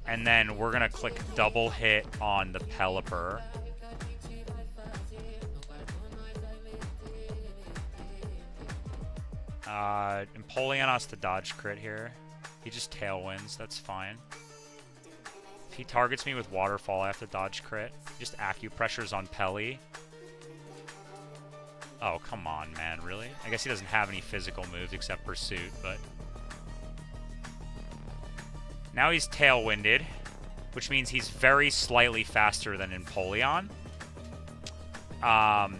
And then we're going to click double hit on the Pelipper. Empoleon has to dodge crit here. He just Tailwinds, that's fine. If he targets me with Waterfall, I have to dodge crit. Just Acupressures on Pelly. Oh, come on, man, really? I guess he doesn't have any physical moves except Pursuit, but... Now he's Tailwinded, which means he's very slightly faster than Empoleon.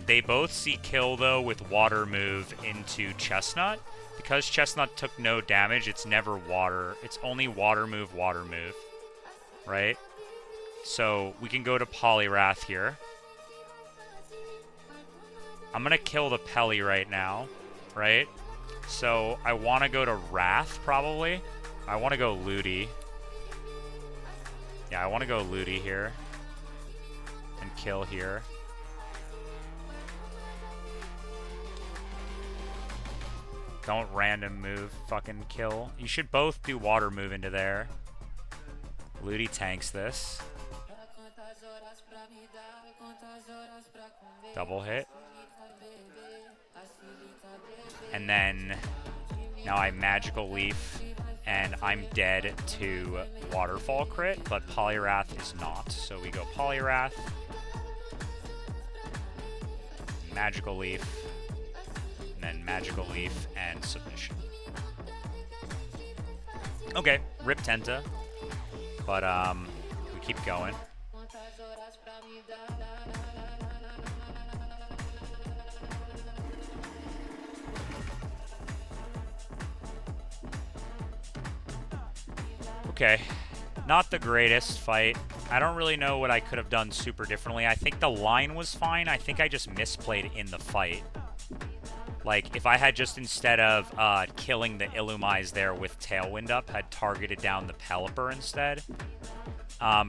They both see kill, though, with Water Move into Chestnut. Because Chestnut took no damage, it's never Water. It's only Water Move, right? So we can go to poliwrath here. I'm going to kill the Pelly right now, right? So I want to go to Wrath, probably. I want to go Ludi. Yeah, I want to go Ludi here. And kill here. Don't random move, fucking kill. You should both do Water Move into there. Ludi tanks this. Double hit. And then now I Magical Leaf and I'm dead to Waterfall crit, but Poliwrath is not. So we go Poliwrath, Magical Leaf, and then Magical Leaf and Submission. Okay, rip Tenta, but we keep going. Okay, not the greatest fight. I don't really know what I could have done super differently. I think the line was fine. I think I just misplayed in the fight. Like, if I had just, instead of killing the Illumise there with Tailwind up, had targeted down the Pelipper instead,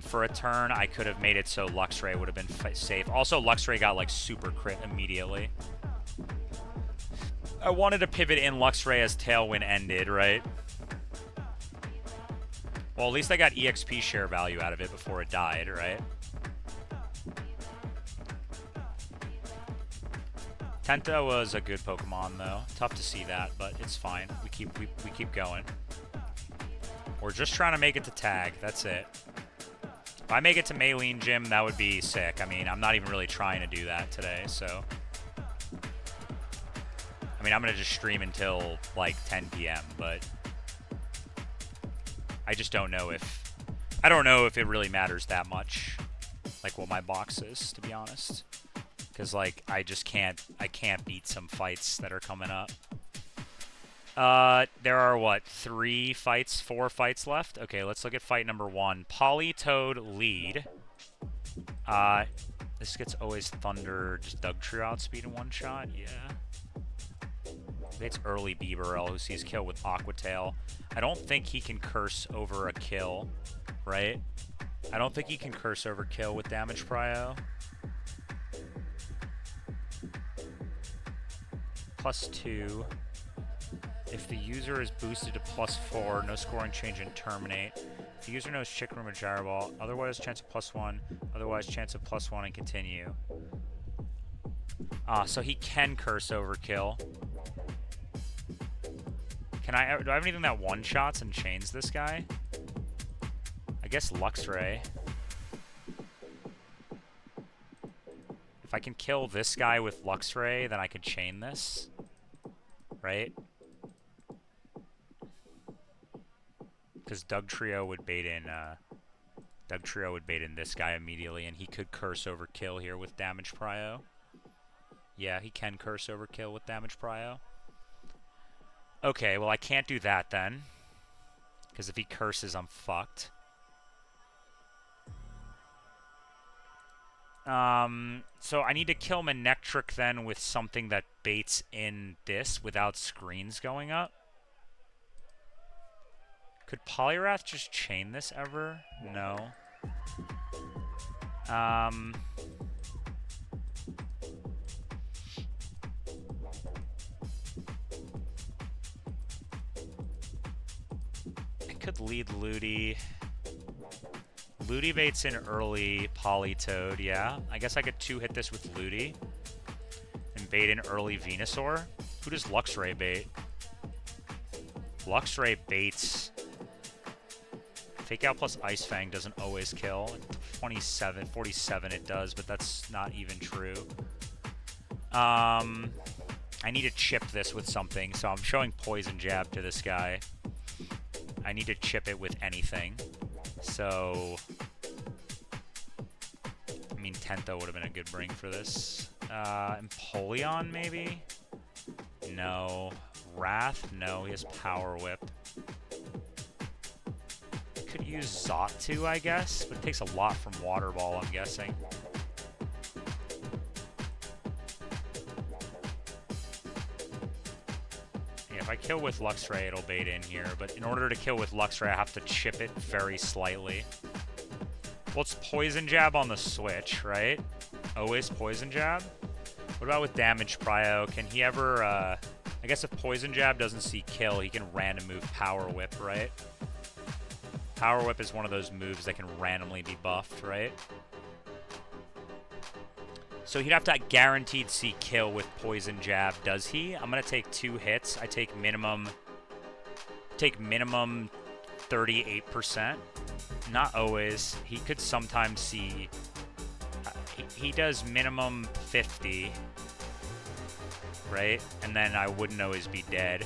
for a turn, I could have made it so Luxray would have been safe. Also, Luxray got, like, super crit immediately. I wanted to pivot in Luxray as Tailwind ended, right? Well, at least I got EXP share value out of it before it died, right? Tenta was a good Pokemon, though. Tough to see that, but it's fine. We keep going. We're just trying to make it to tag. That's it. If I make it to Maylene Gym, that would be sick. I mean, I'm not even really trying to do that today, so... I mean, I'm going to just stream until, like, 10 p.m., but... I just don't know if... I don't know if it really matters that much, like, what my box is, to be honest. Because, like, I just can't... I can't beat some fights that are coming up. There are, what, 4 fights left? Okay, let's look at fight number 1. Politoad lead. This gets always Thunder, just Dugtrio outspeed in one shot? Yeah. It's early Bibarel who sees kill with Aqua Tail. I don't think he can curse over a kill, right? I don't think he can curse over kill with damage prio. +2. If the user is boosted to +4, no scoring change and terminate. If the user knows Chick Room or Gyro Ball, otherwise chance of +1, otherwise chance of +1 and continue. So he can curse over kill. Do I have anything that one-shots and chains this guy? I guess Luxray. If I can kill this guy with Luxray, then I could chain this. Right? Because Dugtrio would bait in this guy immediately, and he could curse over kill here with damage prio. Yeah, he can curse over kill with damage prio. Okay, well I can't do that then. Because if he curses, I'm fucked. So I need to kill Manectric then with something that baits in this without screens going up. Could Poliwrath just chain this ever? No. I could lead Ludi. Ludi baits in early Politoed, yeah. I guess I could 2-hit this with Ludi. And bait in early Venusaur. Who does Luxray bait? Luxray baits... Fake Out plus Ice Fang doesn't always kill. 47 it does, but that's not even true. I need to chip this with something, so I'm showing Poison Jab to this guy. I need to chip it with anything. So... I mean, Tento would have been a good bring for this. Empoleon, maybe? No. Wrath? No, he has Power Whip. Could use Xatu, I guess, but it takes a lot from Water Ball, I'm guessing. Yeah, if I kill with Luxray, it'll bait in here, but in order to kill with Luxray, I have to chip it very slightly. Well, it's Poison Jab on the Switch, right? Always Poison Jab? What about with Damage Prio? Can he ever, I guess if Poison Jab doesn't see kill, he can random move Power Whip, right? Power Whip is one of those moves that can randomly be buffed, right? So he'd have to guaranteed see kill with Poison Jab, does he? I'm going to take 2 hits. I take minimum 38%. Not always. He could sometimes see... he does minimum 50, right? And then I wouldn't always be dead.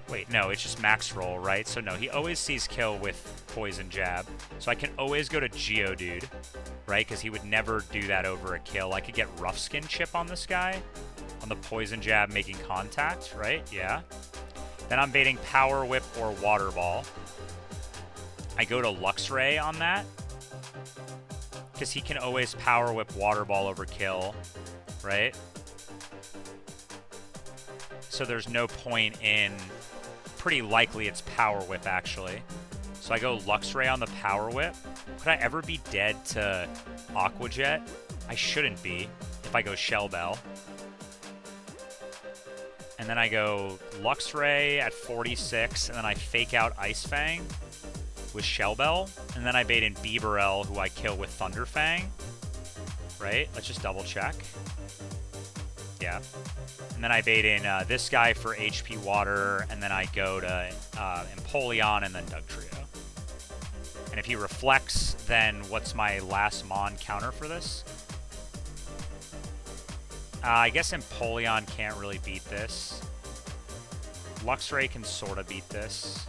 Wait, no, it's just max roll, right? So no, he always sees kill with Poison Jab. So I can always go to Geodude, right? Because he would never do that over a kill. I could get Rough Skin Chip on this guy, on the Poison Jab making contact, right? Yeah. Then I'm baiting Power Whip or Water Ball. I go to Luxray on that, because he can always Power Whip Water Ball over kill, right? So there's no point in... Pretty likely it's Power Whip, actually. So I go Luxray on the Power Whip. Could I ever be dead to Aqua Jet? I shouldn't be if I go Shell Bell. And then I go Luxray at 46, and then I fake out Ice Fang with Shell Bell. And then I bait in Bibarel, who I kill with Thunder Fang. Right? Let's just double check. Yeah. And then I bait in this guy for HP Water, and then I go to Empoleon and then Dugtrio. And if he reflects, then what's my last Mon counter for this? I guess Empoleon can't really beat this. Luxray can sort of beat this.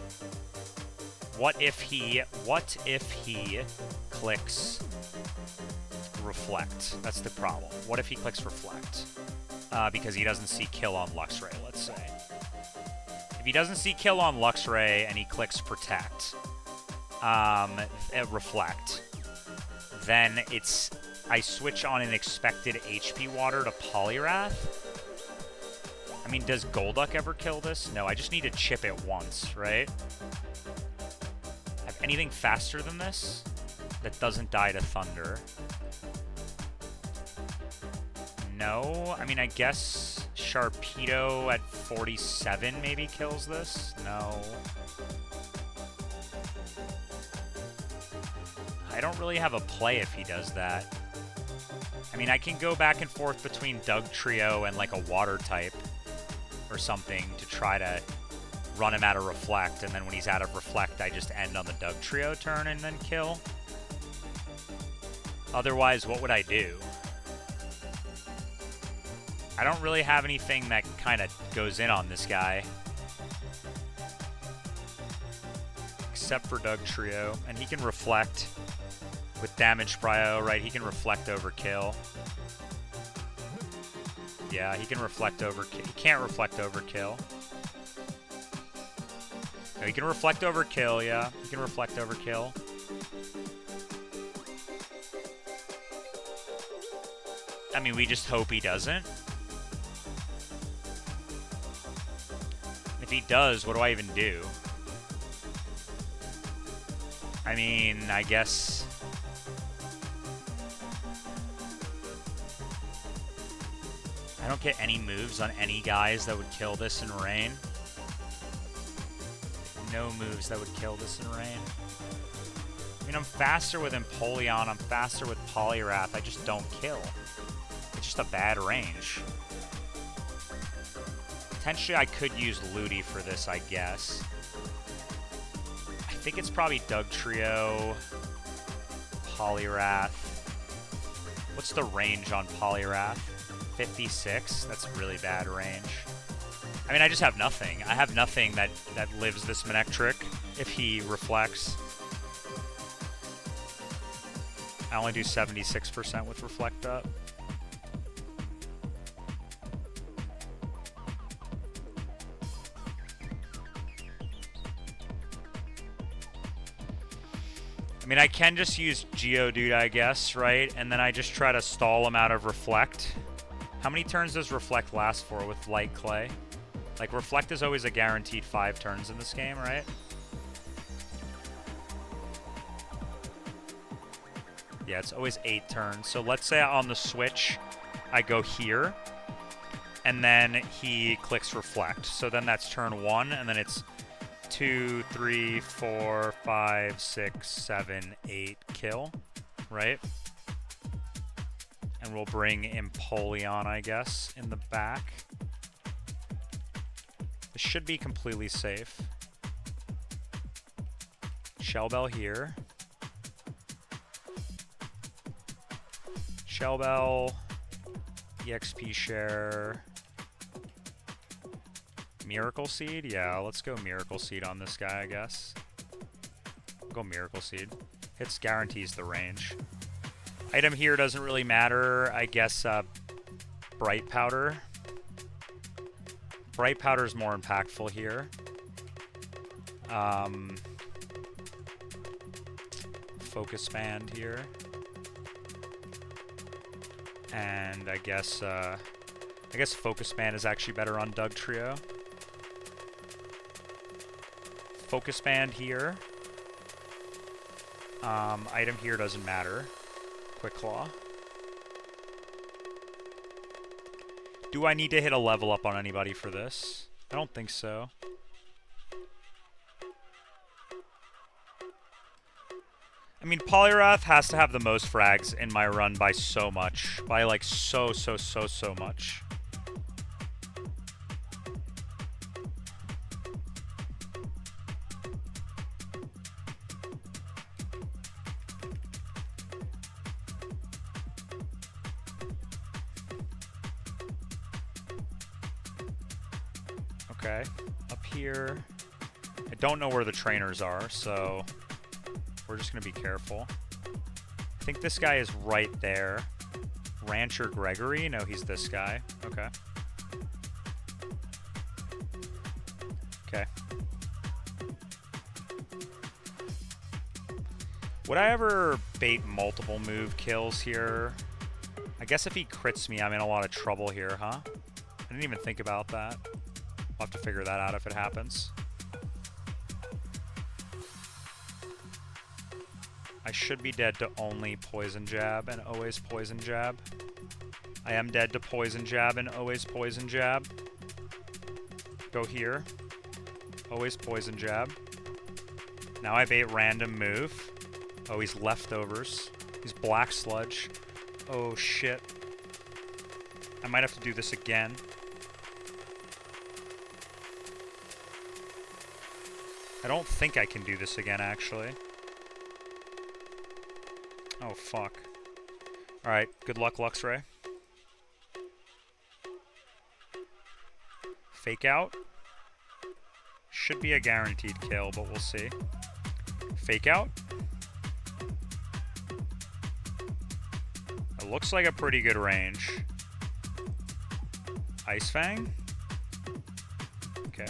What if he clicks Reflect? That's the problem. What if he clicks Reflect? Because he doesn't see kill on Luxray, let's say. If he doesn't see kill on Luxray and he clicks Protect, Reflect, then I switch on an expected HP Water to Poliwrath. I mean, does Golduck ever kill this? No, I just need to chip it once, right? Have anything faster than this that doesn't die to Thunder? No, I mean, I guess Sharpedo at 47 maybe kills this? No. I don't really have a play if he does that. I mean, I can go back and forth between Dugtrio and like a water type or something to try to run him out of Reflect, and then when he's out of Reflect, I just end on the Doug Trio turn and then kill. Otherwise, what would I do? I don't really have anything that kind of goes in on this guy. Except for Doug Trio. And he can Reflect with damage prio, right? He can Reflect over kill. Yeah, he can Reflect over kill. He can't Reflect over kill. No, he can Reflect over kill, yeah. He can Reflect over kill. I mean, we just hope he doesn't. If he does, what do I even do? I mean, I guess... I don't get any moves on any guys that would kill this in rain. No moves that would kill this in rain. I mean, I'm faster with Empoleon, I'm faster with Poliwrath, I just don't kill. It's just a bad range. Potentially I could use Ludi for this, I guess. I think it's probably Doug Trio, Poliwrath. What's the range on Poliwrath? 56? That's really bad range. I mean, I just have nothing. I have nothing that lives this Manectric if he reflects. I only do 76% with Reflect up. I mean, I can just use Geodude, I guess, right? And then I just try to stall him out of Reflect. How many turns does Reflect last for with Light Clay? Like, Reflect is always a guaranteed 5 turns in this game, right? Yeah, it's always 8 turns. So let's say on the switch, I go here, and then he clicks Reflect. So then that's turn 1, and then it's 2, 3, 4, 5, 6, 7, 8 kill, right? And we'll bring Empoleon, I guess, in the back. This should be completely safe. Shell Bell here. Shell Bell, EXP share. Miracle Seed? Yeah, let's go Miracle Seed on this guy, I guess. I'll go Miracle Seed. Hits guarantees the range. Item here doesn't really matter. I guess Bright Powder. Bright Powder is more impactful here. Focus Band here. And I guess Focus Band is actually better on Doug Trio. Focus Band here. Item here doesn't matter. Quick Claw. Do I need to hit a level up on anybody for this? I don't think so. I mean, Poliwrath has to have the most frags in my run by so much. By like so much. Okay, up here. I don't know where the trainers are, so we're just gonna be careful. I think this guy is right there. Rancher Gregory? No, he's this guy. Okay. Okay. Would I ever bait multiple move kills here? I guess if he crits me, I'm in a lot of trouble here, huh? I didn't even think about that. I'll have to figure that out if it happens. I should be dead to only Poison Jab and always Poison Jab. I am dead to Poison Jab and always Poison Jab. Go here. Always Poison Jab. Now I bait random move. Oh, he's Leftovers. He's Black Sludge. Oh, shit. I might have to do this again. I don't think I can do this again, actually. Oh, fuck. Alright, good luck, Luxray. Fake out. Should be a guaranteed kill, but we'll see. Fake out. It looks like a pretty good range. Ice Fang. Okay.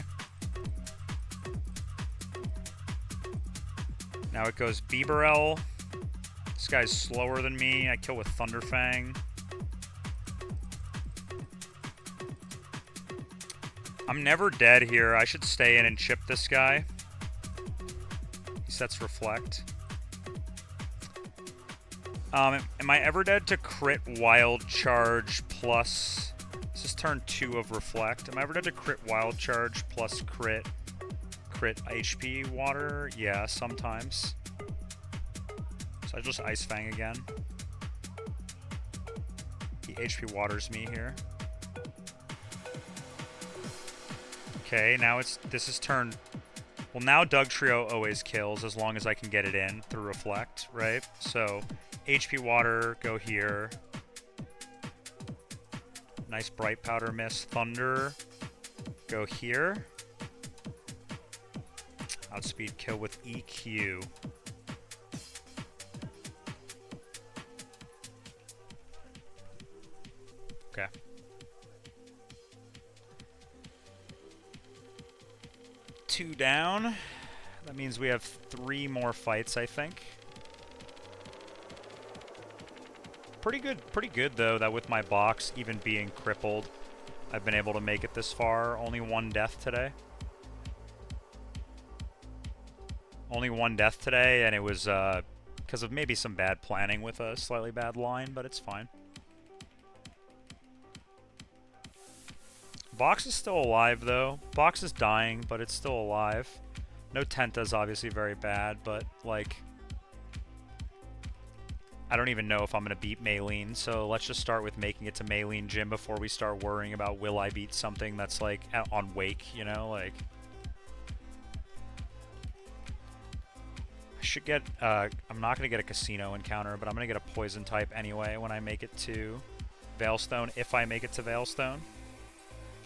Now it goes Bibarel. This guy's slower than me. I kill with Thunder Fang. I'm never dead here. I should stay in and chip this guy. He sets Reflect. Am I ever dead to crit Wild Charge plus... This is turn 2 of Reflect. Am I ever dead to crit Wild Charge plus crit HP Water? Yeah, sometimes. So I just Ice Fang again. He HP Waters me here. Okay, now this is turn... Well, now Doug Trio always kills as long as I can get it in through Reflect, right? So, HP Water, go here. Nice Bright Powder miss. Thunder, go here. Outspeed kill with EQ. Okay. Two down. That means we have 3 more fights, I think. Pretty good though, that with my box even being crippled, I've been able to make it this far. Only 1 death today. Only 1 death today, and it was because of maybe some bad planning with a slightly bad line, but it's fine. Box is still alive, though. Box is dying, but it's still alive. No Tenta's obviously very bad, but, like... I don't even know if I'm going to beat Maylene, so let's just start with making it to Maylene Gym before we start worrying about will I beat something that's, like, on Wake, you know? Like... I should get... I'm not going to get a Casino encounter, but I'm going to get a Poison type anyway when I make it to Veilstone, if I make it to Veilstone.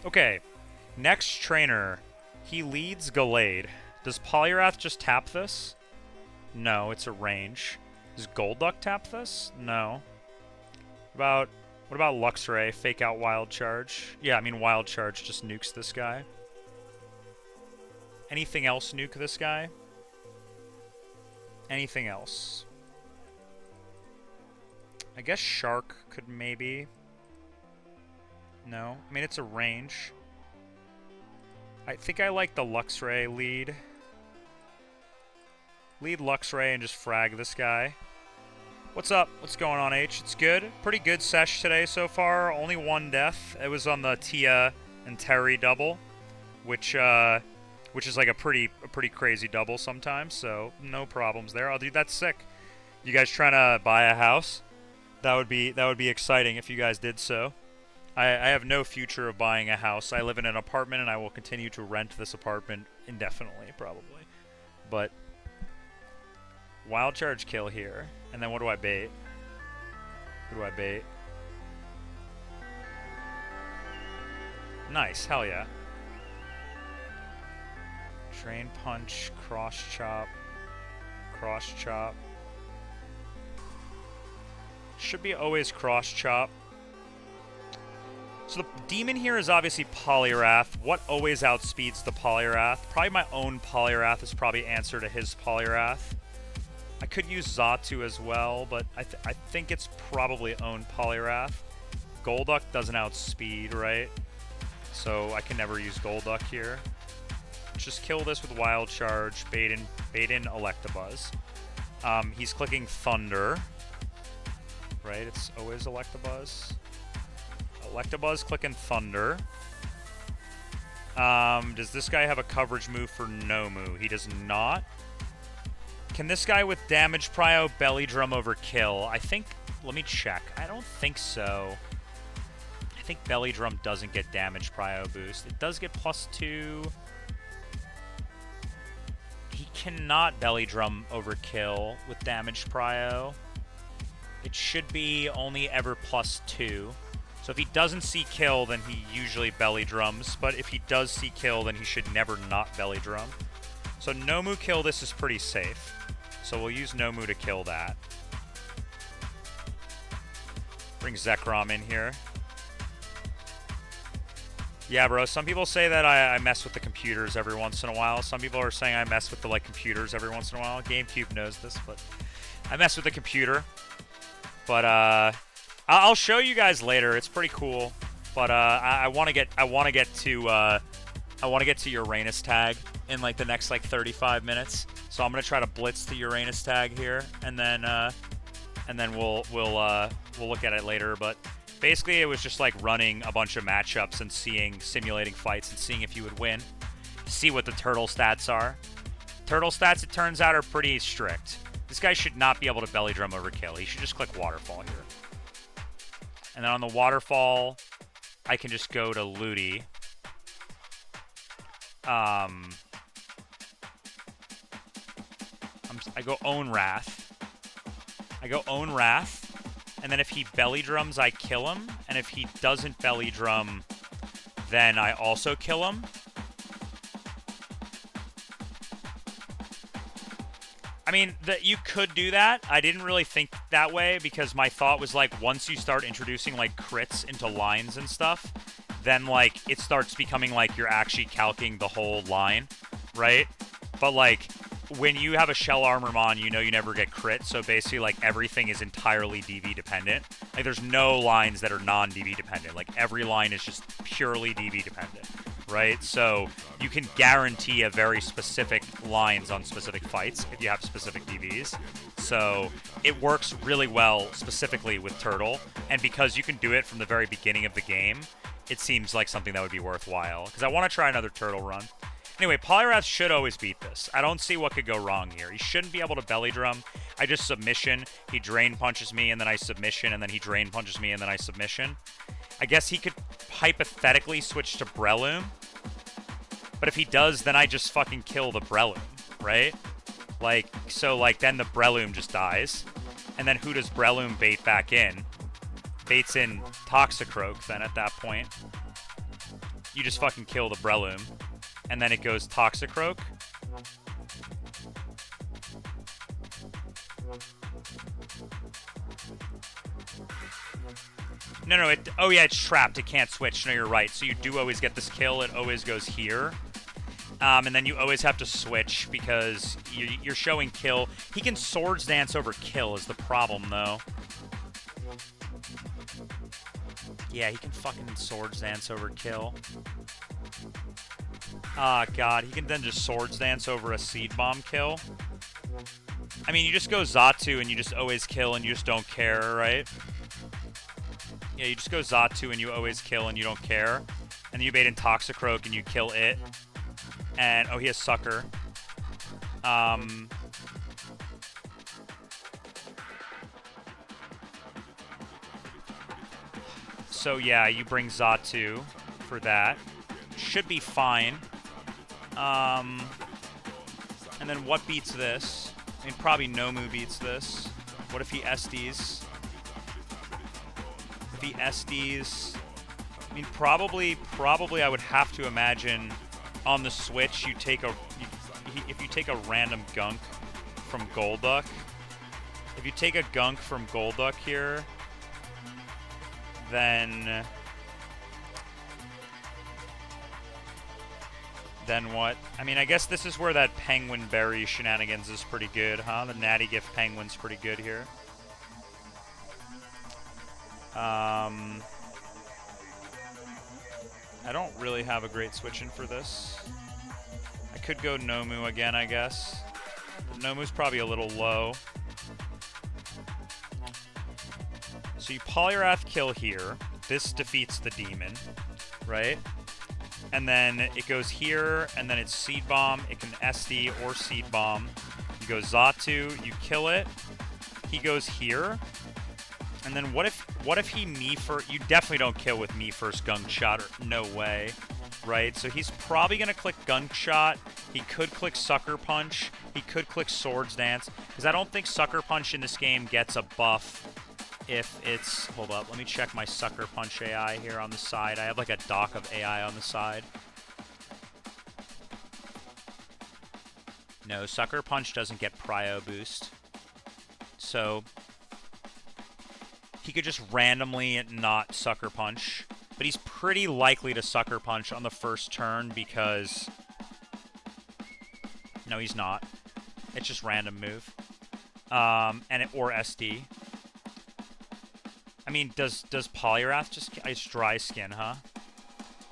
Okay, next trainer. He leads Gallade. Does Poliwrath just tap this? No, it's a range. Does Golduck tap this? No. What about Luxray? Fake out Wild Charge? Yeah, I mean Wild Charge just nukes this guy. Anything else nuke this guy? Anything else? I guess Shark could maybe... No. I mean, it's a range. I think I like the Luxray lead. Lead Luxray and just frag this guy. What's up? What's going on, H? It's good. Pretty good sesh today so far. Only 1 death. It was on the Tia and Terry double, which is like a pretty crazy double sometimes, so no problems there. I'll do that. Sick. You guys trying to buy a house? That would be exciting if you guys did so. I have no future of buying a house. I live in an apartment, and I will continue to rent this apartment indefinitely, probably. But Wild Charge kill here, and then what do I bait? Who do I bait? Nice, hell yeah. Drain Punch, Cross Chop, Cross Chop. Should be always Cross Chop. So the demon here is obviously Poliwrath. What always outspeeds the Poliwrath? Probably my own Poliwrath is probably answer to his Poliwrath. I could use Xatu as well, but I think it's probably own Poliwrath. Golduck doesn't outspeed, right? So I can never use Golduck here. Just kill this with Wild Charge, bait in Electabuzz. He's clicking Thunder. Right, it's always Electabuzz. Electabuzz clicking Thunder. Does this guy have a coverage move for Nomu? He does not. Can this guy with damage prio belly drum over kill? I think, let me check. I don't think so. I think belly drum doesn't get damage prio boost. It does get +2. cannot belly drum overkill with damaged prio. It should be only ever +2. So if he doesn't see kill, then he usually belly drums. But if he does see kill, then he should never not belly drum. So Nomu kill this is pretty safe. So we'll use Nomu to kill that. Bring Zekrom in here. Yeah, bro, some people say that I mess with the computers every once in a while. Some people are saying I mess with the computers every once in a while. GameCube knows this, but I mess with the computer. But I'll show you guys later. It's pretty cool. But I want to get to Uranus tag in the next 35 minutes. So I'm gonna try to blitz the Uranus tag here, and then we'll look at it later. But basically, it was just running a bunch of matchups and simulating fights and seeing if you would win. See what the turtle stats are. Turtle stats, it turns out, are pretty strict. This guy should not be able to belly drum overkill. He should just click waterfall here. And then on the waterfall, I can just go to Ludi. I go Own Wrath. And then if he belly drums, I kill him. And if he doesn't belly drum, then I also kill him. I mean, you could do that. I didn't really think that way because my thought was once you start introducing crits into lines and stuff, then it starts becoming you're actually calcing the whole line, right? But when you have a shell armor mon, you never get crit, so basically everything is entirely DV dependent. There's no lines that are non-DV dependent. Every line is just purely DV dependent, right? So you can guarantee a very specific lines on specific fights if you have specific DVs. So it works really well specifically with Turtle, and because you can do it from the very beginning of the game, it seems like something that would be worthwhile, because I want to try another Turtle run. Anyway, poliwrath should always beat this. I don't see what could go wrong here. He shouldn't be able to belly drum. I just submission. He drain punches me, and then I submission, and then he drain punches me, and then I submission. I guess he could hypothetically switch to Breloom. But if he does, then I just fucking kill the Breloom, right? Then the Breloom just dies. And then who does Breloom bait back in? Baits in Toxicroak, then at that point. You just fucking kill the Breloom. And then it goes Toxicroak. No, oh yeah, it's trapped. It can't switch. No, you're right. So you do always get this kill. It always goes here. And then you always have to switch because you're showing kill. He can Swords Dance over kill is the problem, though. Yeah, he can fucking Swords Dance over kill. Ah, God. He can then just Swords Dance over a Seed Bomb kill. I mean, you just go Xatu and you just always kill and you just don't care, right? Yeah, you just go Xatu and you always kill and you don't care. And then you bait in Toxicroak and you kill it. And, oh, he has Sucker. So, yeah, you bring Xatu for that. Should be fine. And then what beats this? I mean, probably Nomu beats this. What if he SDs? If he SDs... I mean, probably I would have to imagine on the Switch you take if you take a random gunk from Golduck. If you take a gunk from Golduck here, then what? I mean, I guess this is where that Penguin Berry shenanigans is pretty good, huh? The Natty Gift Penguin's pretty good here. I don't really have a great switch-in for this. I could go Nomu again, I guess. But Nomu's probably a little low. So you Poliwrath kill here. This defeats the demon, right? And then it goes here, and then it's Seed Bomb. It can SD or Seed Bomb. You go Xatu, you kill it. He goes here. And then what What if he me first? You definitely don't kill with me first gunk shot. Or, no way. Right? So he's probably going to click gunk shot. He could click sucker punch. He could click swords dance. Because I don't think sucker punch in this game gets a buff if it's... Hold up. Let me check my sucker punch AI here on the side. I have like a dock of AI on the side. No, sucker punch doesn't get prio boost. So he could just randomly not sucker punch. But he's pretty likely to sucker punch on the first turn because... No, he's not. It's just random move. Or SD. I mean, does poliwrath just... It's dry skin, huh?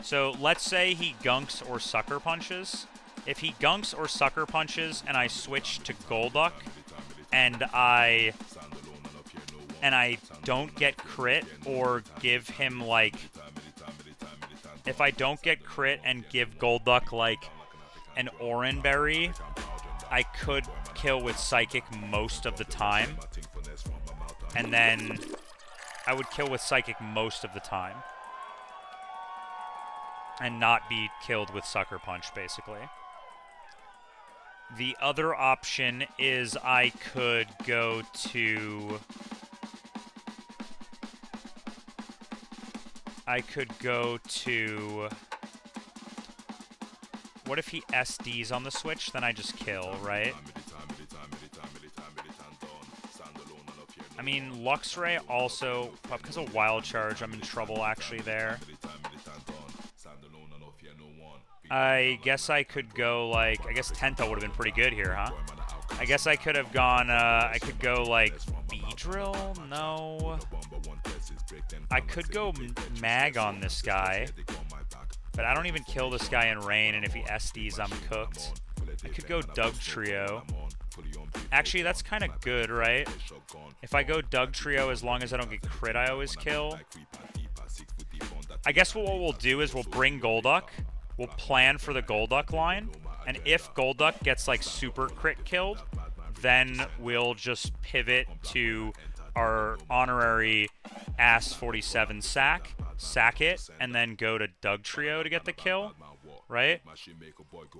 So let's say he gunks or sucker punches. If he gunks or sucker punches and I switch to Golduck and I don't get crit or give him like... If I don't get crit and give Golduck like an Oran Berry, I could kill with Psychic most of the time. And then I would kill with Psychic most of the time. And not be killed with Sucker Punch, basically. The other option is I could go to... What if he SDs on the switch? Then I just kill, right? I mean, Luxray also... Because of Wild Charge, I'm in trouble actually there. I guess I could go, like... I guess Tenta would have been pretty good here, huh? I guess I could have gone, I could go, like, Beedrill? No. I could go Mag on this guy. But I don't even kill this guy in rain, and if he SDs, I'm cooked. I could go Doug Trio. Actually, that's kind of good, right? If I go Doug Trio, as long as I don't get crit, I always kill. I guess what we'll do is we'll bring Golduck. We'll plan for the Golduck line. And if Golduck gets, like, super crit killed, then we'll just pivot to our honorary Ass 47 sack it, and then go to Doug Trio to get the kill, right?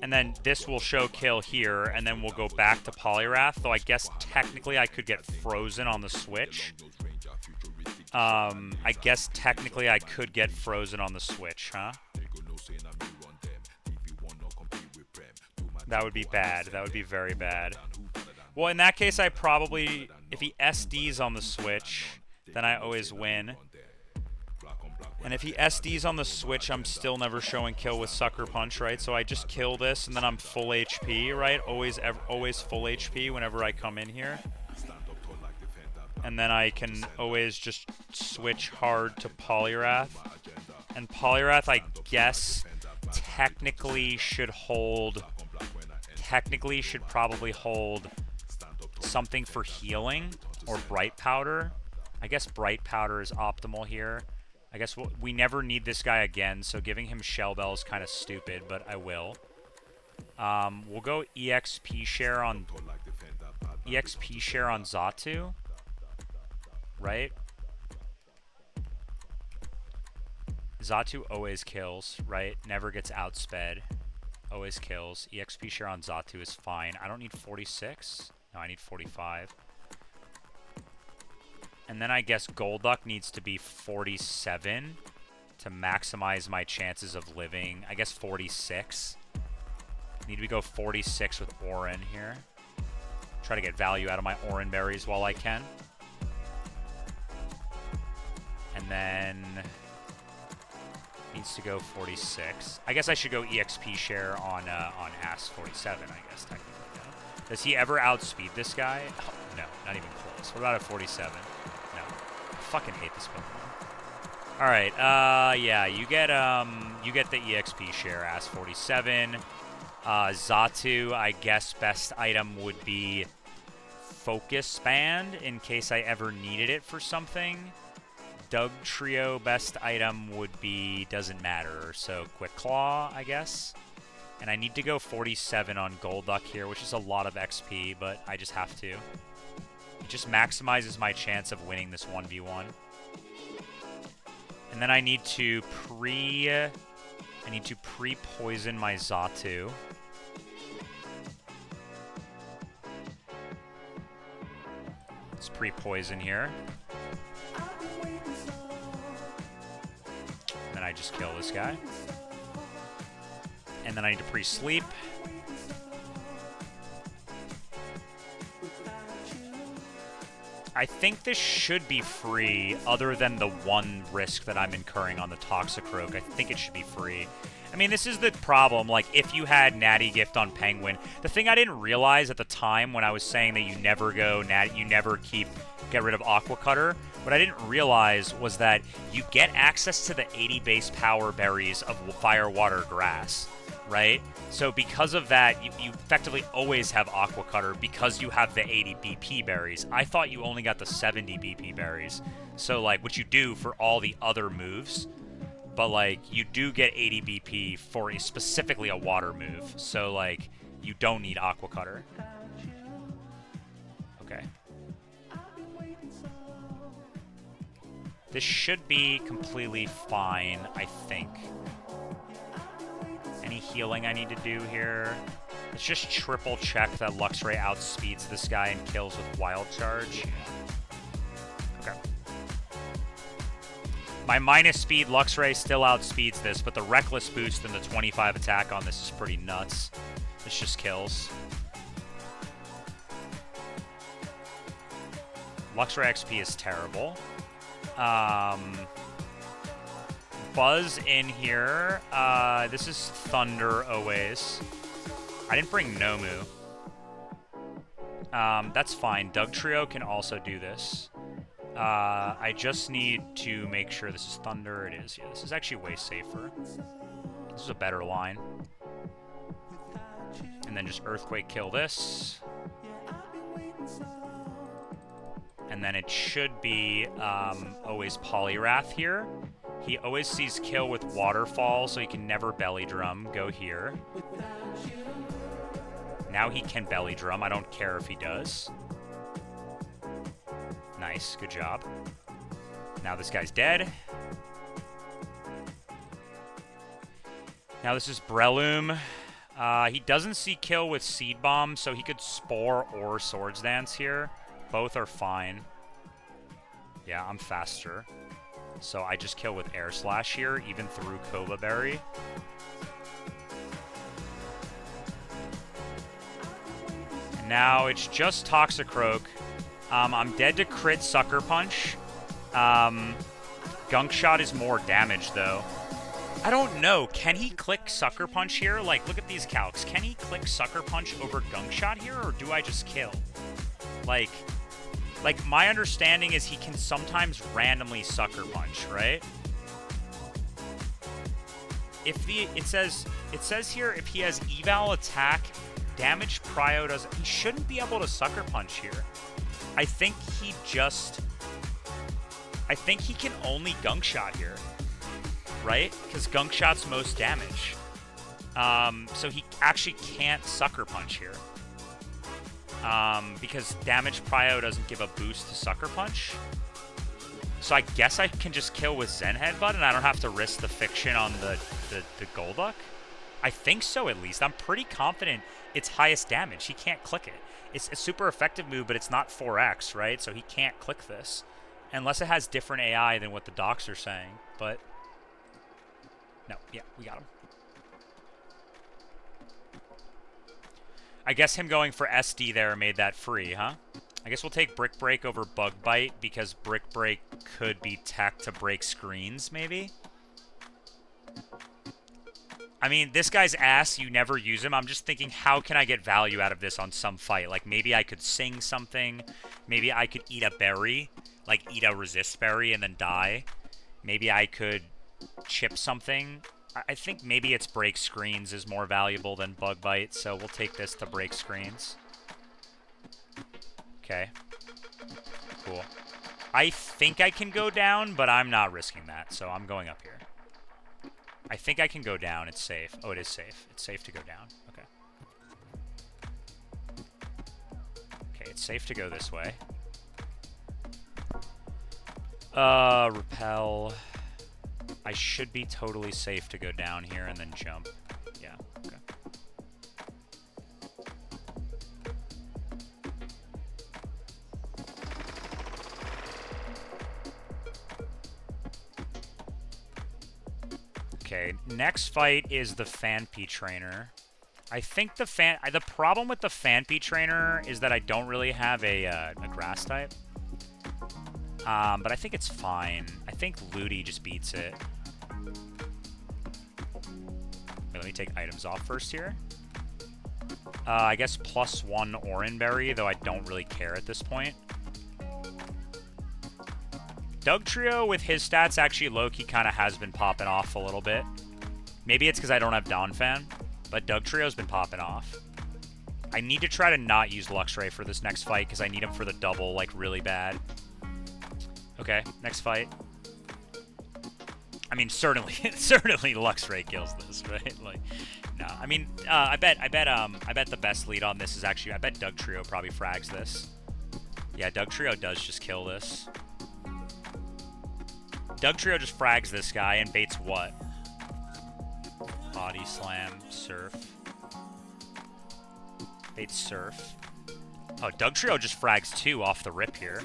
And then this will show kill here, and then we'll go back to poliwrath, though I guess technically I could get frozen on the switch. I guess technically I could get frozen on the switch, huh? That would be bad. That would be very bad. Well, in that case, I probably... If he SDs on the switch, then I always win. And if he SDs on the switch, I'm still never showing kill with Sucker Punch, right? So I just kill this, and then I'm full HP, right? Always full HP whenever I come in here. And then I can always just switch hard to Poliwrath. And Poliwrath, I guess, technically should hold... Technically should probably hold something for healing or Bright Powder. I guess Bright Powder is optimal here. I guess we never need this guy again, so giving him Shell Bell is kind of stupid, but I will. We'll go EXP share on Xatu, right? Xatu always kills, right? Never gets outsped. Always kills. EXP share on Xatu is fine. I don't need 46. No, I need 45. And then I guess Golduck needs to be 47 to maximize my chances of living. I guess 46. Need to go 46 with Oran here. Try to get value out of my Oran berries while I can. And then... needs to go 46. I guess I should go EXP share on Ass 47, I guess, technically. No? Does he ever outspeed this guy? Oh, no, not even close. What about a 47? No. I fucking hate this Pokemon. Alright, yeah, you get the EXP share, Ass 47. Xatu, I guess best item would be Focus Band, in case I ever needed it for something. Doug Trio, best item would be, doesn't matter, so Quick Claw, I guess. And I need to go 47 on Golduck here, which is a lot of XP, but I just have to. It just maximizes my chance of winning this 1v1. And then I need to pre-poison my Xatu. Let's pre-poison here. Then I just kill this guy. And then I need to pre-sleep. I think this should be free, other than the one risk that I'm incurring on the Toxicroak. I think it should be free. I mean, this is the problem. Like, if you had Natty Gift on Penguin, the thing I didn't realize at the time when I was saying that you never go Natty, you never get rid of Aqua Cutter, what I didn't realize was that you get access to the 80 base power berries of Fire, Water, Grass, right? So because of that, you effectively always have Aqua Cutter because you have the 80 BP berries. I thought you only got the 70 BP berries. So, like, what you do for all the other moves, but, like, you do get 80 BP for specifically a water move. So, like, you don't need Aqua Cutter. Okay. This should be completely fine, I think. Any healing I need to do here? Let's just triple check that Luxray outspeeds this guy and kills with Wild Charge. Okay. My minus speed Luxray still outspeeds this, but the Reckless boost and the 25 attack on this is pretty nuts. This just kills. Luxray XP is terrible. Buzz in here. This is Thunder always. I didn't bring Nomu. That's fine. Dugtrio can also do this. I just need to make sure this is Thunder. It is. Yeah, this is actually way safer. This is a better line. And then just Earthquake kill this. And then it should be always Poliwrath here. He always sees kill with Waterfall, so he can never Belly Drum. Go here. Now he can Belly Drum. I don't care if he does. Nice. Good job. Now this guy's dead. Now this is Breloom. He doesn't see kill with Seed Bomb, so he could Spore or Swords Dance here. Both are fine. Yeah, I'm faster. So I just kill with Air Slash here, even through Kova Berry. And now it's just Toxicroak. I'm dead to crit Sucker Punch. Gunk Shot is more damage, though. I don't know. Can he click Sucker Punch here? Like, look at these calcs. Can he click Sucker Punch over Gunk Shot here, or do I just kill? Like, my understanding is he can sometimes randomly Sucker Punch, right? If it says here if he has eval attack, damage prio does, he shouldn't be able to Sucker Punch here. I think he can only Gunk Shot here, right? Because Gunk Shot's most damage. So he actually can't Sucker Punch here. Because damage prio doesn't give a boost to Sucker Punch. So I guess I can just kill with Zen Headbutt and I don't have to risk the Fiction on the Golduck. I think so, at least. I'm pretty confident it's highest damage. He can't click it. It's a super effective move, but it's not 4x, right? So he can't click this. Unless it has different AI than what the docs are saying. But no, yeah, we got him. I guess him going for SD there made that free, huh? I guess we'll take Brick Break over Bug Bite because Brick Break could be tech to break screens, maybe? I mean, this guy's ass, you never use him. I'm just thinking, how can I get value out of this on some fight? Like, maybe I could sing something. Maybe I could eat a berry. Like, eat a resist berry and then die. Maybe I could chip something. I think maybe it's break screens is more valuable than bug bite, so we'll take this to break screens. Okay. Cool. I think I can go down, but I'm not risking that, so I'm going up here. I think I can go down. It's safe. Oh, it is safe. It's safe to go down. Okay. Okay, it's safe to go this way. Repel. I should be totally safe to go down here and then jump. Yeah, okay. Okay, next fight is the Fanpy trainer. I think the problem with the Fanpy trainer is that I don't really have a grass type. But I think it's fine. I think Ludi just beats it. Wait, let me take items off first here. I guess +1 Oranberry, though I don't really care at this point. Dugtrio with his stats actually low-key kind of has been popping off a little bit. Maybe it's because I don't have Donphan, but Dugtrio's been popping off. I need to try to not use Luxray for this next fight because I need him for the double, like, really bad. Okay, next fight. I mean, certainly Luxray kills this, right? Like, no. I mean, I bet the best lead on this is actually, I bet Dugtrio probably frags this. Yeah, Dugtrio does just kill this. Dugtrio just frags this guy and baits what? Body slam, surf. Baits surf. Oh, Dugtrio just frags 2 off the rip here.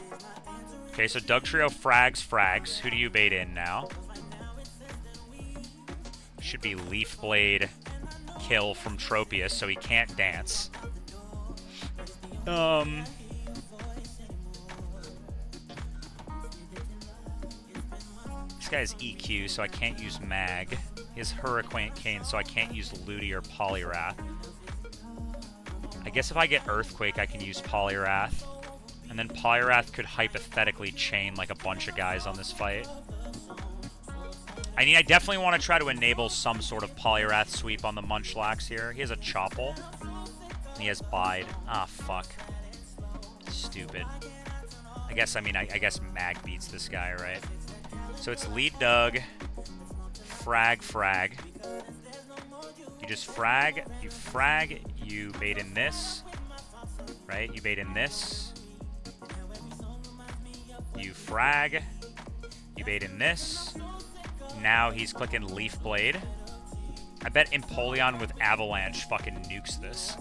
Okay, so Dugtrio frags. Who do you bait in now? Should be Leaf Blade kill from Tropius, so he can't dance. This guy has EQ, so I can't use Mag. He has Hurricane, so I can't use Ludi or Poliwrath. I guess if I get Earthquake, I can use Poliwrath. And then Poliwrath could hypothetically chain like a bunch of guys on this fight. I mean, I definitely want to try to enable some sort of Poliwrath sweep on the Munchlax here. He has a Chople. And he has Bide. Ah, fuck. Stupid. I guess Mag beats this guy, right? So it's lead Doug, frag. You just frag, you bait in this, right? You bait in this. You frag, you bait in this. Now he's clicking Leaf Blade. I bet Empoleon with Avalanche fucking nukes this.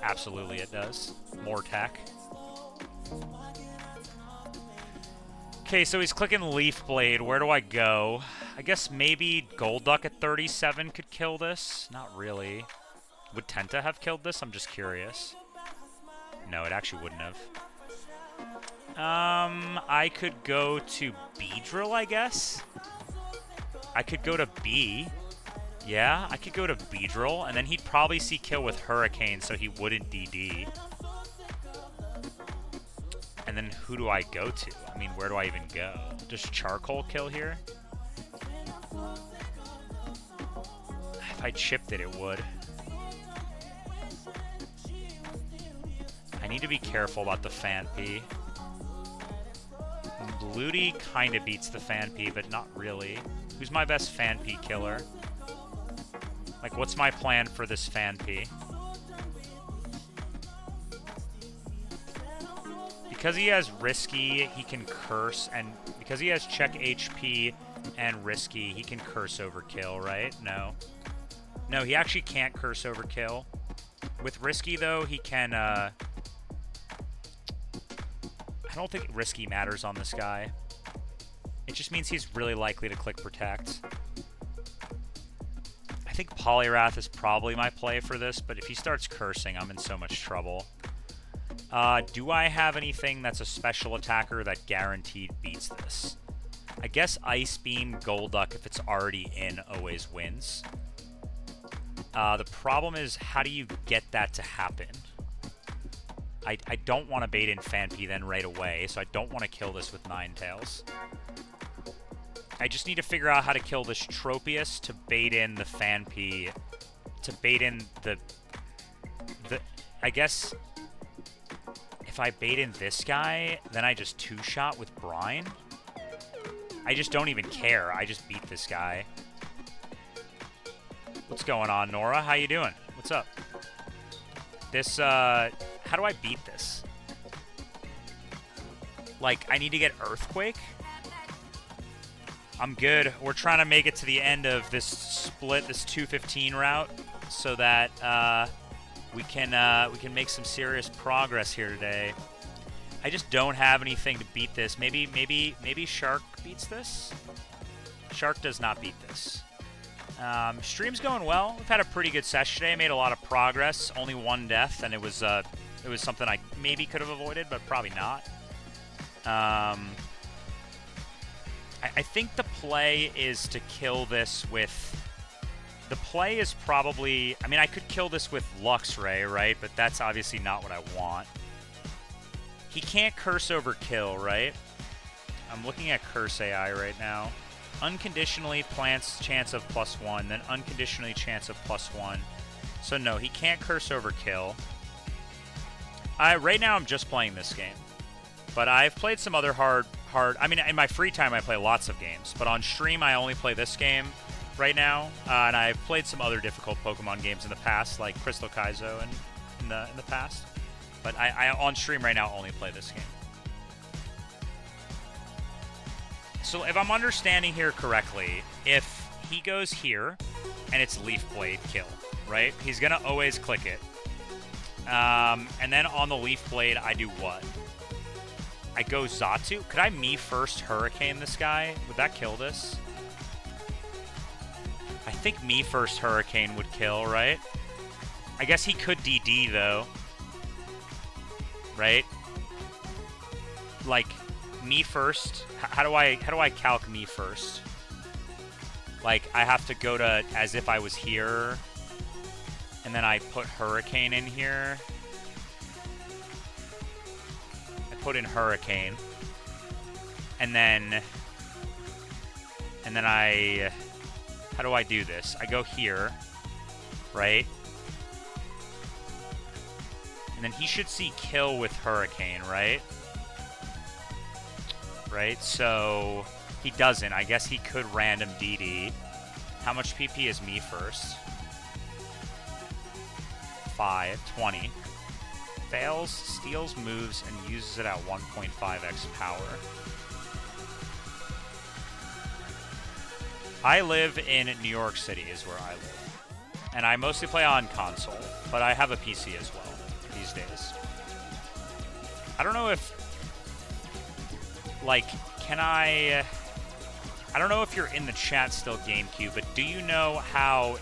Absolutely it does. More tech. Okay, so he's clicking Leaf Blade. Where do I go? I guess maybe Golduck at 37 could kill this. Not really. Would Tenta have killed this? I'm just curious. No, it actually wouldn't have. I could go to Beedrill, I guess. I could go to B. Yeah, I could go to Beedrill, and then he'd probably see kill with Hurricane, so he wouldn't DD. And then who do I go to? I mean, where do I even go? Does Charcoal kill here? If I chipped it, it would. I need to be careful about the Fanpy. Ludi kind of beats the Fanpy, but not really. Who's my best Fanpy killer? Like, what's my plan for this Fanpy? Because he has Risky, he can curse, and because he has check HP and Risky, he can curse overkill, right? No. No, he actually can't curse overkill. With Risky, though, he can, I don't think Risky matters on this guy. It just means he's really likely to click Protect. I think Poliwrath is probably my play for this, but if he starts cursing, I'm in so much trouble. Do I have anything that's a special attacker that guaranteed beats this? I guess Ice Beam Golduck, if it's already in, always wins. The problem is, how do you get that to happen? I don't want to bait in Fanpy then right away, so I don't want to kill this with Ninetales. I just need to figure out how to kill this Tropius to bait in the Fanpy, to bait in the I guess if I bait in this guy, then I just two-shot with Brine. I just don't even care. I just beat this guy. What's going on, Nora? How you doing? What's up? This, how do I beat this? Like, I need to get Earthquake? I'm good. We're trying to make it to the end of this split, this 215 route, so that we can make some serious progress here today. I just don't have anything to beat this. Maybe Shark beats this. Shark does not beat this. Stream's going well. We've had a pretty good session today. Made a lot of progress. Only one death, and it was something I maybe could have avoided, but probably not. I think the play is to kill this with... The play is probably... I mean, I could kill this with Lux Ray, right? But that's obviously not what I want. He can't curse over kill, right? I'm looking at curse AI right now. Unconditionally plants chance of +1, then unconditionally chance of +1. So no, he can't curse over kill. Right now I'm just playing this game. But I've played some other hard... I mean, in my free time I play lots of games. But on stream I only play this game right now. And I've played some other difficult Pokemon games in the past, like Crystal Kaizo in the past. But I on stream right now only play this game. So if I'm understanding here correctly, if he goes here and it's Leaf Blade kill, right? He's going to always click it. And then on the Leaf Blade, I do what? I go Zatu. Could I me first Hurricane this guy? Would that kill this? I think me first Hurricane would kill, right? I guess he could DD though. Right? Like me first. How do I calc me first? Like I have to go to as if I was here, and then I put Hurricane in here. Put in Hurricane, and then I, how do I do this? I go here, right? And then he should see kill with Hurricane, right? Right, so he doesn't. I guess he could random DD. How much PP is me first? 5, 20. Fails, steals moves, and uses it at 1.5x power. I live in New York City is where I live. And I mostly play on console, but I have a PC as well these days. I don't know if... Like, can I don't know if you're in the chat still, GameCube, but do you know how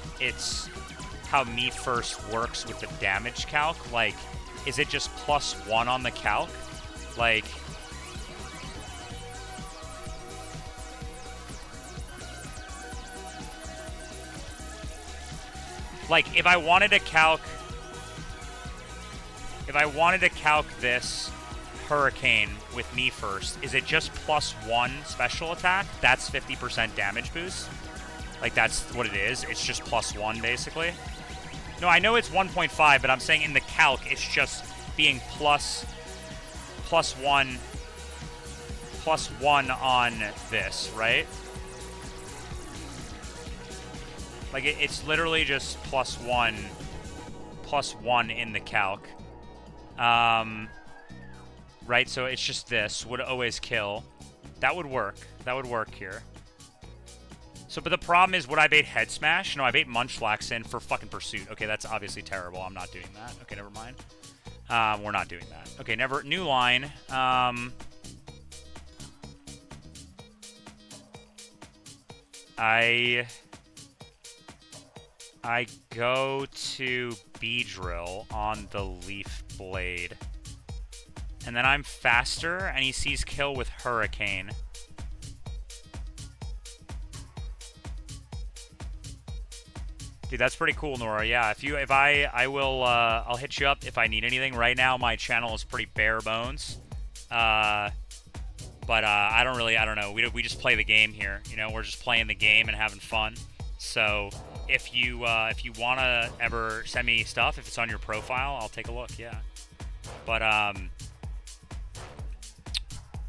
me first works with the damage calc? Like... Is it just +1 on the calc? Like... Like, if I wanted to calc this Hurricane with me first, is it just +1 special attack? That's 50% damage boost? Like, that's what it is? It's just +1, basically? No, I know it's 1.5, but I'm saying in the calc, it's just being +1 on this, right? Like, it's literally just +1 in the calc. Right, so it's just this would always kill. That would work. That would work here. So, but the problem is, would I bait Head Smash? No, I bait Munchlax in for fucking Pursuit. Okay, that's obviously terrible. I'm not doing that. Okay, never mind. We're not doing that. Okay, never. New line. I go to Beedrill on the Leaf Blade. And then I'm faster, and he sees kill with Hurricane. Dude, that's pretty cool, Nora. Yeah, I'll hit you up if I need anything. Right now, my channel is pretty bare bones. But I don't know. We just play the game here. You know, we're just playing the game and having fun. So if you want to ever send me stuff, if it's on your profile, I'll take a look. Yeah. But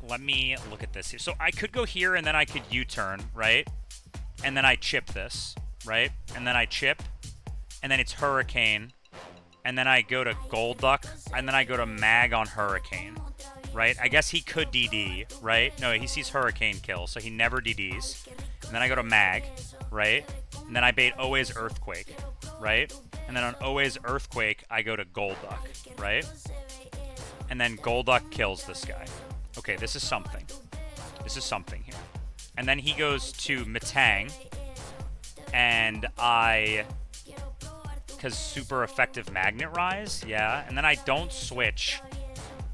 let me look at this here. So I could go here and then I could U-turn, right? And then I chip this. Right? And then I chip, and then it's Hurricane, and then I go to Golduck, and then I go to Mag on Hurricane, right? I guess he could DD, right? No, he sees Hurricane kill, so he never DDs. And then I go to mag, right? And then I bait always Earthquake, right? And then on always Earthquake, I go to Golduck, right? And then Golduck kills this guy. Okay, this is something. This is something here. And then he goes to Metang, and because super effective Magnet Rise, yeah. And then I don't switch.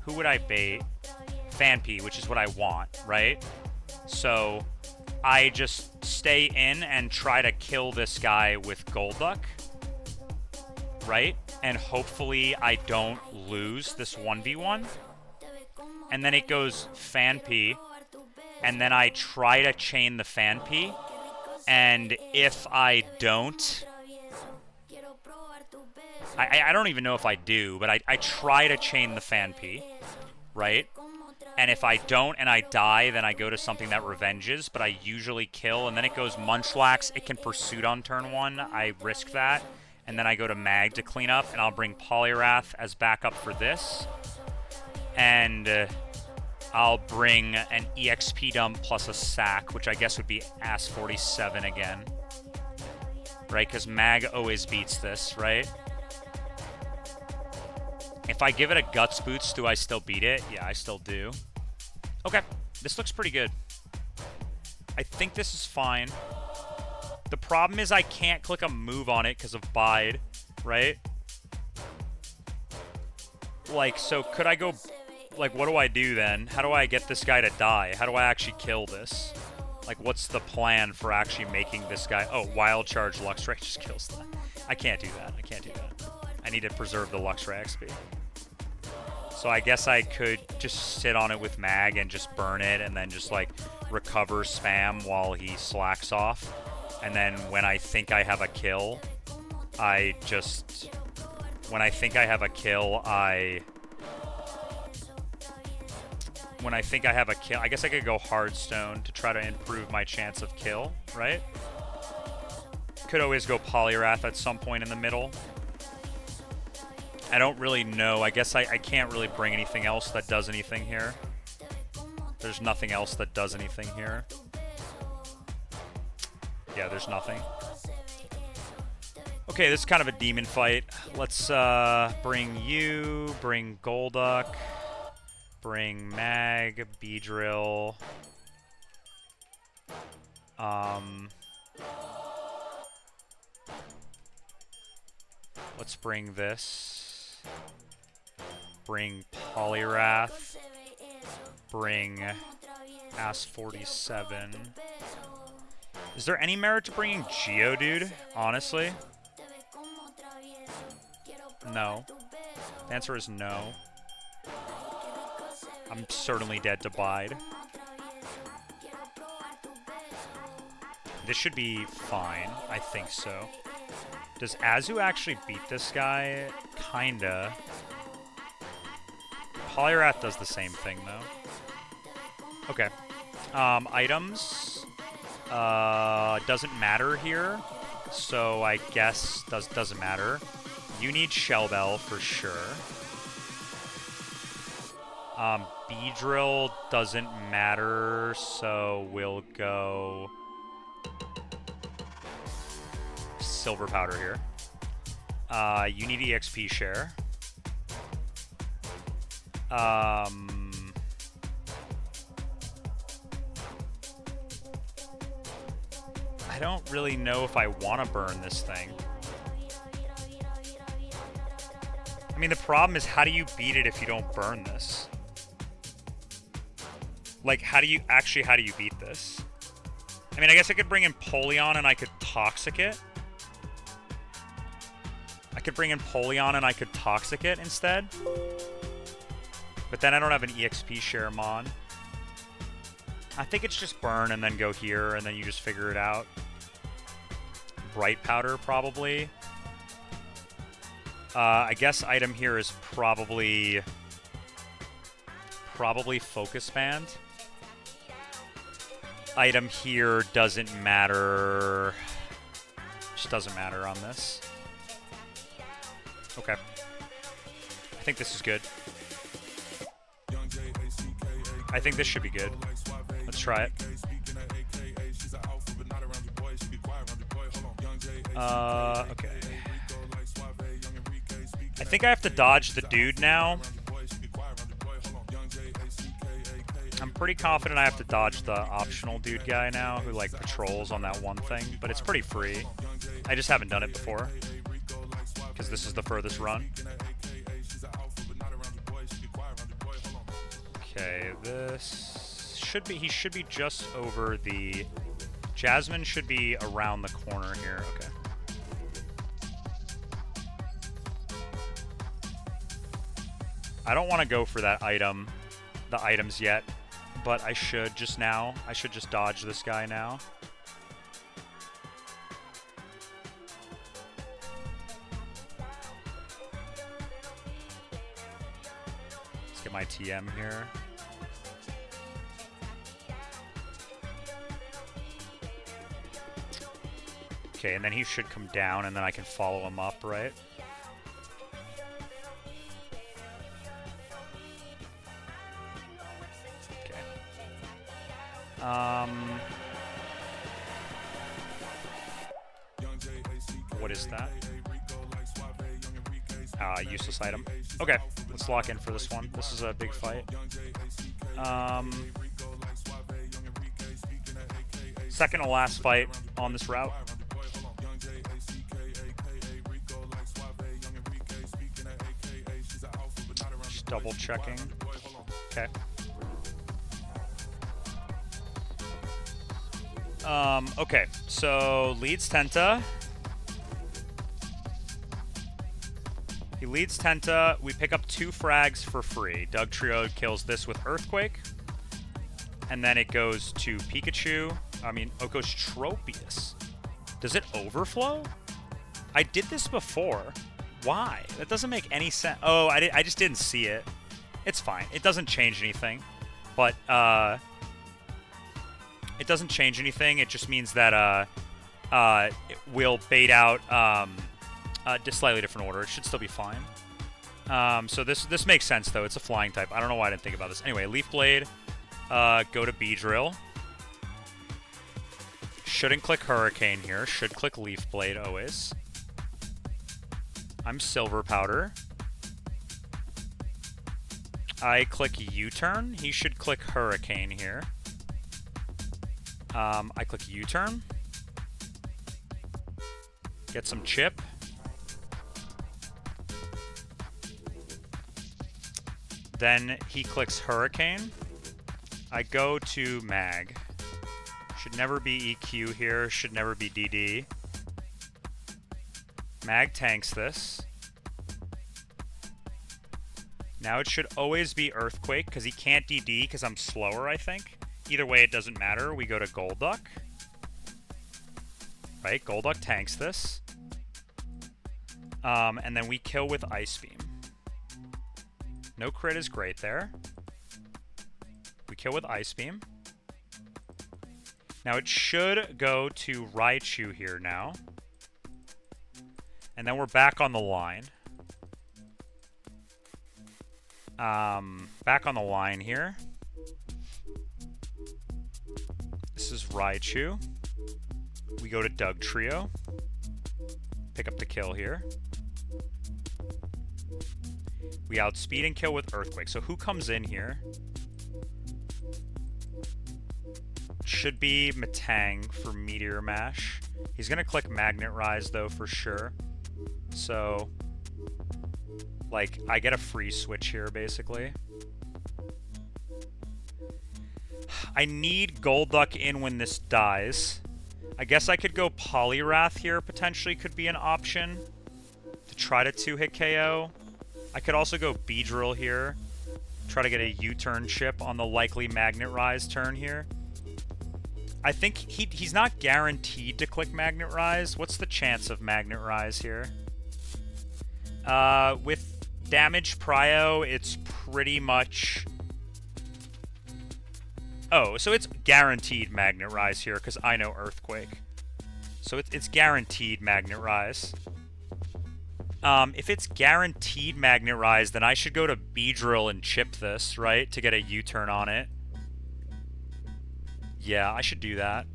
Who would I bait? Fanpy, which is what I want, right? So I just stay in and try to kill this guy with Golduck, right? And hopefully I don't lose this 1v1. And then it goes Fanpy, and then I try to chain the Fanpy, and if I don't, I don't even know if I do, but I try to chain the Fanpy, right? And if I don't and I die, then I go to something that revenges, but I usually kill, and then it goes Munchlax. It can Pursuit on turn 1. I risk that, and then I go to Mag to clean up, and I'll bring Poliwrath as backup for this. And I'll bring an EXP dump plus a sack, which I guess would be Ass 47 again. Right, because Mag always beats this, right? If I give it a Guts Boots, do I still beat it? Yeah, I still do. Okay, this looks pretty good. I think this is fine. The problem is I can't click a move on it because of Bide, right? Like, so could I go... Like, what do I do then? How do I get this guy to die? How do I actually kill this? Like, what's the plan for actually making this guy... Oh, Wild Charge Luxray just kills that. I can't do that. I can't do that. I need to preserve the Luxray XP. So I guess I could just sit on it with Mag and just burn it and then just, like, recover spam while he slacks off. And then when I think I have a kill, I just... When I think I have a kill, I guess I could go Hardstone to try to improve my chance of kill, right? Could always go Poliwrath at some point in the middle. I don't really know. I guess I can't really bring anything else that does anything here. There's nothing else that does anything here. Yeah, there's nothing. Okay, this is kind of a demon fight. Let's bring you, bring Golduck, bring Mag, Beedrill. Let's bring this. Bring Poliwrath. Bring Ass 47. Is there any merit to bringing Geodude, honestly? No. The answer is no. I'm certainly dead to Bide. This should be fine. I think so. Does Azu actually beat this guy? Kinda. Poliwrath does the same thing, though. Okay. Items. Doesn't matter here. So I guess doesn't matter. You need Shell Bell for sure. Beedrill doesn't matter, so we'll go Silver Powder here. You need EXP share. I don't really know if I want to burn this thing. I mean, the problem is, how do you beat it if you don't burn this? Like, how do you beat this? I mean, I guess I could bring in Polion and I could Toxic it. I could bring in Polion and I could Toxic it instead. But then I don't have an EXP share Mon. I think it's just burn and then go here and then you just figure it out. Bright Powder, probably. I guess item here is probably Focus Band. Item here doesn't matter. Just doesn't matter on this. Okay. I think this is good. I think this should be good. Let's try it. Okay. I think I have to dodge the dude now. I'm pretty confident I have to dodge the optional dude guy now who like patrols on that one thing, but it's pretty free. I just haven't done it before because this is the furthest run. Okay, this should be, he should be just over the, Jasmine should be around the corner here. Okay. I don't want to go for that item, the items yet, but I should just now. I should just dodge this guy now. Let's get my TM here. Okay, and then he should come down, and then I can follow him up, right? What is that? Useless item. Okay, let's lock in for this one. This is a big fight. Second to last fight on this route. Just double checking. Okay. Okay, so leads Tenta. He leads Tenta. We pick up 2 frags for free. Doug Trio kills this with Earthquake. And then it goes to Pikachu. I mean, it goes Tropius. Does it overflow? I did this before. Why? That doesn't make any sense. Oh, I just didn't see it. It's fine. It doesn't change anything. But, it doesn't change anything. It just means that it will bait out a slightly different order. It should still be fine. So this makes sense though. It's a flying type. I don't know why I didn't think about this. Anyway, Leaf Blade. Go to Beedrill. Shouldn't click Hurricane here. Should click Leaf Blade always. I'm Silver Powder. I click U-turn. He should click Hurricane here. I click U-turn. Get some chip. Then he clicks Hurricane. I go to Mag. Should never be EQ here. Should never be DD. Mag tanks this. Now it should always be Earthquake because he can't DD because I'm slower, I think. Either way, it doesn't matter. We go to Golduck. Right? Golduck tanks this. And then we kill with Ice Beam. No crit is great there. We kill with Ice Beam. Now it should go to Raichu here now. And then we're back on the line. Back on the line here. This is Raichu. We go to Doug Trio. Pick up the kill here. We outspeed and kill with Earthquake. So who comes in here? Should be Metang for Meteor Mash. He's going to click Magnet Rise, though, for sure. So, like, I get a free switch here, basically. I need Golduck in when this dies. I guess I could go Poliwrath here, potentially, could be an option to try to 2-hit KO. I could also go Beedrill here. Try to get a U-turn chip on the likely Magnet Rise turn here. I think he's not guaranteed to click Magnet Rise. What's the chance of Magnet Rise here? With damage prio, it's pretty much... Oh, so it's guaranteed Magnet Rise here because I know Earthquake. So it's guaranteed Magnet Rise. If it's guaranteed Magnet Rise, then I should go to Beedrill and chip this, right? To get a U-turn on it. Yeah, I should do that.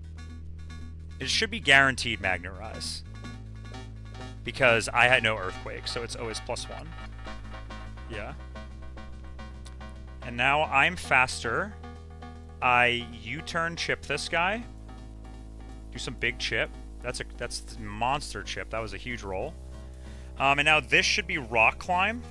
It should be guaranteed Magnet Rise. because I had no Earthquake, so it's always +1. Yeah. And now I'm faster. I U-turn chip this guy. Do some big chip. That's monster chip. That was a huge roll. And now this should be rock climb.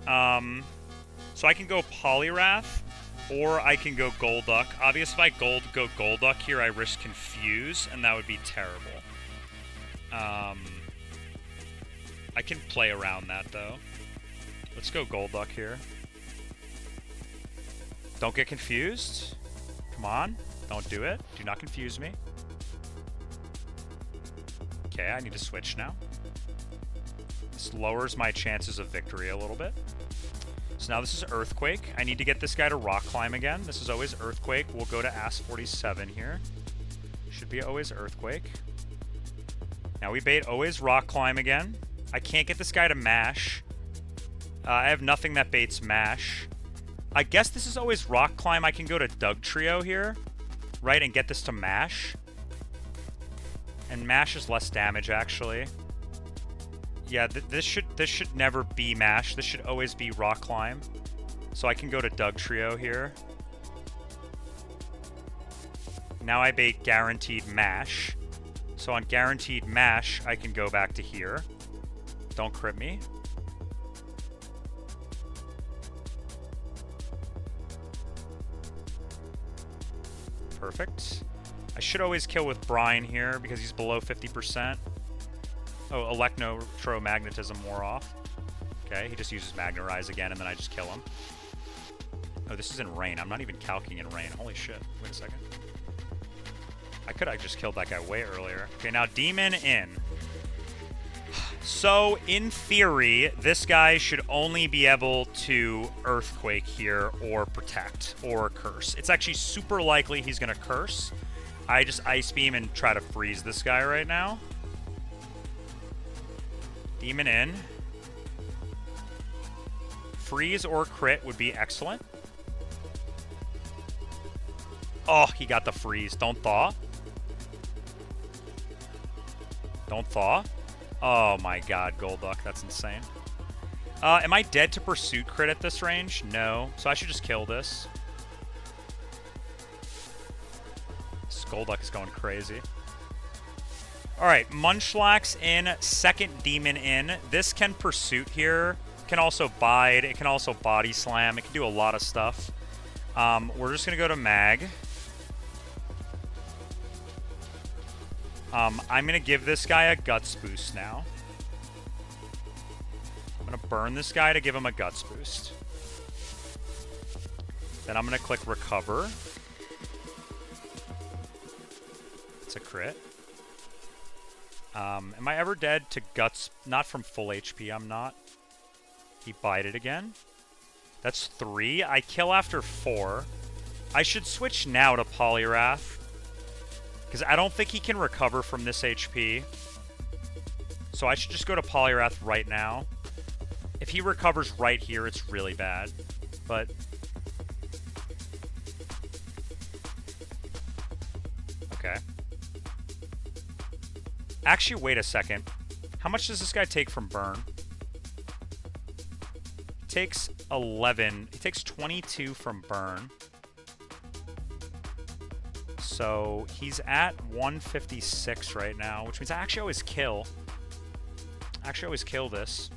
So I can go poliwrath, or I can go Golduck. Obviously, if I go Golduck here, I risk confuse, and that would be terrible. I can play around that though. Let's go Golduck here. Don't get confused. Come on, don't do it. Do not confuse me. Okay, I need to switch now. This lowers my chances of victory a little bit. So now this is Earthquake. I need to get this guy to Rock Climb again. This is always Earthquake. We'll go to Ass 47 here. Should be always Earthquake. Now we bait always Rock Climb again. I can't get this guy to Mash. I have nothing that baits Mash. I guess this is always Rock Climb. I can go to Doug Trio here, right, and get this to Mash. And Mash is less damage, actually. Yeah, this should never be Mash. This should always be Rock Climb. So I can go to Doug Trio here. Now I bait Guaranteed Mash. So on Guaranteed Mash, I can go back to here. Don't crit me. Perfect. I should always kill with Brian here because he's below 50%. Oh, Electromagnetism wore off. Okay, he just uses Magnerize again, and then I just kill him. Oh, this is in rain. I'm not even calcing in rain. Holy shit. Wait a second. I could have just killed that guy way earlier. Okay, now Demon in. So, in theory, this guy should only be able to Earthquake here, or Protect, or Curse. It's actually super likely he's going to Curse. I just Ice Beam and try to freeze this guy right now. Demon in. Freeze or crit would be excellent. Oh, he got the freeze. Don't thaw. Don't thaw. Oh my god, Golduck. That's insane. Am I dead to Pursuit crit at this range? No. So I should just kill this. This Golduck is going crazy. Alright, Munchlax in, second Demon in. This can Pursuit here. It can also Bide. It can also Body Slam. It can do a lot of stuff. We're just going to go to Mag. I'm going to give this guy a Guts boost now. I'm going to burn this guy to give him a Guts boost. Then I'm going to click Recover. It's a crit. Am I ever dead to Guts? Not from full HP, I'm not. He Bided again. That's 3. I kill after 4. I should switch now to Poliwrath, because I don't think he can recover from this HP. So I should just go to Poliwrath right now. If he recovers right here, it's really bad. But okay. Actually, wait a second. How much does this guy take from burn? He takes 11. He takes 22 from burn. So he's at 156 right now, which means I actually always kill. This.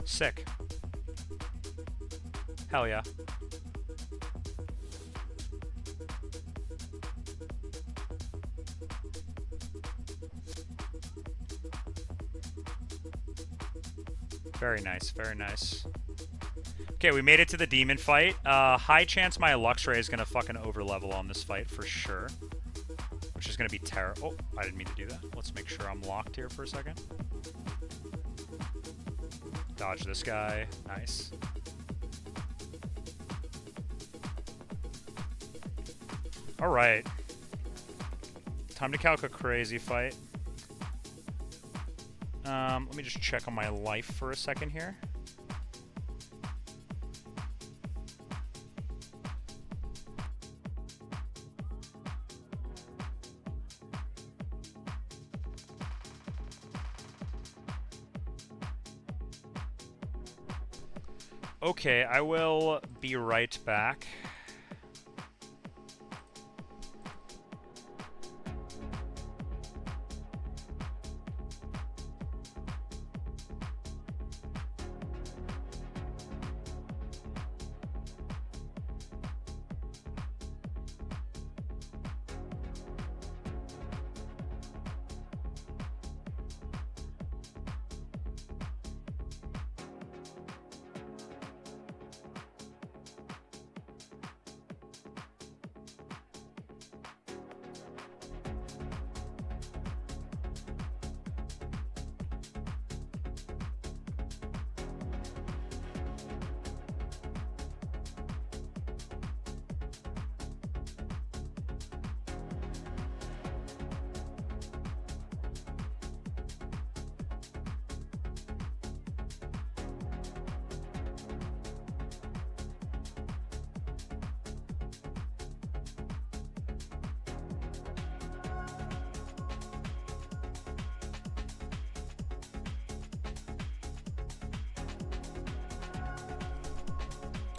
Sick. Hell yeah. Very nice, very nice. Okay, we made it to the demon fight. High chance my Luxray is going to fucking overlevel on this fight for sure. Which is going to be terrible. Oh, I didn't mean to do that. Let's make sure I'm locked here for a second. Dodge this guy. Nice. Alright. Time to calc a crazy fight. Let me just check on my life for a second here. Okay, I will be right back.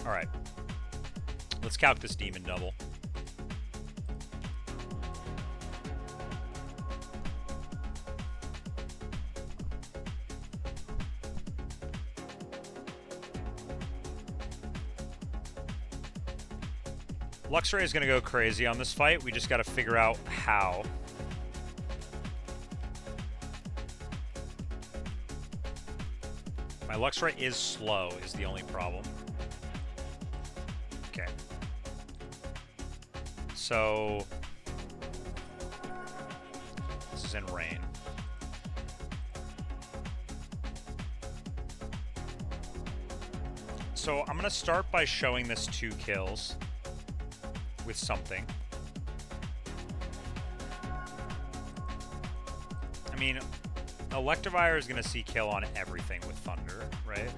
Alright. Let's calc this demon double. Luxray is going to go crazy on this fight. We just got to figure out how. My Luxray is slow, is the only problem. Okay. So this is in rain. So I'm going to start by showing this 2 kills with something. I mean, Electivire is going to see kill on everything with Thunder, right?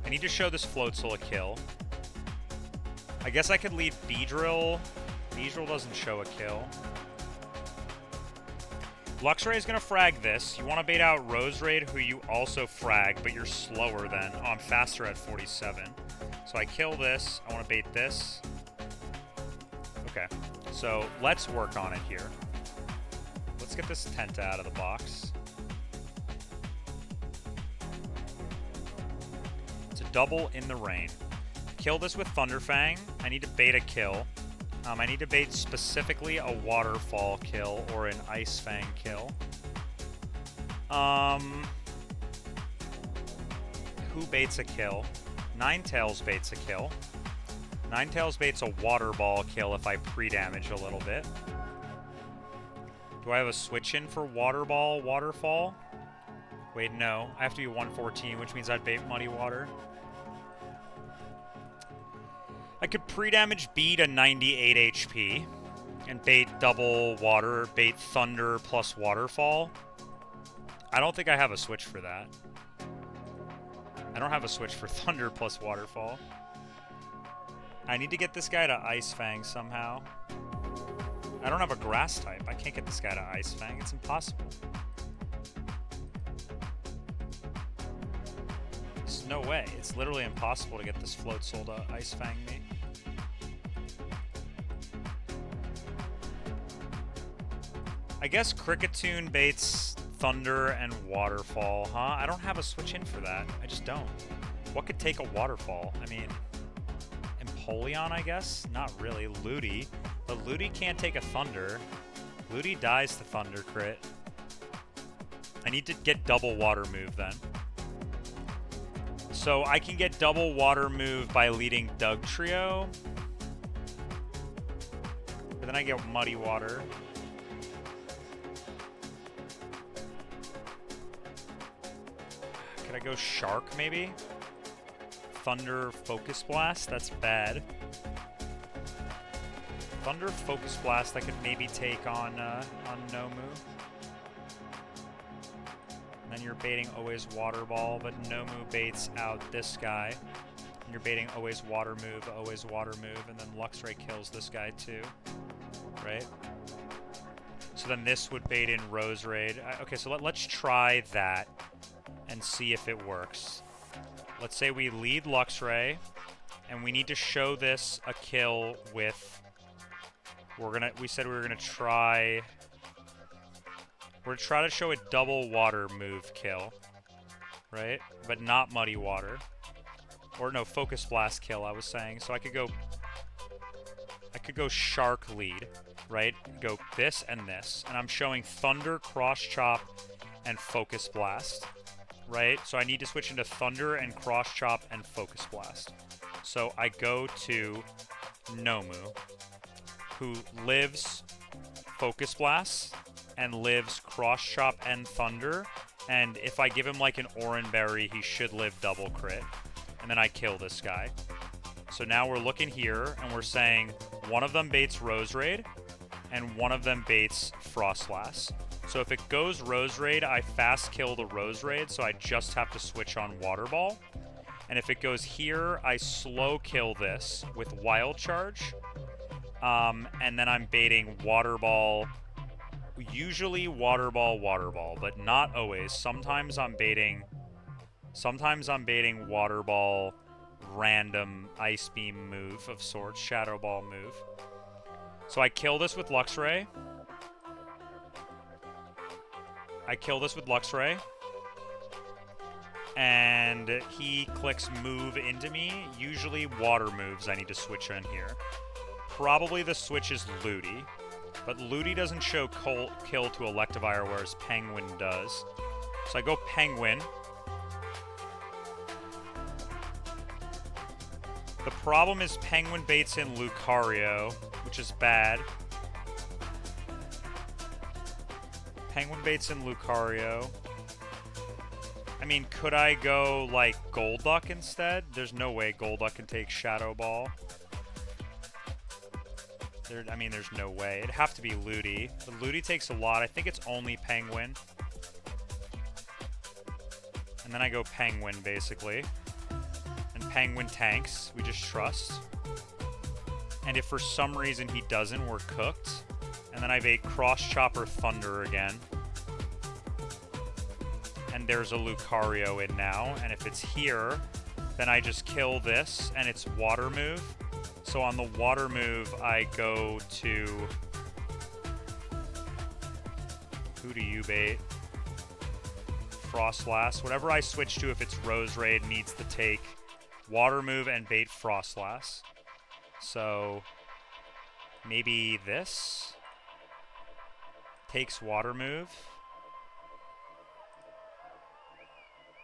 I need to show this Floatzel a kill. I guess I could lead Beedrill. Beedrill doesn't show a kill. Luxray is going to frag this. You want to bait out Roserade, who you also frag, but you're slower than... Oh, I'm faster at 47. So I kill this. I want to bait this. Okay. So let's work on it here. Let's get this Tenta out of the box. It's a double in the rain. Kill this with Thunderfang. I need to bait a kill. I need to bait specifically a Waterfall kill or an Ice Fang kill. Who baits a kill? Ninetales baits a kill. Ninetales baits a Water Ball kill if I pre-damage a little bit. Do I have a switch in for Water Ball, Waterfall? Wait, no. I have to be 114, which means I'd bait Muddy Water. I could pre-damage B to 98 HP and bait double water, bait Thunder plus Waterfall. I don't think I have a switch for that. I don't have a switch for Thunder plus Waterfall. I need to get this guy to Ice Fang somehow. I don't have a Grass type. I can't get this guy to Ice Fang. It's impossible. There's no way. It's literally impossible to get this Floatzel to Ice Fang me. I guess Cricketune baits Thunder and Waterfall, huh? I don't have a switch in for that. I just don't. What could take a Waterfall? I mean, Empoleon, I guess? Not really. Ludi. But Ludi can't take a Thunder. Ludi dies to Thunder crit. I need to get double Water Move then. So I can get double Water Move by leading Dugtrio. But then I get Muddy Water. Could I go Shark, maybe? Thunder Focus Blast? That's bad. Thunder Focus Blast I could maybe take on Nomu. And then you're baiting always Water Ball, but Nomu baits out this guy. And you're baiting always Water Move, and then Luxray kills this guy too. Right? So then this would bait in Roserade. Okay, so let's try that and see if it works. let's say we lead Luxray, and we need to show this a kill with... We said we were gonna try... We're gonna try to show a double water move kill, right? But not muddy water. Or no, focus blast kill, I was saying. So I could go shark lead, right? Go this and this. And I'm showing thunder, cross chop, and focus blast, right? So I need to switch into thunder and cross chop and focus blast. So I go to Nomu, who lives focus blast and lives cross chop and thunder. And if I give him like an Oran Berry, he should live double crit. And then I kill this guy. So now we're looking here, and we're saying one of them baits Rose Raid, and one of them baits Frost Blast. So if it goes Rose Raid, I fast kill the Rose Raid, so I just have to switch on Water Ball. And if it goes here, I slow kill this with Wild Charge. And then I'm baiting Water Ball. Usually Water Ball, but not always. Sometimes I'm baiting Water Ball, random Ice Beam move of sorts, Shadow Ball move. So I kill this with Luxray. And he clicks move into me. Usually water moves I need to switch in here. Probably the switch is Ludi. But Ludi doesn't show kill to Electivire, whereas Penguin does. So I go Penguin. The problem is Penguin baits in Lucario, which is bad. Penguin baits in Lucario. I mean, could I go, like, Golduck instead? There's no way Golduck can take Shadow Ball. There's no way. It'd have to be Ludi. But Ludi takes a lot. I think it's only Penguin. And then I go Penguin, basically. And Penguin tanks. We just trust. And if for some reason he doesn't, we're cooked. And then I bait Cross Chopper Thunder again. And there's a Lucario in now. And if it's here, then I just kill this, and it's Water Move. So on the Water Move, I go to... Who do you bait? Frostlass. Whatever I switch to, if it's Rose Raid, needs to take Water Move and bait Frostlass. So maybe this takes Water Move.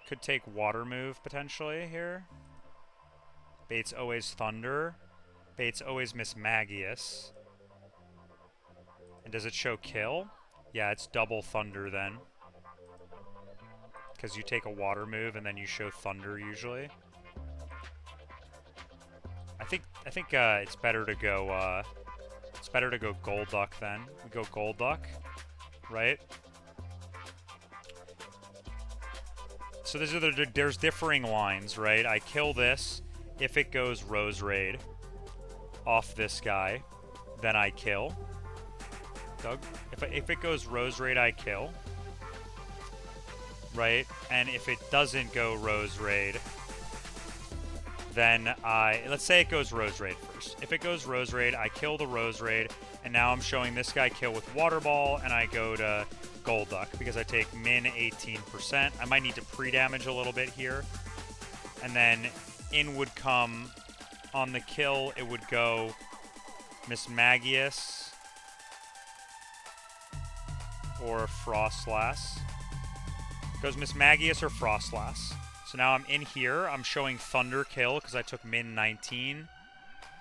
Could take Water Move potentially here. Bait's always Thunder. Bait's always Miss Magius. And does it show kill? Yeah, it's double Thunder then. Because you take a Water Move and then you show Thunder usually. I think it's better to go Golduck then. We go Golduck, right? So there's differing lines, right? I kill this. If it goes Rose Raid off this guy, then I kill. Doug? If it goes Rose Raid, I kill. Right? And if it doesn't go Rose Raid, then let's say it goes Rose Raid first. If it goes Rose Raid, I kill the Rose Raid, and now I'm showing this guy kill with Water Ball, and I go to Golduck because I take min 18%. I might need to pre-damage a little bit here. And then in would come, on the kill, it would go Miss Magius or Frostlass. Goes Miss Magius or Frostlass. So now I'm in here. I'm showing Thunder Kill because I took min 19.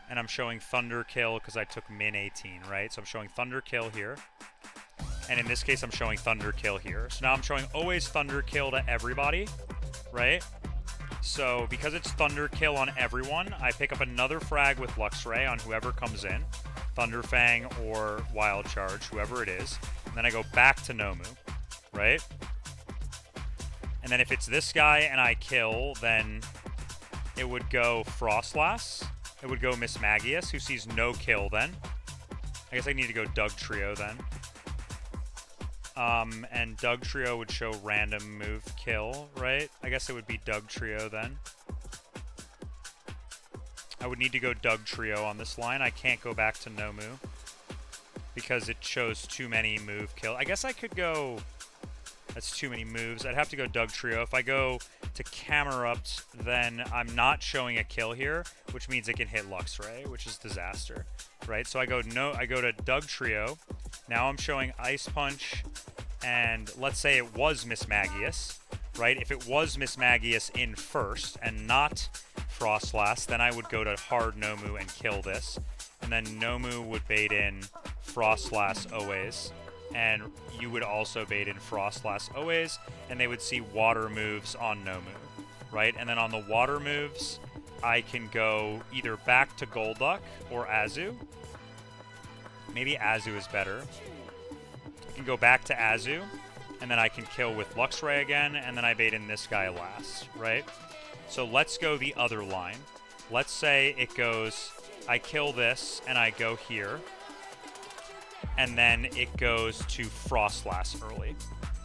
And I'm showing Thunder Kill because I took min 18, right? So I'm showing Thunder Kill here. And in this case, I'm showing Thunder Kill here. So now I'm showing always Thunder Kill to everybody, right? So because it's Thunder Kill on everyone, I pick up another frag with Luxray on whoever comes in. Thunderfang or Wild Charge, whoever it is. And then I go back to Nomu, right? And then if it's this guy and I kill, then it would go Frostlass. It would go Miss Magius, who sees no kill then. I guess I need to go Doug Trio then. And Doug Trio would show random move kill, right? I guess it would be Doug Trio then. I would need to go Doug Trio on this line. I can't go back to Nomu because it shows too many move kill. I guess I could go... That's too many moves. I'd have to go Doug Trio. If I go to Camerupt, then I'm not showing a kill here, which means it can hit Luxray, which is disaster, right? So I go to Doug Trio. Now I'm showing Ice Punch, and let's say it was Mismagius, right? If it was Mismagius in first and not Frostlass, then I would go to hard Nomu and kill this, and then Nomu would bait in Frostlass always. And you would also bait in Frostlass always, and they would see water moves on Nomu, right? And then on the water moves, I can go either back to Golduck or Azu. Maybe Azu is better. I can go back to Azu, and then I can kill with Luxray again, and then I bait in this guy last, right? So let's go the other line. Let's say it goes, I kill this, and I go here. And then it goes to Frostlass early.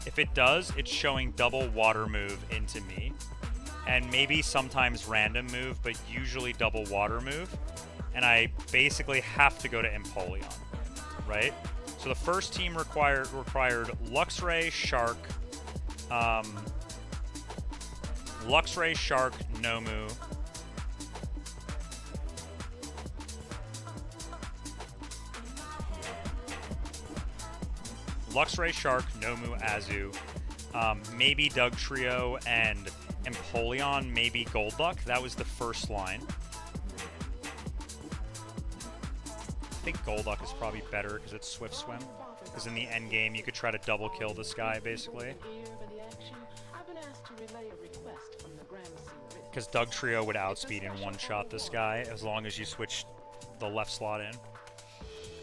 If it does, it's showing double water move into me. And maybe sometimes random move, but usually double water move. And I basically have to go to Empoleon, right? So the first team required Luxray, Shark, Nomu. Luxray, Shark, Nomu, Azu, maybe Doug Trio and Empoleon, maybe Golduck. That was the first line. I think Golduck is probably better because it's Swift Swim. Because in the end game, you could try to double kill this guy, basically. Because Doug Trio would outspeed and one-shot this guy as long as you switch the left slot in.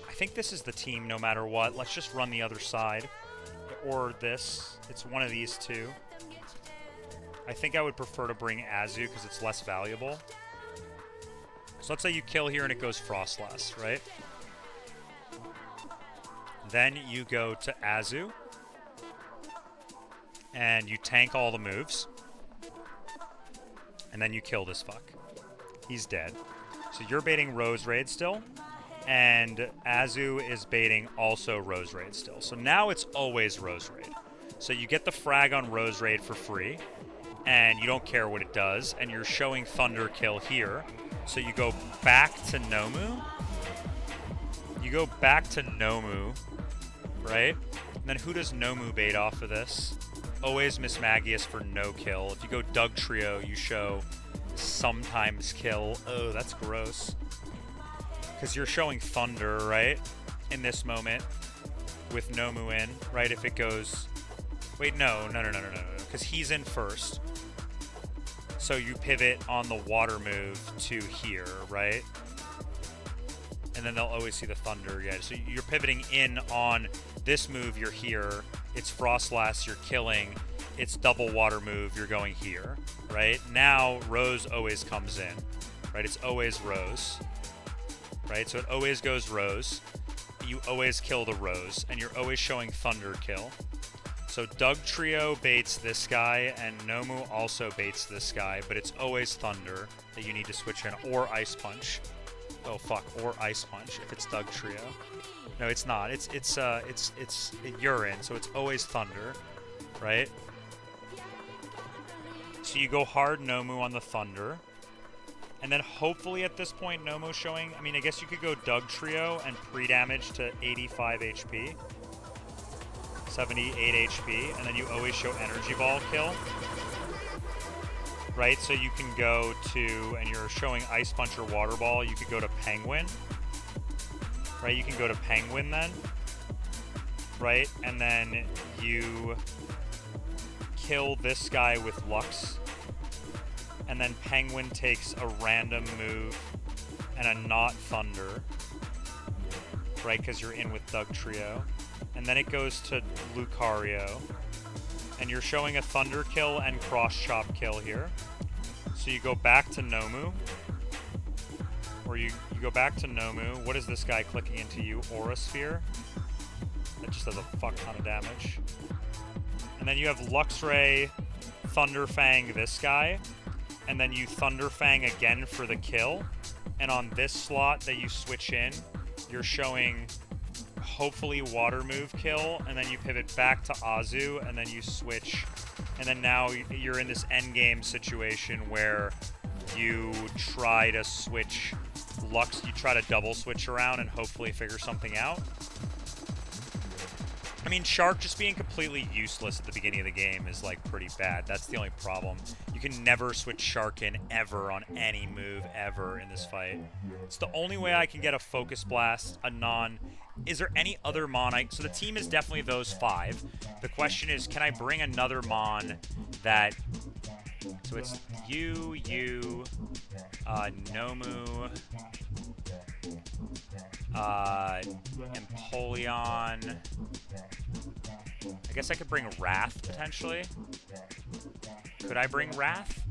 I think this is the team no matter what. Let's just run the other side. Or this. It's one of these two. I think I would prefer to bring Azu because it's less valuable. So let's say you kill here and it goes Frostlass, right? Then you go to Azu. And you tank all the moves. And then you kill this fuck. He's dead. So you're baiting Rose Raid still. And Azu is baiting also Rose Raid still. So now it's always Rose Raid. So you get the frag on Rose Raid for free, and you don't care what it does, and you're showing Thunder Kill here. So you go back to Nomu. You go back to Nomu, right? And then who does Nomu bait off of this? Always Mismagius for no kill. If you go Doug Trio, you show sometimes kill. Oh, that's gross. Because you're showing Thunder, right? In this moment. With Nomu in, right? If it goes... Wait, no. Because he's in first. So you pivot on the water move to here, right? And then they'll always see the Thunder. Yeah, so you're pivoting in on this move, you're here. It's Frostlass, you're killing. It's double water move, you're going here, right? Now, Rose always comes in, right? It's always Rose. Right, so it always goes Rose. You always kill the Rose, and you're always showing Thunder Kill. So Doug Trio baits this guy, and Nomu also baits this guy, but it's always Thunder that you need to switch in, or Ice Punch. Oh fuck, or Ice Punch if it's Doug Trio. No, it's not. It's Urine, so it's always Thunder, right? So you go hard Nomu on the Thunder. And then hopefully at this point, Nomu showing... I mean, I guess you could go Doug Trio and pre-damage to 85 HP. 78 HP. And then you always show Energy Ball kill. Right? So you can go to... And you're showing Ice Punch or Water Ball. You could go to Penguin. Right? You can go to Penguin then. Right? And then you kill this guy with Lux. And then Penguin takes a random move and a not Thunder, right? Because you're in with Doug Trio. And then it goes to Lucario. And you're showing a Thunder Kill and Cross Chop Kill here. So you go back to Nomu. Or you go back to Nomu. What is this guy clicking into you? Aura Sphere? That just does a fuck ton of damage. And then you have Luxray, Thunder Fang this guy. And then you Thunder Fang again for the kill. And on this slot that you switch in, you're showing hopefully water move kill, and then you pivot back to Azu, and then you switch, and then now you're in this end game situation where you try to switch Lux, you try to double switch around and hopefully figure something out. I mean, Shark just being completely useless at the beginning of the game is like pretty bad. That's the only problem. You can never switch Shark in ever on any move ever in this fight. It's the only way I can get a Focus Blast, a non. Is there any other Mon? So the team is definitely those 5. The question is, can I bring another Mon that... So it's you, Nomu, Empoleon. I guess I could bring Wrath, potentially. Could I bring Wrath?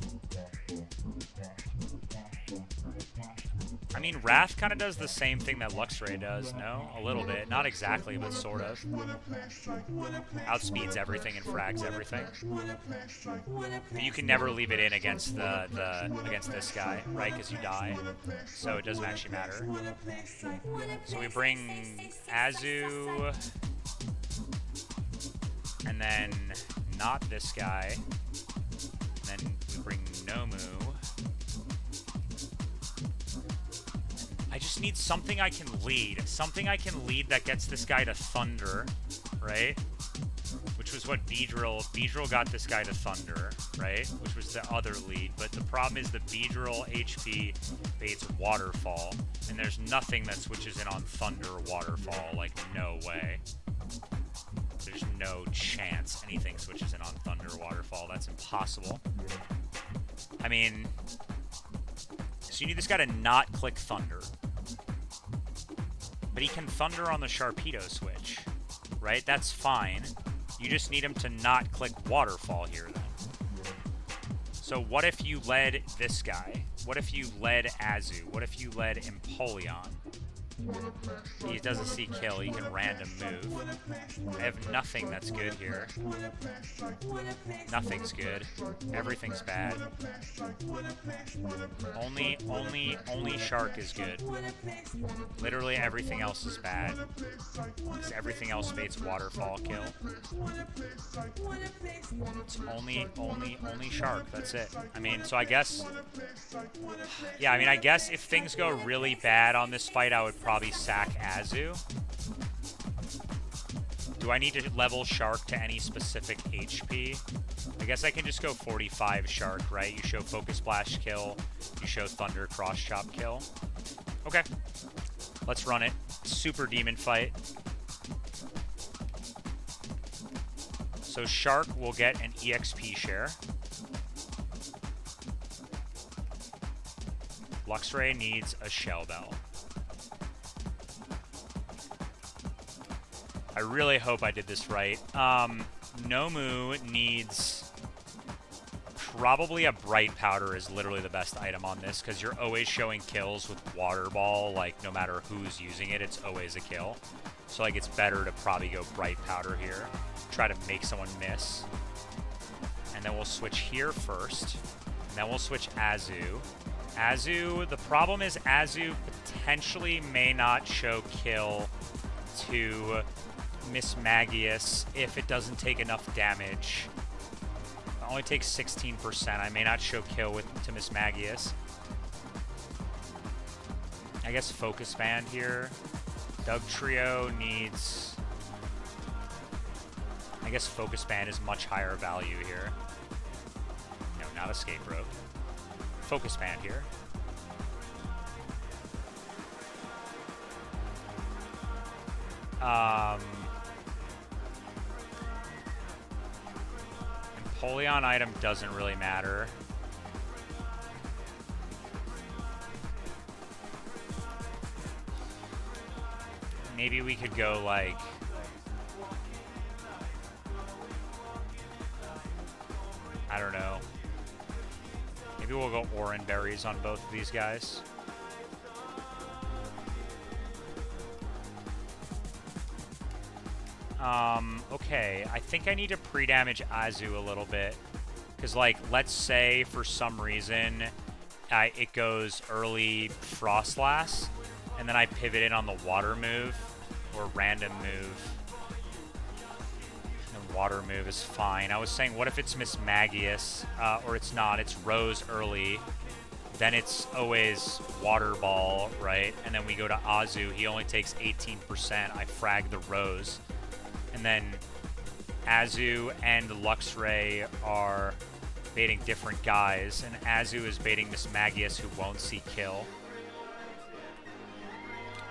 I mean, Wrath kind of does the same thing that Luxray does, no? A little bit. Not exactly, but sort of. Outspeeds everything and frags everything. But you can never leave it in against against this guy, right? Because you die. So it doesn't actually matter. So we bring Azu. And then not this guy. And then we bring Nomu. I just need something I can lead. Something I can lead that gets this guy to Thunder, right? Which was what Beedrill got this guy to Thunder, right? Which was the other lead. But the problem is the Beedrill HP baits Waterfall. And there's nothing that switches in on Thunder Waterfall. Like, no way. There's no chance anything switches in on Thunder Waterfall. That's impossible. I mean... So you need this guy to not click Thunder. But he can Thunder on the Sharpedo switch, right? That's fine. You just need him to not click Waterfall here then. So what if you led this guy? What if you led Azu? What if you led Empoleon? He doesn't see kill, he can random move. I have nothing that's good here. Nothing's good. Everything's bad. Only Shark is good. Literally everything else is bad. Because everything else baits Waterfall kill. It's only Shark, that's it. I mean, so I guess... Yeah, I mean, I guess if things go really bad on this fight, I would probably sack Azu. Do I need to level Shark to any specific HP? I guess I can just go 45 Shark, right? You show Focus Splash kill, you show Thunder Cross Chop kill. Okay, let's run it. Super Demon fight. So Shark will get an EXP share. Luxray needs a Shell Bell. I really hope I did this right. Nomu needs probably a Bright Powder is literally the best item on this because you're always showing kills with Water Ball. Like, no matter who's using it, it's always a kill. So, like, it's better to probably go Bright Powder here. Try to make someone miss. And then we'll switch here first. And then we'll switch Azu. Azu, the problem is Azu potentially may not show kill to Miss Magius if it doesn't take enough damage. It only takes 16%. I may not show kill to Miss Magius. I guess Focus Band here. Doug Trio needs... I guess Focus Band is much higher value here. No, not Escape Rope. Focus Band here. Empoleon item doesn't really matter. Maybe we could go like... I don't know. Maybe we'll go Oran Berries on both of these guys. Okay. I think I need to pre-damage Azu a little bit. Because, like, let's say for some reason it goes early Frostlass, and then I pivot in on the water move or random move. And water move is fine. I was saying, what if it's Miss Magius, or it's not? It's Rose early. Then it's always Water Ball, right? And then we go to Azu. He only takes 18%. I frag the Rose. And then Azu and Luxray are baiting different guys. And Azu is baiting Miss Magius, who won't see kill.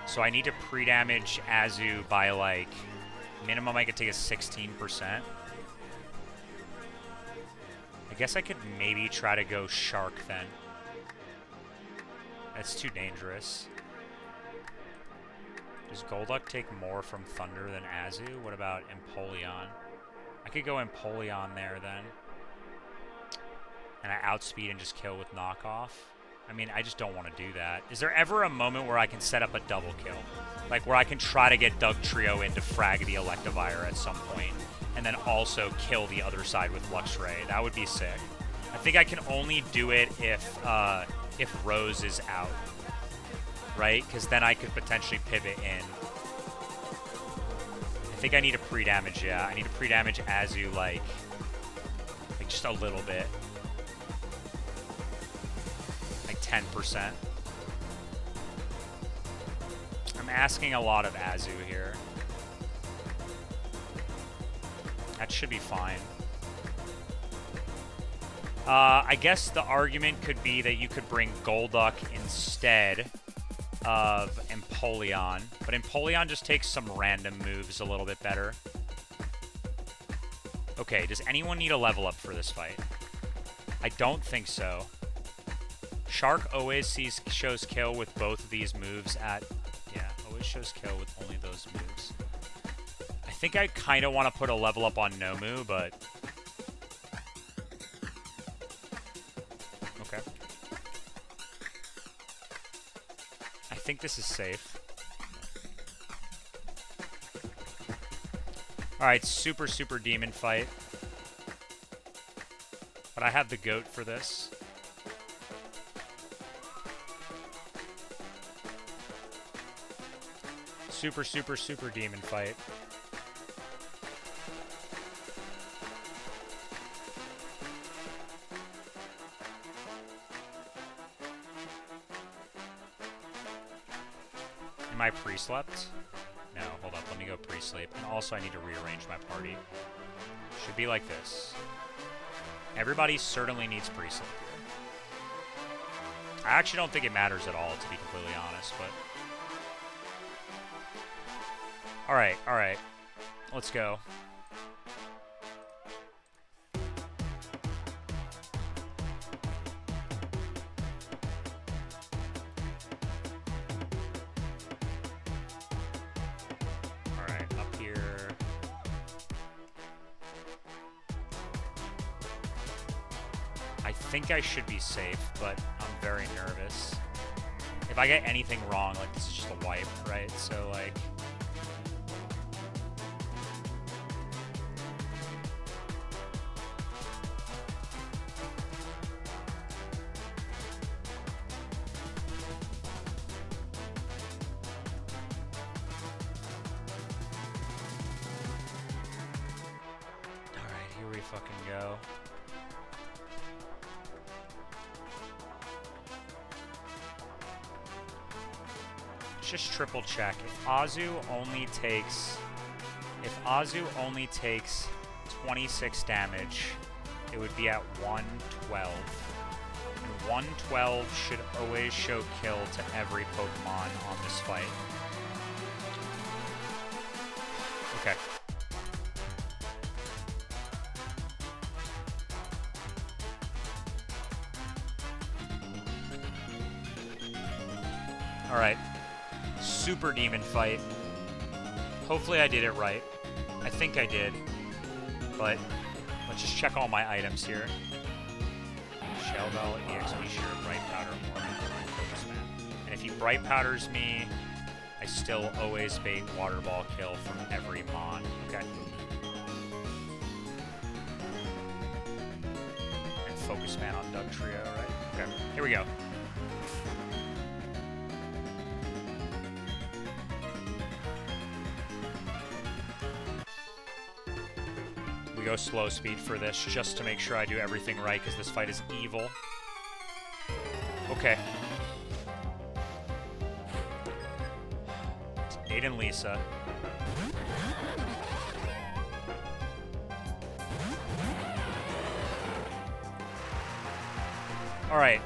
So I need to pre-damage Azu by, like, minimum I could take a 16%. I guess I could maybe try to go Shark then. That's too dangerous. Does Golduck take more from Thunder than Azu? What about Empoleon? I could go Empoleon there then. And I outspeed and just kill with knockoff. I mean, I just don't want to do that. Is there ever a moment where I can set up a double kill? Like where I can try to get Dugtrio in to frag the Electivire at some point, and then also kill the other side with Luxray? That would be sick. I think I can only do it if Rose is out, right? Because then I could potentially pivot in. I think I need to pre-damage, yeah. I need to pre-damage Azu, like just a little bit. Like 10%. I'm asking a lot of Azu here. That should be fine. I guess the argument could be that you could bring Golduck instead of Empoleon, but Empoleon just takes some random moves a little bit better. Okay, does anyone need a level up for this fight? I don't think so. Shark always shows kill with both of these moves at... Yeah, always shows kill with only those moves. I think I kind of want to put a level up on Nomu, but... Okay. I think this is safe. Alright, super demon fight. But I have the goat for this. Super demon fight. Am I pre-slept? No, hold up, let me go pre-sleep. And also I need to rearrange my party. Should be like this. Everybody certainly needs pre-sleep here. I actually don't think it matters at all, to be completely honest, but... Alright. Let's go. Alright, up here. I think I should be safe, but I'm very nervous. If I get anything wrong, like, this is just a wipe, right? So, like... fucking go. Let's just triple check. If Azu only takes 26 damage, it would be at 112. And 112 should always show kill to every Pokemon on this fight. Okay. Alright. Super demon fight. Hopefully I did it right. I think I did. But let's just check all my items here. Shell Bell, EXP Shear, Bright Powder, Focus Man. And if he Bright Powders me, I still always bait Water Ball kill from every Mon. Okay. And Focus Man on Dugtrio, right? Okay. Here we go. go slow speed for this just to make sure I do everything right, because this fight is evil. Okay. Aiden Lisa. Alright.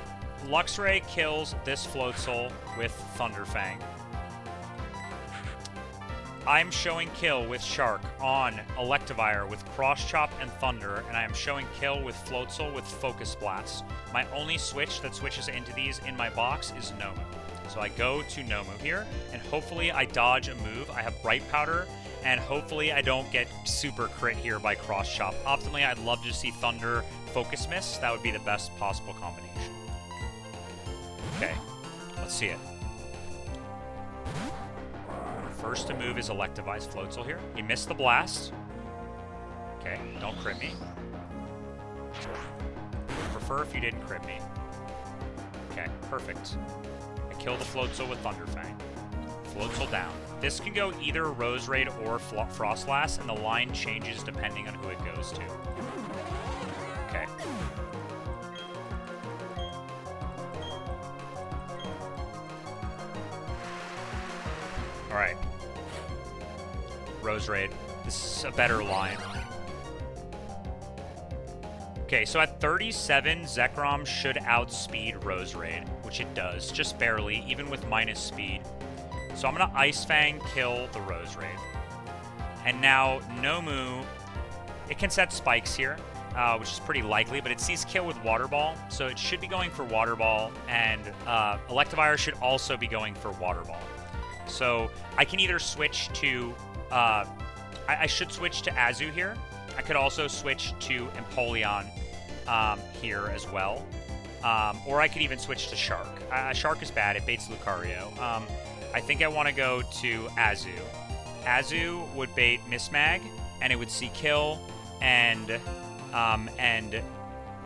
Luxray kills this Floatzel with Thunderfang. I'm showing kill with Shark on Electivire with Cross Chop and Thunder, and I am showing kill with Floatzel with Focus Blast. My only switch that switches into these in my box is Nomu. So I go to Nomu here, and hopefully I dodge a move. I have Bright Powder, and hopefully I don't get super crit here by Cross Chop. Optimally, I'd love to see Thunder Focus Miss. That would be the best possible combination. Okay, let's see it. First to move is Electivize Floatzel here. He missed the blast. Okay, don't crit me. Would prefer if you didn't crit me. Okay, perfect. I kill the Floatzel with Thunderfang. Floatzel down. This can go either Rose Raid or Frostlass, and the line changes depending on who it goes to. Okay. Alright. Rose Raid. This is a better line. Okay, so at 37, Zekrom should outspeed Rose Raid, which it does, just barely, even with minus speed. So I'm going to Ice Fang kill the Rose Raid. And now Nomu, it can set spikes here, which is pretty likely, but it sees kill with Water Ball, so it should be going for Water Ball, and Electivire should also be going for Water Ball. So I can either switch to, I should switch to Azu here. I could also switch to Empoleon here as well. Or I could even switch to Shark. Shark is bad, it baits Lucario. I think I want to go to Azu. Azu would bait Mismag, and it would see kill, and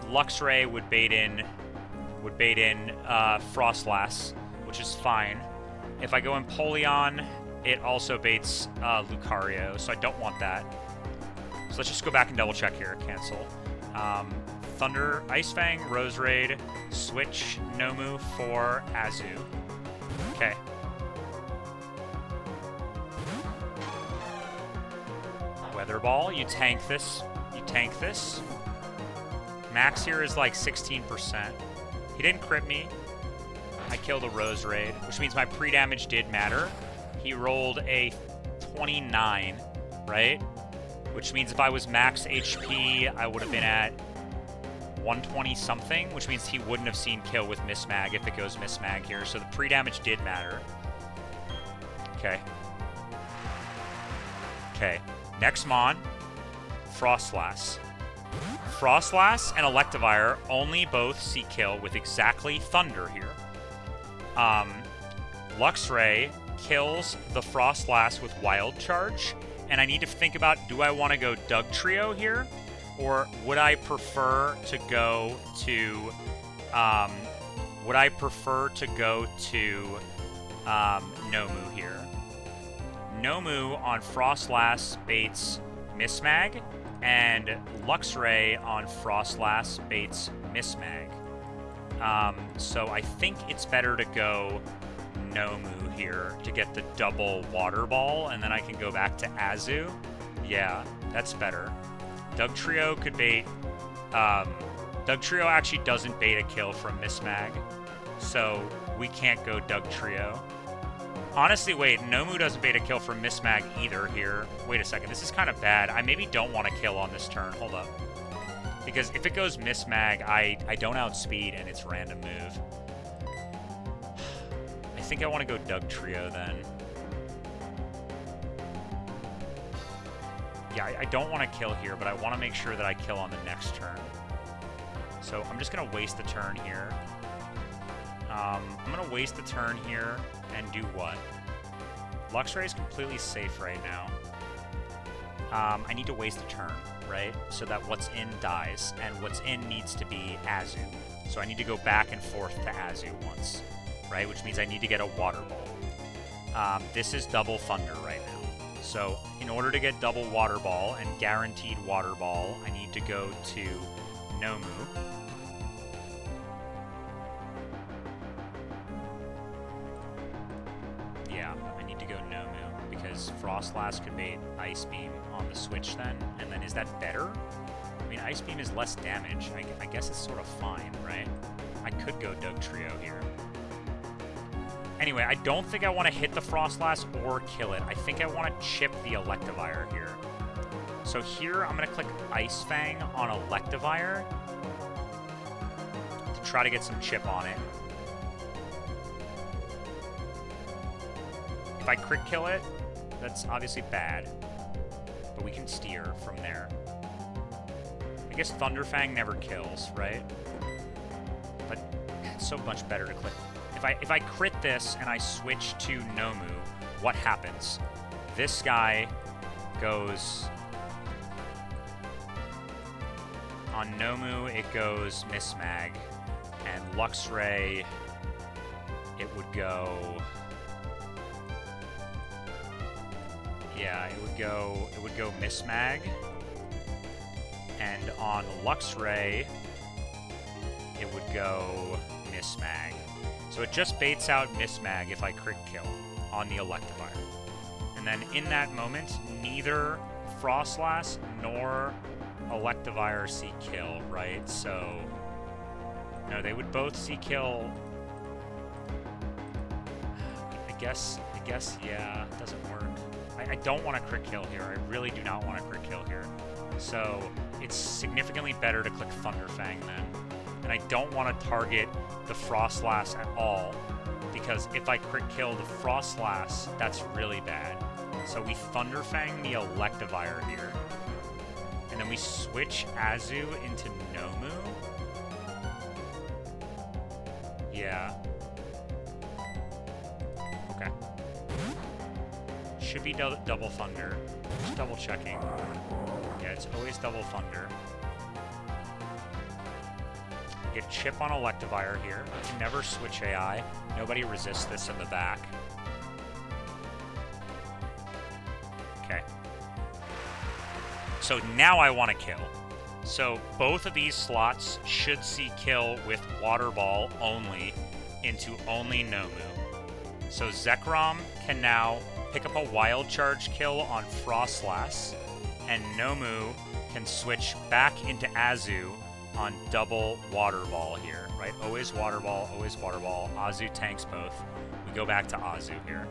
Luxray would bait in Frostlass, which is fine. If I go Empoleon, it also baits Lucario, so I don't want that. So let's just go back and double check here. Cancel. Thunder, Ice Fang, Rose Raid, switch Nomu for Azu. Okay. Weather Ball, you tank this. You tank this. Max here is like 16%. He didn't crit me. I killed a Rose Raid, which means my pre-damage did matter. He rolled a 29, right? Which means if I was max HP, I would have been at 120 something, which means he wouldn't have seen kill with Mismag if it goes Mismag here. So the pre-damage did matter. Okay. Okay. Next Mon, Frostlass. Frostlass and Electivire only both see kill with exactly Thunder here. Luxray kills the Frostlass with Wild Charge, and I need to think about, do I want to go Doug Trio here, or would I prefer to go to, Nomu here? Nomu on Frostlass baits Mismag, and Luxray on Frostlass baits Mismag. So I think it's better to go Nomu here to get the double Water Ball, and then I can go back to Azu. Yeah, that's better. Doug Trio could bait... Doug Trio actually doesn't bait a kill from Mismag, so we can't go Doug Trio. Honestly, wait, Nomu doesn't bait a kill from Mismag either here. Wait a second, this is kind of bad. I maybe don't want to kill on this turn. Hold up. Because if it goes Mismag, I don't outspeed, and it's random move. I think I want to go Doug Trio then. Yeah, I don't want to kill here, but I want to make sure that I kill on the next turn. So I'm just going to waste the turn here. I'm going to waste the turn here and do what? Luxray is completely safe right now. I need to waste a turn, right? So that what's in dies, and what's in needs to be Azu. So I need to go back and forth to Azu once, right? Which means I need to get a Water Ball. This is double Thunder right now. So in order to get double water ball and guaranteed water ball, I need to go to Nomu. Yeah, I need to go Nomu because Frostlass could bait Ice Beam on the switch then. And then is that better? I mean, Ice Beam is less damage. I guess it's sort of fine, right? I could go Dugtrio here. Anyway, I don't think I want to hit the Frostlass or kill it. I think I want to chip the Electivire here. So here, I'm going to click Ice Fang on Electivire to try to get some chip on it. If I crit kill it, that's obviously bad. But we can steer from there. I guess Thunderfang never kills, right? But it's so much better to click. If I crit this and I switch to Nomu, what happens? This guy goes... On Nomu, it goes Mismag. And Luxray, it would go... Yeah, it would go Mismag. And on Luxray, it would go Mismag. So it just baits out Mismag if I crit kill on the Electivire. And then in that moment, neither Frostlass nor Electivire see kill, right? So, no, they would both see kill. I guess, yeah, it doesn't work. I don't want to crit kill here. I really do not want to crit kill here. So it's significantly better to click Thunderfang then. And I don't want to target the Frostlass at all, because if I crit kill the Frostlass, that's really bad. So we Thunderfang the Electivire here. And then we switch Azu into Nomu. Yeah. Okay. Should be double Thunder. Just double checking. Yeah, it's always double Thunder. Get chip on Electivire here. Never switch AI. Nobody resists this in the back. Okay. So now I want to kill. So both of these slots should see kill with Water Ball only into only Nomu. So Zekrom can now pick up a Wild Charge kill on Frostlass, and Nomu can switch back into Azu on double Water Ball here, right? Always Water Ball, always Water Ball. Azu tanks both. We go back to Azu here.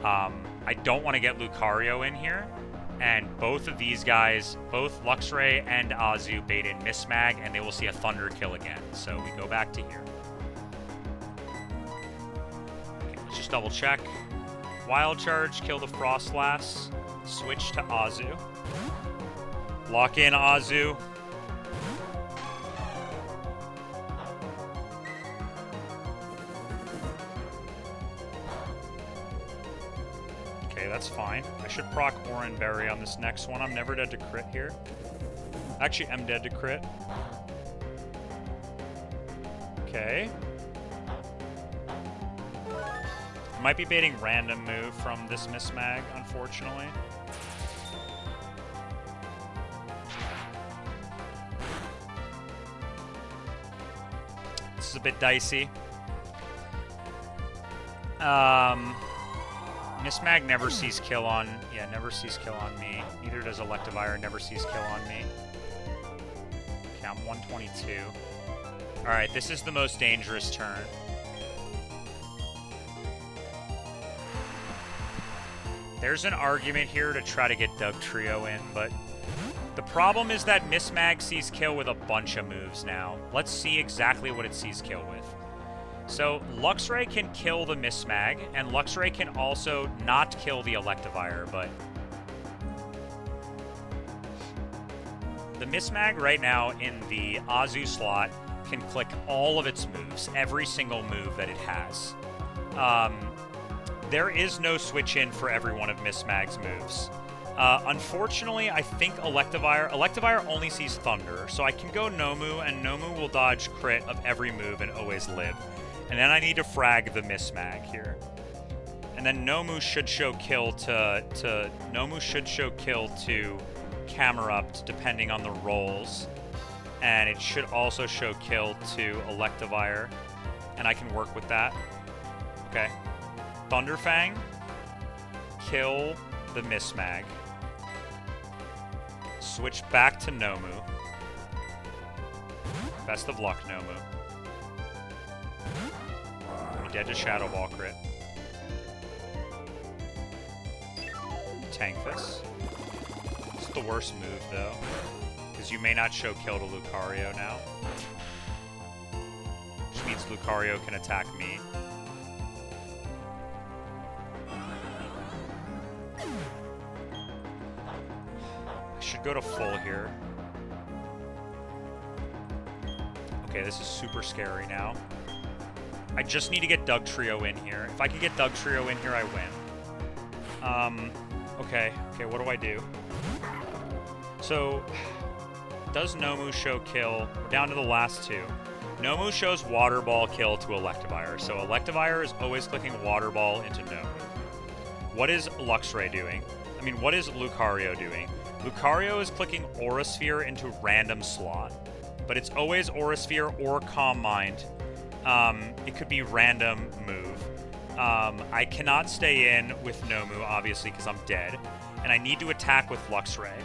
I don't want to get Lucario in here, and both of these guys, both Luxray and Azu bait in Mismag, and they will see a Thunder kill again. So we go back to here. Okay, let's just double check. Wild Charge, kill the Frostlass, switch to Azu. Lock in Azu. Okay, that's fine. I should proc Oranberry on this next one. I'm never dead to crit here. Actually, I'm dead to crit. Okay. Might be baiting random move from this Mismag, unfortunately. This is a bit dicey. Mismag never sees kill on... Yeah, never sees kill on me. Neither does Electivire, never sees kill on me. Okay, I'm 122. Alright, this is the most dangerous turn. There's an argument here to try to get Dugtrio in, but the problem is that Mismag sees kill with a bunch of moves now. Let's see exactly what it sees kill with. So Luxray can kill the Mismag, and Luxray can also not kill the Electivire, but the Mismag right now in the Azu slot can click all of its moves, every single move that it has. There is no switch in for every one of Mismag's moves. Unfortunately, I think Electivire only sees Thunder, so I can go Nomu, and Nomu will dodge crit of every move and always live. And then I need to frag the Mismag here. And And then Nomu should show kill to Camerupt depending on the rolls. And it should also show kill to Electivire. And I can work with that. Okay. Thunderfang. Kill the Mismag. Switch back to Nomu. Best of luck, Nomu. Be dead to Shadow Ball crit. Tank this. It's the worst move, though. Because you may not show kill to Lucario now. Which means Lucario can attack me. I should go to full here. Okay, this is super scary now. I just need to get Dugtrio in here. If I can get Dugtrio in here, I win. Okay, what do I do? So, does Nomu show kill? We're down to the last two. Nomu shows Water Ball kill to Electivire. So Electivire is always clicking Water Ball into Nomu. What is Luxray doing? I mean, what is Lucario doing? Lucario is clicking Aura Sphere into random slot. But it's always Aura Sphere or Calm Mind. It could be random move. I cannot stay in with Nomu, obviously, because I'm dead. And I need to attack with Luxray.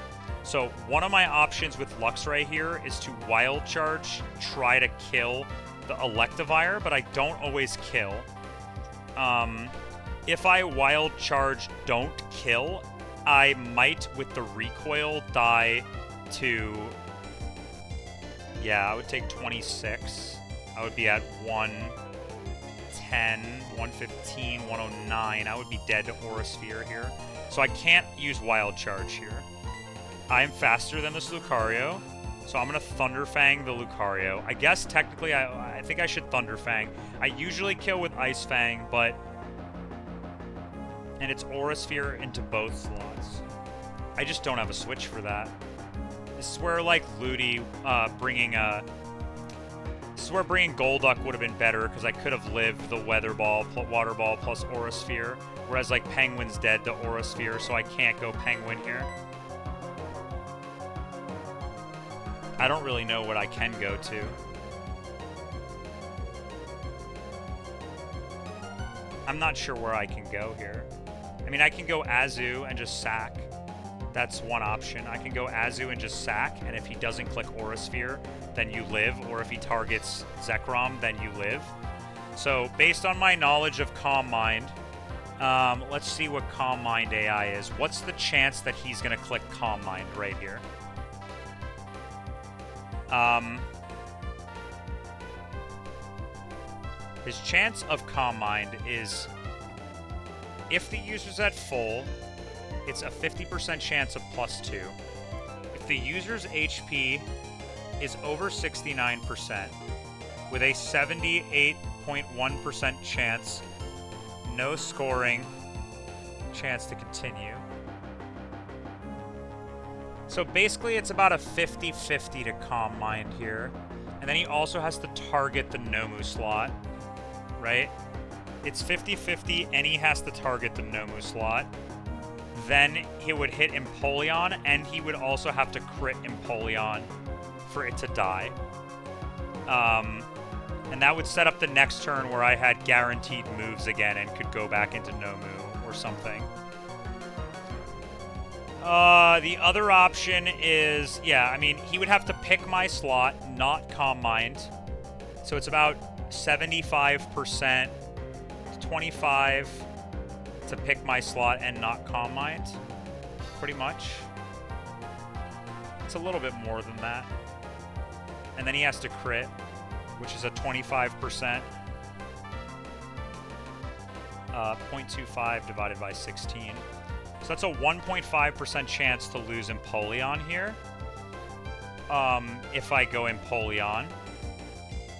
So one of my options with Luxray here is to Wild Charge, try to kill the Electivire, but I don't always kill. If I Wild Charge don't kill, I might, with the recoil, die to... Yeah, I would take 26. I would be at 110, 115, 109. I would be dead to Aura Sphere here. So I can't use Wild Charge here. I am faster than this Lucario, so I'm going to Thunderfang the Lucario. I guess technically I think I should Thunderfang. I usually kill with Ice Fang, but... And it's Aura Sphere into both slots. I just don't have a switch for that. This is where, like, Ludi bringing This is where bringing Golduck would have been better, because I could have lived the Weather Ball, Water Ball, plus Aura Sphere. Whereas, like, Penguin's dead to Aura Sphere, so I can't go Penguin here. I don't really know what I can go to. I'm not sure where I can go here. I mean, I can go Azu and just sack. That's one option. I can go Azu and just sack, and if he doesn't click Aura Sphere, then you live, or if he targets Zekrom, then you live. So, based on my knowledge of Calm Mind, let's see what Calm Mind AI is. What's the chance that he's going to click Calm Mind right here? His chance of Calm Mind is, if the user's at full, it's a 50% chance of +2. If the user's HP is over 69%, with a 78.1% chance, no scoring, chance to continue. So basically it's about a 50-50 to Calm Mind here. And then he also has to target the Nomu slot, right? It's 50-50 and he has to target the Nomu slot. Then he would hit Empoleon, and he would also have to crit Empoleon for it to die. And that would set up the next turn where I had guaranteed moves again and could go back into Nomu or something. The other option is, yeah, I mean, he would have to pick my slot, not Calm Mind. So it's about 75% to 25 to pick my slot and not Calm Mind, pretty much. It's a little bit more than that. And then he has to crit, which is a 25%. 0.25 divided by 16. So that's a 1.5% chance to lose Empoleon here. If I go Empoleon.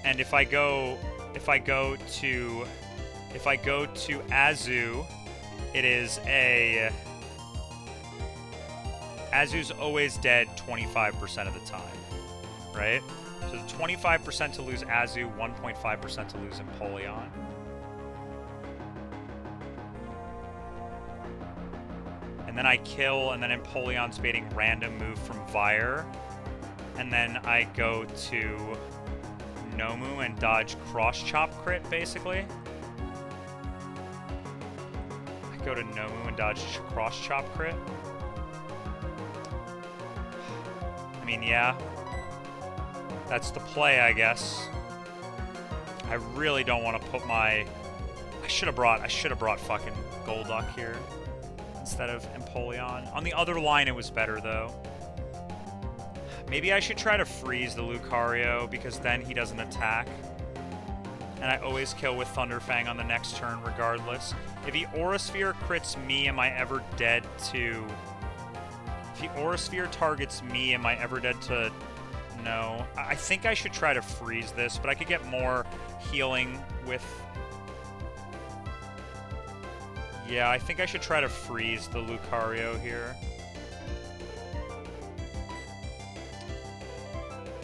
And if I go to Azu, it is a... Azu's always dead 25% of the time, right? So 25% to lose Azu, 1.5% to lose Empoleon. then I kill, and then Empoleon's baiting random move from Vire. And then I go to Nomu and dodge cross chop crit, basically. I go to Nomu and dodge cross chop crit. I mean, yeah. That's the play, I guess. I really don't want to put my... I should have brought fucking Golduck here instead of Empoleon. On the other line, it was better, though. Maybe I should try to freeze the Lucario, because then he doesn't attack. And I always kill with Thunderfang on the next turn, regardless. If he Aura Sphere crits me, am I ever dead to... If he Aura Sphere targets me, am I ever dead to... No. I think I should try to freeze this, but I could get more healing with... Yeah, I think I should try to freeze the Lucario here.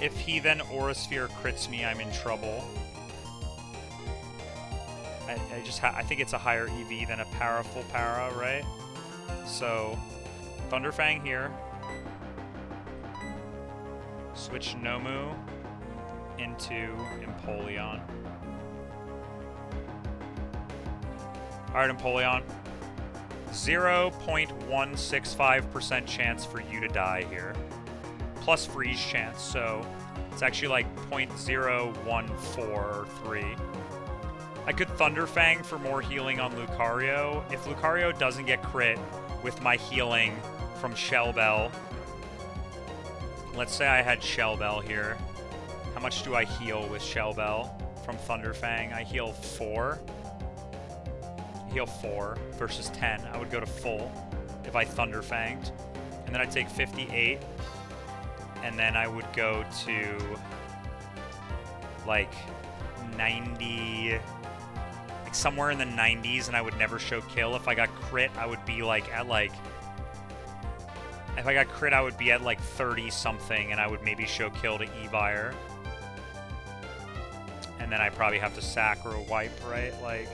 If he then Aura Sphere crits me, I'm in trouble. I think it's a higher EV than a powerful para, right? So, Thunderfang here. Switch Nomu into Empoleon. Alright, Empoleon. 0.165% chance for you to die here. Plus freeze chance, so it's actually like 0.0143. I could Thunderfang for more healing on Lucario. If Lucario doesn't get crit with my healing from Shell Bell, let's say I had Shell Bell here. How much do I heal with Shell Bell from Thunderfang? I heal 4. I heal 4 versus 10. I would go to full if I Thunderfanged. And then I'd take 58. And then I would go to like 90, like somewhere in the 90s, and I would never show kill. If I got crit, I would be like at like, if I got crit, I would be at like 30 something, and I would maybe show kill to Evire. And then I probably have to sack or a wipe, right? Like,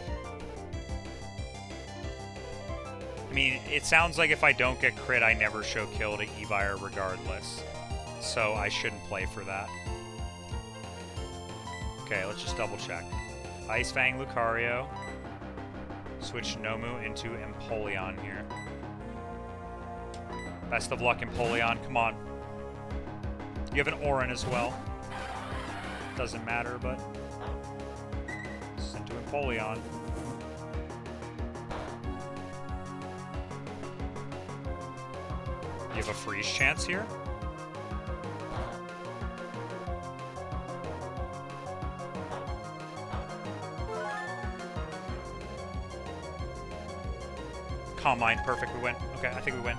I mean, it sounds like if I don't get crit, I never show kill to Evire regardless. So I shouldn't play for that. Okay, let's just double check. Ice Fang Lucario. Switch Nomu into Empoleon here. Best of luck, Empoleon. Come on. You have an Orin as well. Doesn't matter, but... Sent to Empoleon. You have a freeze chance here? Calm Mind, perfect, we win. Okay, I think we win.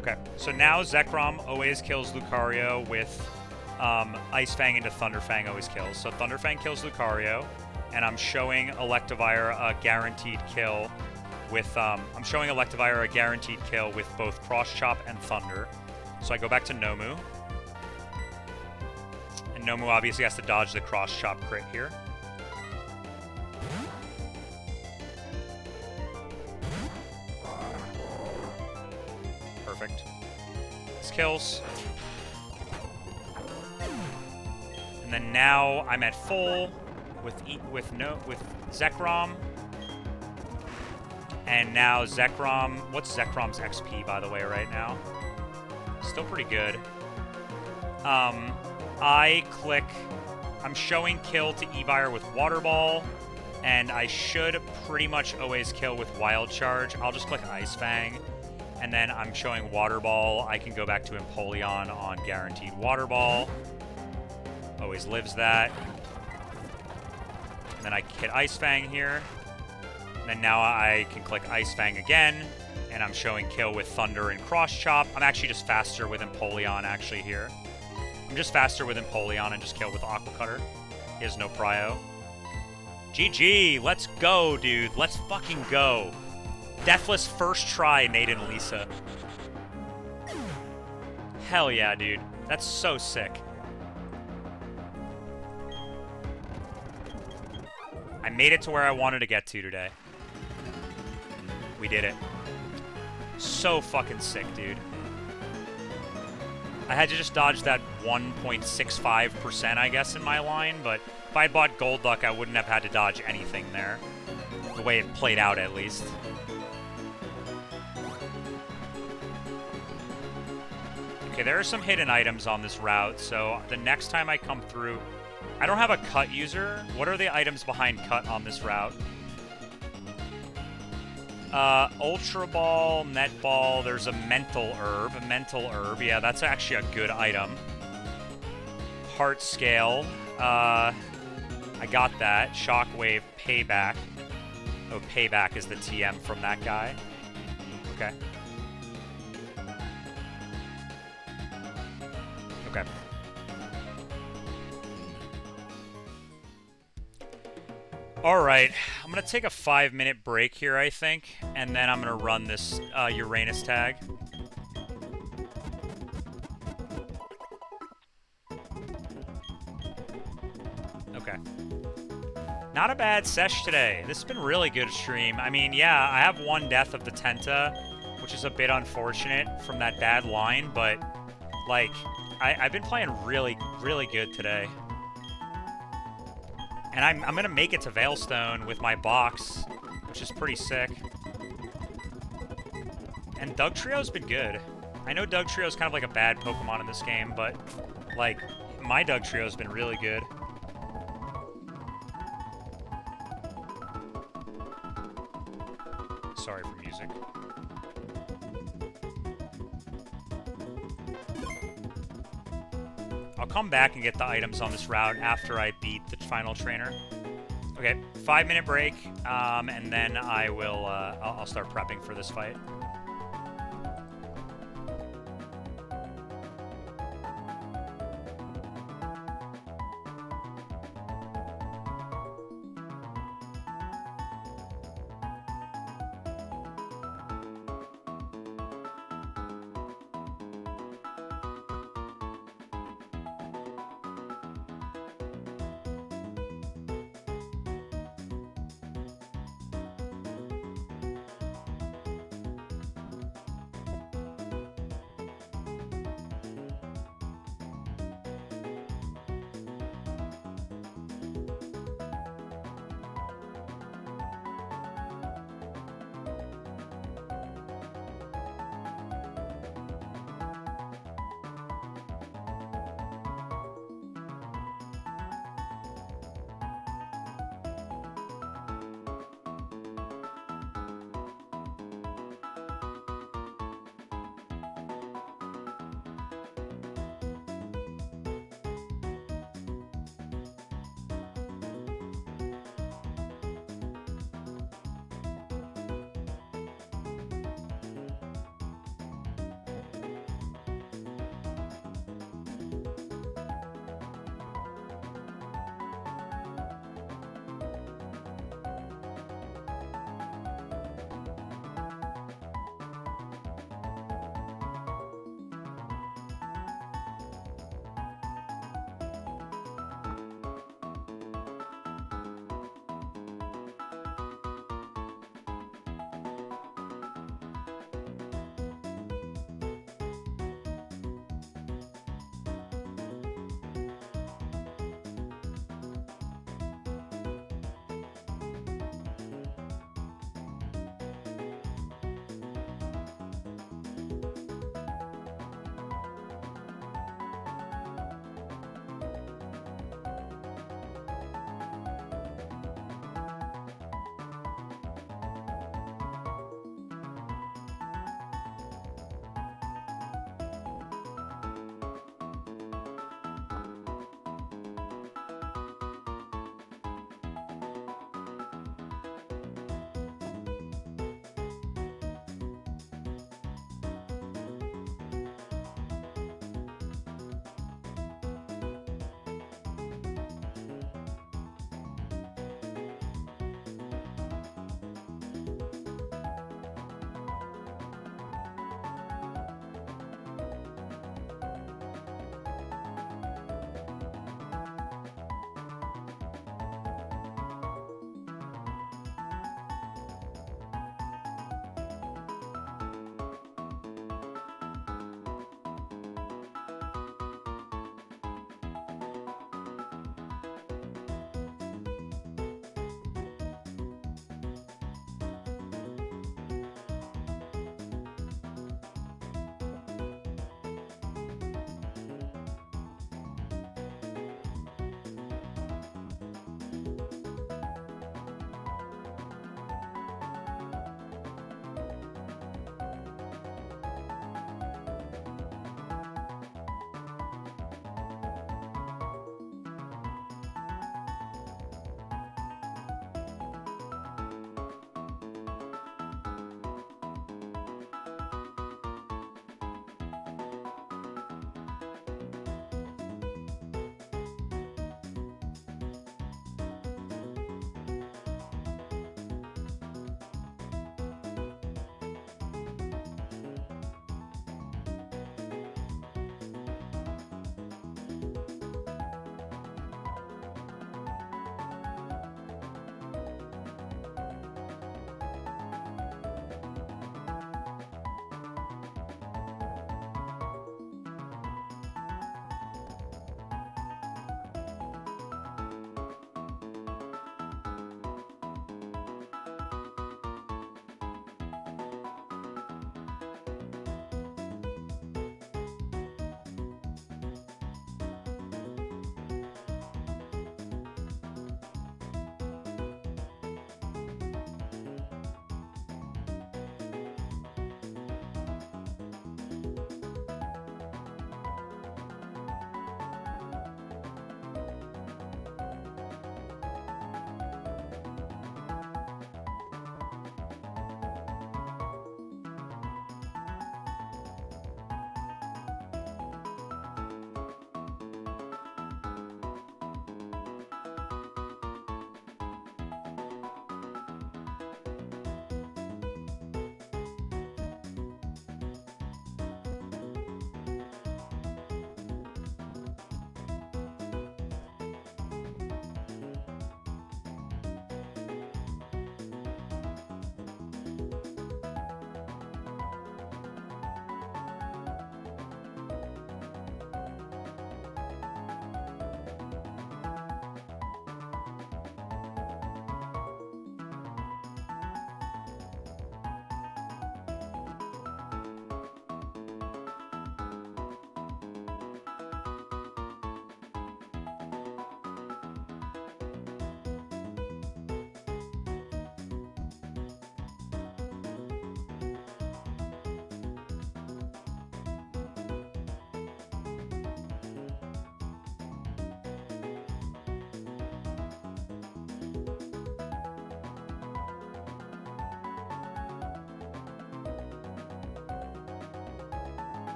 Okay, so now Zekrom always kills Lucario with Ice Fang into Thunderfang always kills. So Thunderfang kills Lucario, and I'm showing Electivire a guaranteed kill with, I'm showing Electivire a guaranteed kill with both Cross Chop and Thunder. So I go back to Nomu. And Nomu obviously has to dodge the Cross Chop crit here. Perfect. This kills. And then now I'm at full with Zekrom. And now Zekrom, what's Zekrom's XP by the way right now? Still pretty good. I'm showing kill to Evire with Water Ball, and I should pretty much always kill with Wild Charge. I'll just click Ice Fang, and then I'm showing Water Ball. I can go back to Empoleon on guaranteed Water Ball. Always lives that. And then I hit Ice Fang here. And then now I can click Ice Fang again, and I'm showing kill with Thunder and Cross Chop. I'm actually just faster with Empoleon actually here. I'm just faster with Empoleon and just kill with Aqua Cutter. He has no prio. GG! Let's go, dude. Let's fucking go. Deathless first try, Nate and Lisa. Hell yeah, dude. That's so sick. I made it to where I wanted to get to today. We did it. So fucking sick, dude. I had to just dodge that 1.65%, I guess, in my line, but if I had bought Gold Duck, I wouldn't have had to dodge anything there. The way it played out, at least. Okay, there are some hidden items on this route, so the next time I come through... I don't have a cut user. What are the items behind cut on this route? Ultra Ball, Net Ball, there's a Mental Herb. A Mental Herb, yeah, that's actually a good item. Heart Scale, I got that. Shockwave, Payback. Oh, Payback is the TM from that guy. Okay. Okay. Alright, I'm going to take a 5-minute break here, I think, and then I'm going to run this Uranus tag. Okay. Not a bad sesh today. This has been a really good stream. I mean, yeah, I have one death of the Tenta, which is a bit unfortunate from that bad line, but, like, I've been playing really, really good today. And I'm going to make it to Veilstone with my box, which is pretty sick. And Dugtrio's been good. I know Dugtrio's kind of like a bad Pokemon in this game, but, like, my Dugtrio's been really good. Sorry for music. I'll come back and get the items on this route after I beat the final trainer. Okay, 5-minute break, and then I will, I'll start prepping for this fight.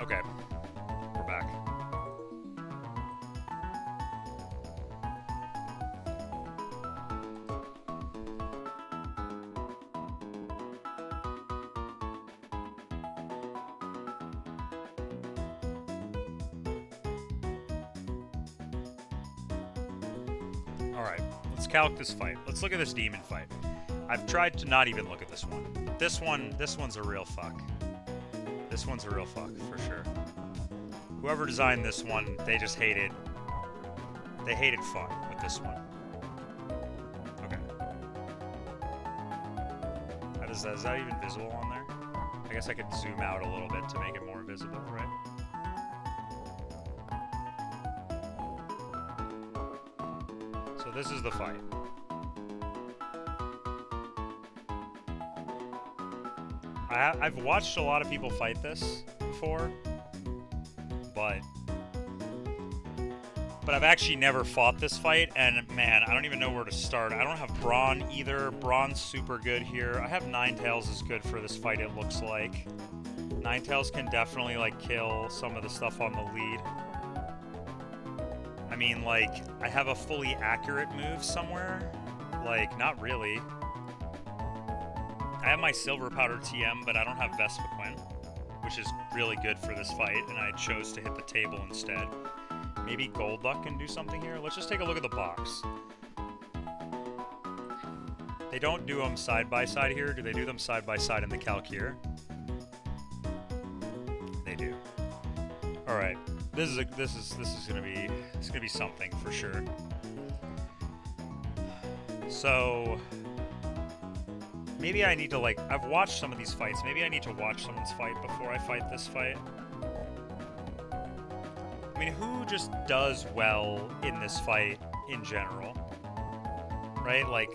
Okay, we're back. Alright, let's calc this fight. Let's look at this demon fight. I've tried to not even look at this one. This one's a real fuck. This one's a real fuck, for sure. Whoever designed this one, they just hated... They hated fun with this one. Okay. Is that even visible on there? I guess I could zoom out a little bit to make it more visible, right? So this is the fight. I've watched a lot of people fight this before, but I've actually never fought this fight, and man, I don't even know where to start. I don't have Brawn either. Brawn's super good here. I have Ninetales is good for this fight, it looks like. Ninetales can definitely, like, kill some of the stuff on the lead. I mean, like, I have a fully accurate move somewhere. Like, not really. I have my Silver Powder TM, but I don't have Vespiquen, which is really good for this fight, and I chose to hit the table instead. Maybe Golduck can do something here? Let's just take a look at the box. They don't do them side by side here. Do they do them side by side in the calc here? They do. All right. This is gonna be something for sure. So maybe I need to, like, I've watched some of these fights. Maybe I need to watch someone's fight before I fight this fight. I mean, who just does well in this fight in general? Right? Like,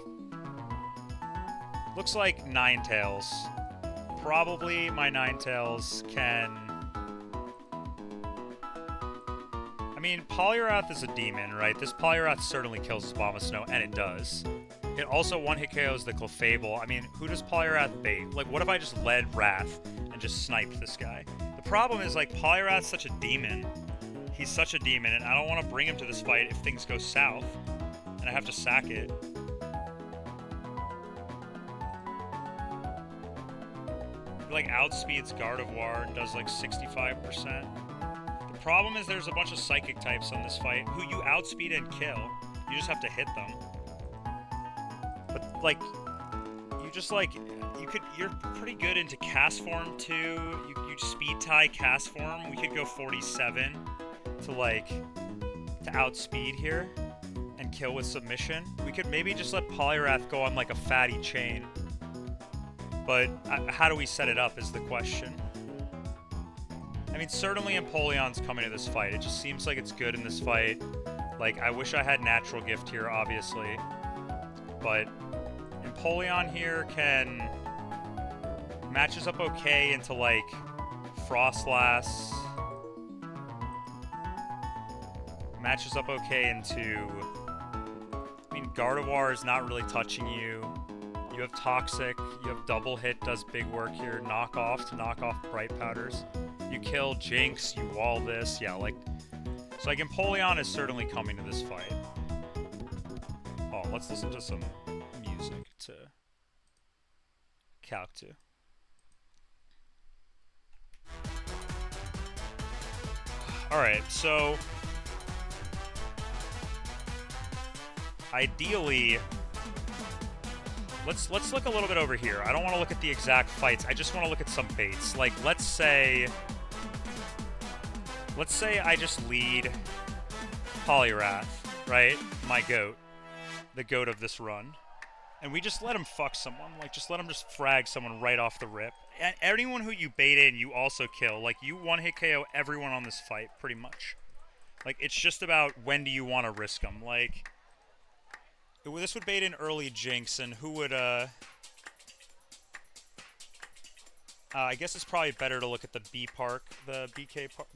looks like Ninetales. Probably my Ninetales can... I mean, Poliwrath is a demon, right? This Poliwrath certainly kills Abomasnow, and it does. It also one-hit KOs the Clefable. I mean, who does Poliwrath bait? Like, what if I just led Wrath and just sniped this guy? The problem is, like, Poliwrath's such a demon. He's such a demon, and I don't want to bring him to this fight if things go south, and I have to sack it. He, like, outspeeds Gardevoir and does, like, 65%. The problem is there's a bunch of Psychic types on this fight who you outspeed and kill. You just have to hit them. But, like, you just, like, you're pretty good into Cast Form, too. You speed tie Cast Form. We could go 47 to, like, to outspeed here and kill with submission. We could maybe just let Poliwrath go on, like, a fatty chain. But how do we set it up is the question. I mean, certainly Empoleon's coming to this fight. It just seems like it's good in this fight. Like, I wish I had Natural Gift here, obviously. But Empoleon here matches up okay into, like, Frostlass. Matches up okay into... I mean, Gardevoir is not really touching you. You have Toxic. You have Double Hit, does big work here. Knock Off to knock off Bright Powders. You kill Jinx, you wall this. Yeah, like... So, like, Empoleon is certainly coming to this fight. Oh, let's listen to some music to calc to. Alright, so... Ideally... Let's look a little bit over here. I don't want to look at the exact fights. I just want to look at some baits. Like, let's say I just lead Poliwrath, right? My goat. The goat of this run. And we just let him fuck someone. Like, just let him just frag someone right off the rip. And anyone who you bait in, you also kill. Like, you one-hit KO everyone on this fight, pretty much. Like, it's just about when do you want to risk them. Like... This would bait in early Jinx, and who would, I guess it's probably better to look at the B-Park, the BK Park,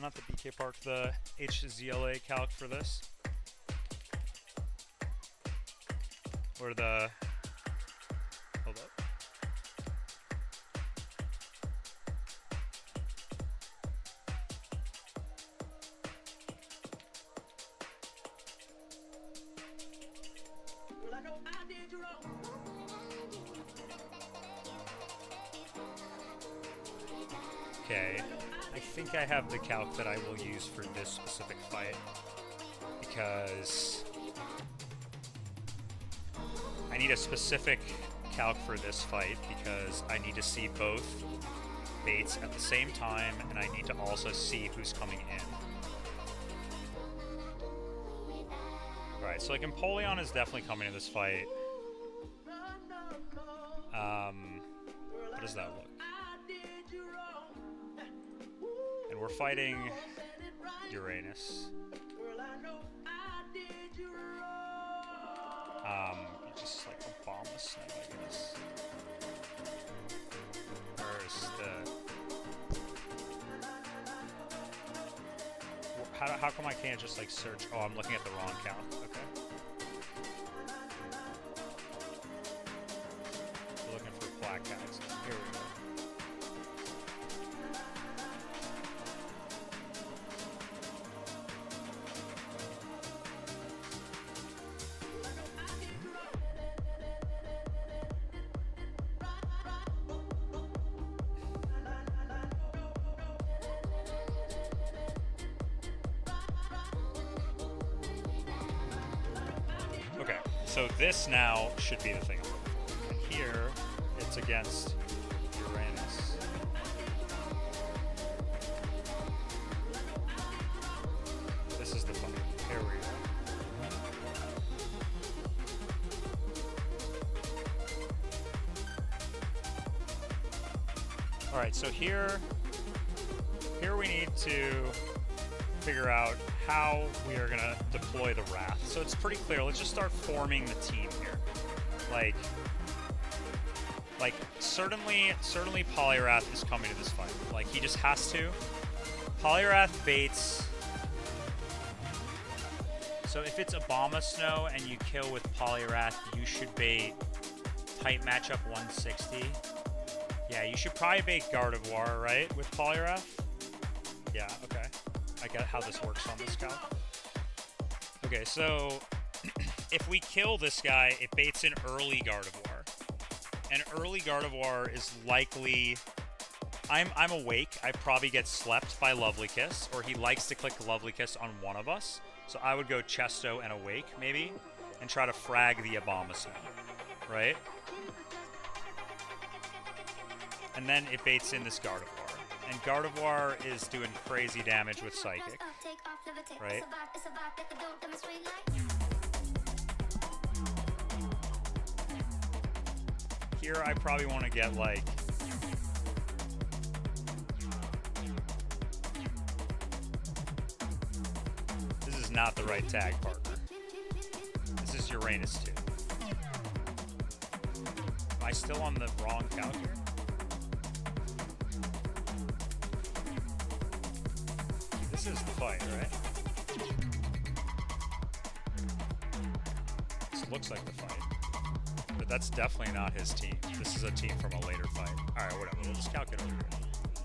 not the BK Park, the HZLA calc for this. Or the, hold up. Okay, I think I have the calc that I will use for this specific fight, because I need a specific calc for this fight because I need to see both baits at the same time, and I need to also see who's coming in. Alright, so like Empoleon is definitely coming to this fight. How does that look? And we're fighting Uranus. Just like a bomb of snow, I guess. Where's the... How come I can't just like search? Oh, I'm looking at the wrong count. Okay. We're looking for black cats. Here we go. Okay, so this now should be the thing. And here, it's against Uranus. This is the fight. Here we go. Alright, so here we need to figure out how we are going to deploy the Wrath. So it's pretty clear. Let's just start forming the team here. Like certainly poliwrath is coming to this fight. Like, he just has to. Poliwrath baits. So if it's Abomasnow and you kill with poliwrath, you should bait tight matchup 160. Yeah, you should probably bait Gardevoir, right, with poliwrath? Yeah, okay. I get how this works on this calc. Okay, so if we kill this guy, it baits an early Gardevoir. And early Gardevoir is likely... I'm awake. I probably get slept by Lovely Kiss, or he likes to click Lovely Kiss on one of us. So I would go Chesto and Awake, maybe, and try to frag the Abomasnow, right? And then it baits in this Gardevoir. And Gardevoir is doing crazy damage with Psychic, right? Here I probably want to get like... This is not the right tag partner. This is Uranus 2. Am I still on the wrong count here? This is the fight, right? This looks like the fight. But that's definitely not his team. This is a team from a later fight. Alright, whatever. We'll just calculate over here.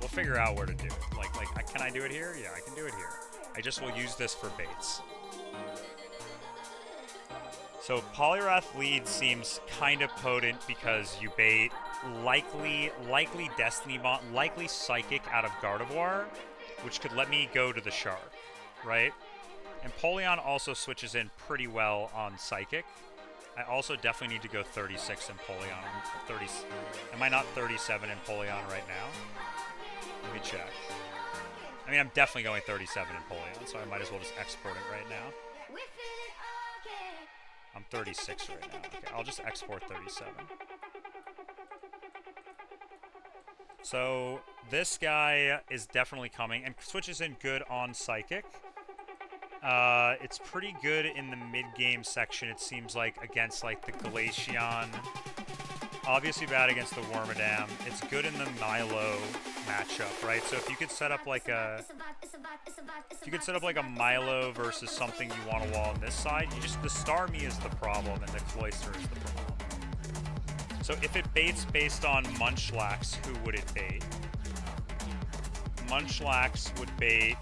We'll figure out where to do it. Can I do it here? Yeah, I can do it here. I just will use this for baits. So Poliwrath lead seems kind of potent because you bait likely Destiny Bond, likely Psychic out of Gardevoir, which could let me go to the Shark, right? And Empoleon also switches in pretty well on Psychic. I also definitely need to go 36 Empoleon. Am I not 37 Empoleon right now? Let me check. I mean, I'm definitely going 37 Empoleon, so I might as well just export it right now. I'm 36 right now. Okay, I'll just export 37. So this guy is definitely coming and switches in good on Psychic. It's pretty good in the mid-game section, it seems like, against like the Glaceon. Obviously bad against the Wormadam. It's good in the Milo matchup, right? So if you could set up like a Milo versus something you want to wall on this side, the Starmie is the problem and the Cloyster is the problem. So if it baits based on Munchlax, who would it bait? Munchlax would bait...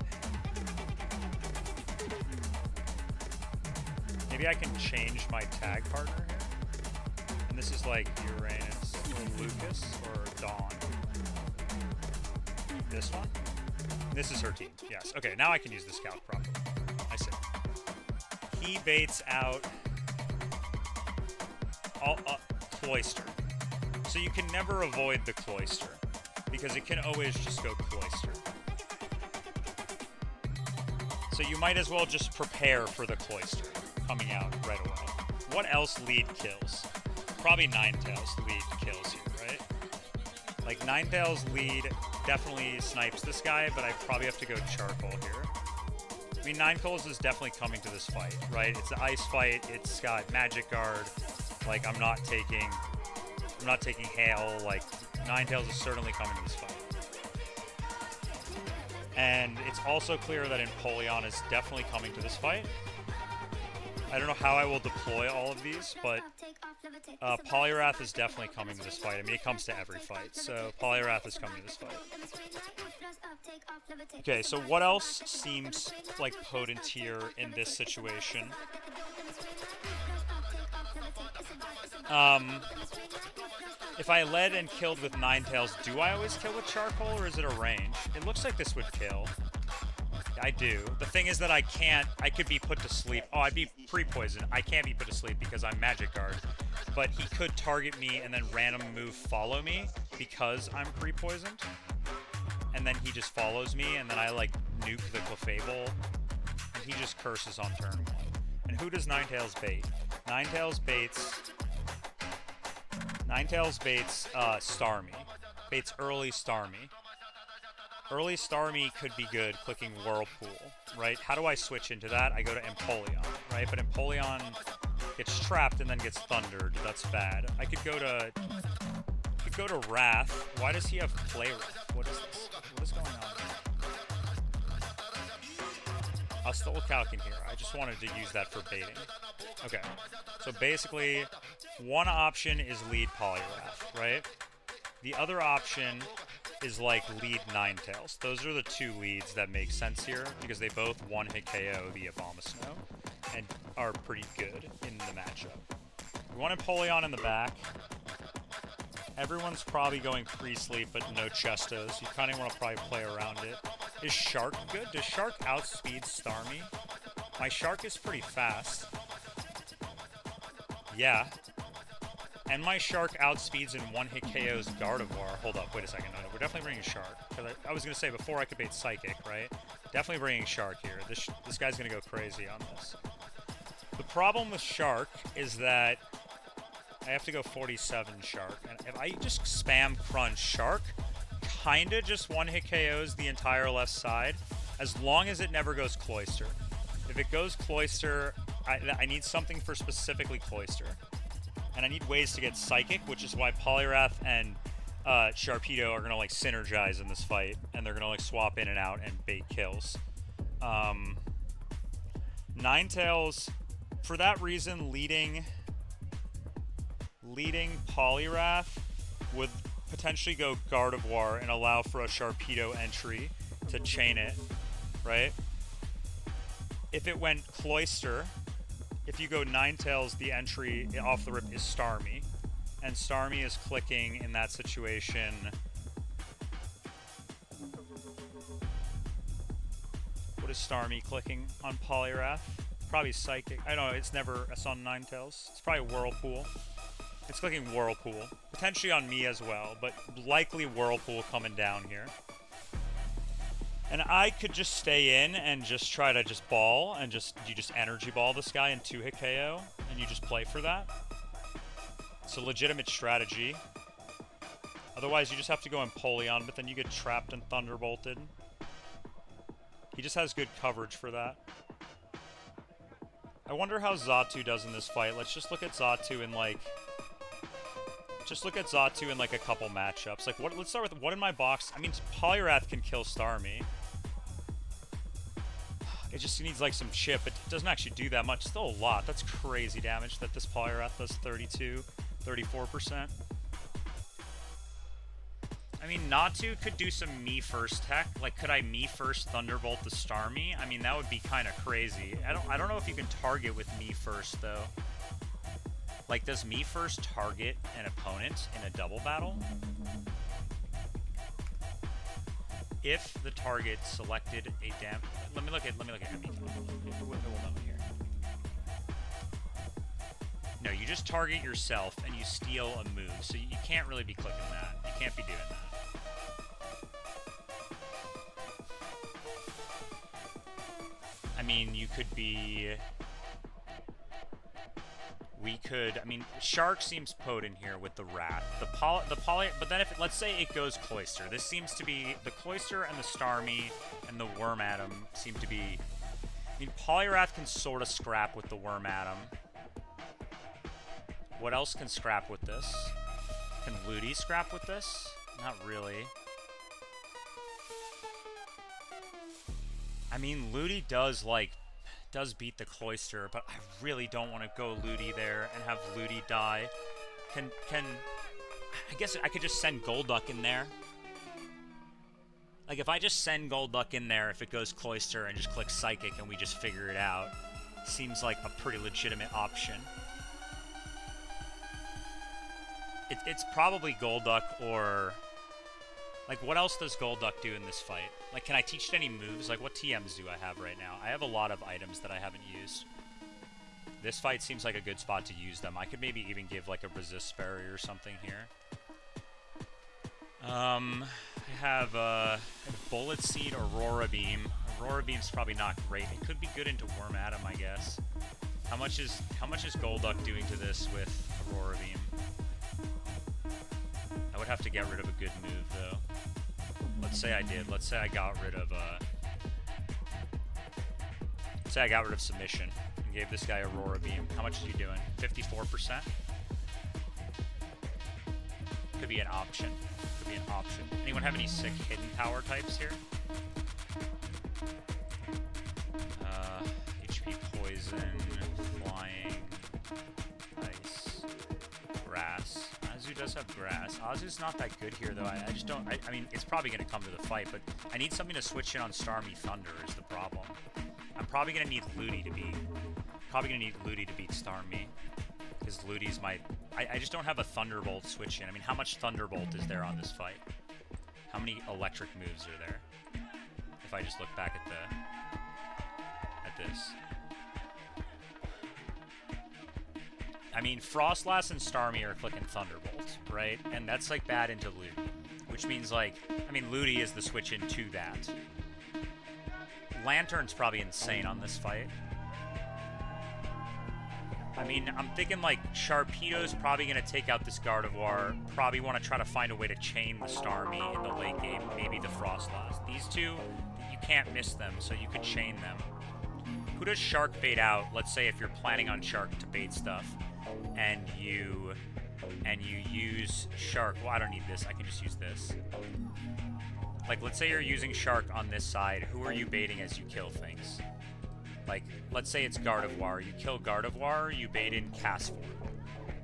Maybe I can change my tag partner here. And this is like Uranus or Lucas or Dawn. This one? This is her team. Yes. Okay, now I can use this calc properly. I see. He baits out Cloister. So you can never avoid the Cloister, because it can always just go Cloister. So you might as well just prepare for the Cloister coming out right away. What else lead kills? Probably Ninetales lead kills here, right? Like, Ninetales lead definitely snipes this guy, but I probably have to go Charcoal here. I mean, Ninetales is definitely coming to this fight, right? It's an ice fight, it's got Magic Guard. Like, I'm not taking Hail. Like, Ninetales is certainly coming to this fight. And it's also clear that Empoleon is definitely coming to this fight. I don't know how I will deploy all of these, but Poliwrath is definitely coming to this fight. I mean, it comes to every fight, so Poliwrath is coming to this fight. Okay, so what else seems like potent here in this situation? If I led and killed with Ninetales, do I always kill with Charcoal, or is it a range? It looks like this would kill. I do. The thing is that I could be put to sleep. Oh, I'd be pre-poisoned. I can't be put to sleep because I'm Magic Guard. But he could target me and then random move follow me because I'm pre-poisoned. And then he just follows me, and then I, like, nuke the Clefable. And he just curses on turn 1. And who does Ninetales bait? Ninetales baits Starmie. Baits early Starmie. Early Starmie could be good clicking Whirlpool, right? How do I switch into that? I go to Empoleon, right? But Empoleon gets trapped and then gets thundered. That's bad. I could go to Wrath. Why does he have Playwrath? What is this? What is going on? I'll still calc in here. I just wanted to use that for baiting. Okay. So basically, one option is lead Poliwrath, right? The other option is like lead Ninetales. Those are the two leads that make sense here because they both one-hit KO the Abomasnow and are pretty good in the matchup. We want Empoleon in the back. Everyone's probably going pre-sleep, but no Chestos. You kind of want to probably play around it. Is Shark good? Does Shark outspeed Starmie? My Shark is pretty fast. Yeah. And my Shark outspeeds and one-hit KOs Gardevoir. Hold up, wait a second. No, we're definitely bringing Shark. Because I was going to say, before I could bait Psychic, right? Definitely bringing Shark here. This guy's going to go crazy on this. The problem with Shark is that I have to go 47 Shark. And if I just spam Crunch, Shark kinda just one-hit KOs the entire left side, as long as it never goes Cloister. If it goes Cloister, I need something for specifically Cloister. And I need ways to get Psychic, which is why Poliwrath and Sharpedo are gonna like synergize in this fight, and they're gonna like swap in and out and bait kills. Ninetales, for that reason, leading Poliwrath would potentially go Gardevoir and allow for a Sharpedo entry to chain it, right? If it went Cloister, if you go Ninetales, the entry off the rip is Starmie. And Starmie is clicking in that situation. What is Starmie clicking on Poliwrath? Probably Psychic. I don't know, it's on Ninetales. It's probably Whirlpool. It's clicking Whirlpool. Potentially on me as well, but likely Whirlpool coming down here. And I could just stay in and just try to just ball, and you just energy ball this guy and 2-hit KO, and you just play for that. It's a legitimate strategy. Otherwise, you just have to go Empoleon, but then you get trapped and Thunderbolted. He just has good coverage for that. I wonder how Xatu does in this fight. Let's just look at Xatu in like... a couple matchups. Like, let's start with what in my box. I mean, Poliwrath can kill Starmie. It just needs like some chip. It doesn't actually do that much. Still a lot. That's crazy damage that this Poliwrath does. 32, 34%. I mean, Natu could do some me first tech. Like, could I me first Thunderbolt the Starmie? I mean, that would be kind of crazy. I don't know if you can target with me first though. Like, does me first target an opponent in a double battle? if the target selected a dam. Let me look at enemy. It will know here. No, you just target yourself and you steal a move, so you can't really be clicking that. You can't be doing that. I mean, you could be... We could... I mean, Shark seems potent here with the Wrath. The poly... But then if... Let's say it goes Cloister. This seems to be... The Cloister and the Starmie and the Worm Atom seem to be... I mean, Poliwrath can sort of scrap with the Worm Atom. What else can scrap with this? Can Ludi scrap with this? Not really. I mean, Ludi does beat the Cloister, but I really don't want to go Ludi there and have Ludi die. I guess I could just send Golduck in there. Like, if I just send Golduck in there, if it goes Cloister and just click Psychic and we just figure it out, seems like a pretty legitimate option. It's probably Golduck or... Like, what else does Golduck do in this fight? Like, can I teach it any moves? Like, what TMs do I have right now? I have a lot of items that I haven't used. This fight seems like a good spot to use them. I could maybe even give, like, a resist barrier or something here. I have Bullet Seed, Aurora Beam. Aurora Beam's probably not great. It could be good into Worm Atom, I guess. How much is Golduck doing to this with Aurora Beam? I would have to get rid of a good move, though. Let's say I did. Let's say I got rid of, let's say I got rid of Submission and gave this guy Aurora Beam. How much is he doing? 54%? Could be an option. Could be an option. Anyone have any sick hidden power types here? HP Poison, Flying, Ice, Grass. Azu does have Grass. Azu's not that good here, though. I just don't... I mean, it's probably going to come to the fight, but I need something to switch in on Starmie Thunder is the problem. I'm probably going to need Ludi to beat... Starmie. Because Ludi's my... I just don't have a Thunderbolt switch in. I mean, how much Thunderbolt is there on this fight? How many electric moves are there? If I just look back at this. I mean, Frostlass and Starmie are clicking Thunderbolt, right? And that's, like, bad into Ludi. Which means, like... I mean, Ludi is the switch into that. Lantern's probably insane on this fight. I mean, I'm thinking, like, Sharpedo's probably going to take out this Gardevoir. Probably want to try to find a way to chain the Starmie in the late game. Maybe the Frostlass. These two, you can't miss them, so you could chain them. Who does Shark bait out? Let's say if you're planning on Shark to bait stuff, and you use Shark. Well, I don't need this. I can just use this. Like, let's say you're using Shark on this side. Who are you baiting as you kill things? Like, let's say it's Gardevoir. You kill Gardevoir, you bait in Castform,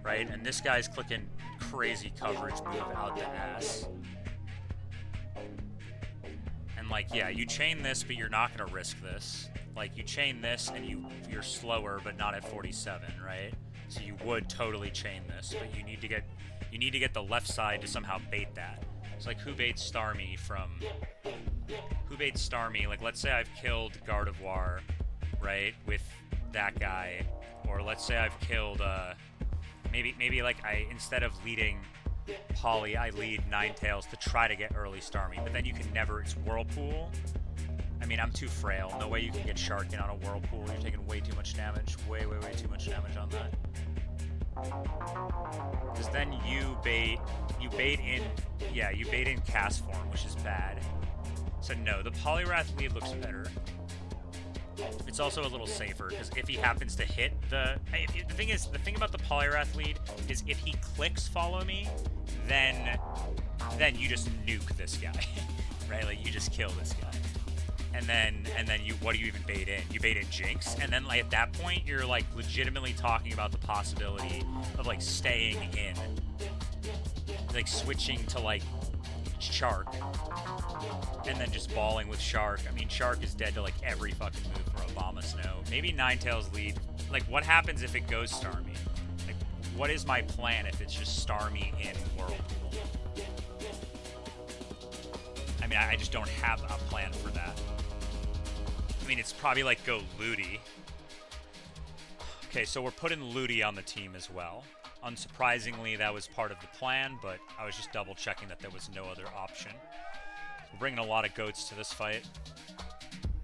right? And this guy's clicking crazy coverage move out the ass. And, like, yeah, you chain this, but you're not going to risk this. Like, you chain this, and you're slower, but not at 47, right? So you would totally chain this, but you need to get the left side to somehow bait that. It's like, who baits Starmie from... Who baits Starmie? Like, let's say I've killed Gardevoir, right, with that guy, or let's say I've killed, maybe like instead of leading Poly, I lead Ninetales to try to get early Starmie, but then you can never, it's Whirlpool. I mean, I'm too frail. No way you can get Shark in on a Whirlpool. You're taking way too much damage. Way too much damage on that. Because then you bait in Castform, which is bad. So no, the Poliwrath lead looks better. It's also a little safer, because if he happens to hit the thing about the Poliwrath lead is if he clicks Follow Me, then you just nuke this guy, right? Like, you just kill this guy, and then what do you even bait in? You bait in Jinx, and then, like, at that point you're, like, legitimately talking about the possibility of, like, staying in, like, switching to, like, Shark, and then just balling with Shark. I mean, Shark is dead to, like, every fucking move for Obama Snow. Maybe Ninetales lead. Like, what happens if it goes Starmie? Like, what is my plan if it's just Starmie in Whirlpool? I mean, I just don't have a plan for that. I mean, it's probably like go Ludi. Okay, so we're putting Ludi on the team as well. Unsurprisingly, that was part of the plan, but I was just double checking that there was no other option. We're bringing a lot of goats to this fight.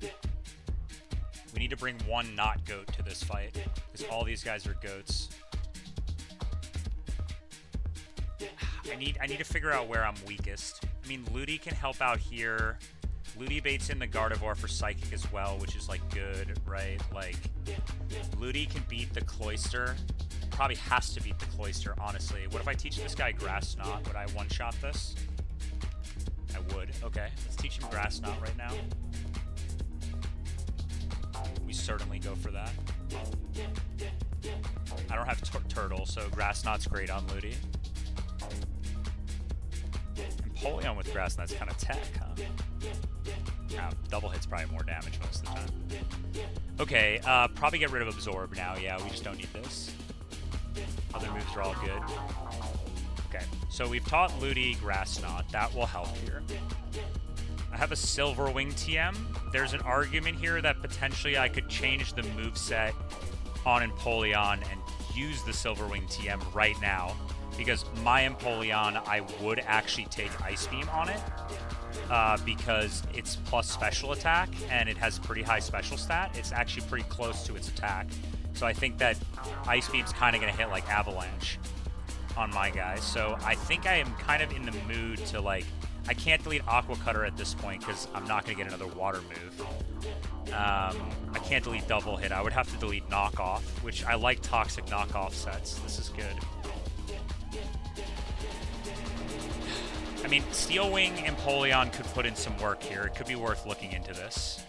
We need to bring one not goat to this fight, because all these guys are goats. I need to figure out where I'm weakest. I mean, Ludi can help out here. Ludi baits in the Gardevoir for Psychic as well, which is, like, good, right? Like, Ludi can beat the Cloyster. Probably has to beat the Cloyster, honestly. What if I teach this guy Grass Knot? Would I one-shot this? I would. Okay, let's teach him Grass Knot right now. We certainly go for that. I don't have Turtle, so Grass Knot's great on Ludi. Empoleon with Grass Knot's kind of tech, huh? Double hit's probably more damage most of the time. Okay, probably get rid of Absorb now. Yeah, we just don't need this. Other moves are all good. Okay, so we've taught Ludi Grass Knot. That will help here. I have a Silver Wing TM. There's an argument here that potentially I could change the moveset on Empoleon and use the Silver Wing TM right now, because my Empoleon, I would actually take Ice Beam on it, because it's plus special attack, and it has pretty high special stat. It's actually pretty close to its attack. So I think that Ice Beam's kind of going to hit like Avalanche on my guys. So I think I am kind of in the mood to, like, I can't delete Aqua Cutter at this point because I'm not going to get another water move. I can't delete Double Hit. I would have to delete Knockoff, which I like Toxic Knockoff sets. This is good. I mean, Steel Wing Empoleon could put in some work here. It could be worth looking into this.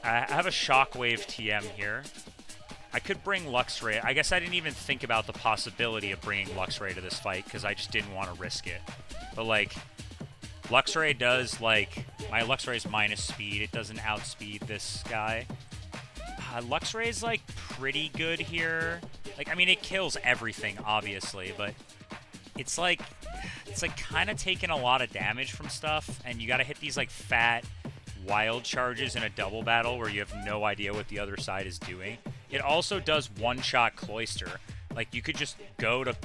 I have a Shockwave TM here. I could bring Luxray. I guess I didn't even think about the possibility of bringing Luxray to this fight because I just didn't want to risk it. But, like, Luxray does, like, my Luxray is minus speed. It doesn't outspeed this guy. Luxray is, like, pretty good here. Like, I mean, it kills everything, obviously, but it's like kind of taking a lot of damage from stuff, and you got to hit these, like, fat wild charges in a double battle where you have no idea what the other side is doing. It also does one-shot Cloyster. Like, you could just go to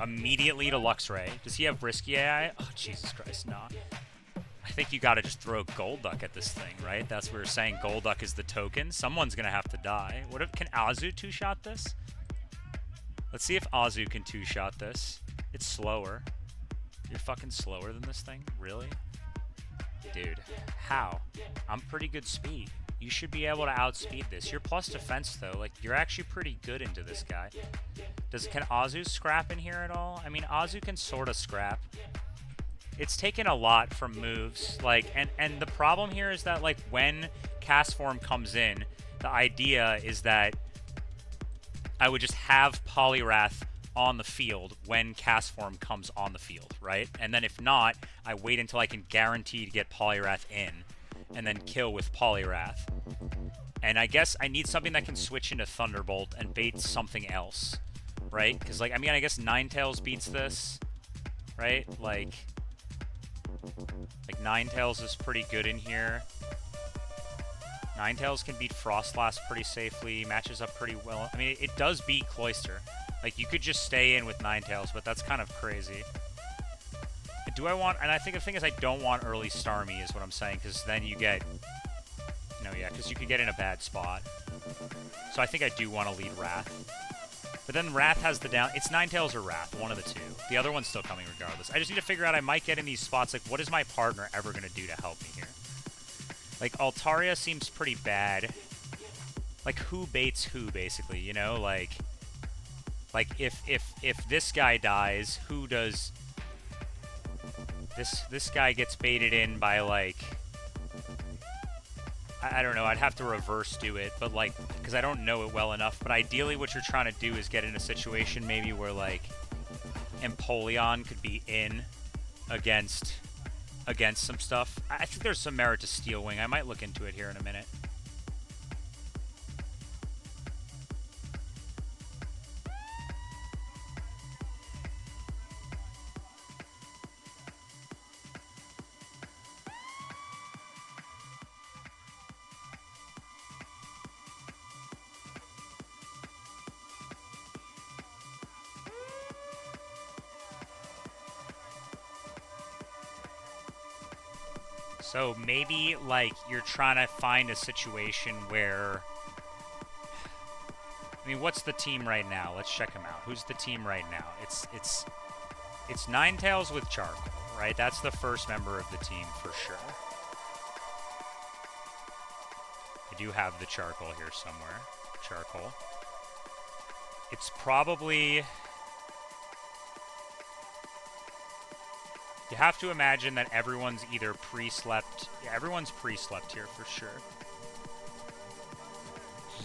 immediately to Luxray. Does he have Risky AI? Oh, Jesus Christ, nah. I think you gotta just throw Golduck at this thing, right? That's what we're saying. Golduck is the token. Someone's gonna have to die. What if, can Azu two-shot this? Let's see if Azu can two-shot this. It's slower. You're fucking slower than this thing? Really? Dude, how? I'm pretty good speed. You should be able to outspeed this. You're plus defense, though. Like, you're actually pretty good into this guy. Can Azu scrap in here at all? I mean, Azu can sort of scrap. It's taken a lot from moves. Like, and the problem here is that, like, when Cast Form comes in, the idea is that I would just have Poliwrath on the field when Cast Form comes on the field, right? And then if not, I wait until I can guarantee to get Poliwrath in, and then kill with Poliwrath. And I guess I need something that can switch into Thunderbolt and bait something else, right? Because, like, I mean, I guess Ninetales beats this, right? Like Ninetales is pretty good in here. Ninetales can beat Frostlass pretty safely, matches up pretty well. I mean, it does beat Cloyster. Like, you could just stay in with Ninetales, but that's kind of crazy. Do I want... And I think the thing is I don't want early Starmie is what I'm saying, because then you get... No, yeah, because you could get in a bad spot. So I think I do want to lead Wrath. But then Wrath has the down... It's Ninetales or Wrath, one of the two. The other one's still coming regardless. I just need to figure out, I might get in these spots, like, what is my partner ever going to do to help me here? Like, Altaria seems pretty bad. Like, who baits who, basically, you know? Like, if this guy dies, who does... This guy gets baited in by, like... I don't know, I'd have to reverse do it, but, like, because I don't know it well enough. But ideally what you're trying to do is get in a situation maybe where, like, Empoleon could be in against some stuff. I think there's some merit to Steel Wing. I might look into it here in a minute. So maybe, like, you're trying to find a situation where... I mean, what's the team right now? Let's check them out. Who's the team right now? It's Ninetales with Charcoal, right? That's the first member of the team for sure. I do have the Charcoal here somewhere. Charcoal. It's probably... You have to imagine that everyone's either pre-slept... Yeah, everyone's pre-slept here for sure.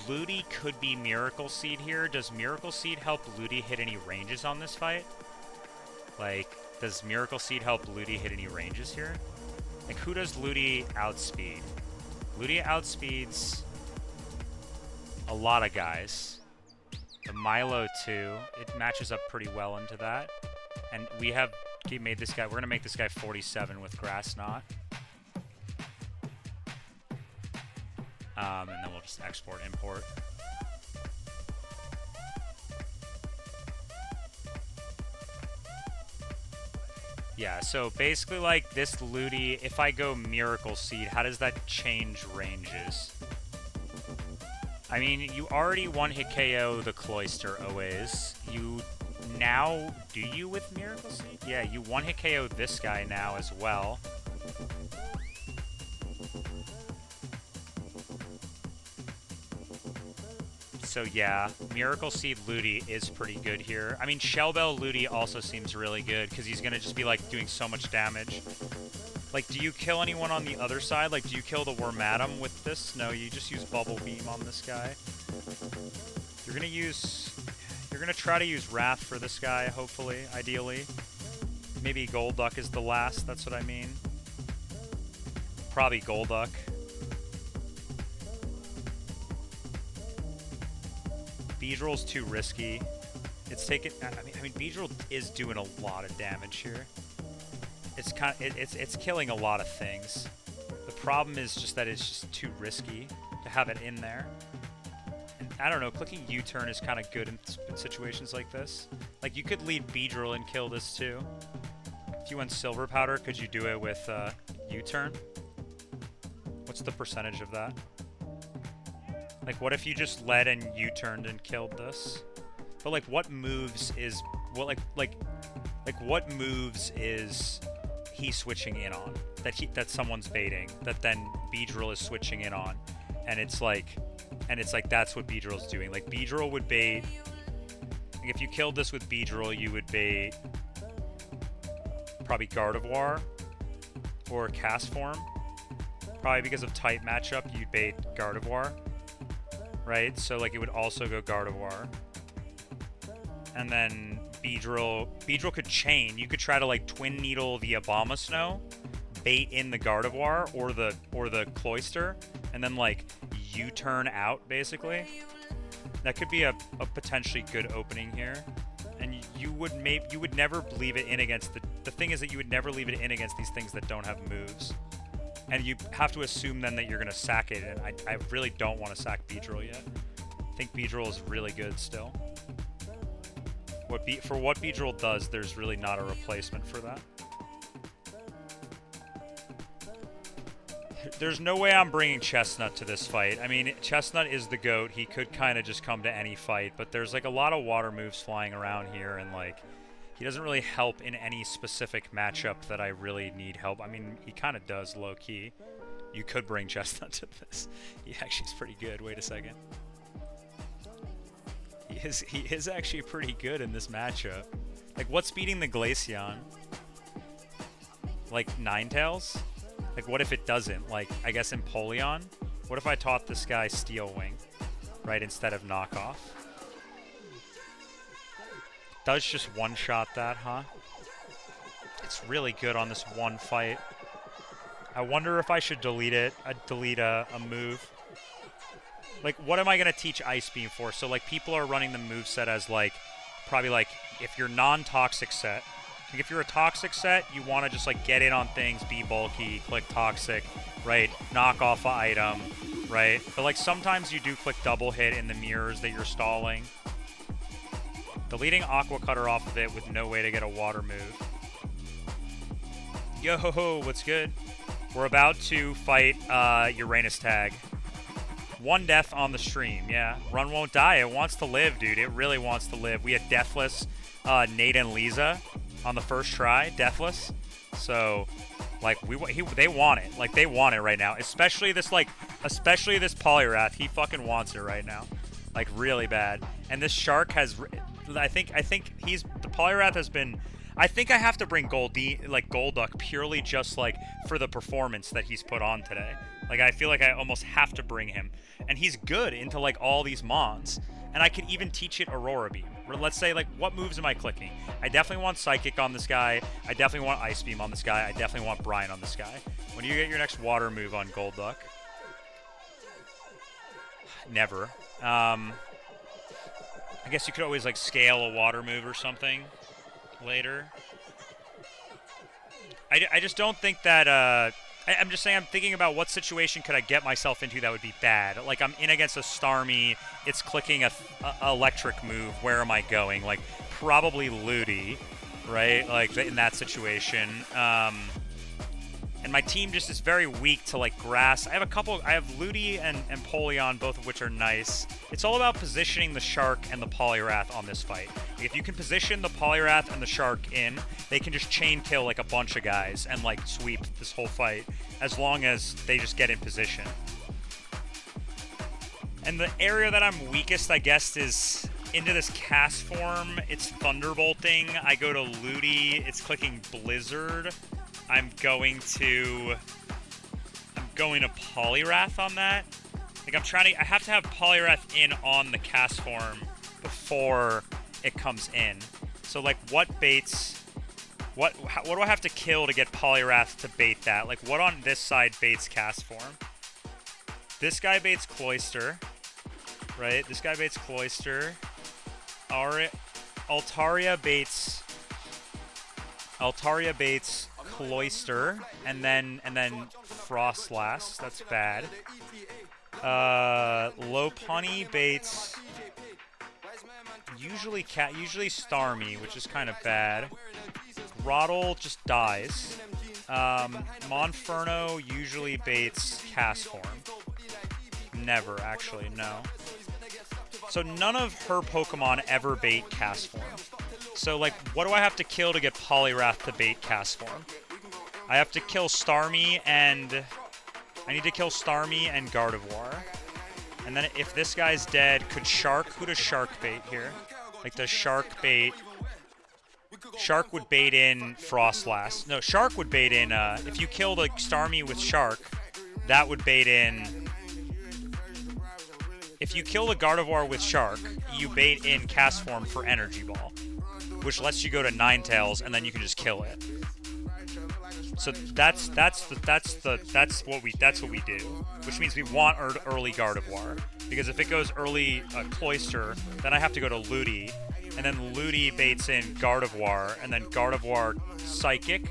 Ludi could be Miracle Seed here. Does Miracle Seed help Ludi hit any ranges on this fight? Like, does Miracle Seed help Ludi hit any ranges here? Like, who does Ludi outspeed? Ludi outspeeds a lot of guys. The Milo too. It matches up pretty well into that. And we have made this guy. We're gonna make this guy 47 with Grass Knot. And then we'll just export, import. Yeah, so basically like this Ludi, if I go Miracle Seed, how does that change ranges? I mean, you already one-hit KO the Cloister always. You now, do you with Miracle Seed? Yeah, you one-hit KO this guy now as well. So yeah, Miracle Seed Ludi is pretty good here. I mean, Shellbell Ludi also seems really good because he's going to just be like doing so much damage. Like, do you kill anyone on the other side? Like, do you kill the Wormadam with this? No, you just use Bubble Beam on this guy. You're going to try to use Wrath for this guy, hopefully, ideally. Maybe Golduck is the last, that's what I mean. Probably Golduck. Beedrill's too risky. It's taken. I mean, Beedrill is doing a lot of damage here. It's killing a lot of things. The problem is just that it's just too risky to have it in there. And I don't know. Clicking U-turn is kind of good in situations like this. Like you could lead Beedrill and kill this too. If you went Silver Powder, could you do it with U-turn? What's the percentage of that? Like, what if you just led and U-turned and killed this? But like, what moves is what what moves is he switching in on that someone's baiting that then Beedrill is switching in on, and it's like that's what Beedrill's doing. Like Beedrill would bait. Like, if you killed this with Beedrill, you would bait probably Gardevoir or Cast Form. Probably because of tight matchup, you'd bait Gardevoir. Right, so like it would also go Gardevoir, and then Beedrill could chain. You could try to like Twin Needle the Abomasnow, bait in the Gardevoir or the Cloister, and then like U-turn out basically. That could be a potentially good opening here, and you would never leave it in against the thing is that you would never leave it in against these things that don't have moves. And you have to assume then that you're going to sack it, and I really don't want to sack Beedrill yet. I think Beedrill is really good still. For what Beedrill does, there's really not a replacement for that. There's no way I'm bringing Chestnut to this fight. I mean, Chestnut is the GOAT. He could kind of just come to any fight, but there's like a lot of water moves flying around here, and like he doesn't really help in any specific matchup that I really need help. I mean, he kind of does low-key. You could bring Chestnut to this. He actually is pretty good. Wait a second. He is actually pretty good in this matchup. Like, what's beating the Glaceon? Like, Ninetales? Like, what if it doesn't? Like, I guess Empoleon? What if I taught this guy Steel Wing, right, instead of Knockoff? Does just one-shot that, huh? It's really good on this one fight. I wonder if I should delete it. I'd delete a move. Like, what am I going to teach Ice Beam for? So, like, people are running the moveset as, like, probably, like, if you're non-toxic set. Like, if you're a toxic set, you want to just, like, get in on things, be bulky, click toxic, right? Knock off an item, right? But, like, sometimes you do click double hit in the mirrors that you're stalling. Deleting Aqua Cutter off of it with no way to get a water move. Yo, what's good? We're about to fight Uranus Tag. 1 death on the stream, yeah. Run won't die. It wants to live, dude. It really wants to live. We had Deathless Nate and Lisa on the first try. Deathless. So, like, they want it. Like, they want it right now. Especially this poliwrath. He fucking wants it right now. Like, really bad. And this shark has... I think he's... The poliwrath has been... I think I have to bring Golduck purely just, like, for the performance that he's put on today. Like, I feel like I almost have to bring him. And he's good into, like, all these mons. And I can even teach it Aurora Beam. Or let's say, like, what moves am I clicking? I definitely want Psychic on this guy. I definitely want Ice Beam on this guy. I definitely want Brine on this guy. When do you get your next water move on Golduck? Never. I guess you could always, like, scale a water move or something later. I just don't think that... I'm just saying, I'm thinking about what situation could I get myself into that would be bad. Like, I'm in against a Starmie, it's clicking a electric move, where am I going? Like, probably Ludi, right? Like, in that situation. And my team just is very weak to, like, grass. I have Ludi and Polion, both of which are nice. It's all about positioning the Shark and the Poliwrath on this fight. Like, if you can position the Poliwrath and the Shark in, they can just chain kill, like, a bunch of guys and, like, sweep this whole fight, as long as they just get in position. And the area that I'm weakest, I guess, is into this cast form. It's Thunderbolting. I go to Ludi. It's clicking Blizzard. I'm going to Poliwrath on that. Like, I have to have Poliwrath in on the cast form before it comes in. So, like, what baits, what do I have to kill to get Poliwrath to bait that? Like, what on this side baits cast form? This guy baits Cloyster, right? This guy baits Cloyster. Altaria baits Cloyster, and then Frostlass. That's bad. Lopunny baits usually Starmie, which is kind of bad. Groddle just dies. Monferno usually baits cast form. Never, actually, no. So none of her Pokemon ever bait cast form. So, like, what do I have to kill to get Poliwrath to bait cast form? I have to kill Starmie and... I need to kill Starmie and Gardevoir. And then if this guy's dead, who does Shark bait here? Like, does Shark bait... Shark would bait in Frostlass. No, Shark would bait in, if you killed a Starmie with Shark, that would bait in... If you kill the Gardevoir with Shark, you bait in cast form for Energy Ball, which lets you go to Ninetales, and then you can just kill it. So that's what we do, which means we want early Gardevoir, because if it goes early Cloyster, then I have to go to Ludi, and then Ludi baits in Gardevoir, and then Gardevoir Psychic.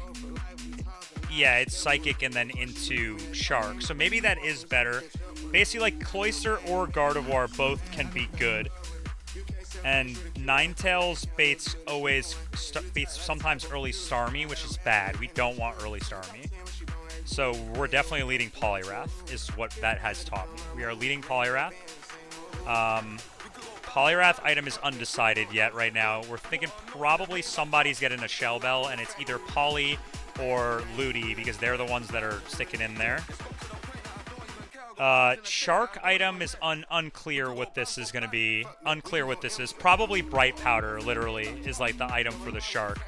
Yeah, it's Psychic and then into Shark. So maybe that is better. Basically, like, Cloyster or Gardevoir both can be good. And Ninetales baits sometimes early Starmie, which is bad. We don't want early Starmie. So we're definitely leading Poliwrath, is what that has taught me. We are leading Poliwrath. Poliwrath item is undecided yet right now. We're thinking probably somebody's getting a Shell Bell, and it's either Poly or Ludi, because they're the ones that are sticking in there. Shark item is unclear what this is going to be. Unclear what this is. Probably Bright Powder, literally, is, like, the item for the Shark.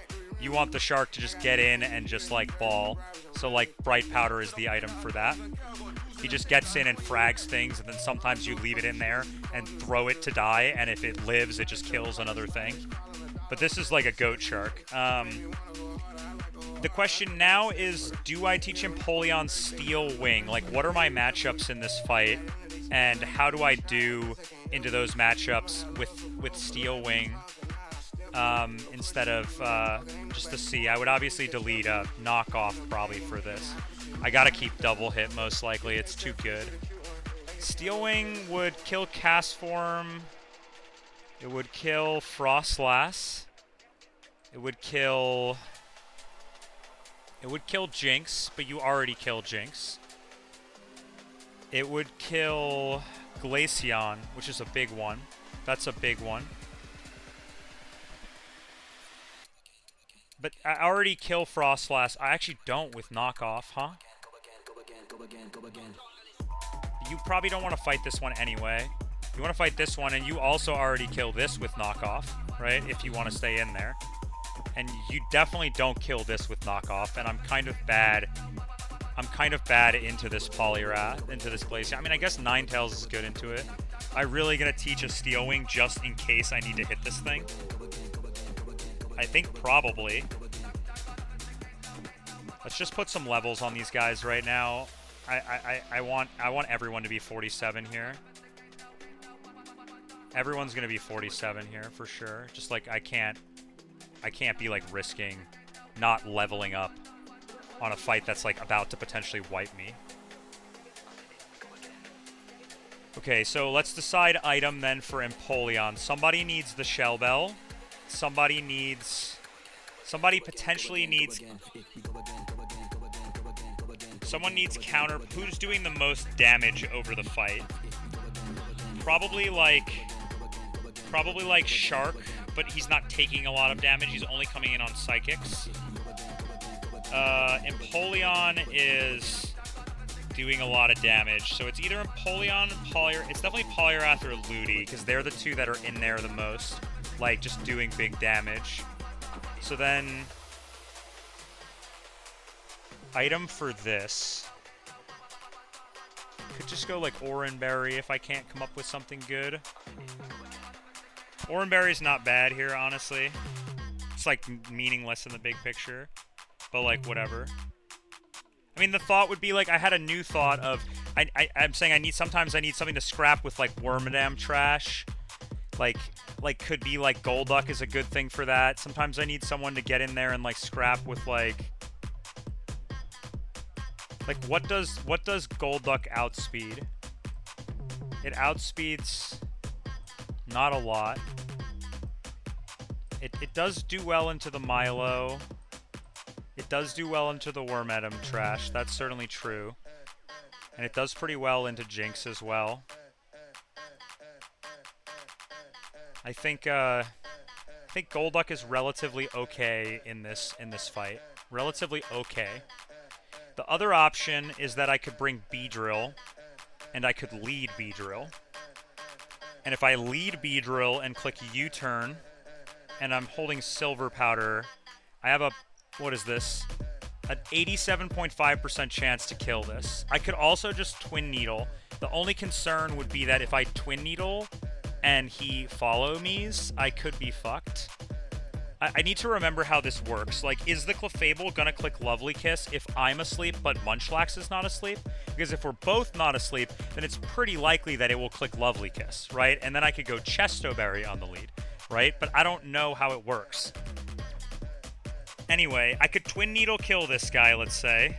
You want the Shark to just get in and just, like, ball. So, like, Bright Powder is the item for that. He just gets in and frags things, and then sometimes you leave it in there and throw it to die, and if it lives, it just kills another thing. But this is like a Goat Shark. The question now is, do I teach him Polion Steel Wing? Like, what are my matchups in this fight? And how do I do into those matchups with Steel Wing instead of just to see? I would obviously delete a knockoff probably for this. I gotta keep double hit most likely. It's too good. Steel Wing would kill Cast Form. It would kill Frostlass. It would kill... It would kill Jinx, but you already killed Jinx. It would kill Glaceon, which is a big one. That's a big one. But I already kill Frostlass. I actually don't with knockoff, huh? You probably don't want to fight this one anyway. You want to fight this one, and you also already kill this with knockoff, right? If you want to stay in there. And you definitely don't kill this with knockoff, and I'm kind of bad. I'm kind of bad into this poliwrath, into this Glaceon. I mean, I guess Ninetales is good into it. Am I really gonna teach a Steel Wing just in case I need to hit this thing? I think probably. Let's just put some levels on these guys right now. I want everyone to be 47 here. Everyone's gonna be 47 here for sure. Just like I can't be like risking not leveling up on a fight that's like about to potentially wipe me. Okay, so let's decide item then for Empoleon. Somebody needs the Shell Bell. Somebody potentially needs... Someone needs counter... Who's doing the most damage over the fight? Probably like Shark, but he's not taking a lot of damage. He's only coming in on Psychics. Empoleon is doing a lot of damage, so it's either Empoleon, it's definitely Poliwrath or Ludi, because they're the two that are in there the most, like, just doing big damage. So then, item for this, could just go like Oranberry if I can't come up with something good. Oranberry's not bad here, honestly. It's like meaningless in the big picture. But, like, whatever. I mean, the thought would be, like, I had a new thought of... I'm saying sometimes I need something to scrap with, like, Wormadam trash. Like, could be, like, Golduck is a good thing for that. Sometimes I need someone to get in there and, like, scrap with, like... Like, what does Golduck outspeed? It outspeeds... not a lot. It does do well into the Milo... It does do well into the Wormadam trash, that's certainly true. And it does pretty well into Jinx as well. I think Golduck is relatively okay in this fight. Relatively okay. The other option is that I could bring Beedrill, and I could lead Beedrill. And if I lead Beedrill and click U-turn, and I'm holding Silver Powder, I have a... What is this? An 87.5% chance to kill this. I could also just Twin Needle. The only concern would be that if I Twin Needle and he follow me's, I could be fucked. I need to remember how this works. Like, is the Clefable gonna click Lovely Kiss if I'm asleep but Munchlax is not asleep? Because if we're both not asleep, then it's pretty likely that it will click Lovely Kiss, right? And then I could go Chestoberry on the lead, right? But I don't know how it works. Anyway, I could Twin Needle kill this guy, let's say.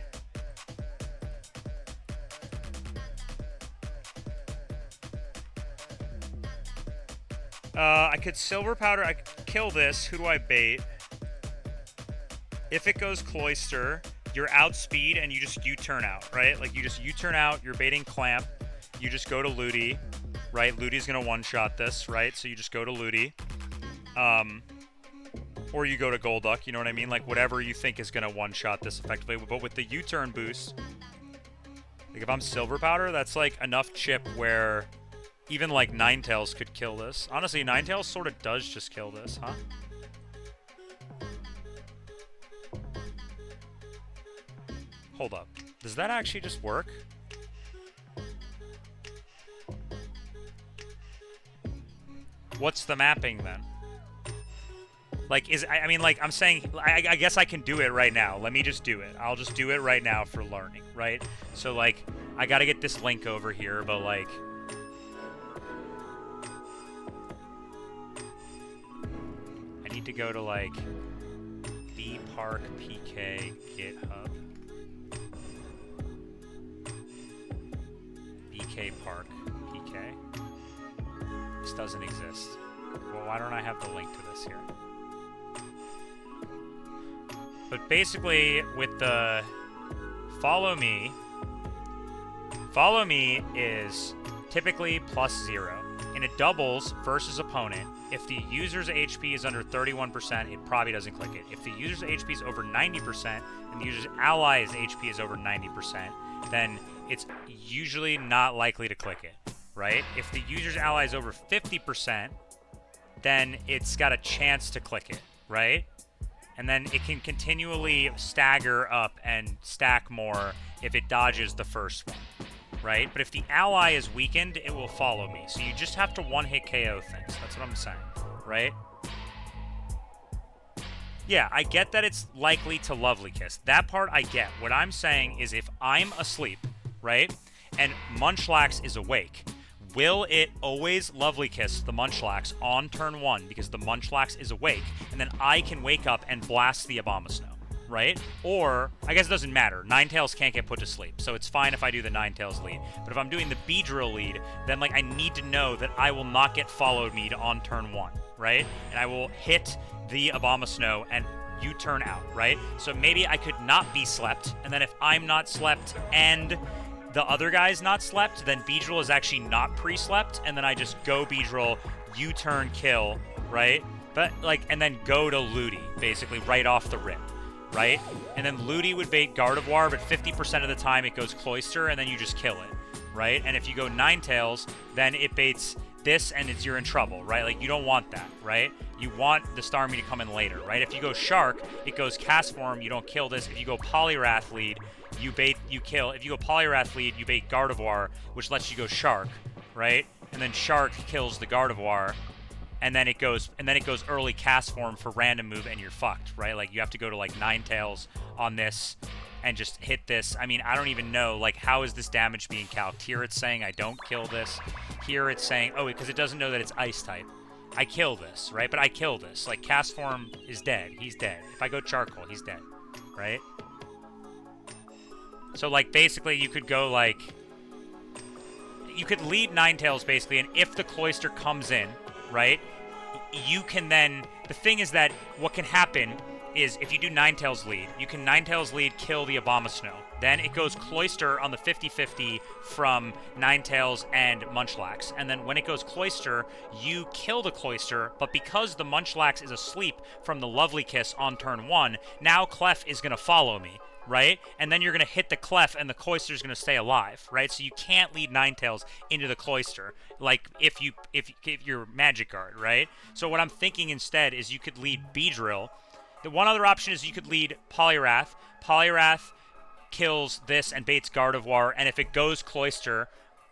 I could Silver Powder, I could kill this. Who do I bait? If it goes Cloyster, you're outspeed and you just U-turn out, right? Like, you just U-turn out, you're baiting Clamp, you just go to Ludi, right? Ludi's gonna one-shot this, right? So you just go to Ludi. Or you go to Golduck, you know what I mean? Like, whatever you think is gonna one-shot this effectively. But with the U-turn boost, like, if I'm Silver Powder, that's, like, enough chip where even, like, Ninetales could kill this. Honestly, Ninetales sort of does just kill this, huh? Hold up. Does that actually just work? What's the mapping, then? Like, I mean, like, I'm saying, I guess I can do it right now. Let me just do it. I'll just do it right now for learning, right? So, like, I gotta get this link over here, but, like... I need to go to, like, bpark pk GitHub. bk park pk. This doesn't exist. Well, why don't I have the link to this here? But basically, with the follow me is typically +0. In a doubles versus opponent, if the user's HP is under 31%, it probably doesn't click it. If the user's HP is over 90% and the user's ally's HP is over 90%, then it's usually not likely to click it, right? If the user's ally is over 50%, then it's got a chance to click it, right? And then it can continually stagger up and stack more if it dodges the first one, right? But if the ally is weakened, it will follow me. So you just have to one-hit KO things. That's what I'm saying, right? Yeah, I get that it's likely to Lovely Kiss. That part I get. What I'm saying is if I'm asleep, right, and Munchlax is awake, will it always Lovely Kiss the Munchlax on turn 1 because the Munchlax is awake, and then I can wake up and blast the Abomasnow, right? Or, I guess it doesn't matter. Ninetales can't get put to sleep, so it's fine if I do the Ninetales lead. But if I'm doing the Beedrill lead, then like I need to know that I will not get followed me on turn 1, right? And I will hit the Abomasnow and U-turn out, right? So maybe I could not be slept, and then if I'm not slept and the other guy's not slept, then Beedrill is actually not pre-slept, and then I just go Beedrill, U-turn, kill, right? But like, and then go to Ludi, basically, right off the rip, right? And then Ludi would bait Gardevoir, but 50% of the time it goes Cloyster, and then you just kill it, right? And if you go Ninetales, then it baits this, and you're in trouble, right? Like, you don't want that, right? You want the Starmie to come in later, right? If you go Shark, it goes Castform, you don't kill this. If you go Poliwrath lead, you bait, you kill. If you go Poliwrath lead, you bait Gardevoir, which lets you go Shark, right? And then Shark kills the Gardevoir, and then it goes early Castform for random move, and you're fucked, right? Like, you have to go to like Ninetales on this and just hit this. I mean, I don't even know, like, how is this damage being calced? Here it's saying I don't kill this. Here it's saying, oh, because it doesn't know that it's Ice type. I kill this, right? But I kill this. Like, Castform is dead. He's dead. If I go Charcoal, he's dead, right? So, like, basically, you could go, like... You could lead Ninetales, basically, and if the Cloyster comes in, right, you can then... The thing is that what can happen is if you do Ninetales lead, you can Ninetales lead kill the Abomasnow. Then it goes Cloyster on the 50-50 from Ninetales and Munchlax. And then when it goes Cloyster, you kill the Cloyster, but because the Munchlax is asleep from the Lovely Kiss on turn 1, now Clef is going to follow me, right? And then you're going to hit the Clef and the Cloyster is going to stay alive, right? So you can't lead Ninetales into the Cloyster, like if you're Magic Guard, right? So what I'm thinking instead is you could lead Beedrill. The one other option is you could lead Poliwrath. Poliwrath kills this and baits Gardevoir, and if it goes Cloyster,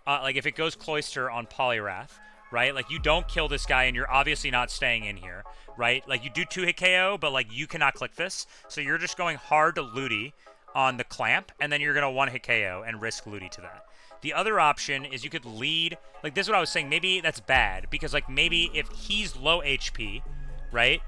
like if it goes Cloyster on Poliwrath, right? Like you don't kill this guy and you're obviously not staying in here, right? Like you do 2-hit KO, but like you cannot click this. So you're just going hard to Ludi on the Clamp, and then you're going to 1-hit KO and risk Ludi to that. The other option is you could lead, like this is what I was saying, maybe that's bad, because like maybe if he's low HP, right?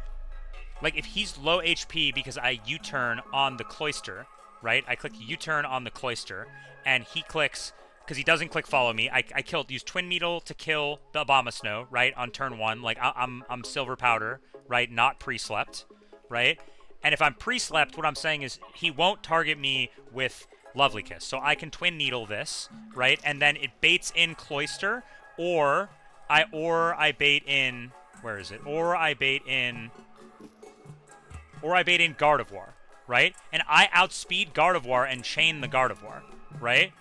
Like, if he's low HP because I U-turn on the Cloyster, right? I click U-turn on the Cloyster, and he clicks, because he doesn't click follow me. I use Twin Needle to kill the Abomasnow, right, on turn 1. Like, I'm Silver Powder, right, not pre-slept, right? And if I'm pre-slept, what I'm saying is he won't target me with Lovely Kiss. So I can Twin Needle this, right? And then it baits in Cloyster, or I bait in... Where is it? Or I bait in Gardevoir, right? And I outspeed Gardevoir and chain the Gardevoir, right?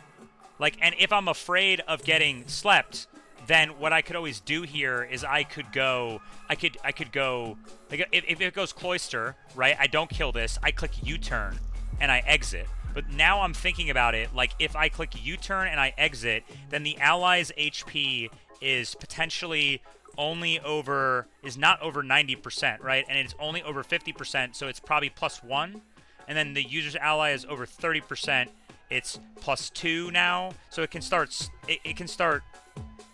Like, and if I'm afraid of getting slept, then what I could always do here is I could go, like, if it goes Cloyster, right, I don't kill this, I click U-turn, and I exit. But now I'm thinking about it, like, if I click U-turn and I exit, then the ally's HP is potentially... is not over 90%, right? And it's only over 50%, so it's probably +1. And then the user's ally is over 30%, it's +2 now. So it can start,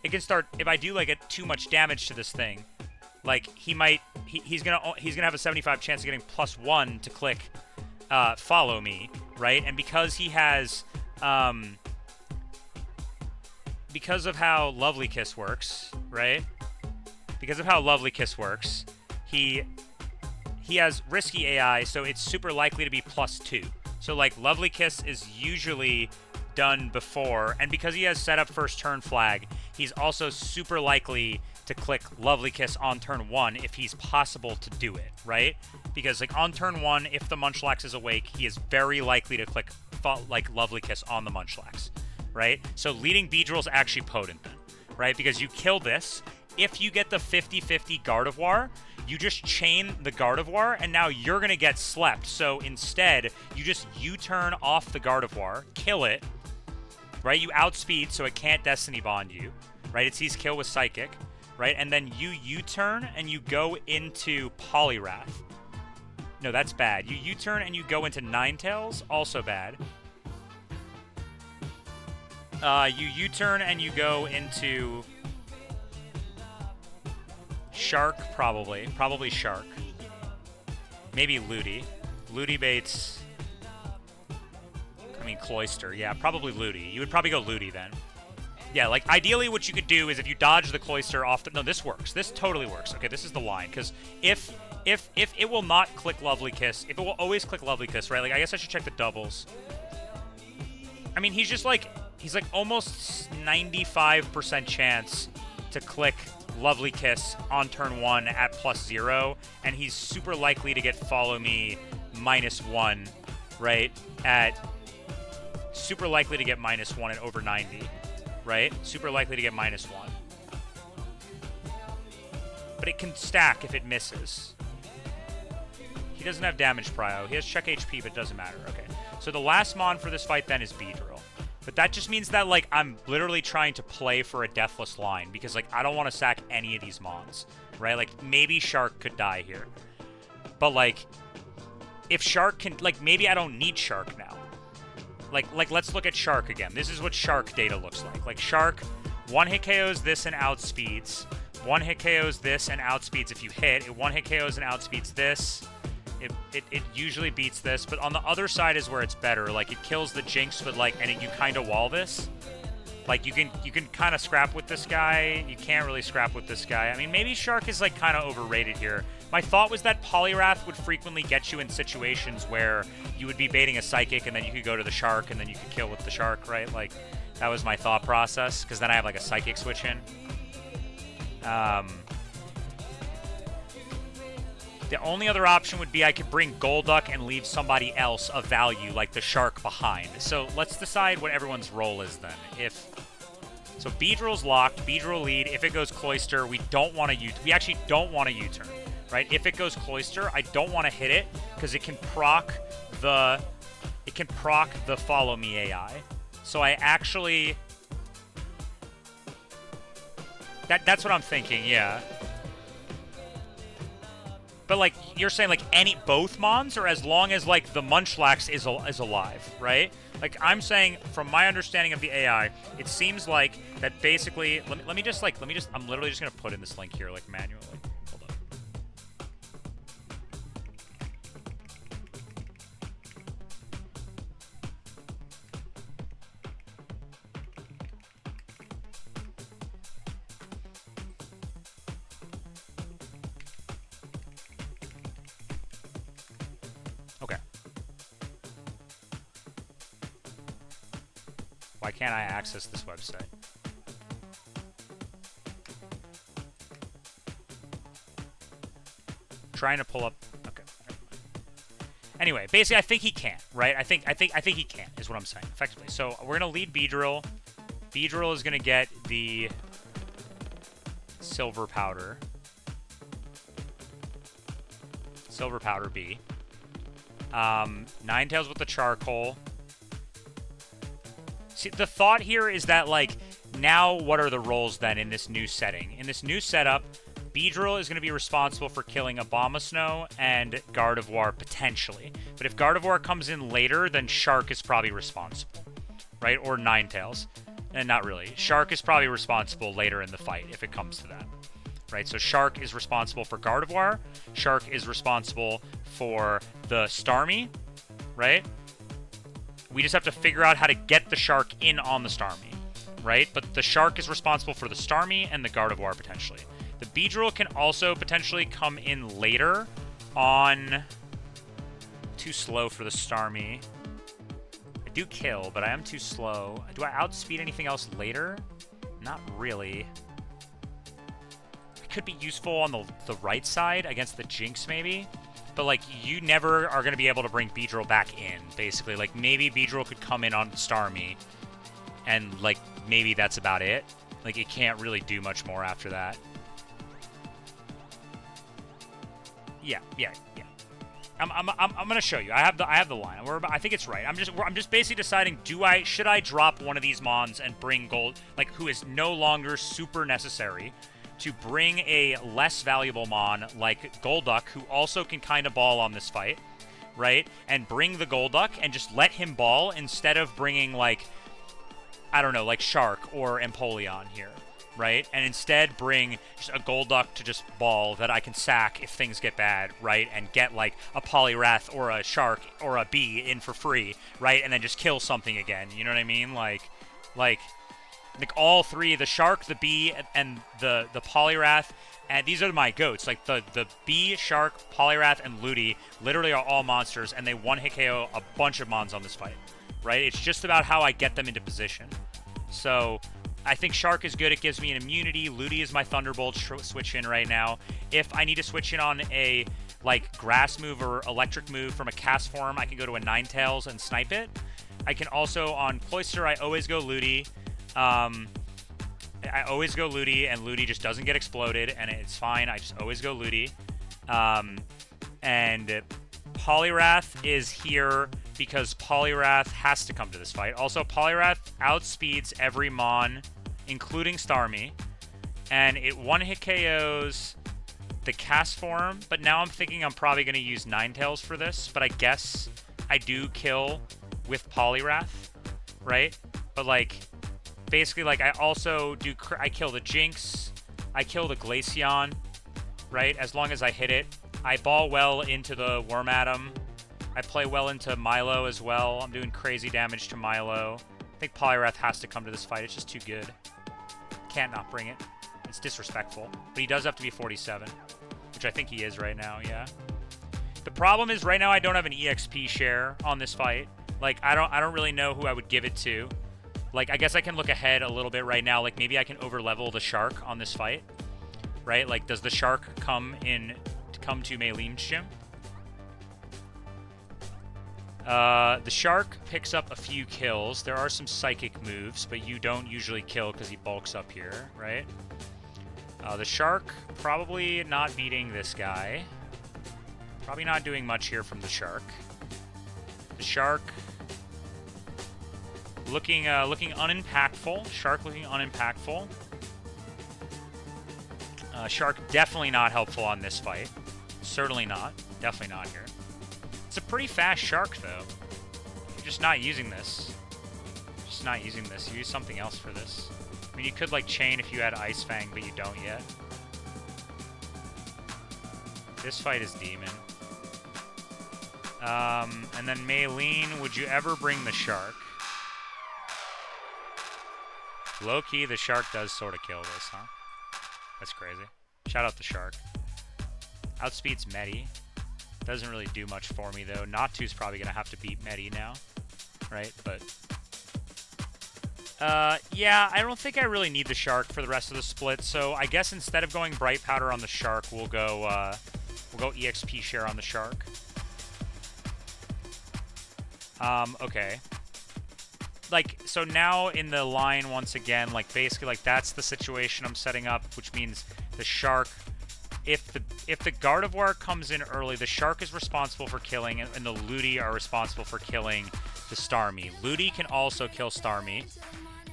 if I do like too much damage to this thing, like he's gonna have a 75 chance of getting +1 to click follow me, right? And because he has, because of how Lovely Kiss works, right? Because of how Lovely Kiss works, he he has risky AI, so it's super likely to be +2. So like Lovely Kiss is usually done before, and because he has set up first turn flag, he's also super likely to click Lovely Kiss on turn 1 if he's possible to do it, right? Because like on turn 1, if the Munchlax is awake, he is very likely to click like Lovely Kiss on the Munchlax, right? So leading Beedrill is actually potent then, right? Because you kill this. If you get the 50-50 Gardevoir, you just chain the Gardevoir, and now you're going to get slept. So instead, you just U-turn off the Gardevoir, kill it, right? You outspeed, so it can't Destiny Bond you, right? It sees kill with Psychic, right? And then you U-turn, and you go into Poliwrath. No, that's bad. You U-turn, and you go into Ninetales, also bad. You U-turn, and you go into Shark, probably. Probably Shark. Maybe Ludi. Ludi baits... I mean, Cloyster. Yeah, probably Ludi. You would probably go Ludi then. Yeah, like, ideally what you could do is if you dodge the Cloyster off the... No, this works. This totally works. Okay, this is the line. Because if it will not click Lovely Kiss, if it will always click Lovely Kiss, right? Like, I guess I should check the doubles. I mean, he's just like... He's like almost 95% chance to click Lovely Kiss on turn 1 at +0, and he's super likely to get Follow Me -1, right? Super likely to get -1 at over 90, right? Super likely to get -1. But it can stack if it misses. He doesn't have damage prio. He has check HP, but it doesn't matter. Okay. So the last mon for this fight then is Beedrill. But that just means that, like, I'm literally trying to play for a deathless line because, like, I don't want to sack any of these mons, right? Like, maybe Shark could die here. But, like, if Shark can... Like, maybe I don't need Shark now. Like, let's look at Shark again. This is what Shark data looks like. Like, Shark, 1-hit KOs this and outspeeds. 1-hit KOs this and outspeeds if you hit. It 1-hit KOs and outspeeds this. It usually beats this, but on the other side is where it's better. Like, it kills the Jinx, but, like, and you kind of wall this. Like, you can kind of scrap with this guy. You can't really scrap with this guy. I mean, maybe Shark is, like, kind of overrated here. My thought was that Poliwrath would frequently get you in situations where you would be baiting a Psychic, and then you could go to the Shark, and then you could kill with the Shark, right? Like, that was my thought process, because then I have, like, a Psychic switch in. The only other option would be I could bring Golduck and leave somebody else of value, like the Shark, behind. So let's decide what everyone's role is then. So Beedrill's locked, Beedrill lead. If it goes Cloyster, we actually don't want to U-turn, right? If it goes Cloyster, I don't want to hit it because it can proc the Follow Me AI. So I actually... That's what I'm thinking, yeah. But, like, you're saying, like, both mons, or as long as, like, the Munchlax is alive, right? Like, I'm saying, from my understanding of the AI, it seems like that basically... Let me just, I'm literally just going to put in this link here, like, manually. Hold up. Okay. Why can't I access this website? Trying to pull up. Okay. Anyway, basically, I think he can, right? I think he can is what I'm saying, effectively. So we're gonna lead Beedrill. Beedrill is gonna get the Silver Powder. Silver Powder B. Ninetales with the Charcoal. See, the thought here is that, like, now what are the roles then in this new setting? In this new setup, Beedrill is going to be responsible for killing Abomasnow and Gardevoir, potentially. But if Gardevoir comes in later, then Shark is probably responsible, right? Or Ninetales. And not really. Shark is probably responsible later in the fight, if it comes to that. Right, so Shark is responsible for Gardevoir. Shark is responsible for the Starmie, right? We just have to figure out how to get the Shark in on the Starmie, right? But the Shark is responsible for the Starmie and the Gardevoir, potentially. The Beedrill can also potentially come in later on. Too slow for the Starmie. I do kill, but I am too slow. Do I outspeed anything else later? Not really. It could be useful on the right side against the Jinx, maybe. But, like, you never are going to be able to bring Beedrill back in, basically. Like, maybe Beedrill could come in on Starmie, and, like, maybe that's about it. Like, it can't really do much more after that. Yeah. I'm gonna show you. I have the line. I think it's right. I'm just basically deciding, should I drop one of these mons and bring gold, like, who is no longer super necessary, to bring a less valuable mon like Golduck, who also can kind of ball on this fight, right? And bring the Golduck and just let him ball instead of bringing, like, I don't know, like Shark or Empoleon here, right? And instead bring just a Golduck to just ball that I can sack if things get bad, right? And get, like, a Poliwrath or a Shark or a Bee in for free, right? And then just kill something again, you know what I mean? Like all three, the Shark, the Bee, and the Poliwrath, and these are my goats. Like, the Bee, Shark, Poliwrath, and Ludi literally are all monsters, and they one-hit KO a bunch of mons on this fight, right? It's just about how I get them into position. So I think Shark is good. It gives me an immunity. Ludi is my Thunderbolt switch in right now. If I need to switch in on a, like, grass move or electric move from a cast form, I can go to a Ninetales and snipe it. I can also, on Cloyster, I always go Ludi. I always go Ludi, and Ludi just doesn't get exploded, and it's fine. I just always go Ludi. And Poliwrath is here because Poliwrath has to come to this fight. Also, Poliwrath outspeeds every mon, including Starmie, and it one-hit KOs the cast form, but now I'm thinking I'm probably going to use Ninetales for this, but I guess I do kill with Poliwrath, right? But, like, basically, like, I also do, I kill the Jinx, I kill the Glaceon, right, as long as I hit it. I ball well into the Wormadam. I play well into Milo as well. I'm doing crazy damage to Milo. I think Poliwrath has to come to this fight. It's just too good. Can't not bring it. It's disrespectful. But he does have to be 47, which I think he is right now, yeah. The problem is right now I don't have an EXP share on this fight. Like, I don't really know who I would give it to. Like, I guess I can look ahead a little bit right now. Like, maybe I can overlevel the Shark on this fight, right? Like, does the Shark come to Maylene's gym? The Shark picks up a few kills. There are some psychic moves, but you don't usually kill because he bulks up here, right? The Shark probably not beating this guy. Probably not doing much here from the Shark. The Shark looking unimpactful. Shark looking unimpactful. Shark definitely not helpful on this fight. Certainly not. Definitely not here. It's a pretty fast Shark, though. You're just not using this. Just not using this. You use something else for this. I mean, you could, like, chain if you had Ice Fang, but you don't yet. This fight is Demon. And then Maylene, would you ever bring the Shark? Low-key, the Shark does sort of kill this, huh? That's crazy. Shout out the Shark. Outspeeds Medi. Doesn't really do much for me, though. Natu's probably going to have to beat Medi now, right? But, yeah, I don't think I really need the Shark for the rest of the split, so I guess instead of going Bright Powder on the Shark, we'll go EXP share on the Shark. Okay. Like, so now in the line, once again, like, basically, like, that's the situation I'm setting up, which means the Shark, if the Gardevoir comes in early, the Shark is responsible for killing, and the Ludi are responsible for killing the Starmie. Ludi can also kill Starmie,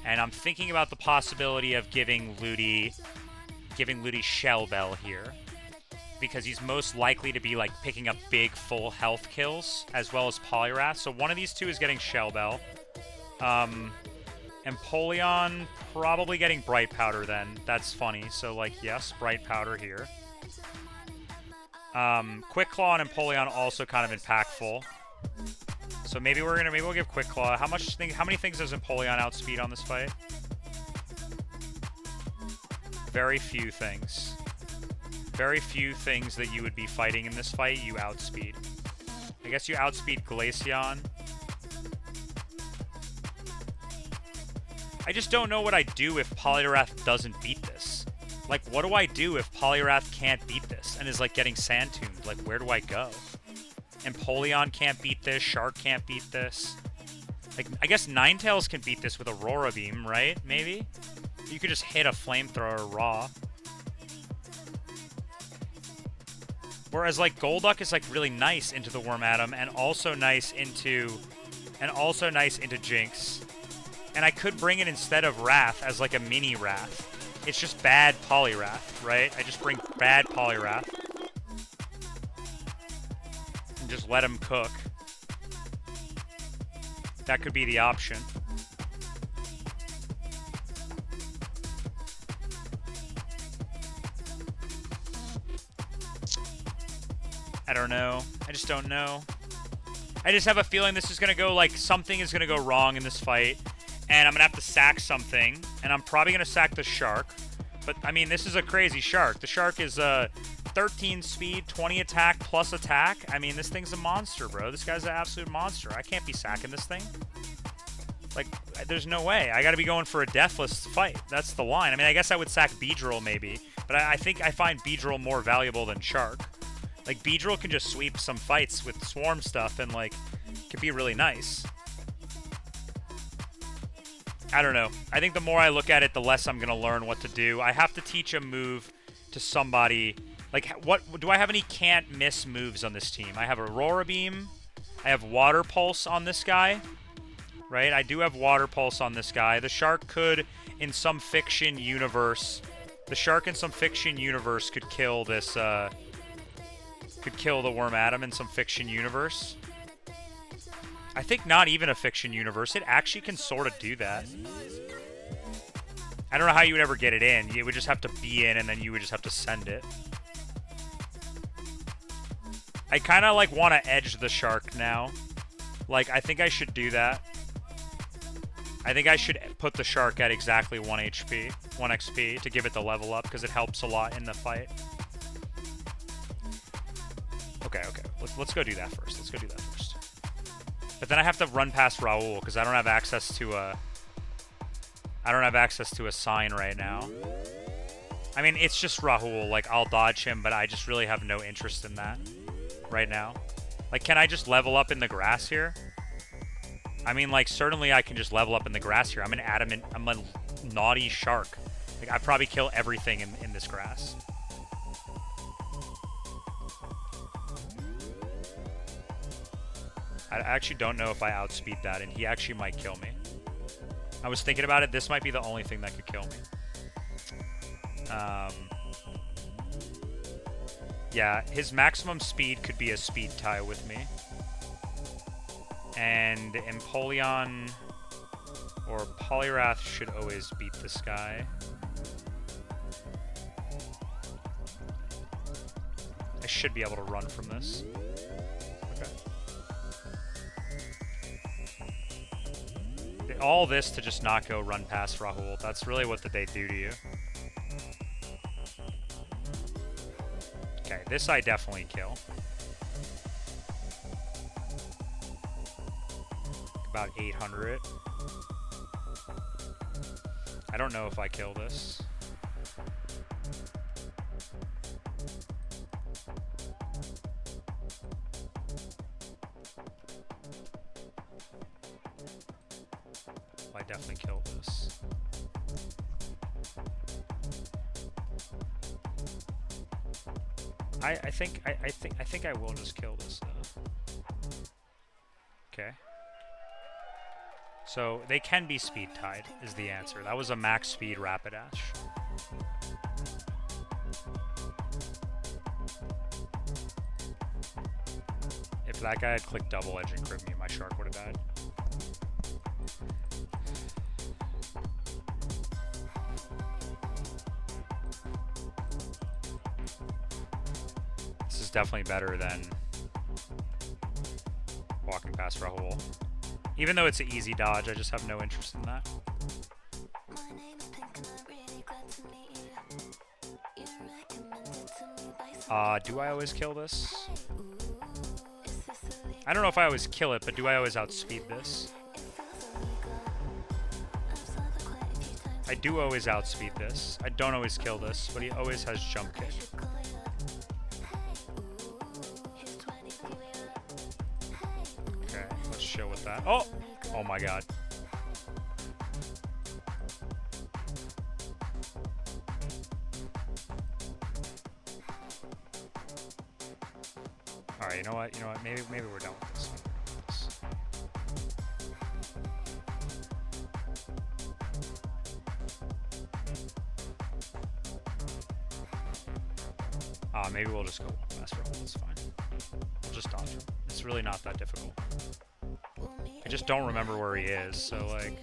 and I'm thinking about the possibility of giving Ludi Shell Bell here, because he's most likely to be, like, picking up big full health kills, as well as Poliwrath, so one of these two is getting Shell Bell. Empoleon probably getting Bright Powder then. That's funny. So, like, yes, Bright Powder here. Quick Claw and Empoleon also kind of impactful. So maybe we'll give Quick Claw. How many things does Empoleon outspeed on this fight? Very few things. Very few things that you would be fighting in this fight you outspeed. I guess you outspeed Glaceon. I just don't know what I'd do if poliwrath doesn't beat this. Like, what do I do if poliwrath can't beat this and is, like, getting sand tuned? Like, where do I go? And Empoleon can't beat this. Shark can't beat this. Like, I guess Ninetales can beat this with Aurora Beam, right? Maybe? You could just hit a Flamethrower raw. Whereas, like, Golduck is, like, really nice into the Wormadam and also nice into Jinx. And I could bring it instead of Wrath as, like, a mini Wrath. It's just bad Poliwrath, right? I just bring bad Poliwrath. And just let him cook. That could be the option. I don't know. I just don't know. I just have a feeling this is going to go, like, something is going to go wrong in this fight. And I'm going to have to sack something. And I'm probably going to sack the Shark. But, I mean, this is a crazy Shark. The Shark is 13 speed, 20 attack, plus attack. I mean, this thing's a monster, bro. This guy's an absolute monster. I can't be sacking this thing. Like, there's no way. I got to be going for a deathless fight. That's the line. I mean, I guess I would sack Beedrill, maybe. But I think I find Beedrill more valuable than Shark. Like, Beedrill can just sweep some fights with Swarm stuff and, like, can be really nice. I don't know. I think the more I look at it, the less I'm going to learn what to do. I have to teach a move to somebody. Like, what do I have any can't miss moves on this team? I have Aurora Beam. I have Water Pulse on this guy. Right? I do have Water Pulse on this guy. The Shark could, in some fiction universe, could kill this, could kill the Wormadam in some fiction universe. I think not even a fiction universe. It actually can sort of do that. I don't know how you would ever get it in. You would just have to be in, and then you would just have to send it. I kind of, like, want to edge the Shark now. Like, I think I should do that. I think I should put the Shark at exactly 1 HP, 1 XP to give it the level up, because it helps a lot in the fight. Okay. Let's go do that first. But then I have to run past Raoul because I don't have access to a sign right now. I mean, it's just Raoul. Like, I'll dodge him, but I just really have no interest in that right now. Like, can I just level up in the grass here? I mean, like, certainly I can just level up in the grass here. I'm a naughty Shark. Like, I probably kill everything in this grass. I actually don't know if I outspeed that, and he actually might kill me. I was thinking about it. This might be the only thing that could kill me. Yeah, his maximum speed could be a speed tie with me. And Empoleon or Poliwrath should always beat this guy. I should be able to run from this. All this to just not go run past Raoul. That's really what they do to you. Okay, this I definitely kill. About 800. I don't know if I kill this. I definitely kill this. I think I will just kill this though. Okay. So they can be speed tied is the answer. That was a max speed Rapidash. If that guy had clicked double edge and crit me, my Shark would have died. Definitely better than walking past Raoul. Even though it's an easy dodge, I just have no interest in that. Do I always kill this? I don't know if I always kill it, but do I always outspeed this? I do always outspeed this. I don't always kill this, but he always has jump kick. Okay, let's chill with that. Oh! Oh my god. Alright, you know what? Maybe we're done with this. Maybe we'll just go one faster. It's fine. We'll just dodge him. It's really not that difficult. I just don't remember where he is, so like...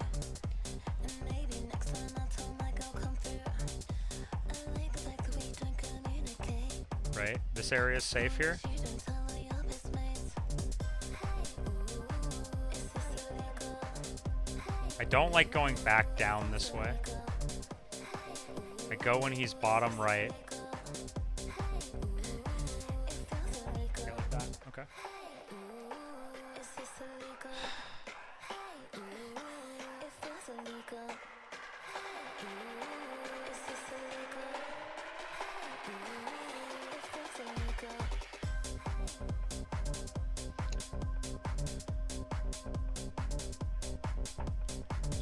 Right? This area is safe here? I don't like going back down this way. I go when he's bottom right. Okay.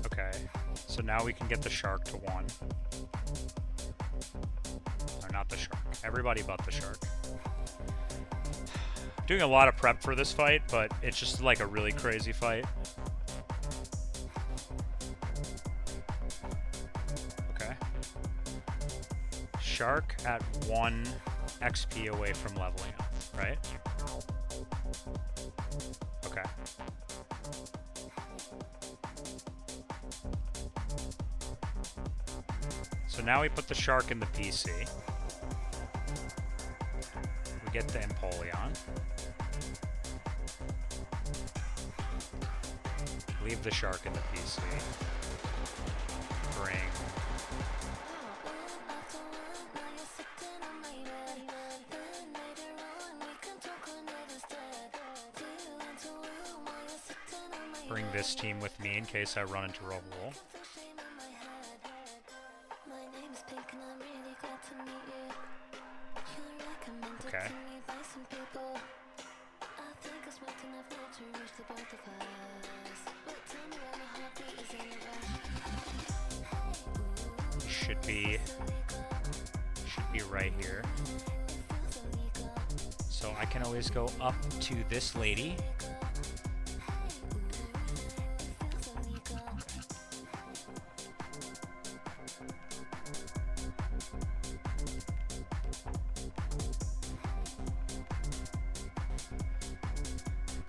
Okay, so now we can get the shark to 1. Or not the shark. Everybody but the shark. Doing a lot of prep for this fight, but it's just like a really crazy fight. Okay. Shark at 1 XP away from leveling up, right? Okay. So now we put the shark in the PC. We get the Empoleon. Leave the shark in the PC. Bring... Bring this team with me in case I run into Roll. Okay. Should be right here. So I can always go up to this lady.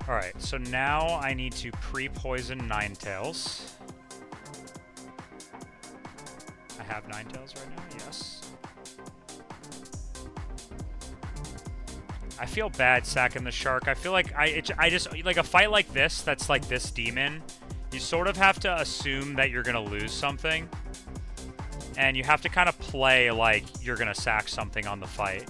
Alright, so now I need to pre-poison Ninetales. I have Ninetales right now, yes. I feel bad sacking the shark. I feel like I just, like a fight like this, that's like this demon, you sort of have to assume that you're going to lose something. And you have to kind of play like you're going to sack something on the fight.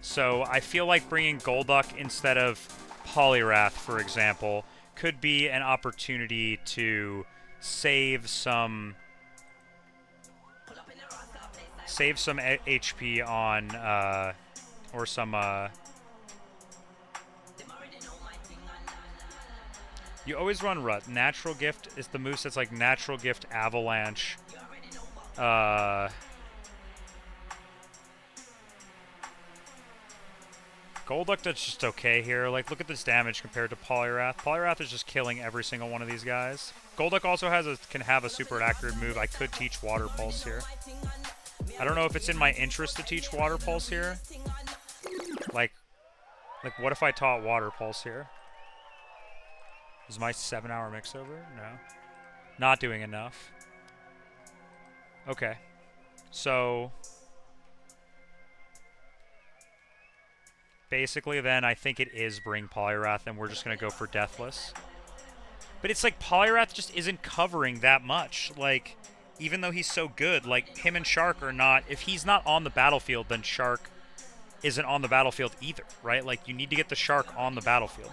So I feel like bringing Golduck instead of poliwrath, for example, could be an opportunity to save some HP on or some you always run Rut. Natural Gift is the moveset that's like Natural Gift, Avalanche. Golduck does just okay here. Like, look at this damage compared to Poliwrath. Poliwrath is just killing every single one of these guys. Golduck also can have a super accurate move. I could teach Water Pulse here. I don't know if it's in my interest to teach Water Pulse here. Like what if I taught Water Pulse here? Is my 7-hour mix over? No. Not doing enough. Okay. So... basically, then, I think it is bring Poliwrath, and we're just going to go for Deathless. But it's like Poliwrath just isn't covering that much. Like, even though he's so good, like, him and Shark are not... if he's not on the battlefield, then Shark isn't on the battlefield either, right? Like, you need to get the shark on the battlefield.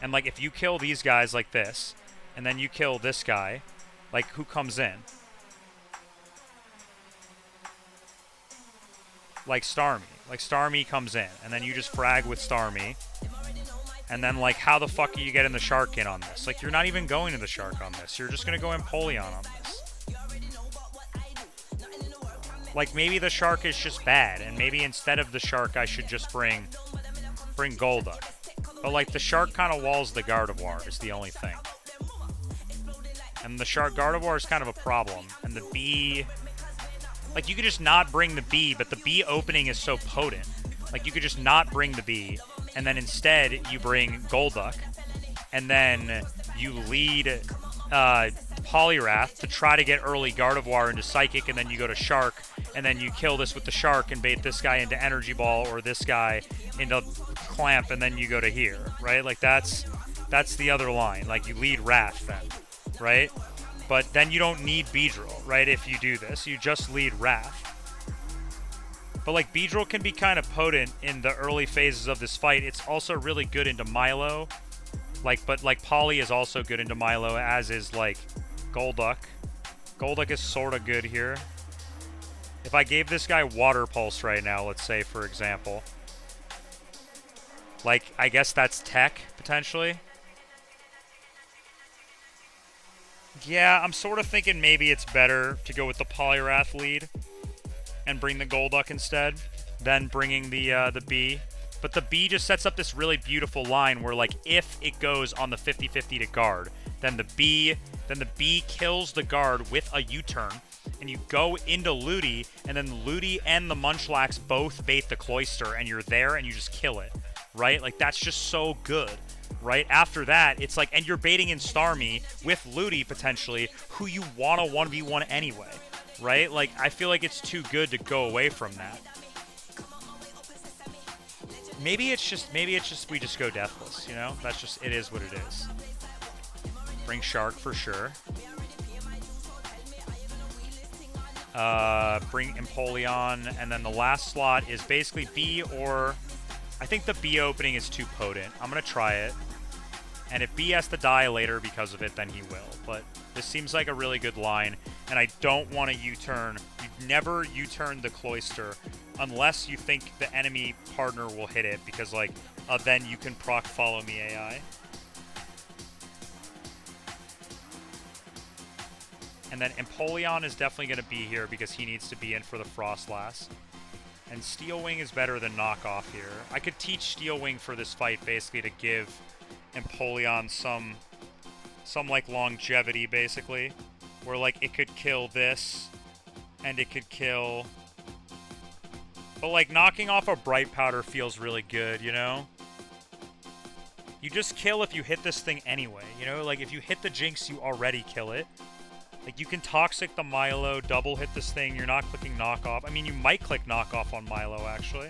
And, like, if you kill these guys like this, and then you kill this guy, like, who comes in? Like, Starmie. Like, Starmie comes in, and then you just frag with Starmie. And then, like, how the fuck are you getting the shark in on this? Like, you're not even going to the shark on this. You're just going to go Empoleon on this. Like, maybe the shark is just bad, and maybe instead of the shark, I should just bring Golduck. But, like, the shark kind of walls the Gardevoir is the only thing. And the shark Gardevoir is kind of a problem. And the bee... Like, you could just not bring the bee, but the bee opening is so potent. Like, you could just not bring the bee, and then instead you bring Golduck, and then you lead Poliwrath to try to get early Gardevoir into Psychic, and then you go to Shark, and then you kill this with the Shark and bait this guy into Energy Ball, or this guy into Clamp, and then you go to here, right? Like, that's the other line. Like, you lead Wrath then, right? But then you don't need Beedrill, right, if you do this. You just lead Wrath. But, like, Beedrill can be kind of potent in the early phases of this fight. It's also really good into Milo. But Poly is also good into Milo, as is, like, Golduck. Golduck is sort of good here. If I gave this guy Water Pulse right now, let's say, for example. Like, I guess that's tech, potentially. Yeah, I'm sort of thinking maybe it's better to go with the Poliwrath lead and bring the Golduck instead than bringing the bee. But the bee just sets up this really beautiful line where, like, if it goes on the 50-50 to guard, then the bee kills the guard with a U-turn, and you go into Ludi, and then Ludi and the Munchlax both bait the Cloyster, and you're there and you just kill it, right? Like, that's just so good. Right after that, it's like, and you're baiting in Starmie with Ludi potentially, who you want to 1v1 anyway, right? Like, I feel like it's too good to go away from that. Maybe it's just we just go Deathless, you know? That's just, it is what it is. Bring Shark for sure. Bring Empoleon, and then the last slot is basically B, or I think the B opening is too potent. I'm going to try it. And if B has to die later because of it, then he will. But this seems like a really good line. And I don't want to U-turn. You never U-turn the Cloyster unless you think the enemy partner will hit it. Because, like, then you can proc Follow Me AI. And then Empoleon is definitely going to be here because he needs to be in for the Frostlass. And Steel Wing is better than Knockoff here. I could teach Steel Wing for this fight basically to give Empoleon some like longevity basically, where like it could kill this and it could kill, but like knocking off a Bright Powder feels really good, you know? You just kill if you hit this thing anyway, you know? Like if you hit the Jinx, you already kill it. Like, you can Toxic the Milo, double hit this thing, you're not clicking Knockoff. I mean, you might click Knockoff on Milo, actually.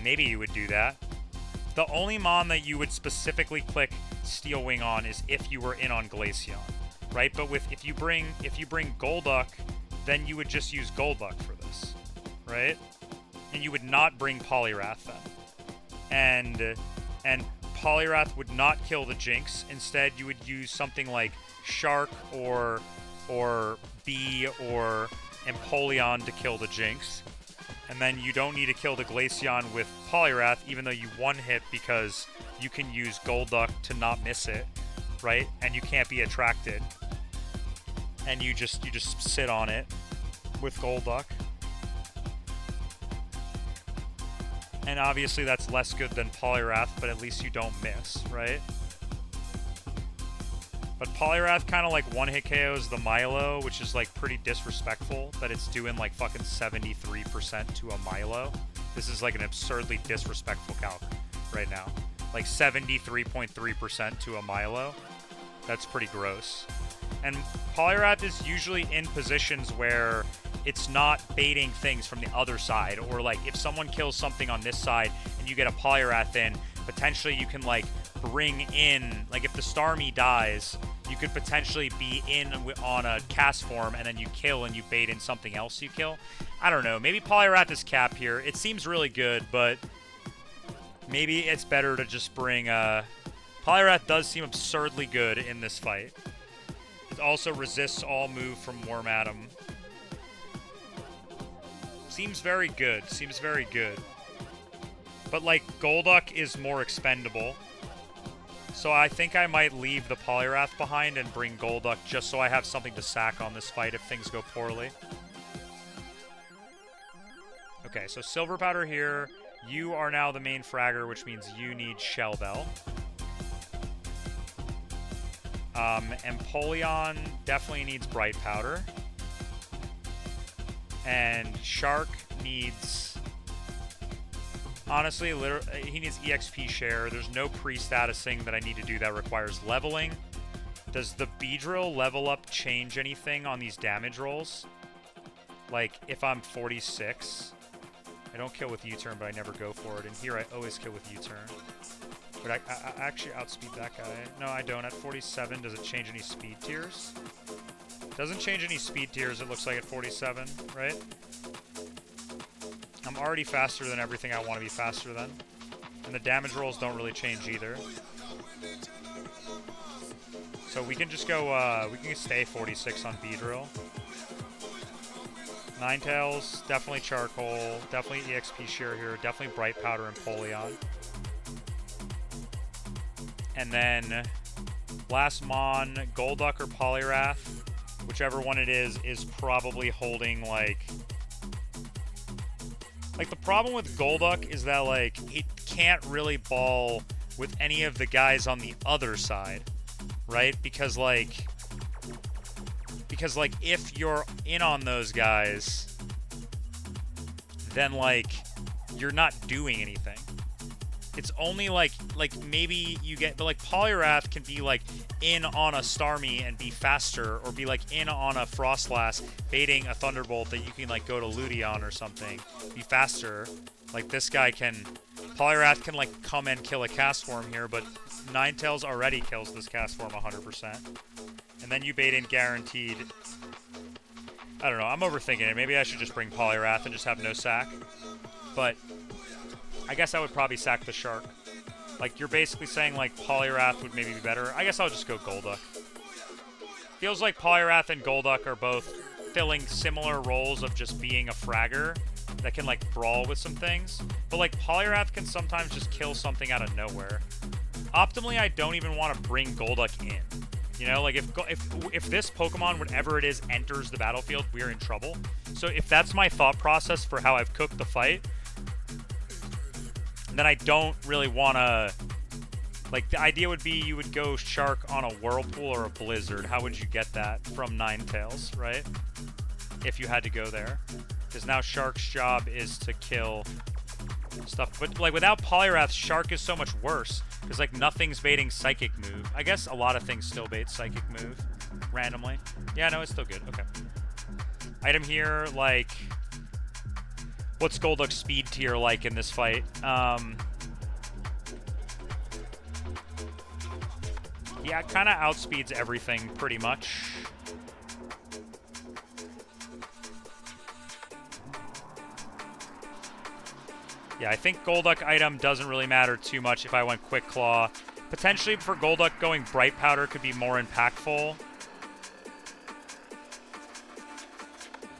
Maybe you would do that. The only Mon that you would specifically click Steel Wing on is if you were in on Glaceon, right? But if you bring Golduck, then you would just use Golduck for this, right? And you would not bring Poliwrath then. And Poliwrath would not kill the Jinx. Instead, you would use something like Shark or Bee or Empoleon to kill the Jinx. And then you don't need to kill the Glaceon with Poliwrath, even though you one-hit because you can use Golduck to not miss it, right? And you can't be attracted. And you just sit on it with Golduck. And obviously that's less good than Poliwrath, but at least you don't miss, right? But Poliwrath kind of like one-hit KOs the Milo, which is like pretty disrespectful that it's doing like fucking 73% to a Milo. This is like an absurdly disrespectful calc right now. Like 73.3% to a Milo. That's pretty gross. And Poliwrath is usually in positions where it's not baiting things from the other side, or like if someone kills something on this side and you get a Poliwrath in, potentially you can like bring in, like if the Starmie dies, you could potentially be in on a cast form and then you kill and you bait in something else you kill. I don't know. Maybe poliwrath is cap here. It seems really good, but maybe it's better to just bring... poliwrath does seem absurdly good in this fight. It also resists all move from Wormadam. Seems very good. Seems very good. But, like, Golduck is more expendable. So I think I might leave the poliwrath behind and bring Golduck just so I have something to sack on this fight if things go poorly. Okay, so Silver Powder here. You are now the main fragger, which means you need Shell Bell. Empoleon definitely needs Bright Powder. And Shark needs... Honestly, he needs EXP share. There's no pre-statusing that I need to do that requires leveling. Does the Beedrill level up change anything on these damage rolls? Like, if I'm 46, I don't kill with U-turn, but I never go for it. And here I always kill with U-turn. But I actually outspeed that guy. No, I don't. At 47, does it change any speed tiers? Doesn't change any speed tiers, it looks like, at 47, right? I'm already faster than everything I want to be faster than. And the damage rolls don't really change either. So we can just go, we can stay 46 on Beedrill. Ninetales, definitely Charcoal, definitely EXP Share here, definitely Bright Powder and Empoleon. And then, last Mon, Golduck or Poliwrath, whichever one it is probably holding, like... Like, the problem with Golduck is that, like, it can't really ball with any of the guys on the other side, right? Because, like, if you're in on those guys, then, like, you're not doing anything. It's only, like, maybe you get... But, like, Poliwrath can be, like, in on a Starmie and be faster, or be, like, in on a Frostlass, baiting a Thunderbolt that you can, like, go to Ludion or something, be faster. Like, this guy can... Poliwrath can, like, come and kill a cast form here, but Ninetales already kills this cast form 100%. And then you bait in guaranteed... I don't know, I'm overthinking it. Maybe I should just bring Poliwrath and just have no sack. But... I guess I would probably sack the Shark. Like, you're basically saying, like, Poliwrath would maybe be better. I guess I'll just go Golduck. Feels like Poliwrath and Golduck are both filling similar roles of just being a fragger that can, like, brawl with some things. But, like, Poliwrath can sometimes just kill something out of nowhere. Optimally, I don't even want to bring Golduck in. You know, like, if this Pokemon, whatever it is, enters the battlefield, we're in trouble. So if that's my thought process for how I've cooked the fight... then I don't really want to... Like, the idea would be you would go Shark on a Whirlpool or a Blizzard. How would you get that from Ninetales, right? If you had to go there. Because now Shark's job is to kill stuff. But, like, without Poliwrath, Shark is so much worse. Because, like, nothing's baiting Psychic Move. I guess a lot of things still bait Psychic Move. Randomly. Yeah, no, it's still good. Okay. Item here, like... What's Golduck's speed tier like in this fight? Yeah, it kind of outspeeds everything pretty much. Yeah, I think Golduck item doesn't really matter too much if I went Quick Claw. Potentially for Golduck, going Bright Powder could be more impactful.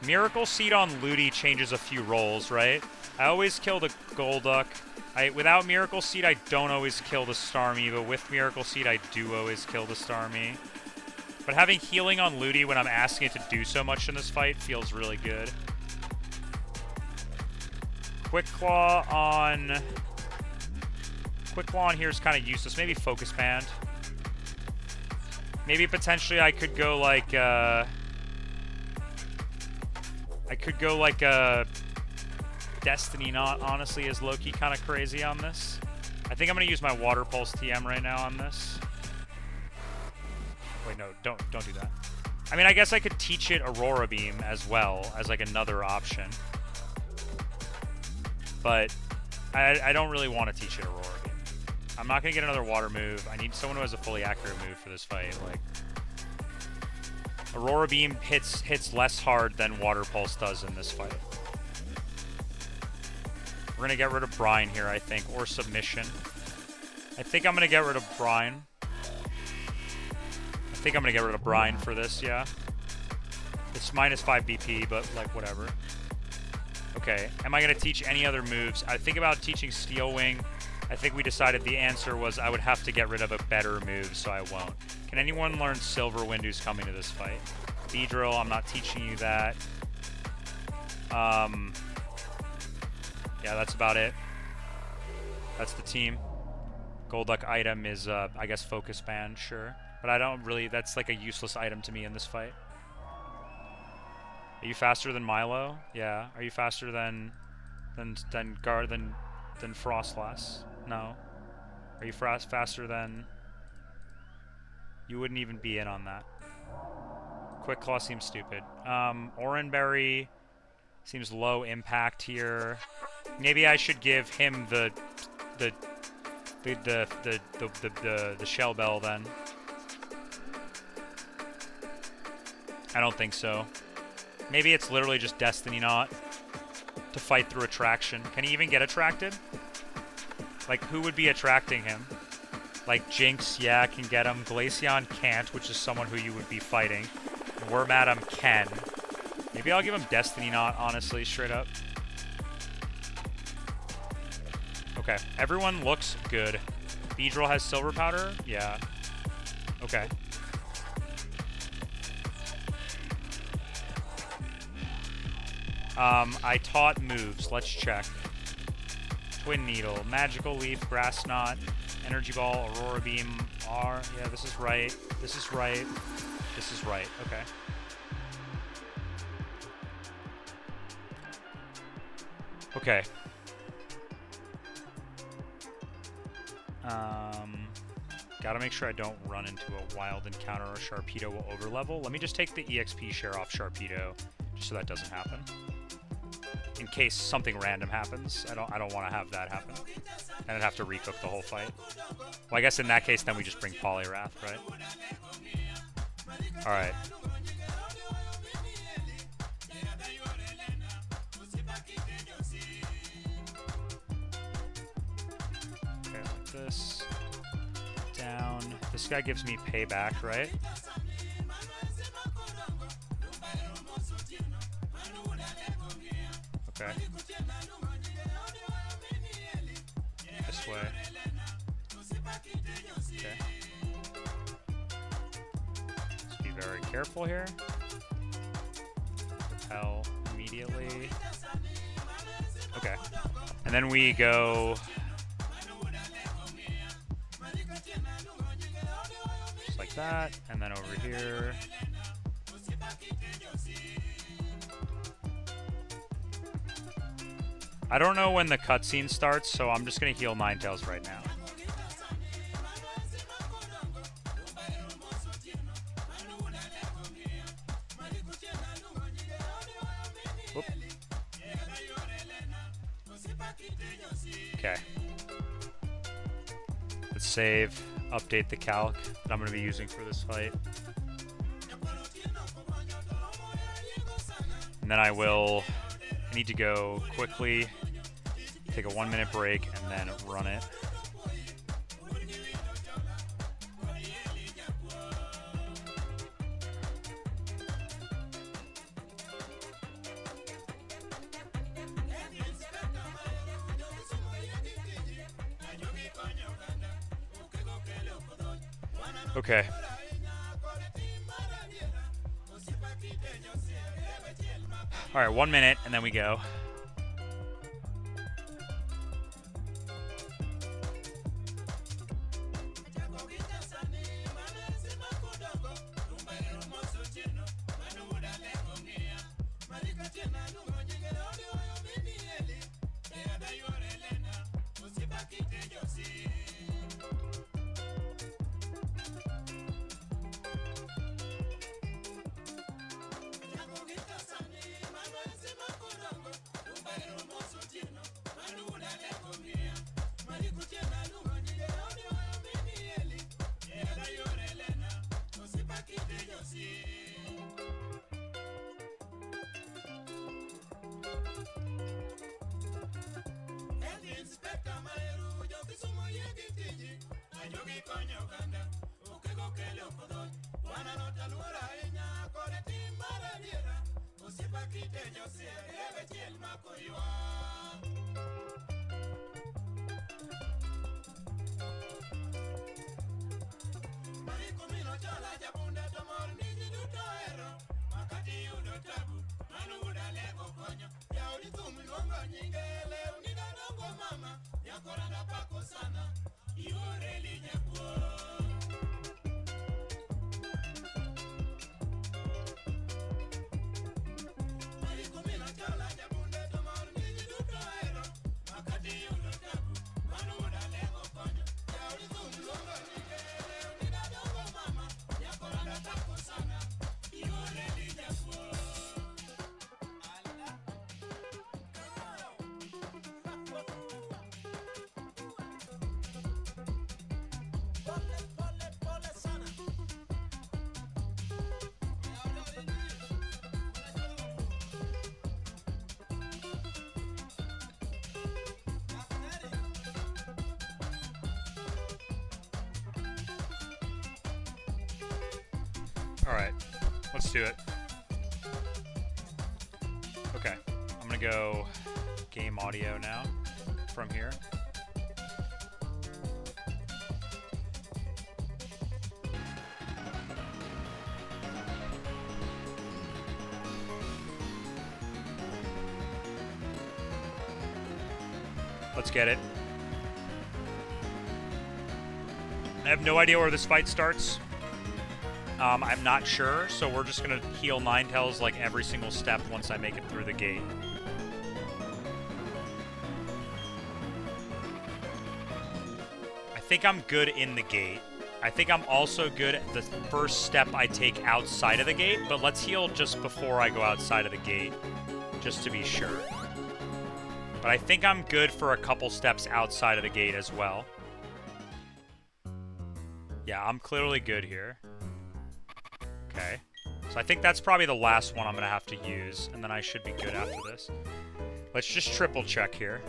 Miracle Seed on Ludi changes a few rolls, right? I always kill the Golduck. Without Miracle Seed, I don't always kill the Starmie, but with Miracle Seed, I do always kill the Starmie. But having healing on Ludi when I'm asking it to do so much in this fight feels really good. Quick Claw on here is kind of useless. Maybe Focus Band. Maybe potentially I could go like... I could go like a Destiny Knot, honestly, is low-key kind of crazy on this. I think I'm going to use my Water Pulse TM right now on this. Wait, no, don't do that. I mean, I guess I could teach it Aurora Beam as well as like another option. But I don't really want to teach it Aurora Beam. I'm not going to get another water move. I need someone who has a fully accurate move for this fight. Like, Aurora Beam hits less hard than Water Pulse does in this fight. We're going to get rid of Brine here, I think, or Submission. I think I'm going to get rid of Brine. I think I'm going to get rid of Brine for this, yeah. It's minus 5 BP, but, like, whatever. Okay, am I going to teach any other moves? I think about teaching Steel Wing. I think we decided the answer was I would have to get rid of a better move, so I won't. Can anyone learn Silver Wind who's coming to this fight? Beedrill, I'm not teaching you that. Yeah, that's about it. That's the team. Golduck item is, I guess, Focus Band, sure. But I don't really, that's like a useless item to me in this fight. Are you faster than Milo? Yeah. Are you faster than Frostlass? No. Are you faster than... You wouldn't even be in on that. Quick Claw seems stupid. Oranberry seems low impact here. Maybe I should give him the Shell Bell then. I don't think so. Maybe it's literally just Destiny Knot to fight through attraction. Can he even get attracted? Like, who would be attracting him? Like, Jinx, yeah, can get him. Glaceon can't, which is someone who you would be fighting. Wormadam can. Maybe I'll give him Destiny Knot, honestly, straight up. Okay, everyone looks good. Beedrill has Silver Powder? Yeah. Okay. I taught moves. Let's check. Twin Needle, Magical Leaf, Grass Knot, Energy Ball, Aurora Beam, R. Yeah, this is right. This is right. This is right. Okay. Okay. Gotta make sure I don't run into a wild encounter or Sharpedo will overlevel. Let me just take the EXP share off Sharpedo, just so that doesn't happen. In case something random happens, I don't want to have that happen. And I'd have to recook the whole fight. Well, I guess in that case, then we just bring Poliwrath, right? All right. Okay, like this. Down. This guy gives me payback, right? Okay. This way. Okay. Let's be very careful here. Repel immediately. Okay. And then we go... just like that. And then over here... I don't know when the cutscene starts, so I'm just going to heal Ninetales right now. Whoop. Okay. Let's save, update the calc that I'm going to be using for this fight. And then I need to go quickly, take a 1-minute break, and then run it. Okay. All right, 1 minute, and then we go. Alright, let's do it. Okay, I'm gonna go game audio now from here. Let's get it. I have no idea where this fight starts. I'm not sure, so we're just gonna heal Ninetales like every single step once I make it through the gate. I think I'm good in the gate. I think I'm also good at the first step I take outside of the gate, but let's heal just before I go outside of the gate, just to be sure. But I think I'm good for a couple steps outside of the gate as well. Yeah, I'm clearly good here. Okay. So I think that's probably the last one I'm going to have to use, and then I should be good after this. Let's just triple check here.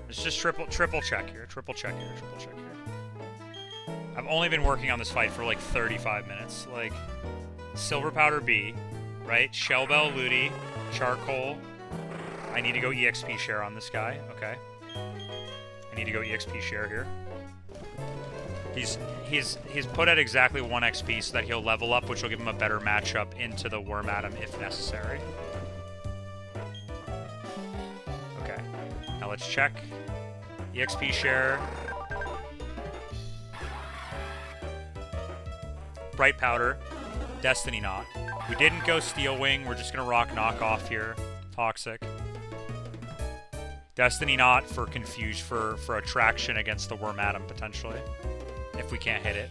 Let's just triple check here. Triple check here. Triple check here. I've only been working on this fight for like 35 minutes. Like, Silver Powder B, right? Shell Bell, Ludi, Charcoal. I need to go EXP share on this guy. Okay. I need to go EXP share here. He's put at exactly 1 XP so that he'll level up, which will give him a better matchup into the Worm Atom if necessary. Okay. Now let's check. EXP share. Bright Powder. Destiny Knot. We didn't go Steel Wing. We're just going to rock Knockoff here. Toxic. Destiny Knot for Confuse, for Attraction against the Worm Atom, potentially. If we can't hit it.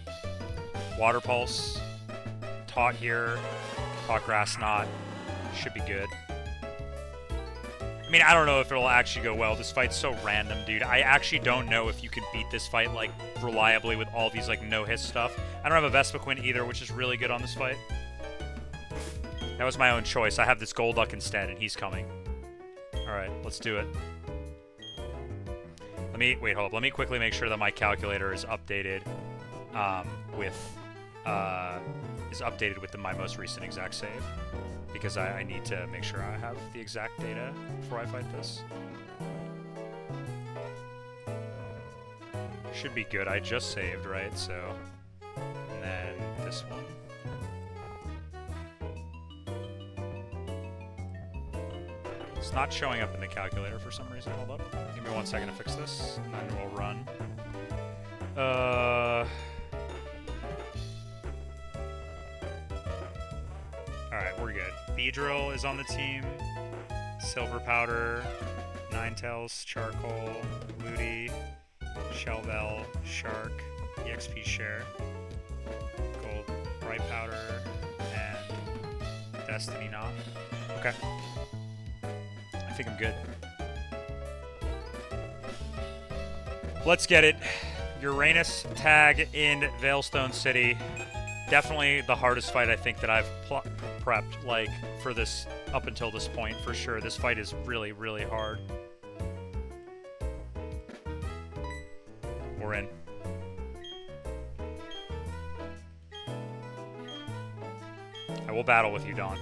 Water Pulse. Taught here. Taught Grass Knot. Should be good. I mean, I don't know if it'll actually go well. This fight's so random, dude. I actually don't know if you can beat this fight, like, reliably with all these, like, no-hit stuff. I don't have a Vespiquen either, which is really good on this fight. That was my own choice. I have this Golduck instead, and he's coming. Alright, let's do it. Wait, hold up. Let me quickly make sure that my calculator is updated with my most recent exact save, because I need to make sure I have the exact data before I fight this. Should be good. I just saved, right? So, and then this one. It's not showing up in the calculator for some reason. Hold up. Give me 1 second to fix this, and then we'll run. Alright, we're good. Beedrill is on the team. Silver Powder, Ninetales, Charcoal, Ludi, Shellbell, Shark, EXP Share, Gold, Bright Powder, and Destiny Knot. Okay. I think I'm good. Let's get it. Uranus tag in Veilstone City. Definitely the hardest fight I think that I've prepped, like, for this, up until this point, for sure. This fight is really, really hard. We're in. will battle with you, Dawn.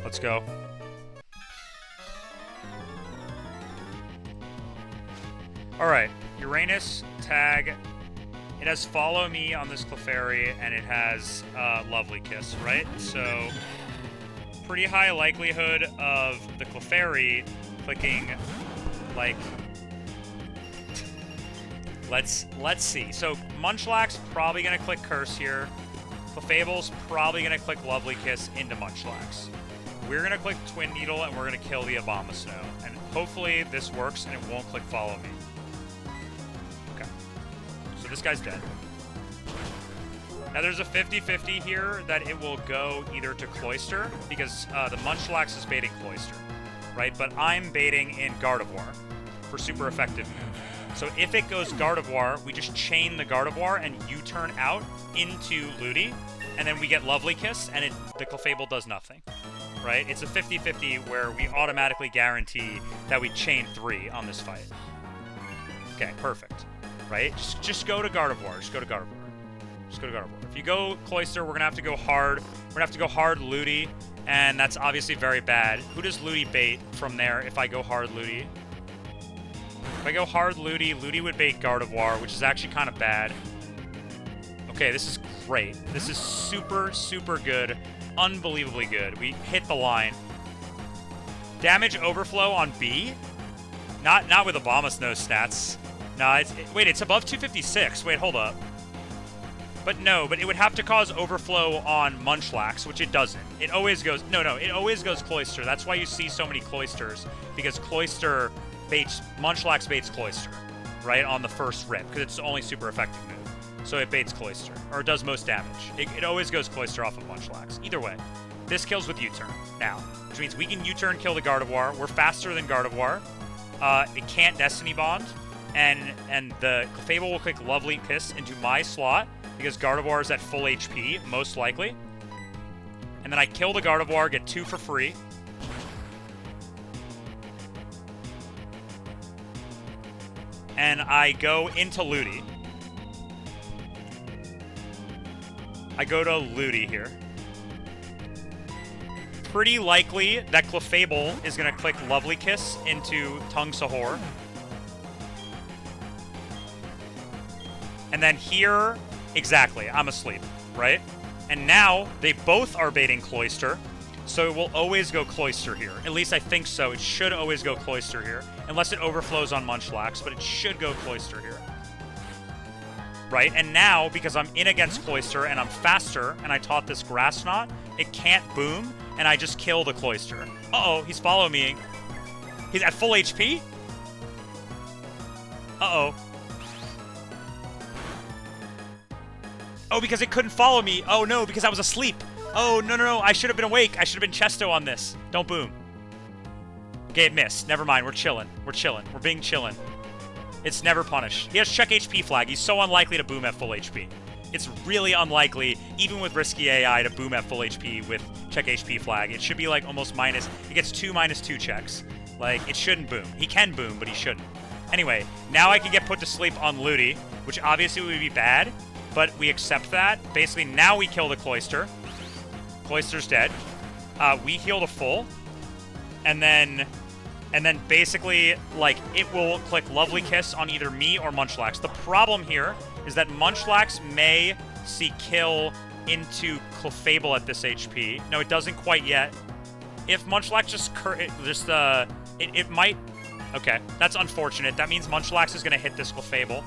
Let's go. Alright, Uranus, tag. It has follow me on this Clefairy, and it has Lovely Kiss, right? So, pretty high likelihood of the Clefairy clicking, like... let's see. So, Munchlax probably going to click Curse here. Clefable's probably going to click Lovely Kiss into Munchlax. We're going to click Twin Needle, and we're going to kill the Abomasnow. And hopefully this works, and it won't click Follow Me. Okay. So this guy's dead. Now there's a 50-50 here that it will go either to Cloyster, because the Munchlax is baiting Cloyster, right? But I'm baiting in Gardevoir for super effective move. So if it goes Gardevoir, we just chain the Gardevoir and U-turn out into Ludi, and then we get Lovely Kiss, and the Clefable does nothing. Right? It's a 50-50 where we automatically guarantee that we chain 3 on this fight. Okay, perfect. Right? Just go to Gardevoir. Just go to Gardevoir. Just go to Gardevoir. If you go Cloyster, we're going to have to go hard. We're going to have to go hard Ludi, and that's obviously very bad. Who does Ludi bait from there if I go hard Ludi? If I go hard Ludi, Ludi would bait Gardevoir, which is actually kind of bad. Okay, this is great. This is super, super good. Unbelievably good. We hit the line. Damage overflow on B? Not with Abomasnow stats. Nah, wait, it's above 256. Wait, hold up. But no, but it would have to cause overflow on Munchlax, which it doesn't. It always goes... No, it always goes Cloyster. That's why you see so many Cloysters, because Cloyster baits... Munchlax baits Cloyster, right, on the first rip, because it's the only super effective move. So it baits Cloyster, or it does most damage. It always goes Cloyster off of Munchlax. Either way, this kills with U-turn now, which means we can U-turn kill the Gardevoir. We're faster than Gardevoir. It can't Destiny Bond, and the Clefable will click Lovely Kiss into my slot because Gardevoir is at full HP, most likely. And then I kill the Gardevoir, get 2 for free. And I go into Ludi. I go to Ludi here. Pretty likely that Clefable is going to click Lovely Kiss into Tung Sahor. And then here, exactly, I'm asleep, right? And now, they both are baiting Cloyster, so it will always go Cloyster here. At least I think so. It should always go Cloyster here. Unless it overflows on Munchlax, but it should go Cloyster here. Right? And now, because I'm in against Cloyster and I'm faster, and I taught this Grass Knot, it can't boom, and I just kill the Cloyster. Uh-oh, he's following me. He's at full HP? Uh-oh. Oh, because it couldn't follow me. Oh, no, because I was asleep. Oh, no. I should have been awake. I should have been Chesto on this. Don't boom. Okay, it missed. Never mind. We're chilling. We're being chillin'. It's never punished. He has check HP flag. He's so unlikely to boom at full HP. It's really unlikely, even with risky AI, to boom at full HP with check HP flag. It should be like almost minus... He gets 2 -2 checks. Like, it shouldn't boom. He can boom, but he shouldn't. Anyway, now I can get put to sleep on Ludi, which obviously would be bad, but we accept that. Basically, now we kill the Cloyster. Cloyster's dead. We heal to full. And then basically, like, it will click Lovely Kiss on either me or Munchlax. The problem here is that Munchlax may see kill into Clefable at this HP. No, it doesn't quite yet. If Munchlax it might... Okay, that's unfortunate. That means Munchlax is going to hit this Clefable.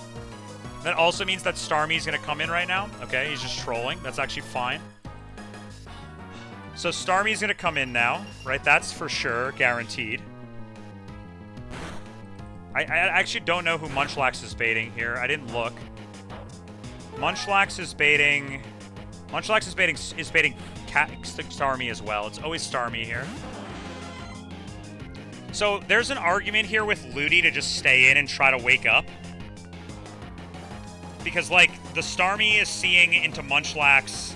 That also means that Starmie is going to come in right now. Okay, he's just trolling. That's actually fine. So Starmie is going to come in now, right? That's for sure, guaranteed. I actually don't know who Munchlax is baiting here. I didn't look. Munchlax is baiting Starmie as well. It's always Starmie here. So there's an argument here with Ludi to just stay in and try to wake up. Because, like, the Starmie is seeing into Munchlax.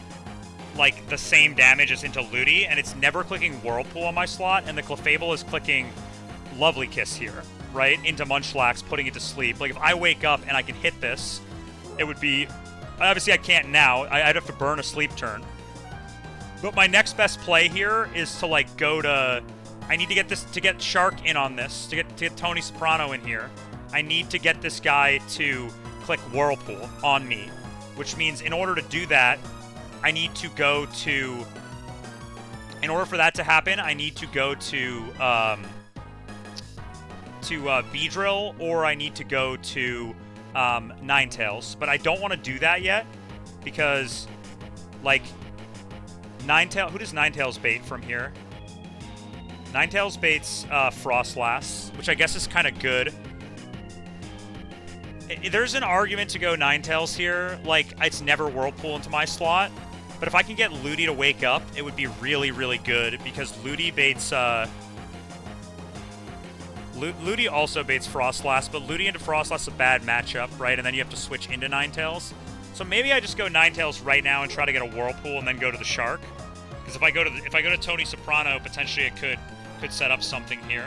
like the same damage as into Ludi, and it's never clicking Whirlpool on my slot, and the Clefable is clicking Lovely Kiss here, right? Into Munchlax, putting it to sleep. Like, if I wake up and I can hit this, it would be... Obviously, I can't now. I'd have to burn a sleep turn. But my next best play here is to, like, go to... I need to get this... To get Shark in on this. To get Tony Soprano in here. I need to get this guy to click Whirlpool on me. Which means in order to do that, I need to go to... In order for that to happen, I need to go to Beedrill, or I need to go to Ninetales. But I don't want to do that yet, because, like, Ninetales... Who does Ninetales bait from here? Ninetales baits Frostlass, which I guess is kind of good. There's an argument to go Ninetales here. Like, it's never Whirlpool into my slot. But if I can get Ludi to wake up, it would be really, really good, because Ludi baits... Ludi also baits Frostlass, but Ludi into Frostlass is a bad matchup, right? And then you have to switch into Ninetales. So maybe I just go Ninetales right now and try to get a Whirlpool and then go to the Shark. Because if I go to Tony Soprano, potentially it could set up something here.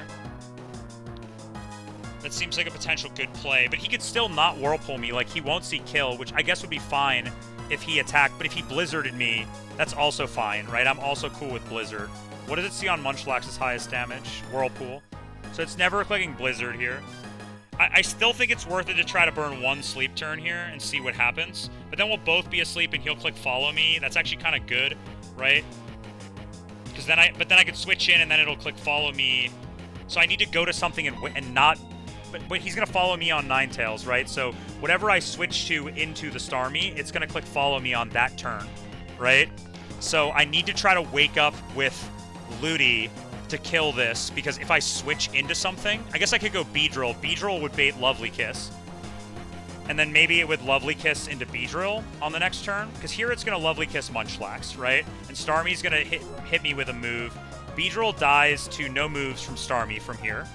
That seems like a potential good play, but he could still not Whirlpool me. Like, he won't see kill, which I guess would be fine if he attacked. But if he Blizzarded me, that's also fine, right? I'm also cool with Blizzard. What does it see on Munchlax's highest damage? Whirlpool. So it's never clicking Blizzard here. I still think it's worth it to try to burn one sleep turn here and see what happens. But then we'll both be asleep and he'll click Follow Me. That's actually kind of good, right? Because then I could switch in and then it'll click Follow Me. So I need to go to something and not... But he's going to follow me on Ninetales, right? So whatever I switch to into the Starmie, it's going to click Follow Me on that turn, right? So I need to try to wake up with Ludi to kill this, because if I switch into something, I guess I could go Beedrill. Beedrill would bait Lovely Kiss. And then maybe it would Lovely Kiss into Beedrill on the next turn, because here it's going to Lovely Kiss Munchlax, right? And Starmie's going to hit me with a move. Beedrill dies to no moves from Starmie from here.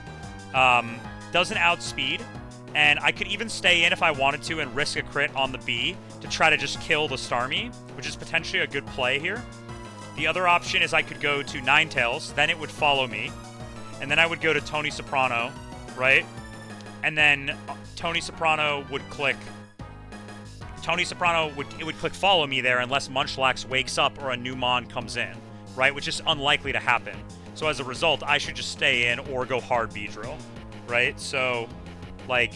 Doesn't outspeed, and I could even stay in if I wanted to and risk a crit on the B to try to just kill the Starmie, which is potentially a good play here. The other option is I could go to Ninetales, then it would follow me, and then I would go to Tony Soprano, right? And then Tony Soprano would click... it would click Follow Me there unless Munchlax wakes up or a new Mon comes in, right? Which is unlikely to happen. So as a result, I should just stay in or go hard Beedrill. Right? So, like,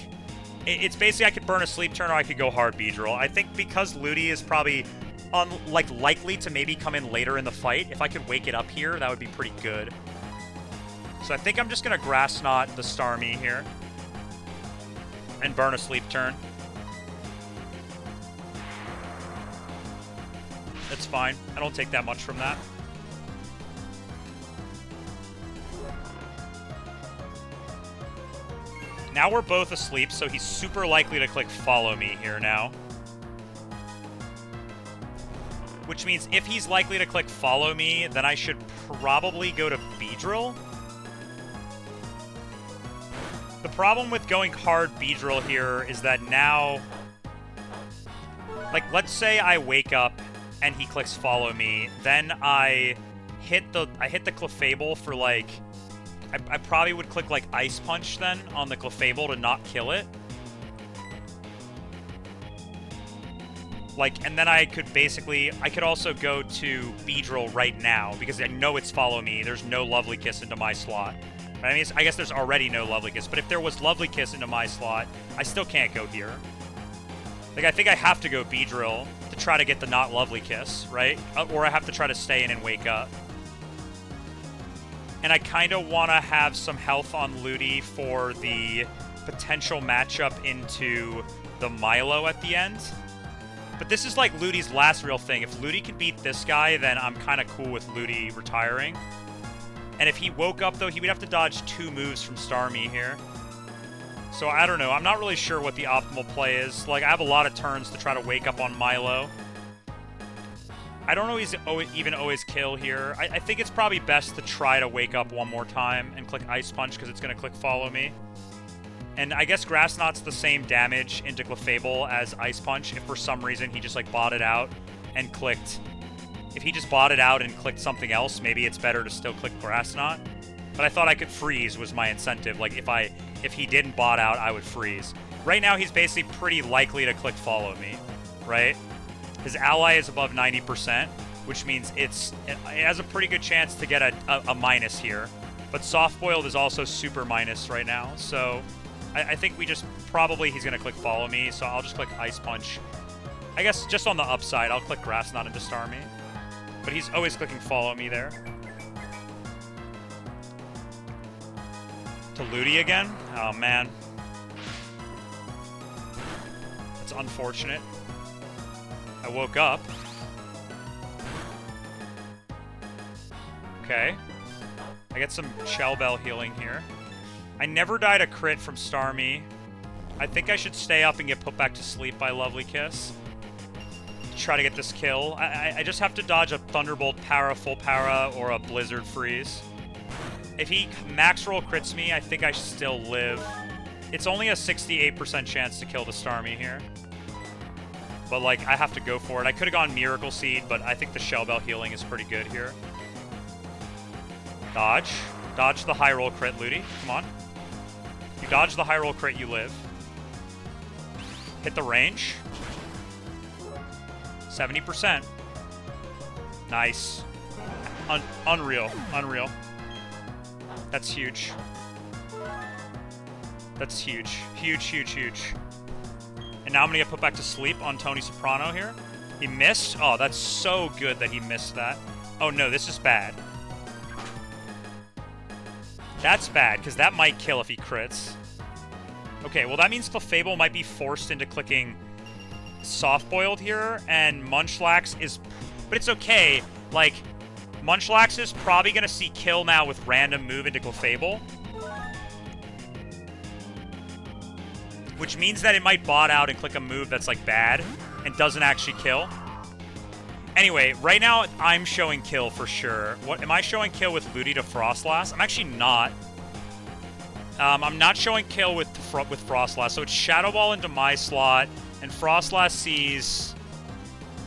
it's basically I could burn a sleep turn or I could go hard Beedrill. I think because Ludi is probably, likely to maybe come in later in the fight, if I could wake it up here, that would be pretty good. So I think I'm just going to Grass Knot the Starmie here and burn a sleep turn. That's fine. I don't take that much from that. Now we're both asleep, so he's super likely to click Follow Me here now. Which means if he's likely to click Follow Me, then I should probably go to Beedrill. The problem with going hard Beedrill here is that now... Like, let's say I wake up and he clicks Follow Me, then I hit the Clefable for, like... I probably would click, like, Ice Punch then on the Clefable to not kill it. Like, and then I could basically... I could also go to Beedrill right now, because I know it's Follow Me. There's no Lovely Kiss into my slot. I mean, I guess there's already no Lovely Kiss, but if there was Lovely Kiss into my slot, I still can't go here. Like, I think I have to go Beedrill to try to get the not Lovely Kiss, right? Or I have to try to stay in and wake up. And I kind of want to have some health on Ludi for the potential matchup into the Milo at the end. But this is like Ludi's last real thing. If Ludi can beat this guy, then I'm kind of cool with Ludi retiring. And if he woke up, though, he would have to dodge 2 moves from Starmie here. So I don't know. I'm not really sure what the optimal play is. Like, I have a lot of turns to try to wake up on Milo. I don't even always kill here. I think it's probably best to try to wake up one more time and click Ice Punch because it's going to click Follow Me. And I guess Grass Knot's the same damage into Clefable as Ice Punch if for some reason he just, like, botted out and clicked If he just botted out and clicked something else, maybe it's better to still click Grass Knot. But I thought I could freeze was my incentive. Like, if he didn't bot out, I would freeze. Right now, he's basically pretty likely to click Follow Me, right? His ally is above 90%, which means it has a pretty good chance to get a minus here. But Soft Boiled is also super minus right now, so I think we just probably he's going to click Follow Me, so I'll just click Ice Punch. I guess just on the upside, I'll click Grass Knot into Star Me. But he's always clicking Follow Me there. To Ludi again? Oh, man. That's unfortunate. I woke up. Okay. I get some Shell Bell healing here. I never died a crit from Starmie. I think I should stay up and get put back to sleep by Lovely Kiss. Try to get this kill. I just have to dodge a Thunderbolt Para, Full Para, or a Blizzard Freeze. If he max roll crits me, I think I should still live. It's only a 68% chance to kill the Starmie here. But, like, I have to go for it. I could have gone Miracle Seed, but I think the Shell Bell healing is pretty good here. Dodge. Dodge the high roll crit, Ludi. Come on. You dodge the high roll crit, you live. Hit the range. 70%. Nice. Unreal. Unreal. That's huge. That's huge. Huge, huge, huge. And now I'm going to get put back to sleep on Tony Soprano here. He missed? Oh, that's so good that he missed that. Oh, no, this is bad. That's bad, because that might kill if he crits. Okay, well, that means Clefable might be forced into clicking Soft Boiled here, and Munchlax is... But it's okay. Like, Munchlax is probably going to see kill now with random move into Clefable. Which means that it might bot out and click a move that's, like, bad and doesn't actually kill. Anyway, right now I'm showing kill for sure. What am I showing kill with Ludi to Frostlass? I'm actually not. I'm not showing kill with Frostlass. So it's Shadow Ball into my slot, and Frostlass sees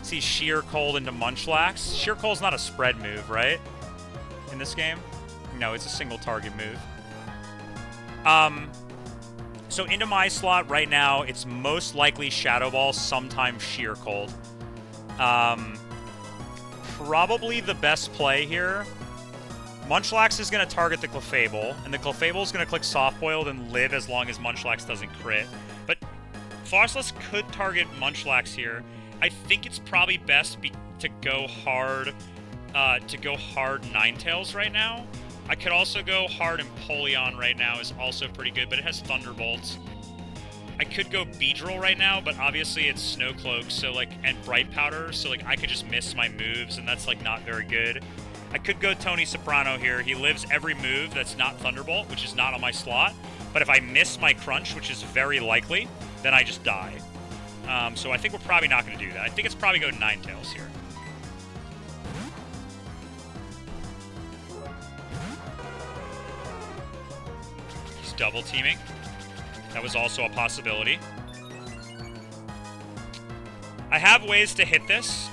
Sheer Cold into Munchlax. Sheer Cold's not a spread move, right? In this game? No, it's a single target move. So into my slot right now, it's most likely Shadow Ball, sometimes Sheer Cold. Probably the best play here. Munchlax is going to target the Clefable, and the Clefable is going to click Soft Boiled and live as long as Munchlax doesn't crit. But Frostlass could target Munchlax here. I think it's probably best to go hard Ninetales right now. I could also go hard Empoleon right now, is also pretty good, but it has Thunderbolts. I could go Beedrill right now, but obviously it's Snow Cloak, so like, and Bright Powder, so like I could just miss my moves, and that's like not very good. I could go Tony Soprano here. He lives every move that's not Thunderbolt, which is not on my slot. But if I miss my Crunch, which is very likely, then I just die. So I think we're probably not going to do that. I think it's probably go Ninetales here. He's double teaming. That was also a possibility. I have ways to hit this.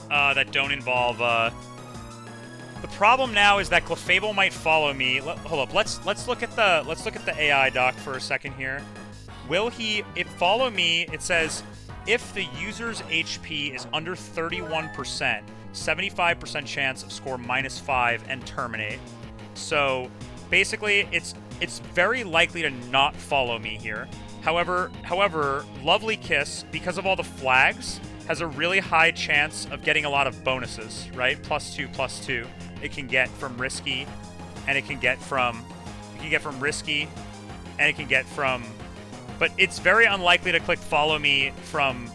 That don't involve. The problem now is that Clefable might follow me. Hold up. Let's look at the AI doc for a second here. Will he? If follow me, it says if the user's HP is under 31%, 75% chance of score -5 and terminate. So basically, it's very likely to not follow me here. However, Lovely Kiss, because of all the flags, has a really high chance of getting a lot of bonuses, right? +2/+2. It can get from Risky, and it can get from Risky, and it can get from. But it's very unlikely to click Follow Me from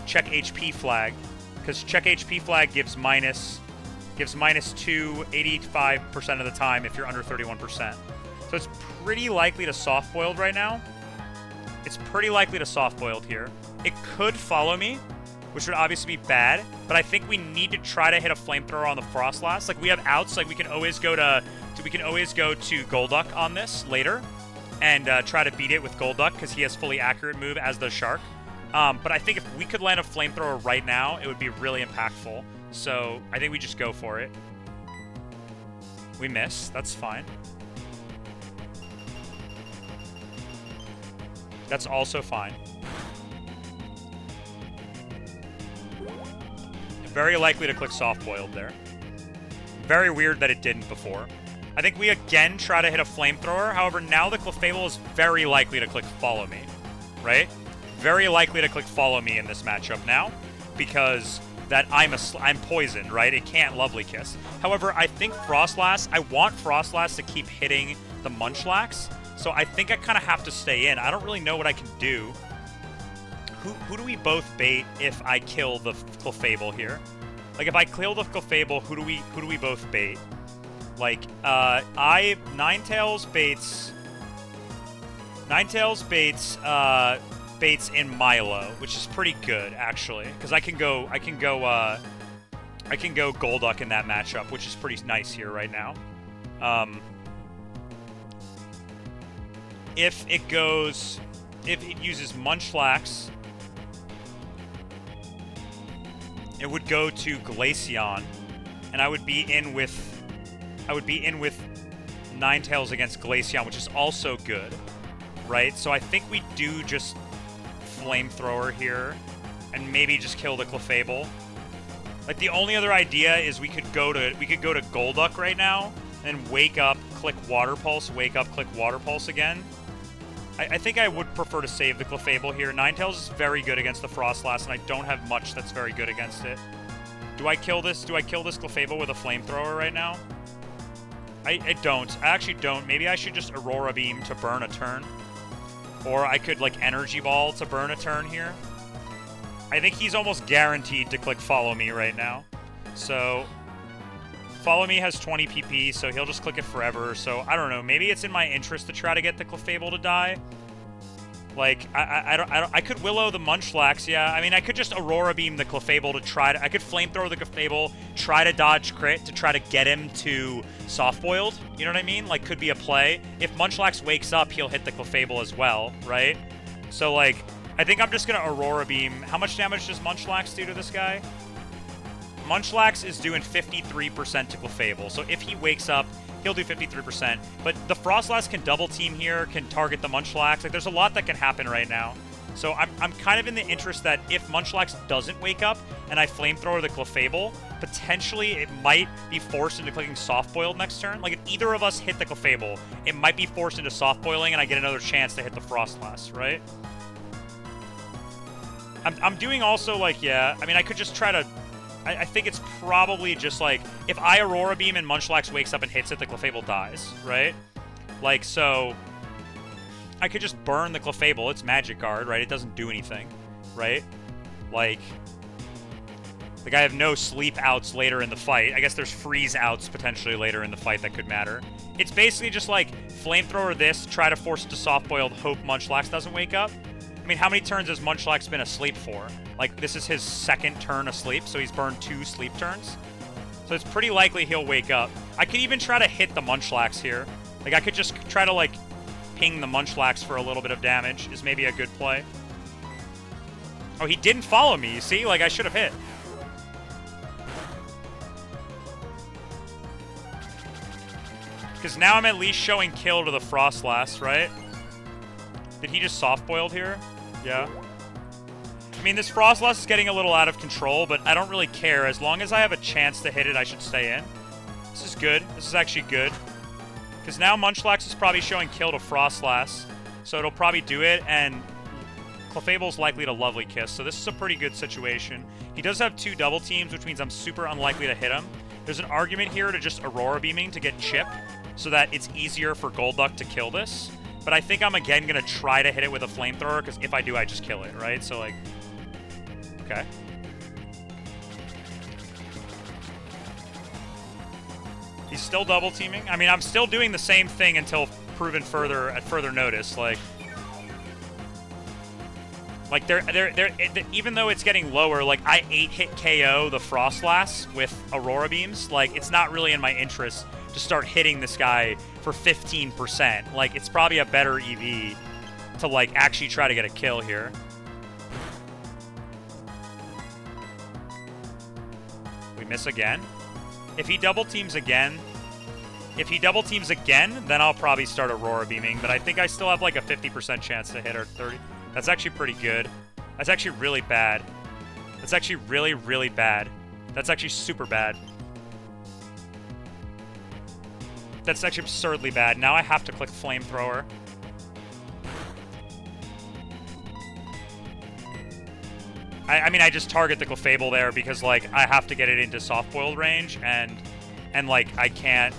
Check HP flag, because Check HP flag gives -2 85% of the time if you're under 31%. So it's pretty likely to Soft Boiled right now. It's pretty likely to Soft Boiled here. It could follow me, which would obviously be bad, but I think we need to try to hit a Flamethrower on the Frostlass. Like, we have outs, like we can always go to Golduck on this later and try to beat it with Golduck because he has fully accurate move, as does Shark. But I think if we could land a flamethrower right now, it would be really impactful. So I think we just go for it. We miss. That's fine. That's also fine. Very likely to click soft-boiled there. Very weird that it didn't before. I think we again try to hit a flamethrower. However, now the Clefable is very likely to click follow me, right? Very likely to click follow me in this matchup now, because that I'm poisoned, right? It can't Lovely Kiss. However, I think Frostlass, I want Frostlass to keep hitting the Munchlax, so I think I kind of have to stay in. I don't really know what I can do. Who do we both bait if I kill the Clefable here? Like, if I kill the Clefable, who do we both bait? Like, Ninetales baits in Milo, which is pretty good actually, because I can go Golduck in that matchup, which is pretty nice here right now. If it uses Munchlax, it would go to Glaceon, and I would be in with Ninetales against Glaceon, which is also good, right? So I think we do just Flamethrower here, and maybe just kill the Clefable. Like, the only other idea is we could go to Golduck right now, and wake up, click Water Pulse, wake up, click Water Pulse again. I think I would prefer to save the Clefable here. Ninetales is very good against the Frostlass, and I don't have much that's very good against it. Do I kill this? Do I kill this Clefable with a Flamethrower right now? I don't. I actually don't. Maybe I should just Aurora Beam to burn a turn. Or I could, like, Energy Ball to burn a turn here. I think he's almost guaranteed to click Follow Me right now. So, Follow Me has 20 PP, so he'll just click it forever. So, I don't know. Maybe it's in my interest to try to get the Clefable to die. Like, I could Willow the Munchlax, yeah. I mean, I could just Aurora Beam the Clefable to try to... I could Flamethrower the Clefable, try to dodge crit to try to get him to soft-boiled. You know what I mean? Like, could be a play. If Munchlax wakes up, he'll hit the Clefable as well, right? So, like, I think I'm just going to Aurora Beam. How much damage does Munchlax do to this guy? Munchlax is doing 53% to Clefable. So if he wakes up, he'll do 53%. But the Frostlass can double team here, can target the Munchlax. Like, there's a lot that can happen right now. So I'm kind of in the interest that if Munchlax doesn't wake up and I Flamethrower the Clefable, potentially it might be forced into clicking soft-boiled next turn. Like, if either of us hit the Clefable, it might be forced into soft-boiling and I get another chance to hit the Frostlass, right? I'm doing also, like, yeah, I mean, I could just try to... I think it's probably just, like, if I Aurora Beam and Munchlax wakes up and hits it, the Clefable dies, right? Like, so... I could just burn the Clefable. It's Magic Guard, right? It doesn't do anything, right? Like, I have no sleep outs later in the fight. I guess there's freeze outs potentially later in the fight that could matter. It's basically just, like, Flamethrower this, try to force it to soft-boiled, hope Munchlax doesn't wake up. I mean, how many turns has Munchlax been asleep for? Like, this is his second turn asleep, so he's burned 2 sleep turns. So it's pretty likely he'll wake up. I could even try to hit the Munchlax here. Like, I could just try to, like, ping the Munchlax for a little bit of damage is maybe a good play. Oh, he didn't follow me, you see? Like, I should have hit. Because now I'm at least showing kill to the Frostlass, right? Did he just soft-boiled here? Yeah. I mean, this Frostlass is getting a little out of control, but I don't really care. As long as I have a chance to hit it, I should stay in. This is good. This is actually good. Because now Munchlax is probably showing kill to Frostlass, so it'll probably do it, and Clefable's likely to Lovely Kiss, so this is a pretty good situation. He does have 2 double teams, which means I'm super unlikely to hit him. There's an argument here to just Aurora Beaming to get Chip, so that it's easier for Golduck to kill this. But I think I'm again going to try to hit it with a Flamethrower, because if I do, I just kill it, right? So, like, okay. He's still double teaming. I mean, I'm still doing the same thing until proven further at further notice. Like even though it's getting lower, like, I 8-hit KO the Frostlass with Aurora Beams. Like, it's not really in my interest to start hitting this guy for 15%. Like, it's probably a better EV to, like, actually try to get a kill here. We miss again. If he double teams again, then I'll probably start Aurora Beaming, but I think I still have like a 50% chance to hit or 30. That's actually pretty good. That's actually really bad. That's actually really, really bad. That's actually super bad. That's actually absurdly bad. Now I have to click Flamethrower. I mean, I just target the Clefable there because, like, I have to get it into soft-boiled range, and like, I can't...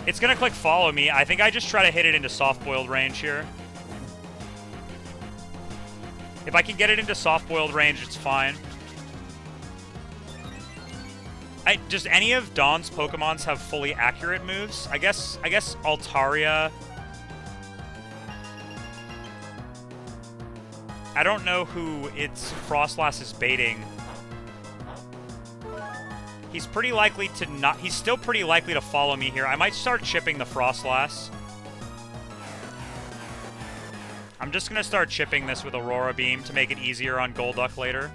It's gonna click Follow Me. I think I just try to hit it into soft-boiled range here. If I can get it into soft-boiled range, it's fine. Does any of Dawn's Pokemons have fully accurate moves? I guess Altaria... I don't know who its Frostlass is baiting. He's pretty likely to not... He's still pretty likely to follow me here. I might start chipping the Frostlass. I'm just going to start chipping this with Aurora Beam to make it easier on Golduck later.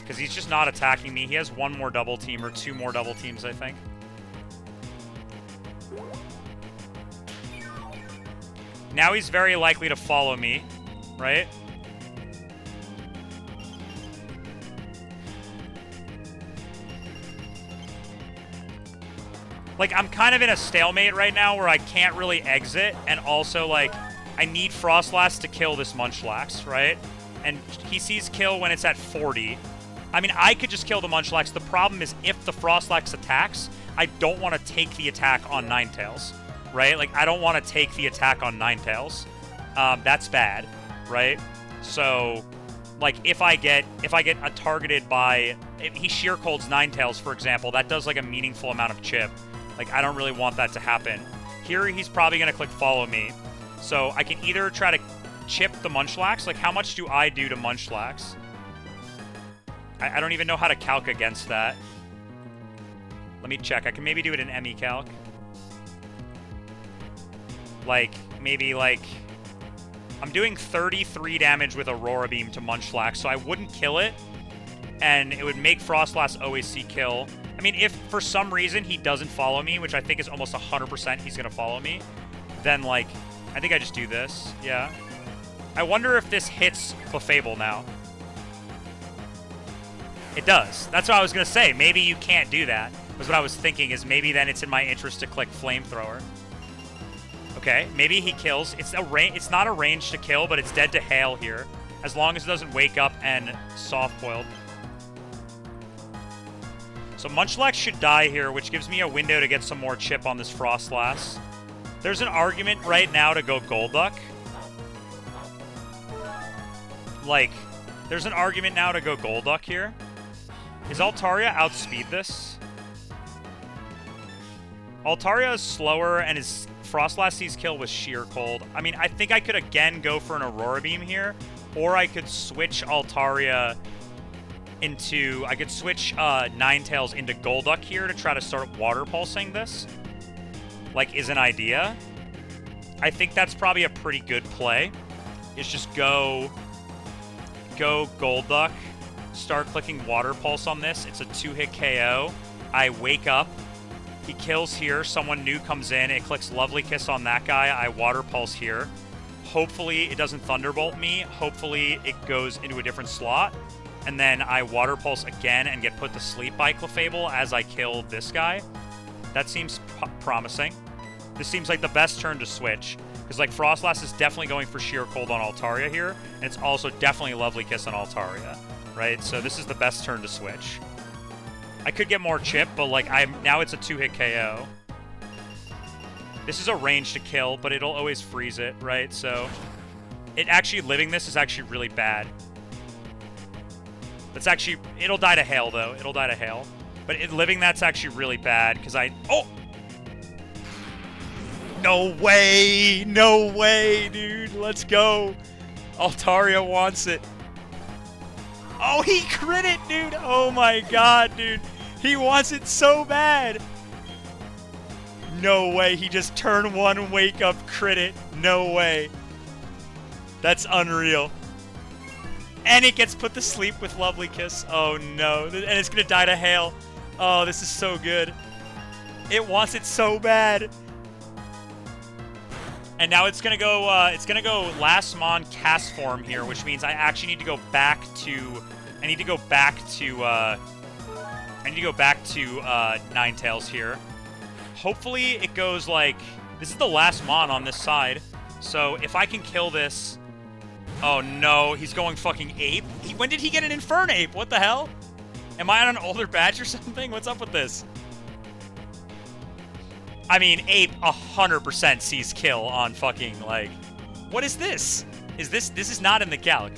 Because he's just not attacking me. He has one more double team, or two more double teams, I think. Now he's very likely to follow me. Right? Like, I'm kind of in a stalemate right now where I can't really exit, and also, like, I need Frostlass to kill this Munchlax, right? And he sees kill when it's at 40. I mean, I could just kill the Munchlax. The problem is if the Frostlax attacks, I don't want to take the attack on Ninetales, right? Like, I don't want to take the attack on Ninetales. That's bad. Right? So, like, if I get targeted by... If he Sheer Colds Ninetales, for example, that does, like, a meaningful amount of chip. Like, I don't really want that to happen. Here, he's probably going to click Follow Me. So, I can either try to chip the Munchlax. Like, how much do I do to Munchlax? I don't even know how to calc against that. Let me check. I can maybe do it in ME Calc. Like, maybe, like... I'm doing 33 damage with Aurora Beam to Munchlax, so I wouldn't kill it, and it would make Frostlass OAC kill. I mean, if for some reason he doesn't follow me, which I think is almost 100% he's going to follow me, then, like, I think I just do this. Yeah. I wonder if this hits Clefable now. It does. That's what I was going to say. Maybe you can't do that. Was what I was thinking, is maybe then it's in my interest to click Flamethrower. Okay, maybe he kills. It's not a range to kill, but it's dead to hail here. As long as it doesn't wake up and soft-boiled. So Munchlax should die here, which gives me a window to get some more chip on this Frostlass. There's an argument right now to go Golduck. Like, there's an argument now to go Golduck here. Is Altaria outspeed this? Altaria is slower, and his Frostlass sees kill with Sheer Cold. I mean, I think I could again go for an Aurora Beam here, or I could switch Altaria into... I could switch Ninetales into Golduck here to try to start Water Pulsing this. Like, is an idea. I think that's probably a pretty good play. Is just go Golduck, start clicking Water Pulse on this. It's a 2-hit KO. I wake up. He kills here. Someone new comes in. It clicks Lovely Kiss on that guy. I Water Pulse here. Hopefully it doesn't Thunderbolt me. Hopefully it goes into a different slot. And then I Water Pulse again and get put to sleep by Clefable as I kill this guy. That seems promising. This seems like the best turn to switch. Because, like, Frostlass is definitely going for Sheer Cold on Altaria here. And it's also definitely Lovely Kiss on Altaria. Right? So this is the best turn to switch. I could get more chip, but, like, now it's a 2-hit KO. This is a range to kill, but it'll always freeze it, right? So, it actually living this is actually really bad. That's actually... It'll die to hail, though. It'll die to hail. But living that's actually really bad, because Oh! No way! No way, dude! Let's go! Altaria wants it. Oh, he crit it, dude! Oh my god, dude! He wants it so bad! No way, he just turn 1 wake up crit it. No way. That's unreal. And it gets put to sleep with Lovely Kiss. Oh no. And it's gonna die to hail. Oh, this is so good. It wants it so bad. And now it's gonna go last mon cast form here, which means I actually need to go back to Ninetales here. Hopefully it goes like, this is the last mon on this side. So if I can kill this, oh no, he's going fucking ape. When did he get an Infernape? What the hell? Am I on an older batch or something? What's up with this? I mean, ape 100% sees kill on fucking, like, what is this? This is not in the calc.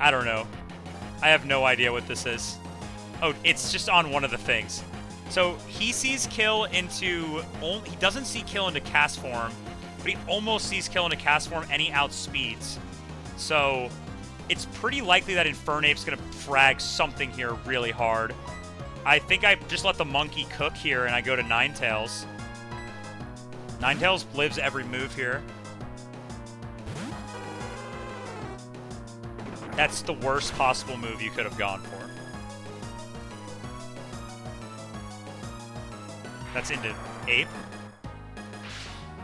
I don't know. I have no idea what this is. Oh, it's just on one of the things. So he sees kill into, he doesn't see kill into cast form, but he almost sees kill into cast form and he outspeeds. So it's pretty likely that Infernape's gonna frag something here really hard. I think I just let the monkey cook here and I go to Ninetales. Ninetales lives every move here. That's the worst possible move you could have gone for. That's into ape.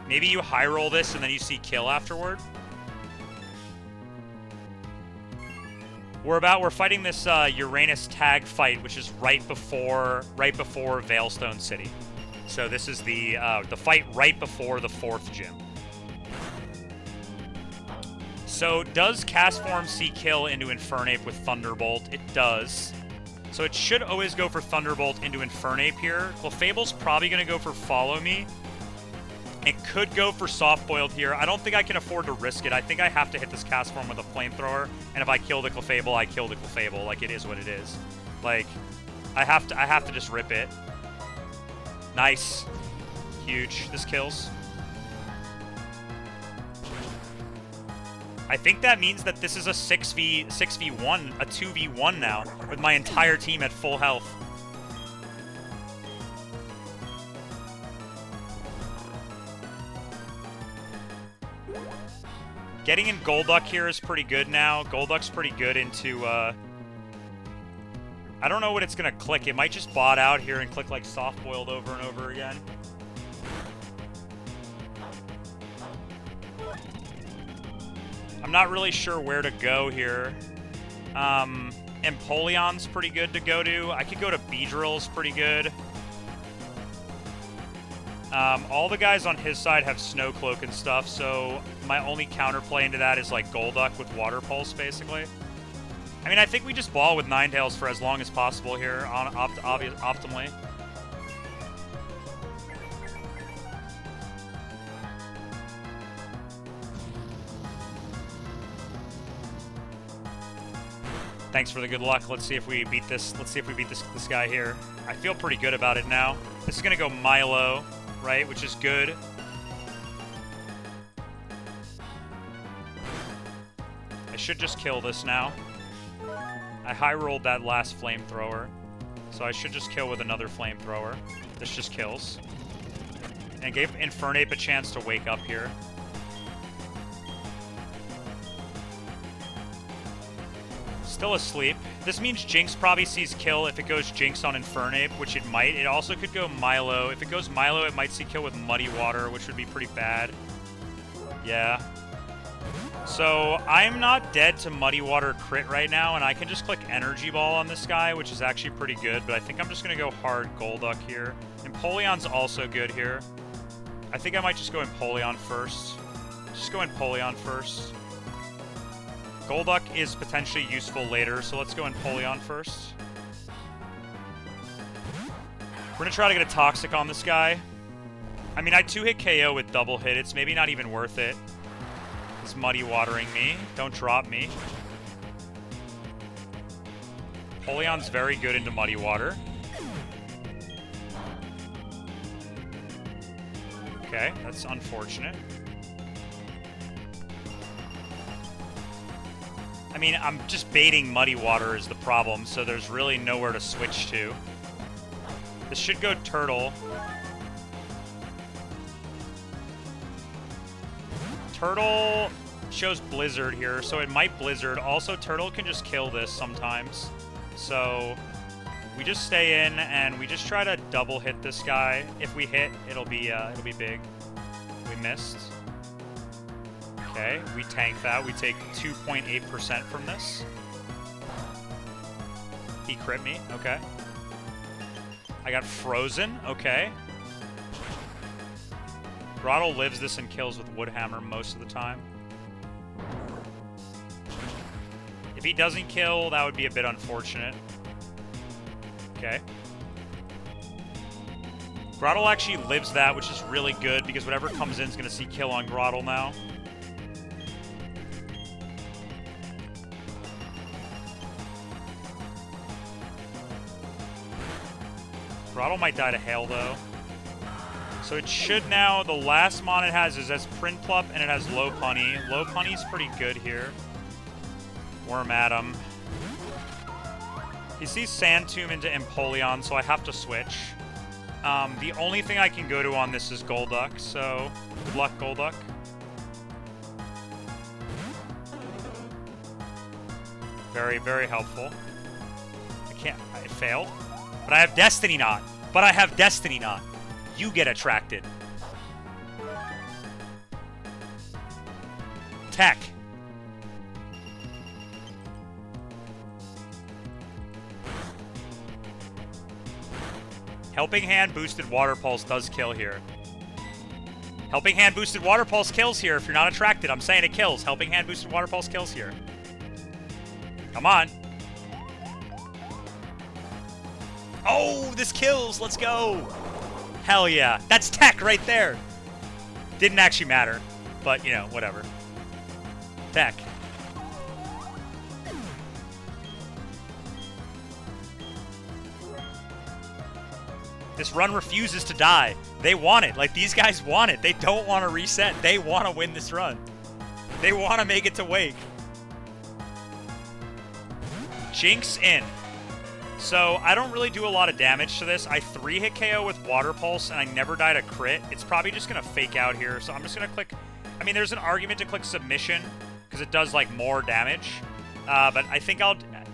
Maybe you high roll this and then you see kill afterward. We're fighting this Uranus tag fight, which is right before Veilstone City. So this is the fight right before the 4th gym. So does cast form see kill into Infernape with Thunderbolt? It does. So it should always go for Thunderbolt into Infernape here. Clefable's probably going to go for Follow Me. It could go for Soft Boiled here. I don't think I can afford to risk it. I think I have to hit this cast form with a Flamethrower, and if I kill the Clefable, I kill the Clefable. Like, it is what it is. Like, I have to just rip it. Nice. Huge. This kills. I think that means that this is a 6v1, a 2v1 now, with my entire team at full health. Getting in Golduck here is pretty good now. Golduck's pretty good into, I don't know what it's going to click. It might just bot out here and click, like, Soft Boiled over and over again. I'm not really sure where to go here. Empoleon's pretty good to go to. I could go to Beedrill's pretty good. All the guys on his side have Snow Cloak and stuff, so my only counterplay into that is like Golduck with Water Pulse, basically. I mean, I think we just ball with Ninetales for as long as possible here, on optimally. Thanks for the good luck. Let's see if we beat this. Let's see if we beat this guy here. I feel pretty good about it now. This is gonna go Milo, right, which is good. I should just kill this now. I high rolled that last Flamethrower, so I should just kill with another Flamethrower. This just kills. And gave Infernape a chance to wake up here. Still asleep. This means Jinx probably sees kill if it goes Jinx on Infernape, which it might. It also could go Milo. If it goes Milo, it might see kill with Muddy Water, which would be pretty bad. Yeah. So, I'm not dead to Muddy Water crit right now, and I can just click Energy Ball on this guy, which is actually pretty good, but I think I'm just going to go hard Golduck here. Empoleon's also good here. I think I might just go Empoleon first. Just go Empoleon first. Golduck is potentially useful later, so let's go Empoleon first. We're going to try to get a Toxic on this guy. I mean, I 2-hit KO with double hit. It's maybe not even worth it. He's Muddy Watering me. Don't drop me. Empoleon's very good into Muddy Water. Okay, that's unfortunate. I mean, I'm just baiting Muddy Water is the problem, so there's really nowhere to switch to. This should go Turtle. Turtle shows Blizzard here, so it might Blizzard. Also, Turtle can just kill this sometimes. So we just stay in and we just try to double hit this guy. If we hit, it'll be big. We missed. Okay, we tank that. We take 2.8% from this. He crit me. Okay. I got frozen. Okay. Grottle lives this and kills with Woodhammer most of the time. If he doesn't kill, that would be a bit unfortunate. Okay. Grottle actually lives that, which is really good, because whatever comes in is going to see kill on Grottle now. Grottle might die to Hail, though. So it should now, the last mon it has is as Print Plup, and it has Low Punny. Low Punny's pretty good here. Worm Atom. He sees Sand Tomb into Empoleon, so I have to switch. The only thing I can go to on this is Golduck, so good luck, Golduck. Very, very helpful. I failed. But I have Destiny Knot. But I have Destiny Knot. You get attracted. Tech. Helping Hand boosted Water Pulse does kill here. Helping Hand boosted Water Pulse kills here if you're not attracted. I'm saying it kills. Helping Hand boosted Water Pulse kills here. Come on. Oh, this kills. Let's go. Hell yeah. That's tech right there. Didn't actually matter. But, you know, whatever. Tech. This run refuses to die. They want it. Like, these guys want it. They don't want to reset. They want to win this run. They want to make it to Wake. Jinx in. So, I don't really do a lot of damage to this. I 3-hit KO with Water Pulse, and I never died a crit. It's probably just going to fake out here, so I'm just going to click... I mean, there's an argument to click Submission, because it does, like, more damage. But I think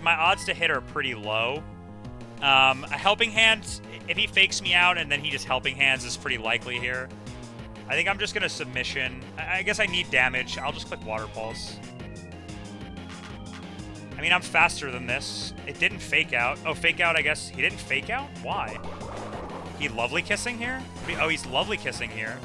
my odds to hit are pretty low. A Helping Hand, if he fakes me out and then he just Helping Hands, is pretty likely here. I think I'm just going to Submission. I guess I need damage. I'll just click Water Pulse. I mean, I'm faster than this. It didn't fake out. Oh, fake out, I guess. He didn't fake out? Why? He Lovely Kissing here? Oh, he's Lovely Kissing here.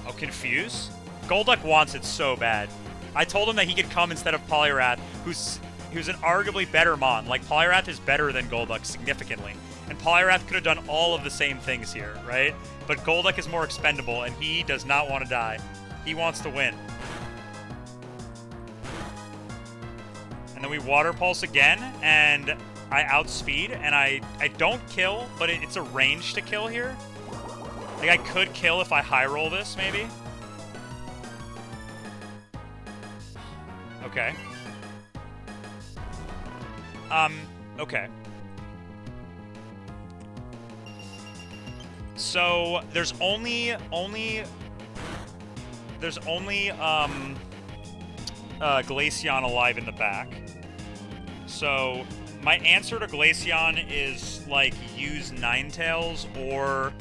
Oh, Confuse? Golduck wants it so bad. I told him that he could come instead of Poliwrath, who's an arguably better mon. Like, Poliwrath is better than Golduck significantly. And Poliwrath could have done all of the same things here, right? But Golduck is more expendable, and he does not want to die. He wants to win. And then we Water Pulse again, and I outspeed, and I don't kill, but it's a range to kill here. Like, I could kill if I high roll this, maybe. Okay. Okay. So, there's only Glaceon alive in the back. So, my answer to Glaceon is, like, use Ninetales or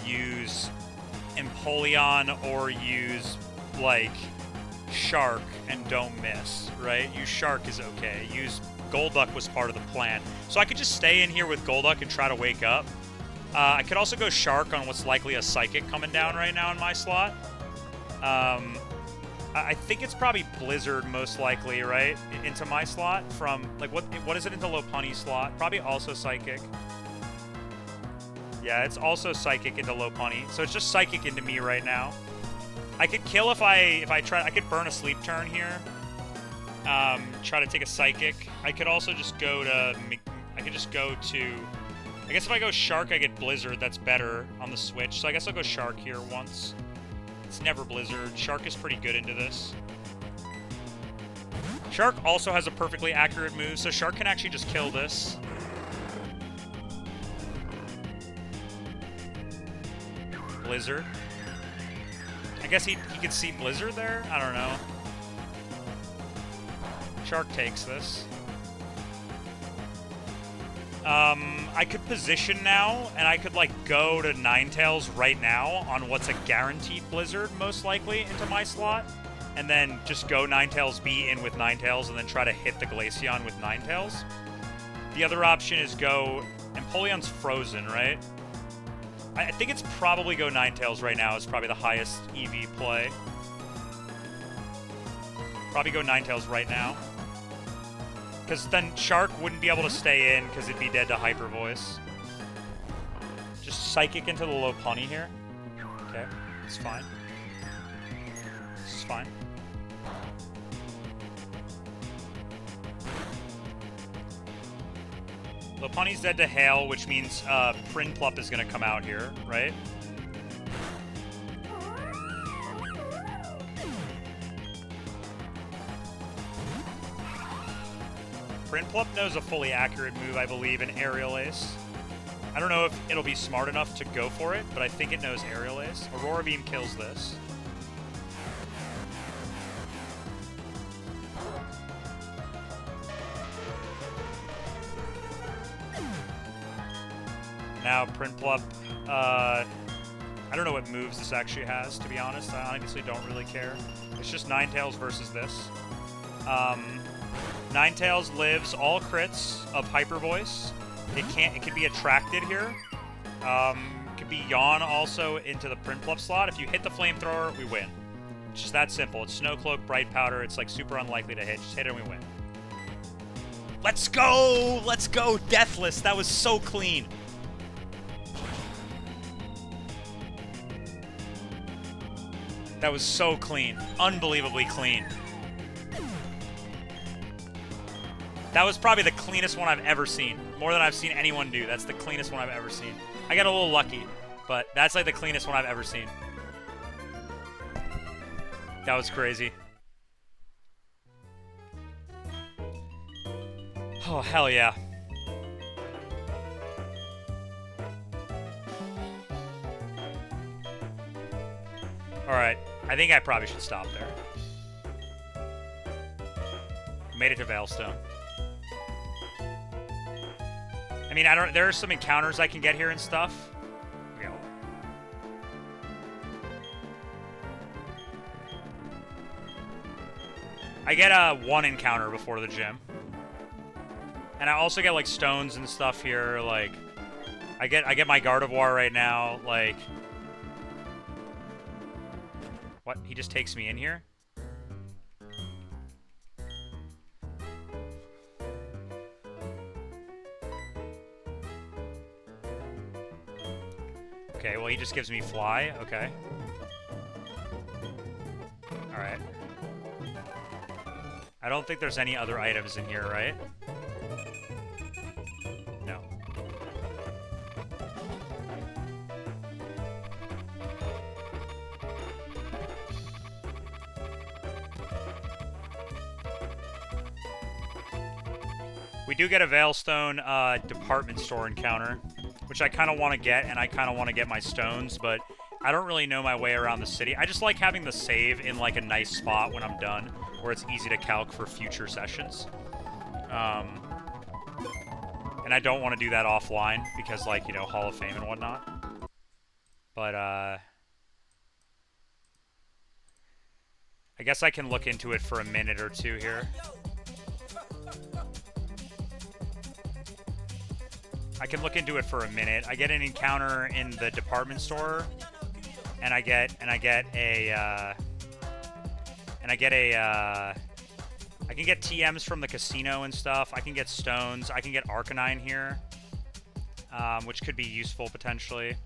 use Empoleon or use, like, Shark and don't miss, right? Use Shark is okay. Use Golduck was part of the plan. So I could just stay in here with Golduck and try to wake up. I could also go Shark on what's likely a Psychic coming down right now in my slot. I think it's probably Blizzard most likely, right? Into my slot from, like, what is it into Lopunny's slot? Probably also Psychic. Yeah, it's also Psychic into Lopunny. So it's just Psychic into me right now. I could kill if I try. I could burn a Sleep Turn here. Try to take a Psychic. I could also just go to... I guess if I go Shark, I get Blizzard. That's better on the Switch. So I guess I'll go Shark here once. It's never Blizzard. Shark is pretty good into this. Shark also has a perfectly accurate move, so Shark can actually just kill this. Blizzard. guess he could see Blizzard there? I don't know. Shark takes this. I could position now, and I could, like, go to Ninetales right now on what's a guaranteed Blizzard, most likely, into my slot. And then just go Ninetales B in with Ninetales, and then try to hit the Glaceon with Ninetales. The other option is go... Empoleon's frozen, right? I think it's probably go Ninetales right now is probably the highest EV play. Probably go Ninetales right now. Because then Shark wouldn't be able to stay in because it'd be dead to Hyper Voice. Just Psychic into the Lopunny here. Okay, it's fine. This is fine. Lopunny's dead to Hail, which means Prinplup is going to come out here, right? Prinplup knows a fully accurate move, I believe, in Aerial Ace. I don't know if it'll be smart enough to go for it, but I think it knows Aerial Ace. Aurora Beam kills this. Now, Prinplup, I don't know what moves this actually has, to be honest. I honestly don't really care. It's just Ninetales versus this. Ninetales lives all crits of Hyper Voice. It can be attracted here. It could be Yawn also into the Prinplup slot. If you hit the Flamethrower, we win. It's just that simple. It's Snow Cloak, Bright Powder. It's like super unlikely to hit. Just hit it and we win. Let's go! Let's go! Deathless. That was so clean. That was so clean. Unbelievably clean. That was probably the cleanest one I've ever seen. More than I've seen anyone do. That's the cleanest one I've ever seen. I got a little lucky, but that's like the cleanest one I've ever seen. That was crazy. Oh, hell yeah. Alright, I think I probably should stop there. Made it to Veilstone. I mean, there are some encounters I can get here and stuff. Here we go. I get one encounter before the gym. And I also get, like, stones and stuff here, like... I get my Gardevoir right now, like... What? He just takes me in here? Okay, well, he just gives me Fly. Okay. Alright. I don't think there's any other items in here, right? No. We do get a Veilstone department store encounter, which I kind of want to get, and I kind of want to get my stones, but I don't really know my way around the city. I just like having the save in, like, a nice spot when I'm done, where it's easy to calc for future sessions. And I don't want to do that offline, because, like, you know, Hall of Fame and whatnot. But, I guess I can look into it for a minute or two here. I can look into it for a minute. I get an encounter in the department store, and I can get TMs from the casino and stuff. I can get stones. I can get Arcanine here, which could be useful potentially.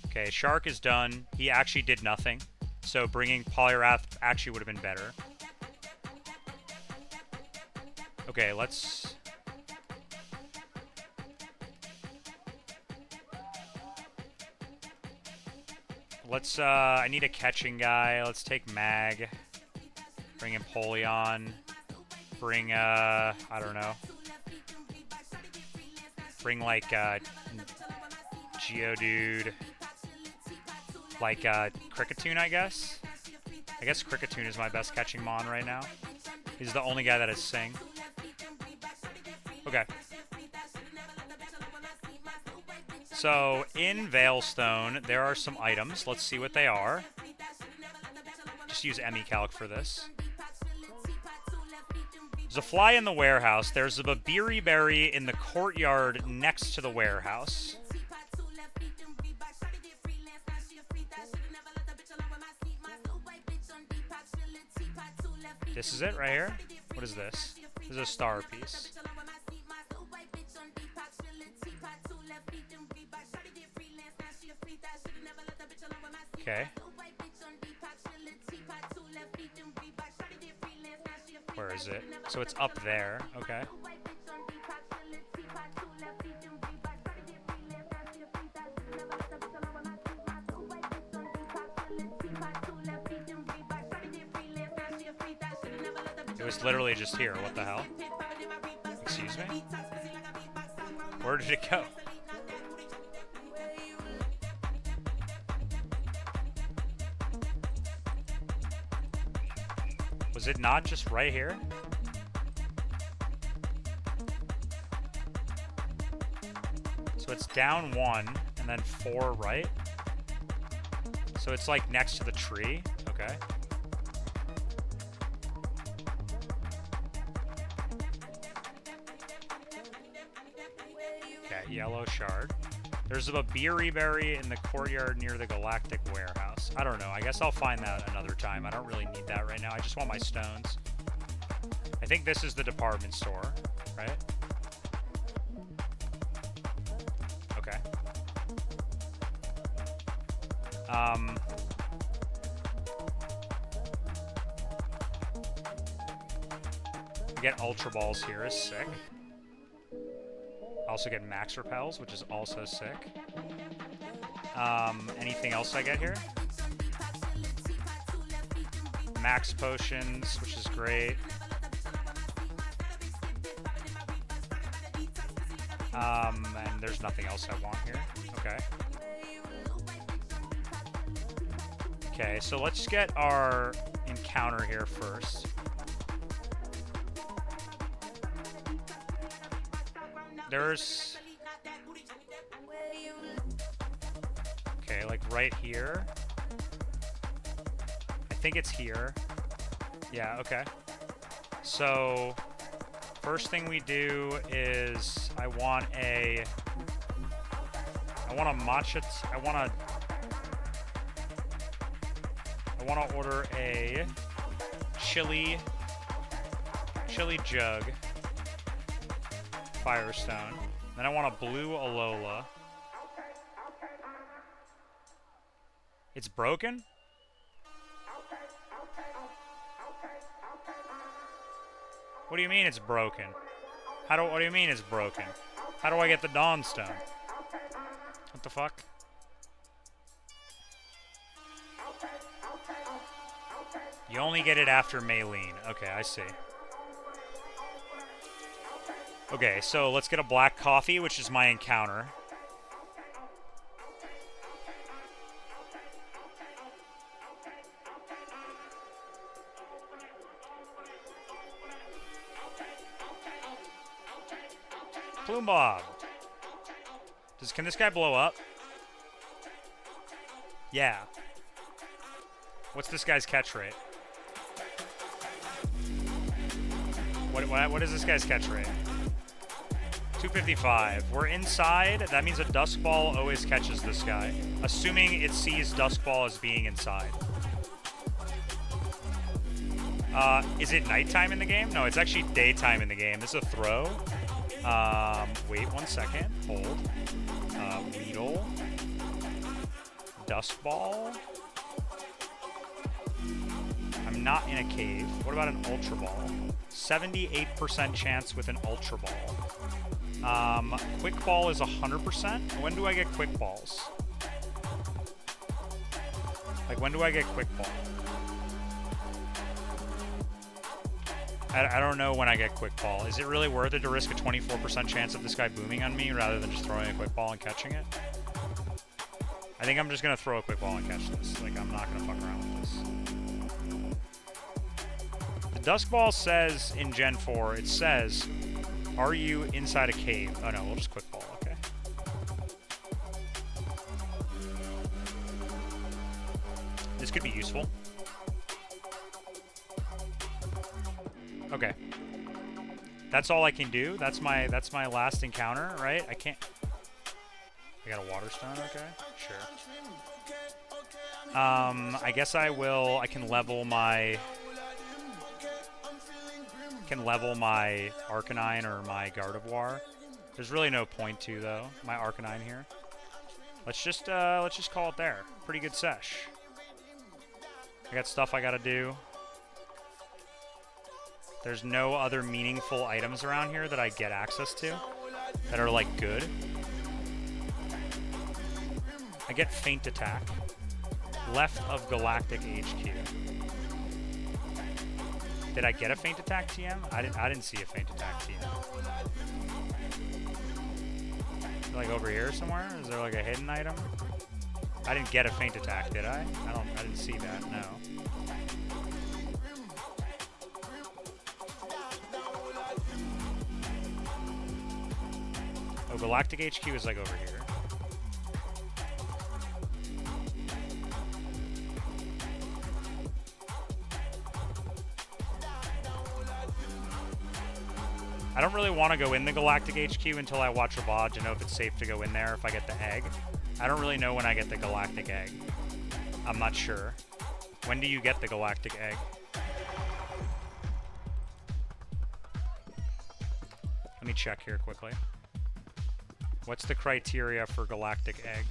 Okay, Shark is done. He actually did nothing, so bringing Poliwrath actually would have been better. Okay, let's... I need a catching guy. Let's take Mag. Bring Empoleon. Bring, I don't know. Bring, like, Geodude. Like Cricketune, I guess. I guess Cricketune is my best catching mon right now. He's the only guy that has Sing. Okay. So, in Veilstone, there are some items. Let's see what they are. Just use Emicalc for this. There's a fly in the warehouse. There's a Babiri berry in the courtyard next to the warehouse. This is it right here? What is this? This is a star piece. Okay. Where is it? So it's up there. Okay. It was literally just here. What the hell? Excuse me? Where did it go? Was it not just right here? So it's down 1 and then 4 right? So it's like next to the tree? Okay. Okay, yellow shard. There's a Babiri berry in the courtyard near the Galactic Warehouse. I don't know. I guess I'll find that another time. I don't really need that right now. I just want my stones. I think this is the department store, right? Okay. Get Ultra Balls here is sick. Also get Max Repels, which is also sick. Anything else I get here? Max Potions, which is great. And there's nothing else I want here. Okay. Okay, so let's get our encounter here first. There's... Okay, like right here. I think it's here. Yeah, okay. So, first thing we do is I want a matcha... I want to order a chili jug. Firestone. Then I want a blue Alola. It's broken? What do you mean it's broken? What do you mean it's broken? How do I get the Dawnstone? What the fuck? You only get it after Maylene. Okay, I see. Okay, so let's get a black coffee, which is my encounter. Plume Bob. Can this guy blow up? Yeah. What's this guy's catch rate? What is this guy's catch rate? 255. We're inside. That means a Dusk Ball always catches this guy. Assuming it sees Dusk Ball as being inside. Is it nighttime in the game? No, it's actually daytime in the game. This is a throw. Wait 1 second. Hold. Weedle. Dusk Ball. I'm not in a cave. What about an Ultra Ball? 78% chance with an Ultra Ball. Quick Ball is 100%. When do I get Quick Balls? Like, when do I get Quick Ball? I don't know when I get Quick Ball. Is it really worth it to risk a 24% chance of this guy booming on me rather than just throwing a Quick Ball and catching it? I think I'm just gonna throw a quick ball and catch this. Like, I'm not gonna fuck around with this. The Dusk Ball says in Gen 4, it says, are you inside a cave? Oh no, we'll just quick ball, okay. This could be useful. Okay. That's all I can do. That's my last encounter, right? I can't. I got a water stone, okay. Sure. I guess I can level my Arcanine or my Gardevoir. There's really no point to though, my Arcanine here. Let's just call it there. Pretty good sesh. I got stuff I gotta do. There's no other meaningful items around here that I get access to that are like good. I get Feint Attack. Left of Galactic HQ. Did I get a Feint Attack TM? I didn't see a Feint Attack TM. Like over here somewhere? Is there like a hidden item? I didn't get a Feint Attack, did I? I didn't see that, no. Oh, Galactic HQ is like over here. I don't really want to go in the Galactic HQ until I watch Ravage and know if it's safe to go in there if I get the egg. I don't really know when I get the Galactic egg. I'm not sure. When do you get the Galactic egg? Let me check here quickly. What's the criteria for Galactic egg?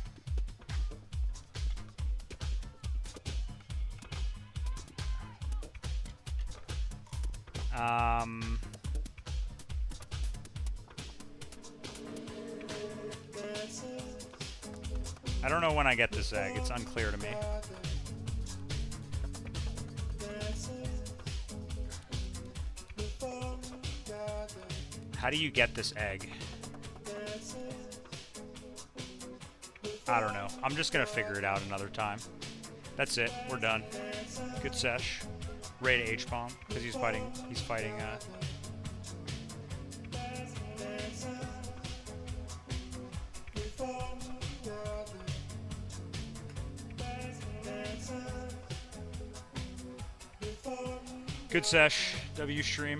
I don't know when I get this egg. It's unclear to me. How do you get this egg? I don't know. I'm just gonna figure it out another time. That's it. We're done. Good sesh. Ray to H-bomb because he's fighting. Good sesh. W stream.